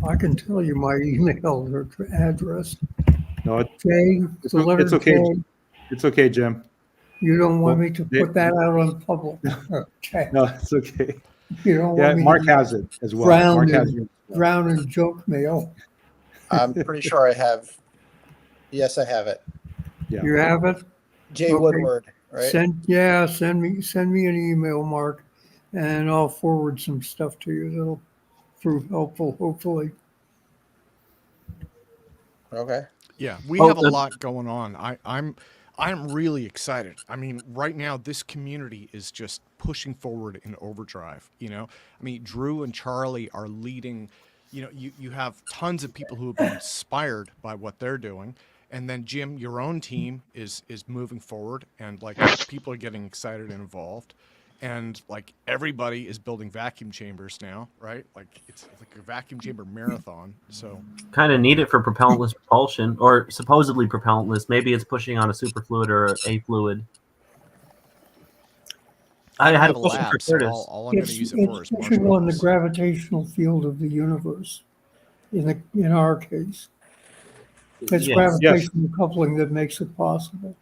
[SPEAKER 13] I can tell you my email address.
[SPEAKER 12] No,
[SPEAKER 13] it's
[SPEAKER 12] okay.
[SPEAKER 13] K.
[SPEAKER 12] It's okay, Jim.
[SPEAKER 13] You don't want me to put that out on public. Okay.
[SPEAKER 12] No, it's okay.
[SPEAKER 13] You don't want me
[SPEAKER 12] Mark
[SPEAKER 13] to
[SPEAKER 12] has it as well.
[SPEAKER 13] Drown in joke mail.
[SPEAKER 5] I'm pretty sure I have. Yes, I have it.
[SPEAKER 12] Yeah.
[SPEAKER 13] You have it?
[SPEAKER 5] Jay Woodward, right?
[SPEAKER 13] Send me an email, Mark, and I'll forward some stuff to you that'll prove helpful, hopefully.
[SPEAKER 5] Okay.
[SPEAKER 1] Yeah, we have a lot going on. I'm really excited. I mean, right now this community is just pushing forward in overdrive. I mean, Drew and Charlie are leading. You have tons of people who have been inspired by what they're doing. And then Jim, your own team is moving forward, and like people are getting excited and involved, and like everybody is building vacuum chambers now, right? Like it's like a vacuum chamber marathon. So
[SPEAKER 10] kind of need it for propellantless propulsion, or supposedly propellantless. Maybe it's pushing on a superfluid or a fluid. I had a question for Curtis.
[SPEAKER 1] All I'm going to use it for is
[SPEAKER 13] pushing on the gravitational field of the universe. In our case. It's gravitational coupling that makes it possible.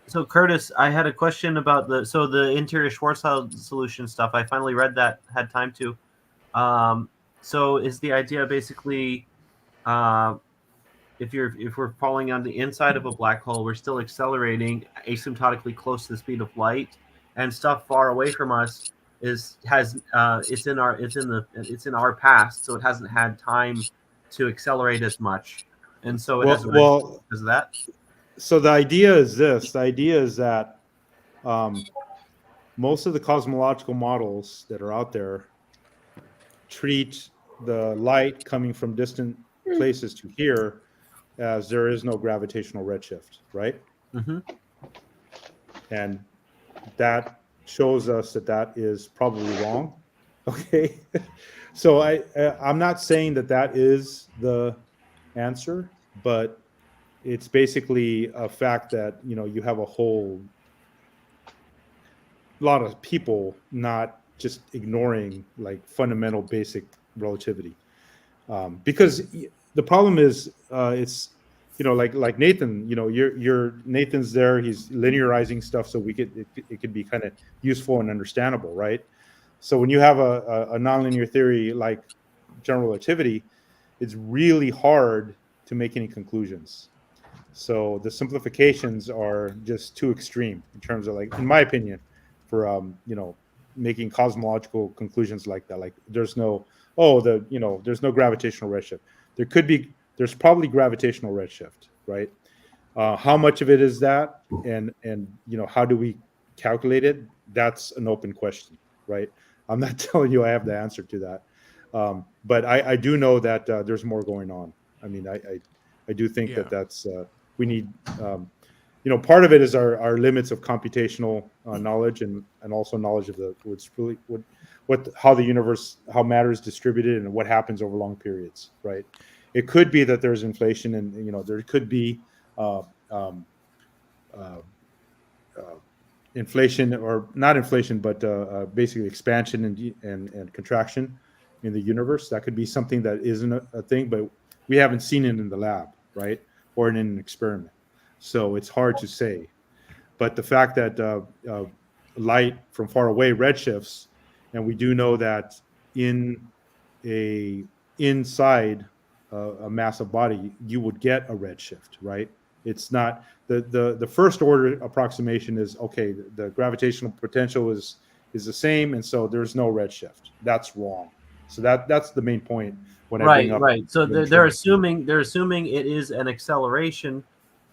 [SPEAKER 10] So Curtis, I had a question about the interior Schwarzschild solution stuff. I finally read that, had time to. So is the idea basically, if we're falling on the inside of a black hole, we're still accelerating asymptotically close to the speed of light, and stuff far away from us it's in our past, so it hasn't had time to accelerate as much, and so it has
[SPEAKER 12] well,
[SPEAKER 10] because of that.
[SPEAKER 12] so the idea is this. The idea is that most of the cosmological models that are out there treat the light coming from distant places to here as there is no gravitational redshift, right?
[SPEAKER 10] Mm-hmm.
[SPEAKER 12] And that shows us that that is probably wrong. Okay. So I'm not saying that that is the answer, but it's basically a fact that, you know, you have a whole lot of people not just ignoring like fundamental basic relativity. Because the problem is it's, you know, like Nathan, you know, you're Nathan's there, he's linearizing stuff so it could be kind of useful and understandable, right? So when you have a nonlinear theory like general relativity, it's really hard to make any conclusions. So the simplifications are just too extreme in terms of, like, in my opinion, for you know, making cosmological conclusions like that. Like there's no there's no gravitational redshift. There's probably gravitational redshift, right? How much of it is that, and you know, how do we calculate it? That's an open question, right? I'm not telling you I have the answer to that, but I do know that there's more going on. I mean, I do think that's we need. You know, part of it is our limits of computational knowledge and also knowledge of how the universe, how matter is distributed and what happens over long periods, right? It could be that there's inflation, and you know, there could be inflation, or not inflation, but basically expansion and contraction in the universe. That could be something that isn't a thing, but we haven't seen it in the lab, right? Or in an experiment. So it's hard to say. But the fact that light from far away redshifts, and we do know that inside a massive body, you would get a redshift, right? It's not the first order approximation is, okay, the gravitational potential is the same, and so there's no redshift. That's wrong. So that's the main point when I bring up.
[SPEAKER 10] Right. So they're assuming it is an acceleration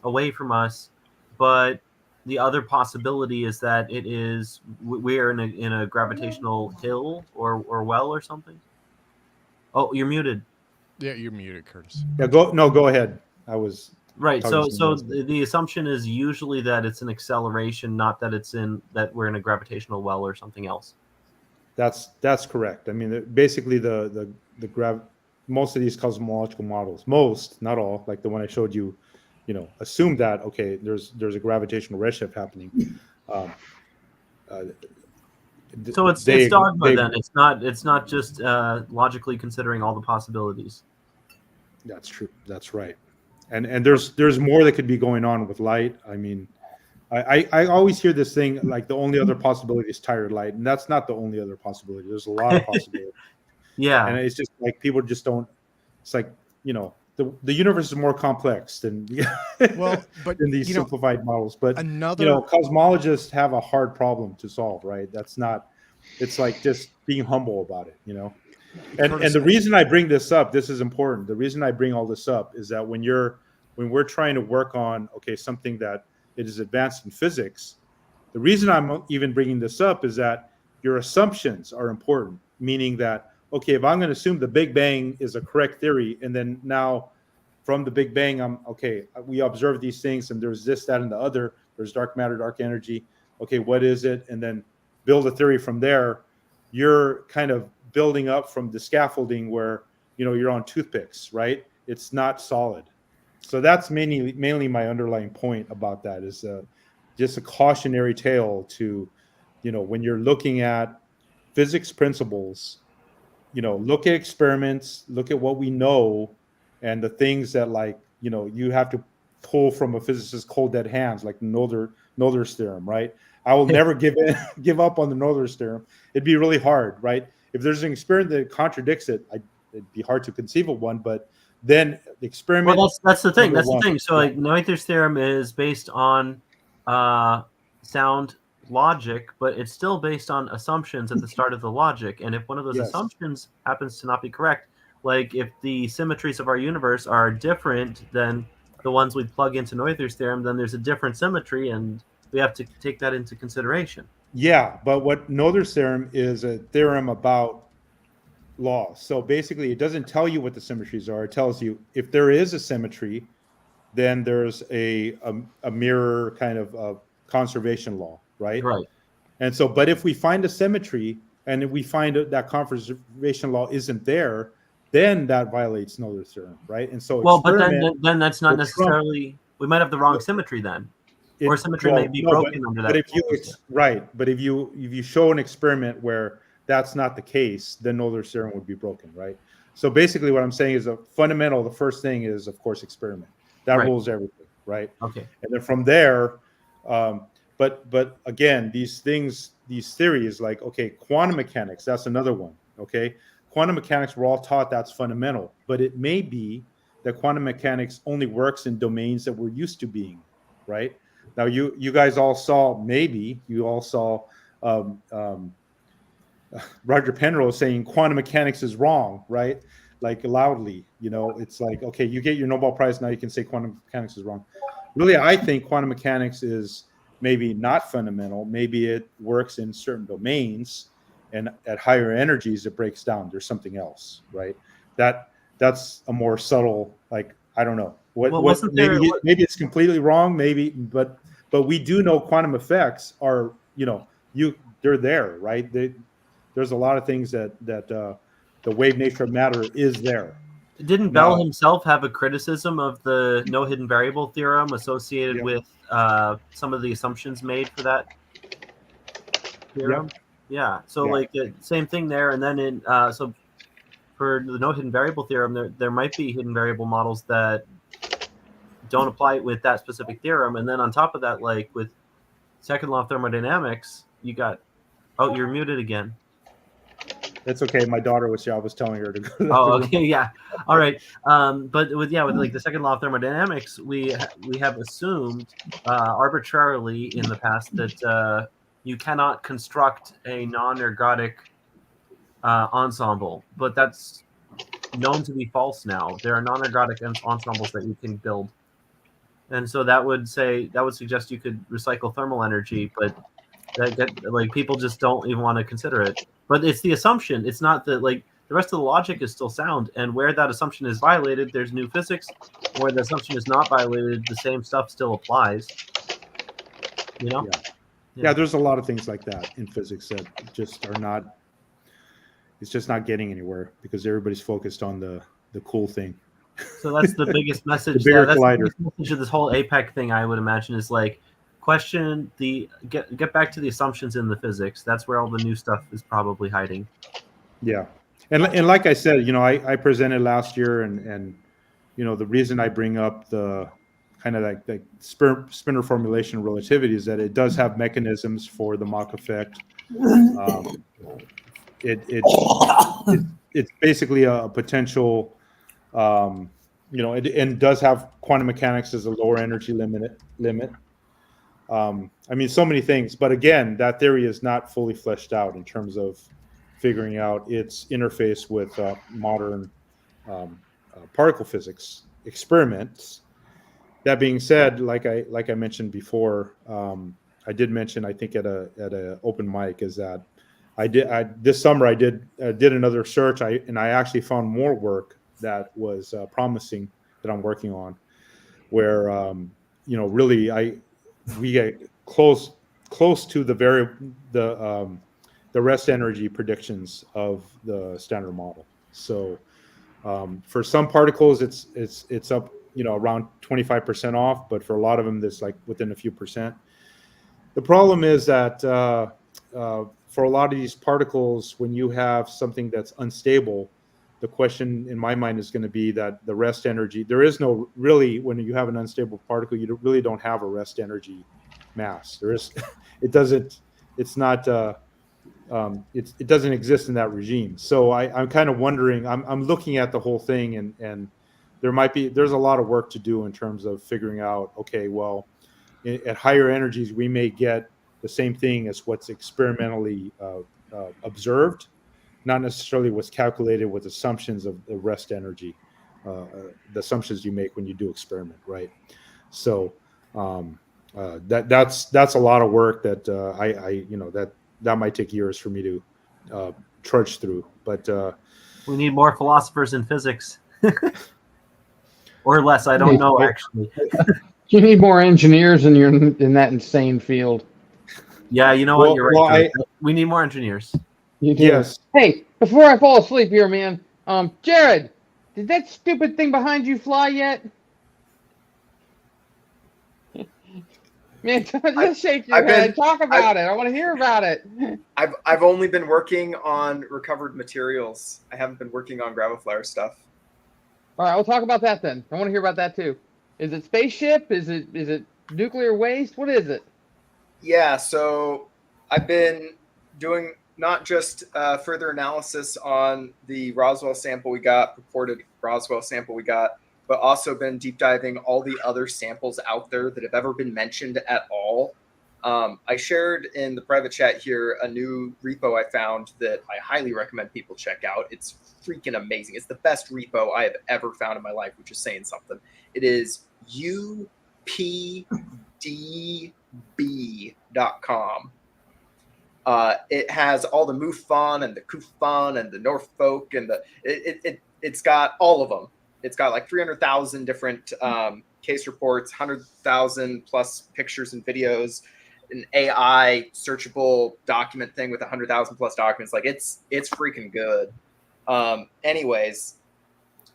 [SPEAKER 10] away from us, but the other possibility is that we're in a gravitational hill or well or something. Oh, you're muted.
[SPEAKER 1] Yeah, you're muted, Curtis.
[SPEAKER 12] Yeah, go ahead. I was
[SPEAKER 10] right. So the assumption is usually that it's an acceleration, not that we're in a gravitational well or something else.
[SPEAKER 12] That's correct. I mean, basically most of these cosmological models, not all, like the one I showed you, you know, assume that, okay, there's a gravitational redshift happening.
[SPEAKER 10] So it's dogma then. It's not just logically considering all the possibilities.
[SPEAKER 12] That's true. That's right. And there's more that could be going on with light. I mean, I always hear this thing like the only other possibility is tired light, and that's not the only other possibility. There's a lot of possibilities.
[SPEAKER 10] Yeah.
[SPEAKER 12] And it's just like people just don't. It's like, you know, the universe is more complex than than these simplified models. But you know, cosmologists have a hard problem to solve, right? That's not. It's like just being humble about it, you know. And the reason I bring this up, this is important. The reason I bring all this up is that when we're trying to work on something that it is advanced in physics, the reason I'm even bringing this up is that your assumptions are important. Meaning that, okay, if I'm going to assume the Big Bang is a correct theory, and then now from the Big Bang, we observe these things, and there's this, that, and the other. There's dark matter, dark energy. Okay, what is it? And then build a theory from there. You're kind of building up from the scaffolding where, you know, you're on toothpicks, right? It's not solid. So that's mainly my underlying point about that is just a cautionary tale to, you know, when you're looking at physics principles, you know, look at experiments, look at what we know, and the things that, like, you know, you have to pull from a physicist's cold dead hands, like Noether's theorem, right? I will never give up on the Noether's theorem. It'd be really hard, right? If there's an experiment that contradicts it, it'd be hard to conceive of one. But then the experiment.
[SPEAKER 10] Well, that's the thing. That's the thing. So, like, Noether's theorem is based on sound logic, but it's still based on assumptions at the start of the logic. And if one of those
[SPEAKER 12] Yes.
[SPEAKER 10] assumptions happens to not be correct, like if the symmetries of our universe are different than the ones we plug into Noether's theorem, then there's a different symmetry, and we have to take that into consideration.
[SPEAKER 12] Yeah, but what Noether's theorem is a theorem about laws. So basically, it doesn't tell you what the symmetries are. It tells you if there is a symmetry, then there's a mirror kind of conservation law, right?
[SPEAKER 10] Right.
[SPEAKER 12] And so, but if we find a symmetry and if we find that conservation law isn't there, then that violates Noether's theorem, right? And so,
[SPEAKER 10] Well, but then that's not
[SPEAKER 12] will trump-
[SPEAKER 10] necessarily. We might have the wrong symmetry then, or symmetry may be broken under that.
[SPEAKER 12] But if you but if you show an experiment where that's not the case, then Noether's theorem would be broken, right? So basically, what I'm saying is the first thing is, of course, experiment. That
[SPEAKER 10] Right.
[SPEAKER 12] rules everything, right?
[SPEAKER 10] Okay.
[SPEAKER 12] And then from there, but again, these theories, like, okay, quantum mechanics, that's another one, okay? Quantum mechanics, we're all taught that's fundamental, but it may be that quantum mechanics only works in domains that we're used to being, right? Now, you guys all saw, Roger Penrose saying quantum mechanics is wrong, right? Like loudly, it's like, okay, you get your Nobel Prize, now you can say quantum mechanics is wrong. Really, I think quantum mechanics is maybe not fundamental. Maybe it works in certain domains, and at higher energies, it breaks down. There's something else, right? That's a more subtle, like, I don't know. Maybe it's completely wrong, but we do know quantum effects are, they're there, right? There's a lot of things that the wave nature of matter is there.
[SPEAKER 10] Didn't Bell himself have a criticism of the no hidden variable theorem associated with some of the assumptions made for that theorem? Yeah. So like same thing there, and then so for the no hidden variable theorem, there might be hidden variable models that don't apply with that specific theorem, and then on top of that, like with second law of thermodynamics, you got you're muted again.
[SPEAKER 12] That's okay. My daughter was here. I was telling her to go.
[SPEAKER 10] Okay, yeah. All right. But with like the second law of thermodynamics, we have assumed arbitrarily in the past that you cannot construct a non-ergodic ensemble, but that's known to be false now. There are non-ergodic ensembles that you can build, and so that would suggest you could recycle thermal energy, but like people just don't even want to consider it. But it's the assumption. It's not the rest of the logic is still sound. And where that assumption is violated, there's new physics. Where the assumption is not violated, the same stuff still applies.
[SPEAKER 12] Yeah, there's a lot of things like that in physics that just are not. It's just not getting anywhere because everybody's focused on the cool thing.
[SPEAKER 10] So that's the biggest message.
[SPEAKER 12] The bigger
[SPEAKER 10] that's
[SPEAKER 12] collider.
[SPEAKER 10] the biggest message of this whole APEC thing, I would imagine, is like question get back to the assumptions in the physics. That's where all the new stuff is probably hiding.
[SPEAKER 12] Yeah, and like I said, I presented last year, and the reason I bring up the kind of like the spinor formulation relativity is that it does have mechanisms for the Mach effect. It's basically a potential, and does have quantum mechanics as a lower energy limit. I mean, so many things, but again, that theory is not fully fleshed out in terms of figuring out its interface with modern particle physics experiments. That being said, like I mentioned before, I did mention, I think at a open mic, is that this summer I did another search, and I actually found more work that was promising that I'm working on, where really we get close to the rest energy predictions of the standard model. So for some particles, it's up around 25% off, but for a lot of them, that's like within a few percent. The problem is that for a lot of these particles, when you have something that's unstable, the question in my mind is going to be that the rest energy, there is no really, when you have an unstable particle, you really don't have a rest energy mass. It doesn't exist in that regime. So I'm kind of wondering, I'm looking at the whole thing, and there's a lot of work to do in terms of figuring out, okay, well, at higher energies, we may get the same thing as what's experimentally observed, not necessarily what's calculated with assumptions of the rest energy, the assumptions you make when you do experiment, right? So that's a lot of work that that might take years for me to trudge through. But
[SPEAKER 10] we need more philosophers in physics, or less. I don't know actually.
[SPEAKER 11] You need more engineers in that insane field.
[SPEAKER 10] Yeah, you know what? You're right. We need more engineers.
[SPEAKER 11] You do.
[SPEAKER 12] Yes.
[SPEAKER 11] Hey, before I fall asleep here, man, Jared, did that stupid thing behind you fly yet? Man, just shake your head. Talk about it. I want to hear about it.
[SPEAKER 7] I've only been working on recovered materials. I haven't been working on Gravoflower stuff.
[SPEAKER 11] All right, we'll talk about that then. I want to hear about that too. Is it spaceship? Is it nuclear waste? What is it?
[SPEAKER 7] Yeah, so I've been doing not just further analysis on the Roswell sample we got, purported Roswell sample we got, but also been deep diving all the other samples out there that have ever been mentioned at all. I shared in the private chat here a new repo I found that I highly recommend people check out. It's freaking amazing. It's the best repo I have ever found in my life, which is saying something. It is updb.com. It has all the MUFON and the CUFON and the Norfolk and it's got all of them. It's got like 300,000 different case reports, 100,000 plus pictures and videos, an AI searchable document thing with 100,000 plus documents. Like it's freaking good. Anyways,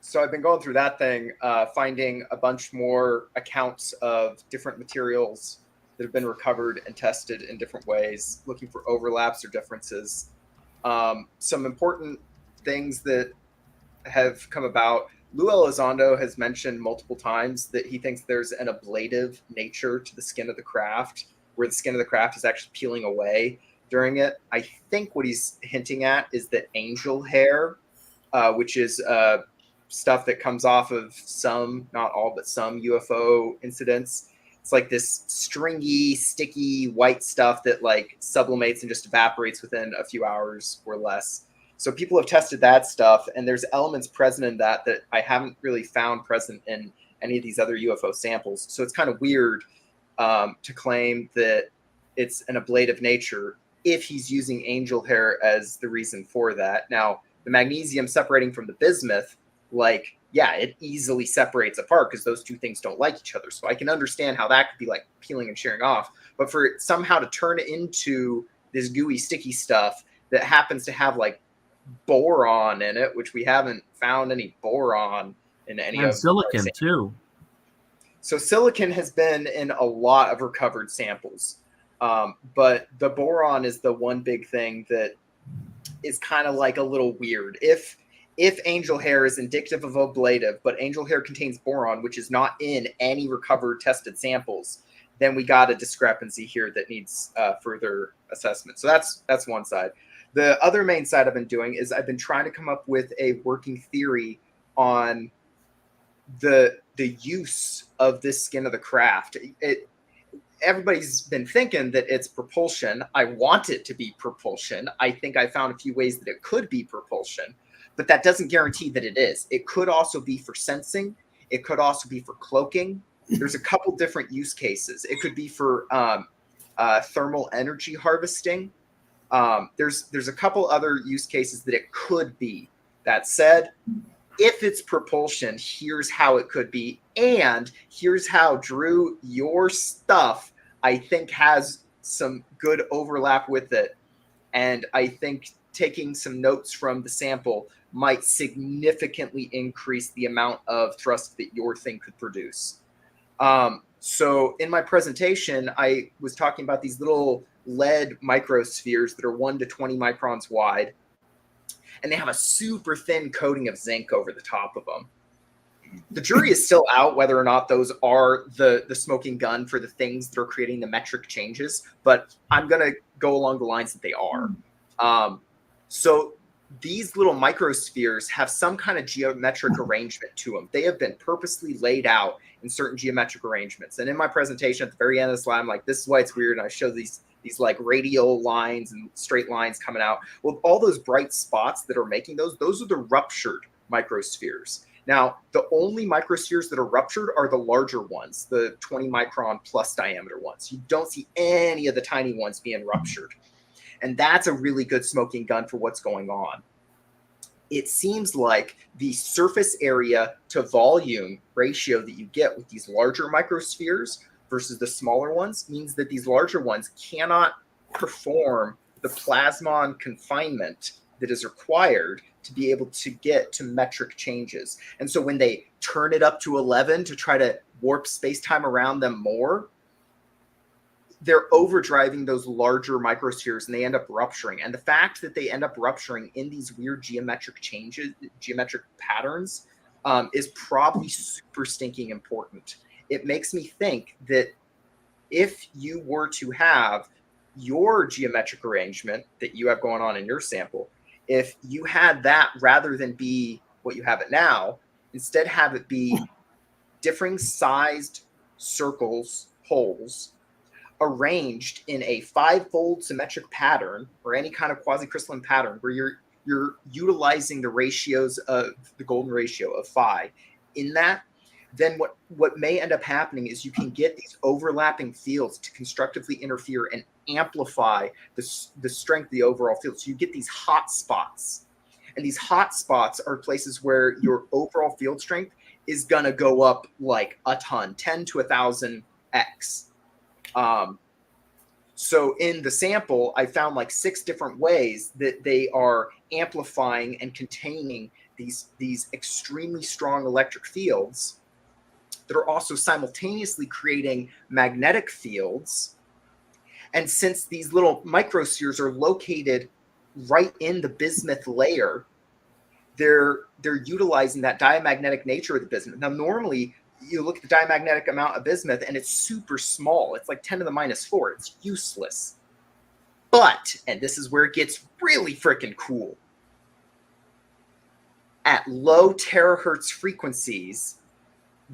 [SPEAKER 7] so I've been going through that thing, finding a bunch more accounts of different materials that have been recovered and tested in different ways, looking for overlaps or differences. Some important things that have come about. Lou Elizondo has mentioned multiple times that he thinks there's an ablative nature to the skin of the craft, where the skin of the craft is actually peeling away during it. I think what he's hinting at is that angel hair, which is stuff that comes off of some, not all, but some UFO incidents. It's like this stringy, sticky, white stuff that like sublimates and just evaporates within a few hours or less. So people have tested that stuff, and there's elements present in that I haven't really found present in any of these other UFO samples. So it's kind of weird to claim that it's an ablative nature if he's using angel hair as the reason for that. Now, the magnesium separating from the bismuth, like, yeah, it easily separates apart because those two things don't like each other. So I can understand how that could be like peeling and shearing off. But for it somehow to turn into this gooey, sticky stuff that happens to have like boron in it, which we haven't found any boron in any
[SPEAKER 10] and
[SPEAKER 7] of
[SPEAKER 10] silicon too.
[SPEAKER 7] So silicon has been in a lot of recovered samples, but the boron is the one big thing that is kind of like a little weird. If angel hair is indicative of ablative, but angel hair contains boron, which is not in any recovered tested samples, then we got a discrepancy here that needs further assessment. So that's one side. The other main side I've been doing is I've been trying to come up with a working theory on the use of this skin of the craft. Everybody's been thinking that it's propulsion. I want it to be propulsion. I think I found a few ways that it could be propulsion, but that doesn't guarantee that it is. It could also be for sensing. It could also be for cloaking. There's a couple different use cases. It could be for thermal energy harvesting. There's a couple other use cases that it could be. That said, if it's propulsion, here's how it could be. And here's how, Drew, your stuff, I think, has some good overlap with it. And I think taking some notes from the sample might significantly increase the amount of thrust that your thing could produce. So in my presentation, I was talking about these little lead microspheres that are 1 to 20 microns wide, and they have a super thin coating of zinc over the top of them. The jury is still out whether or not those are the smoking gun for the things that are creating the metric changes, but I'm going to go along the lines that they are. So these little microspheres have some kind of geometric arrangement to them. They have been purposely laid out in certain geometric arrangements. And in my presentation at the very end of the slide, I'm like, this is why it's weird. And I show these like radial lines and straight lines coming out. Well, all those bright spots that are making those are the ruptured microspheres. Now, the only microspheres that are ruptured are the larger ones, the 20 micron plus diameter ones. You don't see any of the tiny ones being ruptured. And that's a really good smoking gun for what's going on. It seems like the surface area to volume ratio that you get with these larger microspheres versus the smaller ones means that these larger ones cannot perform the plasmon confinement that is required to be able to get to metric changes. And so when they turn it up to 11 to try to warp space-time around them more, they're overdriving those larger microspheres and they end up rupturing. And the fact that they end up rupturing in these weird geometric changes, geometric patterns, is probably super stinking important. It makes me think that if you were to have your geometric arrangement that you have going on in your sample, if you had that rather than be what you have it now, instead have it be differing sized circles, holes, arranged in a five-fold symmetric pattern or any kind of quasi-crystalline pattern where you're utilizing the ratios of the golden ratio of phi in that, then what may end up happening is you can get these overlapping fields to constructively interfere and amplify the strength of the overall field. So you get these hot spots. And these hot spots are places where your overall field strength is going to go up like a ton, 10 to 1,000x. So in the sample, I found like 6 different ways that they are amplifying and containing these extremely strong electric fields that are also simultaneously creating magnetic fields. And since these little microspheres are located right in the bismuth layer, they're utilizing that diamagnetic nature of the bismuth. Now, normally you look at the diamagnetic amount of bismuth and it's super small. It's like 10 to the minus 4. It's useless. But, and this is where it gets really freaking cool, at low terahertz frequencies,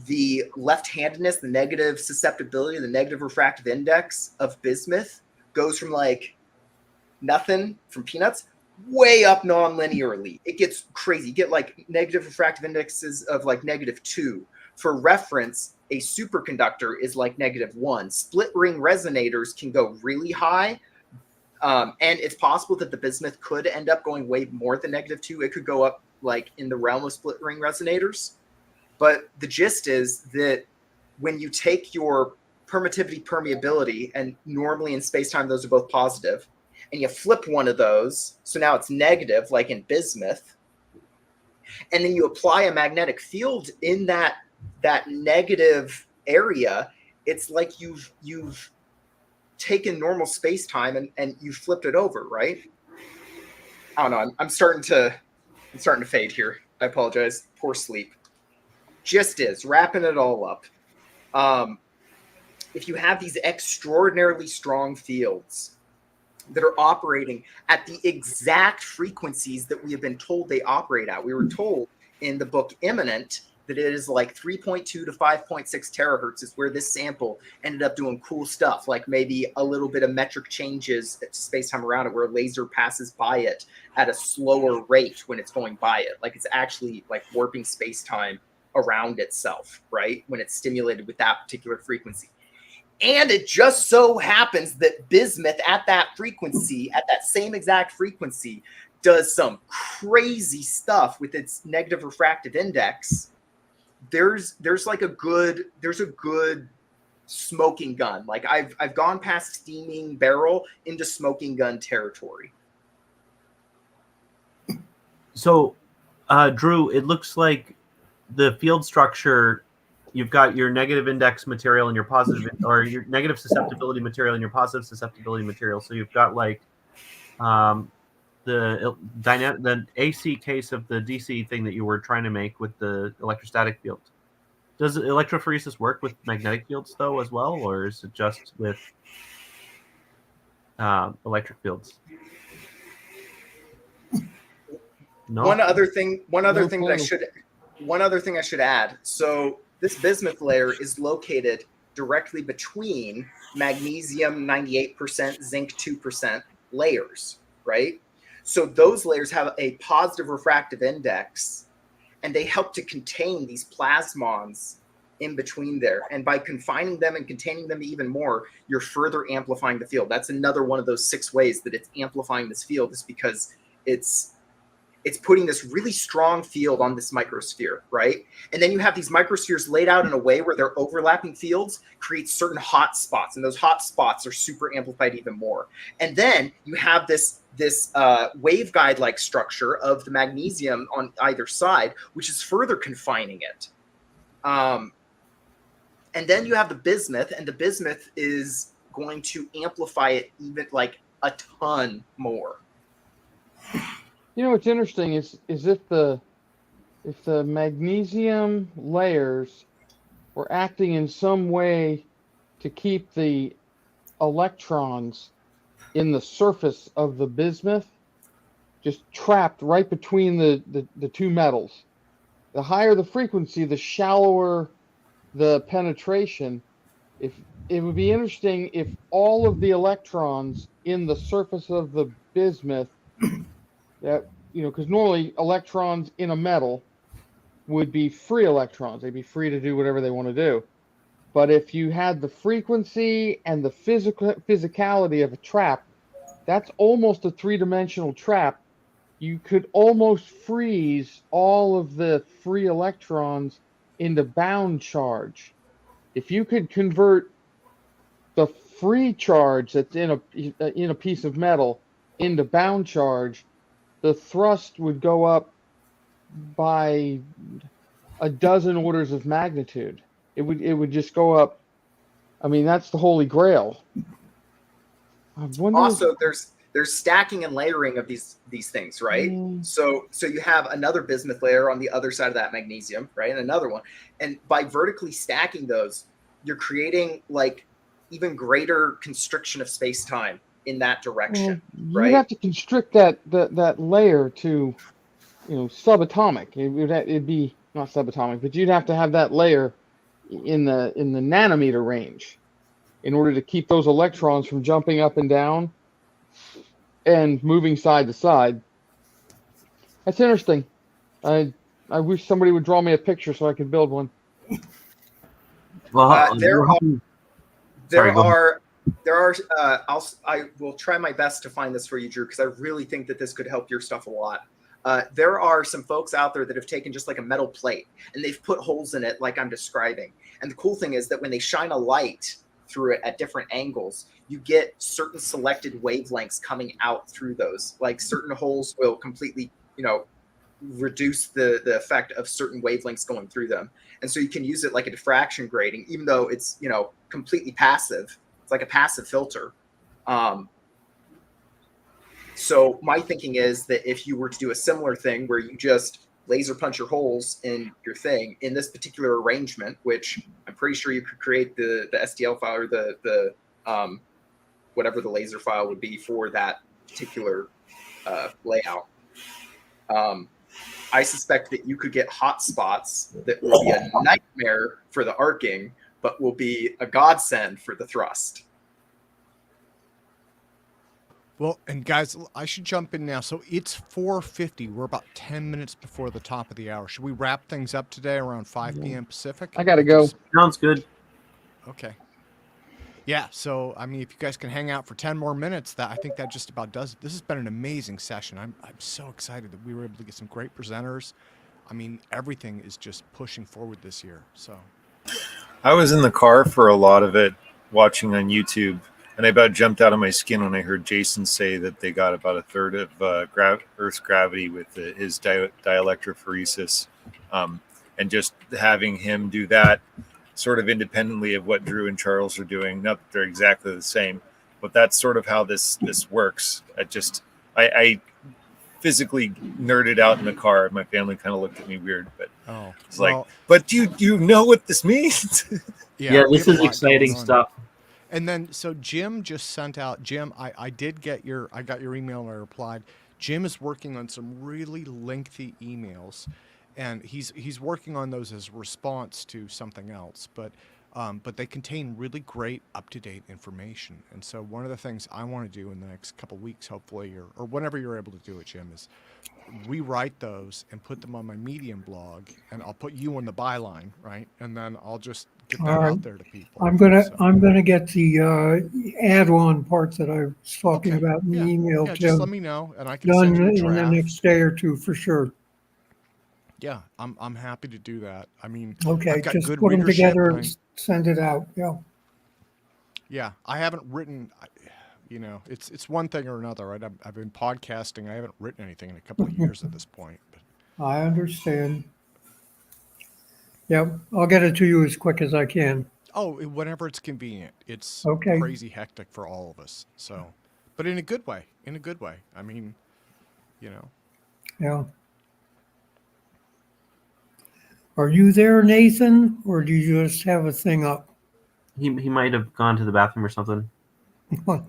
[SPEAKER 7] the left-handedness, the negative susceptibility, the negative refractive index of bismuth goes from like nothing, from peanuts, way up non-linearly. It gets crazy. You get like negative refractive indexes of like -2. For reference, a superconductor is like -1. Split ring resonators can go really high. And it's possible that the bismuth could end up going way more than -2. It could go up like in the realm of split ring resonators. But the gist is that when you take your permittivity, permeability, and normally in space-time those are both positive, and you flip one of those, so now it's negative, like in bismuth, and then you apply a magnetic field in that negative area, it's like you've taken normal space-time and you flipped it over, right? I don't know. I'm starting to fade here. I apologize. Poor sleep. Just is wrapping it all up. If you have these extraordinarily strong fields that are operating at the exact frequencies that we have been told they operate at, we were told in the book Imminent that it is like 3.2 to 5.6 terahertz is where this sample ended up doing cool stuff, like maybe a little bit of metric changes to space-time around it where a laser passes by it at a slower rate when it's going by it. Like it's actually like warping space-time around itself, right? When it's stimulated with that particular frequency. And it just so happens that bismuth at that frequency, at that same exact frequency, does some crazy stuff with its negative refractive index. There's a good smoking gun. Like I've gone past steaming barrel into smoking gun territory.
[SPEAKER 10] So, Drew, it looks like the field structure, you've got your negative index material and your positive, or your negative susceptibility material and your positive susceptibility material. So you've got like the AC case of the DC thing that you were trying to make with the electrostatic field. Does electrophoresis work with magnetic fields though as well, or is it just with electric fields? No.
[SPEAKER 7] One other thing
[SPEAKER 11] clue.
[SPEAKER 7] I should add. So this bismuth layer is located directly between magnesium 98%, zinc 2% layers, right? So those layers have a positive refractive index, and they help to contain these plasmons in between there. And by confining them and containing them even more, you're further amplifying the field. That's another one of those 6 ways that it's amplifying this field, is because it's putting this really strong field on this microsphere, right? And then you have these microspheres laid out in a way where their overlapping fields create certain hot spots, and those hot spots are super amplified even more. And then you have this waveguide-like structure of the magnesium on either side, which is further confining it. And then you have the bismuth, and the bismuth is going to amplify it even like a ton more.
[SPEAKER 11] You know what's interesting is if the magnesium layers were acting in some way to keep the electrons in the surface of the bismuth just trapped right between the two metals. The higher the frequency, the shallower the penetration. If it would be interesting if all of the electrons in the surface of the bismuth, that, you know, because normally electrons in a metal would be free electrons. They'd be free to do whatever they want to do. But if you had the frequency and the physicality of a trap, that's almost a 3-dimensional trap. You could almost freeze all of the free electrons into bound charge. If you could convert the free charge that's in a piece of metal into bound charge, the thrust would go up by a dozen orders of magnitude. It would just go up. I mean, that's the holy grail.
[SPEAKER 7] Also, there's stacking and layering of these things, right? So you have another bismuth layer on the other side of that magnesium, right? And another one. And by vertically stacking those, you're creating like even greater constriction of space-time in that direction, right?
[SPEAKER 11] You have to constrict that layer to, you know, subatomic. It'd be not subatomic, but you'd have to have that layer in the nanometer range in order to keep those electrons from jumping up and down and moving side to side. That's interesting. I wish somebody would draw me a picture so I could build one.
[SPEAKER 10] Well,
[SPEAKER 7] I will try my best to find this for you, Drew, because I really think that this could help your stuff a lot. There are some folks out there that have taken just like a metal plate and they've put holes in it like I'm describing. And the cool thing is that when they shine a light through it at different angles, you get certain selected wavelengths coming out through those. Like certain holes will completely, you know, reduce the effect of certain wavelengths going through them. And so you can use it like a diffraction grating, even though it's, you know, completely passive. It's like a passive filter. So my thinking is that if you were to do a similar thing where you just laser punch your holes in your thing in this particular arrangement, which I'm pretty sure you could create the STL file or the whatever the laser file would be for that particular layout. I suspect that you could get hot spots that will be a nightmare for the arcing, but will be a godsend for the thrust.
[SPEAKER 1] Well, and guys, I should jump in now. So it's 4:50. We're about 10 minutes before the top of the hour. Should we wrap things up today around 5 p.m. Pacific?
[SPEAKER 11] I gotta go.
[SPEAKER 10] Sounds good.
[SPEAKER 1] Okay. Yeah, so, I mean, if you guys can hang out for 10 more minutes, I think that just about does it. This has been an amazing session. I'm so excited that we were able to get some great presenters. I mean, everything is just pushing forward this year. So
[SPEAKER 14] I was in the car for a lot of it, watching on YouTube, and I about jumped out of my skin when I heard Jason say that they got about a third of Earth's gravity with his dielectrophoresis, and just having him do that sort of independently of what Drew and Charles are doing. Not that they're exactly the same, but that's sort of how this works. I physically nerded out in the car. My family kind of looked at me weird, but it's like, but do you know what this means?
[SPEAKER 10] Yeah, this is exciting stuff.
[SPEAKER 1] And then, so Jim just sent out, Jim, I got your email and I replied. Jim is working on some really lengthy emails, and he's working on those as a response to something else. But they contain really great up-to-date information. And so one of the things I want to do in the next couple of weeks, hopefully, or whenever you're able to do it, Jim, is rewrite those and put them on my Medium blog, and I'll put you on the byline, right? And then I'll just get that
[SPEAKER 13] All right.
[SPEAKER 1] out there to people.
[SPEAKER 13] I'm gonna get the add-on part that I was talking about in the email
[SPEAKER 1] Yeah,
[SPEAKER 13] to
[SPEAKER 1] just let me know, and I can
[SPEAKER 13] done
[SPEAKER 1] send you a
[SPEAKER 13] in the
[SPEAKER 1] draft.
[SPEAKER 13] next day or two for sure.
[SPEAKER 1] Yeah, I'm happy to do that. I mean,
[SPEAKER 13] Okay,
[SPEAKER 1] I've got
[SPEAKER 13] just
[SPEAKER 1] good
[SPEAKER 13] put them
[SPEAKER 1] readership.
[SPEAKER 13] together
[SPEAKER 1] And
[SPEAKER 13] and send it out. Yeah.
[SPEAKER 1] yeah, I haven't written. It's one thing or another, right? I've been podcasting. I haven't written anything in a couple of years at this point. But
[SPEAKER 13] I understand. Yep, I'll get it to you as quick as I can.
[SPEAKER 1] whenever it's convenient. It's
[SPEAKER 13] Okay.
[SPEAKER 1] crazy hectic for all of us. So, but in a good way. In a good way. I mean,
[SPEAKER 13] Yeah. Are you there, Nathan, or do you just have a thing up?
[SPEAKER 10] He might have gone to the bathroom or something.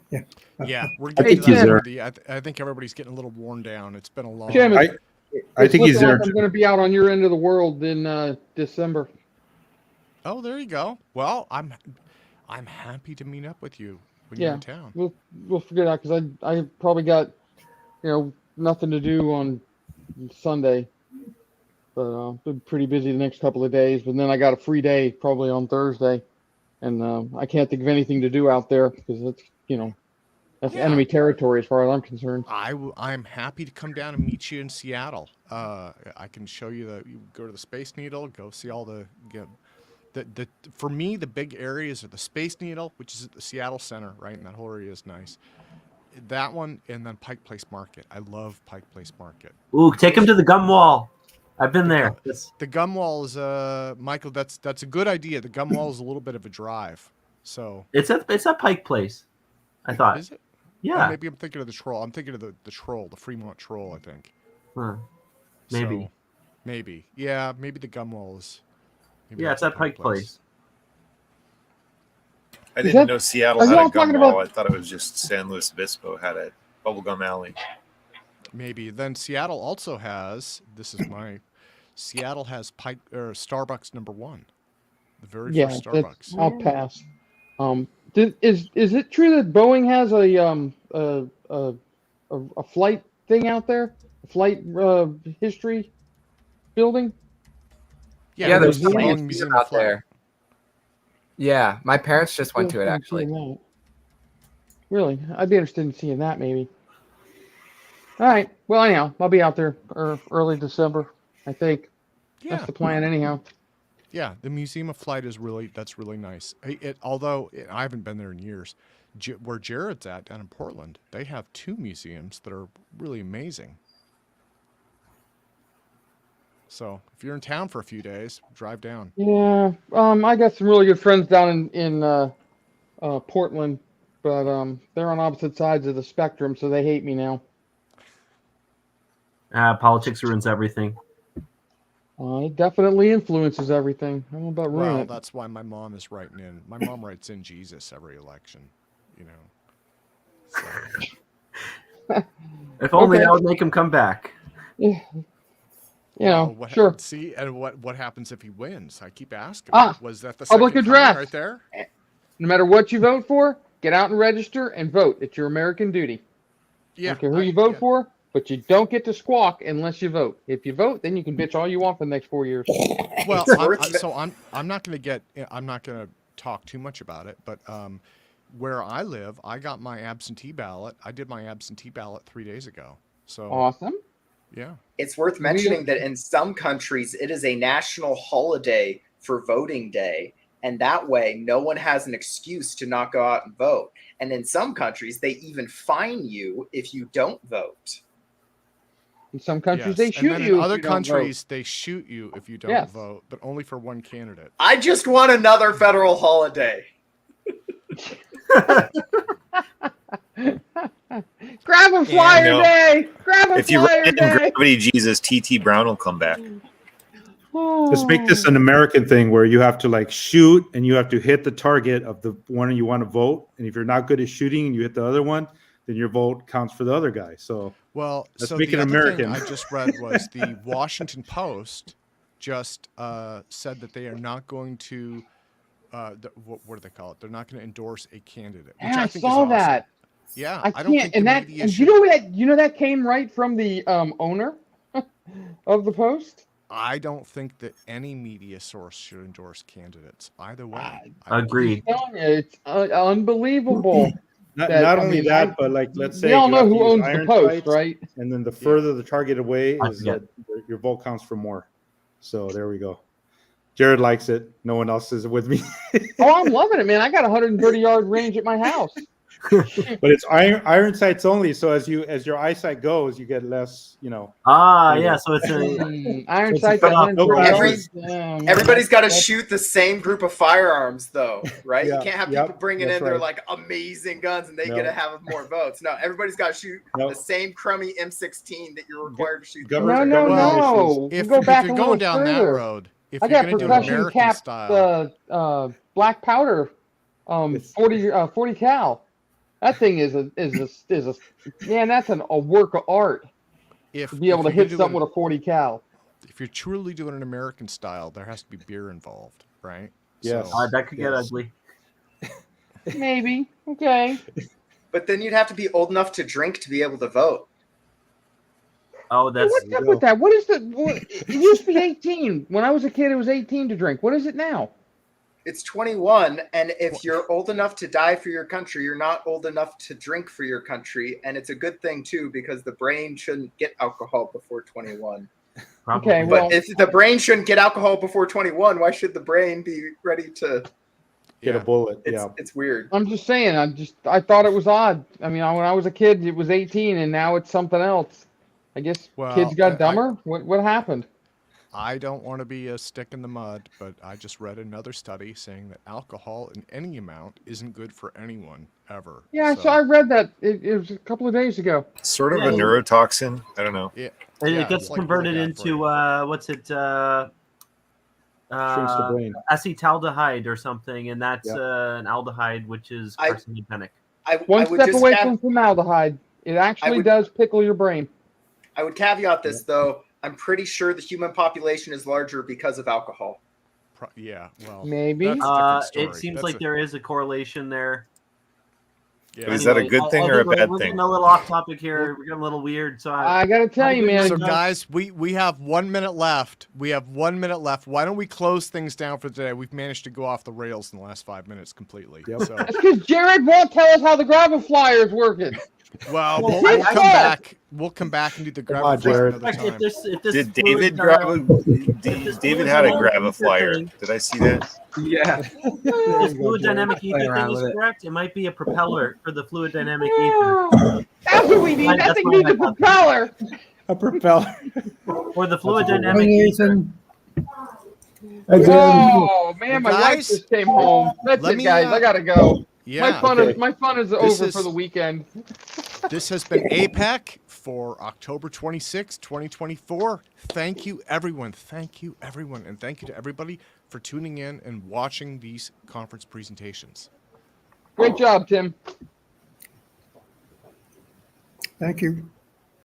[SPEAKER 13] Yeah.
[SPEAKER 1] Yeah, we're
[SPEAKER 11] Hey,
[SPEAKER 1] getting to that
[SPEAKER 11] Jim.
[SPEAKER 1] part of the. I think everybody's getting a little worn down. It's been a long.
[SPEAKER 11] Jim,
[SPEAKER 12] I
[SPEAKER 11] it's
[SPEAKER 12] think he's
[SPEAKER 11] looking
[SPEAKER 12] there.
[SPEAKER 11] like I'm going to be out on your end of the world in December.
[SPEAKER 1] Oh, there you go. Well, I'm happy to meet up with you when you're
[SPEAKER 11] Yeah,
[SPEAKER 1] in town.
[SPEAKER 11] we'll figure it out because I probably got nothing to do on Sunday, but been pretty busy the next couple of days. But then I got a free day probably on Thursday, and I can't think of anything to do out there because it's that's
[SPEAKER 1] Yeah.
[SPEAKER 11] enemy territory as far as I'm concerned.
[SPEAKER 1] I'm happy to come down and meet you in Seattle. I can show you you go to the Space Needle, go see all the for me, the big areas are the Space Needle, which is at the Seattle Center, right? And that whole area is nice. That one, and then Pike Place Market. I love Pike Place Market.
[SPEAKER 10] Ooh, take him to the gum wall. I've been there.
[SPEAKER 1] The gum wall is Michael. That's a good idea. The gum wall is a little bit of a drive. So
[SPEAKER 10] It's at Pike Place. I thought.
[SPEAKER 1] is it?
[SPEAKER 10] Yeah.
[SPEAKER 1] Oh, maybe I'm thinking of the Troll. I'm thinking of the Troll, the Fremont Troll, I think.
[SPEAKER 10] Huh. Maybe.
[SPEAKER 1] So, maybe. Yeah, maybe the gum wall is. Maybe
[SPEAKER 10] Yeah,
[SPEAKER 1] that's
[SPEAKER 10] it's at Pike Place.
[SPEAKER 14] I
[SPEAKER 11] Is
[SPEAKER 14] didn't
[SPEAKER 11] that-
[SPEAKER 14] know Seattle
[SPEAKER 11] are
[SPEAKER 14] had
[SPEAKER 11] y'all
[SPEAKER 14] a gum
[SPEAKER 11] talking
[SPEAKER 14] wall.
[SPEAKER 11] about-
[SPEAKER 14] I thought it was just San Luis Obispo had a bubblegum alley.
[SPEAKER 1] Maybe. Then Seattle also has. Seattle has Starbucks #1, the very
[SPEAKER 11] Yeah,
[SPEAKER 1] first Starbucks.
[SPEAKER 11] I'll pass. Is it true that Boeing has a flight thing out there? A flight history building?
[SPEAKER 4] Yeah, there's
[SPEAKER 1] the
[SPEAKER 4] plenty
[SPEAKER 1] Boeing
[SPEAKER 4] of
[SPEAKER 1] Museum
[SPEAKER 4] museum
[SPEAKER 1] of
[SPEAKER 4] out
[SPEAKER 1] Flight.
[SPEAKER 4] there. Yeah, my parents just went to it actually.
[SPEAKER 11] Really? I'd be interested in seeing that maybe. All right. Well, anyhow, I'll be out there early December, I think.
[SPEAKER 1] Yeah.
[SPEAKER 11] That's the plan, anyhow.
[SPEAKER 1] Yeah, the Museum of Flight is that's really nice. Although I haven't been there in years, where Jared's at down in Portland, they have 2 museums that are really amazing. So if you're in town for a few days, drive down.
[SPEAKER 11] Yeah. I got some really good friends down in Portland, but they're on opposite sides of the spectrum, so they hate me now.
[SPEAKER 10] Politics ruins everything.
[SPEAKER 11] It definitely influences everything. I don't know about ruin
[SPEAKER 1] Well,
[SPEAKER 11] it.
[SPEAKER 1] that's why my mom is writing in. My mom writes in Jesus every election. So.
[SPEAKER 10] If only
[SPEAKER 11] Okay.
[SPEAKER 10] that would make him come back.
[SPEAKER 11] Yeah.
[SPEAKER 1] Well,
[SPEAKER 11] Sure.
[SPEAKER 1] See, and what happens if he wins? I keep asking. Was that the
[SPEAKER 11] public
[SPEAKER 1] second
[SPEAKER 11] address
[SPEAKER 1] comment right there?
[SPEAKER 11] No matter what you vote for, get out and register and vote. It's your American duty.
[SPEAKER 1] Yeah.
[SPEAKER 11] I don't care who you vote for, but you don't get to squawk unless you vote. If you vote, then you can bitch all you want for the next 4 years.
[SPEAKER 1] Well, I'm not going to talk too much about it, but where I live, I got my absentee ballot. I did my absentee ballot 3 days ago. So
[SPEAKER 11] awesome.
[SPEAKER 1] Yeah.
[SPEAKER 7] It's worth mentioning that in some countries, it is a national holiday for voting day. And that way, no one has an excuse to not go out and vote. And in some countries, they even fine you if you don't vote.
[SPEAKER 11] In some countries,
[SPEAKER 1] Yes.
[SPEAKER 11] they
[SPEAKER 1] And
[SPEAKER 11] shoot
[SPEAKER 1] then
[SPEAKER 11] you.
[SPEAKER 1] in
[SPEAKER 11] if
[SPEAKER 1] other
[SPEAKER 11] you don't
[SPEAKER 1] countries, they shoot you if you don't
[SPEAKER 11] Yes.
[SPEAKER 1] vote, but only for one candidate.
[SPEAKER 7] I just want another federal holiday.
[SPEAKER 11] Grab a flyer
[SPEAKER 14] No.
[SPEAKER 11] day. Grab a
[SPEAKER 14] If you
[SPEAKER 11] flyer
[SPEAKER 14] write in
[SPEAKER 11] day.
[SPEAKER 14] Gravity Jesus, TT Brown will come back.
[SPEAKER 12] Let's make this an American thing where you have to shoot and you have to hit the target of the one you want to vote. And if you're not good at shooting and you hit the other one, then your vote counts for the other guy. So
[SPEAKER 1] Well,
[SPEAKER 12] let's
[SPEAKER 1] so
[SPEAKER 12] make
[SPEAKER 1] the
[SPEAKER 12] it
[SPEAKER 1] other
[SPEAKER 12] American.
[SPEAKER 1] thing I just read was the Washington Post just said that they are not going to, what do they call it? They're not going to endorse a candidate, which
[SPEAKER 11] Yeah,
[SPEAKER 1] I
[SPEAKER 11] I
[SPEAKER 1] think is
[SPEAKER 11] saw
[SPEAKER 1] awesome.
[SPEAKER 11] that.
[SPEAKER 1] Yeah,
[SPEAKER 11] I
[SPEAKER 1] I don't
[SPEAKER 11] can't,
[SPEAKER 1] think the media should.
[SPEAKER 11] you know that came right from the owner of the Post.
[SPEAKER 1] I don't think that any media source should endorse candidates either way.
[SPEAKER 10] Agreed.
[SPEAKER 11] I'm telling you, it's unbelievable.
[SPEAKER 12] Not only that, but like, let's say
[SPEAKER 11] we all
[SPEAKER 12] you
[SPEAKER 11] know
[SPEAKER 12] have to
[SPEAKER 11] who
[SPEAKER 12] use
[SPEAKER 11] owns the
[SPEAKER 12] iron
[SPEAKER 11] Post,
[SPEAKER 12] sights,
[SPEAKER 11] right?
[SPEAKER 12] and then the further the target away is
[SPEAKER 10] Yeah.
[SPEAKER 12] your vote counts for more. So there we go. Jared likes it. No one else is with me.
[SPEAKER 11] Oh, I'm loving it, man. I got 130-yard range at my house.
[SPEAKER 12] But it's iron sights only. So as your eyesight goes, you get less.
[SPEAKER 10] Ah,
[SPEAKER 12] you
[SPEAKER 10] yeah.
[SPEAKER 12] know.
[SPEAKER 10] So it's a
[SPEAKER 11] Iron
[SPEAKER 12] it's a
[SPEAKER 11] sights
[SPEAKER 12] cut
[SPEAKER 11] at
[SPEAKER 12] off. No
[SPEAKER 11] 130
[SPEAKER 12] glasses.
[SPEAKER 7] Everybody's got to shoot the same group of firearms, though, right?
[SPEAKER 12] Yeah,
[SPEAKER 7] You can't have
[SPEAKER 12] yep,
[SPEAKER 7] people bringing
[SPEAKER 12] that's
[SPEAKER 7] in their
[SPEAKER 12] right.
[SPEAKER 7] like amazing guns and they
[SPEAKER 12] No.
[SPEAKER 7] get to have more votes. No, everybody's got to shoot
[SPEAKER 12] No.
[SPEAKER 7] the same crummy M16 that you're required to shoot.
[SPEAKER 12] Government-
[SPEAKER 11] No.
[SPEAKER 12] government
[SPEAKER 1] If,
[SPEAKER 11] We go back
[SPEAKER 1] if you're
[SPEAKER 11] a little
[SPEAKER 1] going down that
[SPEAKER 11] further.
[SPEAKER 1] road, if
[SPEAKER 11] I
[SPEAKER 1] you're
[SPEAKER 11] got
[SPEAKER 1] going to do an
[SPEAKER 11] percussion
[SPEAKER 1] American
[SPEAKER 11] capped
[SPEAKER 1] style,
[SPEAKER 11] black powder, 40 cal. That thing is a man. That's a work of art.
[SPEAKER 1] if
[SPEAKER 11] To be able to
[SPEAKER 1] if you're
[SPEAKER 11] hit
[SPEAKER 1] gonna do
[SPEAKER 11] something with a 40 cal.
[SPEAKER 1] if you're truly doing an American style, there has to be beer involved, right?
[SPEAKER 12] Yes.
[SPEAKER 1] So,
[SPEAKER 10] that could get
[SPEAKER 12] Yes.
[SPEAKER 10] ugly.
[SPEAKER 11] Maybe. Okay.
[SPEAKER 7] But then you'd have to be old enough to drink to be able to vote.
[SPEAKER 10] Oh, that's
[SPEAKER 11] What's up with that? What is it used to be 18. When I was a kid, it was 18 to drink. What is it now?
[SPEAKER 7] It's 21, and if you're old enough to die for your country, you're not old enough to drink for your country, and it's a good thing too because the brain shouldn't get alcohol before 21.
[SPEAKER 10] probably.
[SPEAKER 11] Okay, well,
[SPEAKER 7] But if the brain shouldn't get alcohol before 21, why should the brain be ready to?
[SPEAKER 12] Get a bullet.
[SPEAKER 7] It's,
[SPEAKER 12] Yeah.
[SPEAKER 7] it's weird.
[SPEAKER 11] I'm just saying. I thought it was odd. I mean, when I was a kid, it was 18, and now it's something else. I guess
[SPEAKER 1] Well,
[SPEAKER 11] kids got dumber. What happened?
[SPEAKER 1] I don't want to be a stick in the mud, but I just read another study saying that alcohol in any amount isn't good for anyone ever.
[SPEAKER 11] Yeah,
[SPEAKER 1] So,
[SPEAKER 11] so I read that. It was a couple of days ago.
[SPEAKER 14] Sort of
[SPEAKER 10] Yeah.
[SPEAKER 14] a neurotoxin. I don't know.
[SPEAKER 1] yeah,
[SPEAKER 10] It
[SPEAKER 1] yeah,
[SPEAKER 10] gets
[SPEAKER 1] it's like
[SPEAKER 10] converted
[SPEAKER 1] really bad for
[SPEAKER 10] into
[SPEAKER 1] you.
[SPEAKER 10] what's it?
[SPEAKER 12] Shrinks the brain.
[SPEAKER 10] Acetaldehyde or something, and that's
[SPEAKER 12] Yep.
[SPEAKER 10] an aldehyde, which is
[SPEAKER 7] I-
[SPEAKER 10] carcinogenic.
[SPEAKER 11] One
[SPEAKER 7] I would
[SPEAKER 11] step
[SPEAKER 7] just
[SPEAKER 11] away
[SPEAKER 7] have-
[SPEAKER 11] from formaldehyde. It actually
[SPEAKER 7] would-
[SPEAKER 11] does pickle your brain.
[SPEAKER 7] I would caveat this though. I'm pretty sure the human population is larger because of alcohol.
[SPEAKER 1] Yeah, well,
[SPEAKER 11] Maybe.
[SPEAKER 1] that's a different story.
[SPEAKER 10] It seems
[SPEAKER 1] That's
[SPEAKER 10] like
[SPEAKER 1] a-
[SPEAKER 10] there is a correlation there.
[SPEAKER 1] yeah.
[SPEAKER 14] But is that a
[SPEAKER 10] Anyway,
[SPEAKER 14] good thing
[SPEAKER 10] I
[SPEAKER 14] or a
[SPEAKER 10] think
[SPEAKER 14] bad
[SPEAKER 10] we're
[SPEAKER 14] thing?
[SPEAKER 10] getting a little off topic here. We're getting a little weird. So
[SPEAKER 11] I gotta tell you, man.
[SPEAKER 1] So guys, we have 1 minute left. We have 1 minute left. Why don't we close things down for today? We've managed to go off the rails in the last 5 minutes completely.
[SPEAKER 12] Yep.
[SPEAKER 1] So,
[SPEAKER 11] That's because Jared won't tell us how the gravel flyer is working.
[SPEAKER 1] well,
[SPEAKER 11] Well,
[SPEAKER 1] we'll
[SPEAKER 11] I-
[SPEAKER 1] come back. We'll come back and do the
[SPEAKER 12] Come on,
[SPEAKER 1] grab
[SPEAKER 12] Jared.
[SPEAKER 1] another time.
[SPEAKER 10] if this
[SPEAKER 14] Did
[SPEAKER 10] fluid,
[SPEAKER 14] David grab a?
[SPEAKER 10] this
[SPEAKER 14] David
[SPEAKER 10] fluid
[SPEAKER 14] had a
[SPEAKER 10] dynamic
[SPEAKER 14] grab a
[SPEAKER 10] ether
[SPEAKER 14] flyer.
[SPEAKER 10] thing-
[SPEAKER 14] Did I see that?
[SPEAKER 7] Yeah.
[SPEAKER 10] If this fluid dynamic
[SPEAKER 4] Play
[SPEAKER 10] ether
[SPEAKER 4] around
[SPEAKER 10] thing is
[SPEAKER 4] with it.
[SPEAKER 10] correct, it might be a propeller for the fluid dynamic ether.
[SPEAKER 11] Yeah. That's what we need.
[SPEAKER 10] That's
[SPEAKER 11] That thing
[SPEAKER 10] why I
[SPEAKER 11] needs a
[SPEAKER 10] thought-
[SPEAKER 11] propeller.
[SPEAKER 12] A propeller.
[SPEAKER 10] Or the fluid
[SPEAKER 12] That's a good
[SPEAKER 10] dynamic
[SPEAKER 13] Morning,
[SPEAKER 10] ether.
[SPEAKER 13] Ethan. Hi, Jim.
[SPEAKER 11] Oh man, my
[SPEAKER 1] Well,
[SPEAKER 11] wife
[SPEAKER 1] guys,
[SPEAKER 11] just came home. That's
[SPEAKER 1] let
[SPEAKER 11] it,
[SPEAKER 1] me,
[SPEAKER 11] guys. I gotta go.
[SPEAKER 1] Yeah.
[SPEAKER 11] my fun
[SPEAKER 12] okay.
[SPEAKER 11] is
[SPEAKER 1] This
[SPEAKER 11] over
[SPEAKER 1] is-
[SPEAKER 11] for the weekend.
[SPEAKER 1] This has been APEC for October 26, 2024. Thank you, everyone. Thank you, everyone. And thank you to everybody for tuning in and watching these conference presentations.
[SPEAKER 11] Great job, Tim.
[SPEAKER 13] Thank you.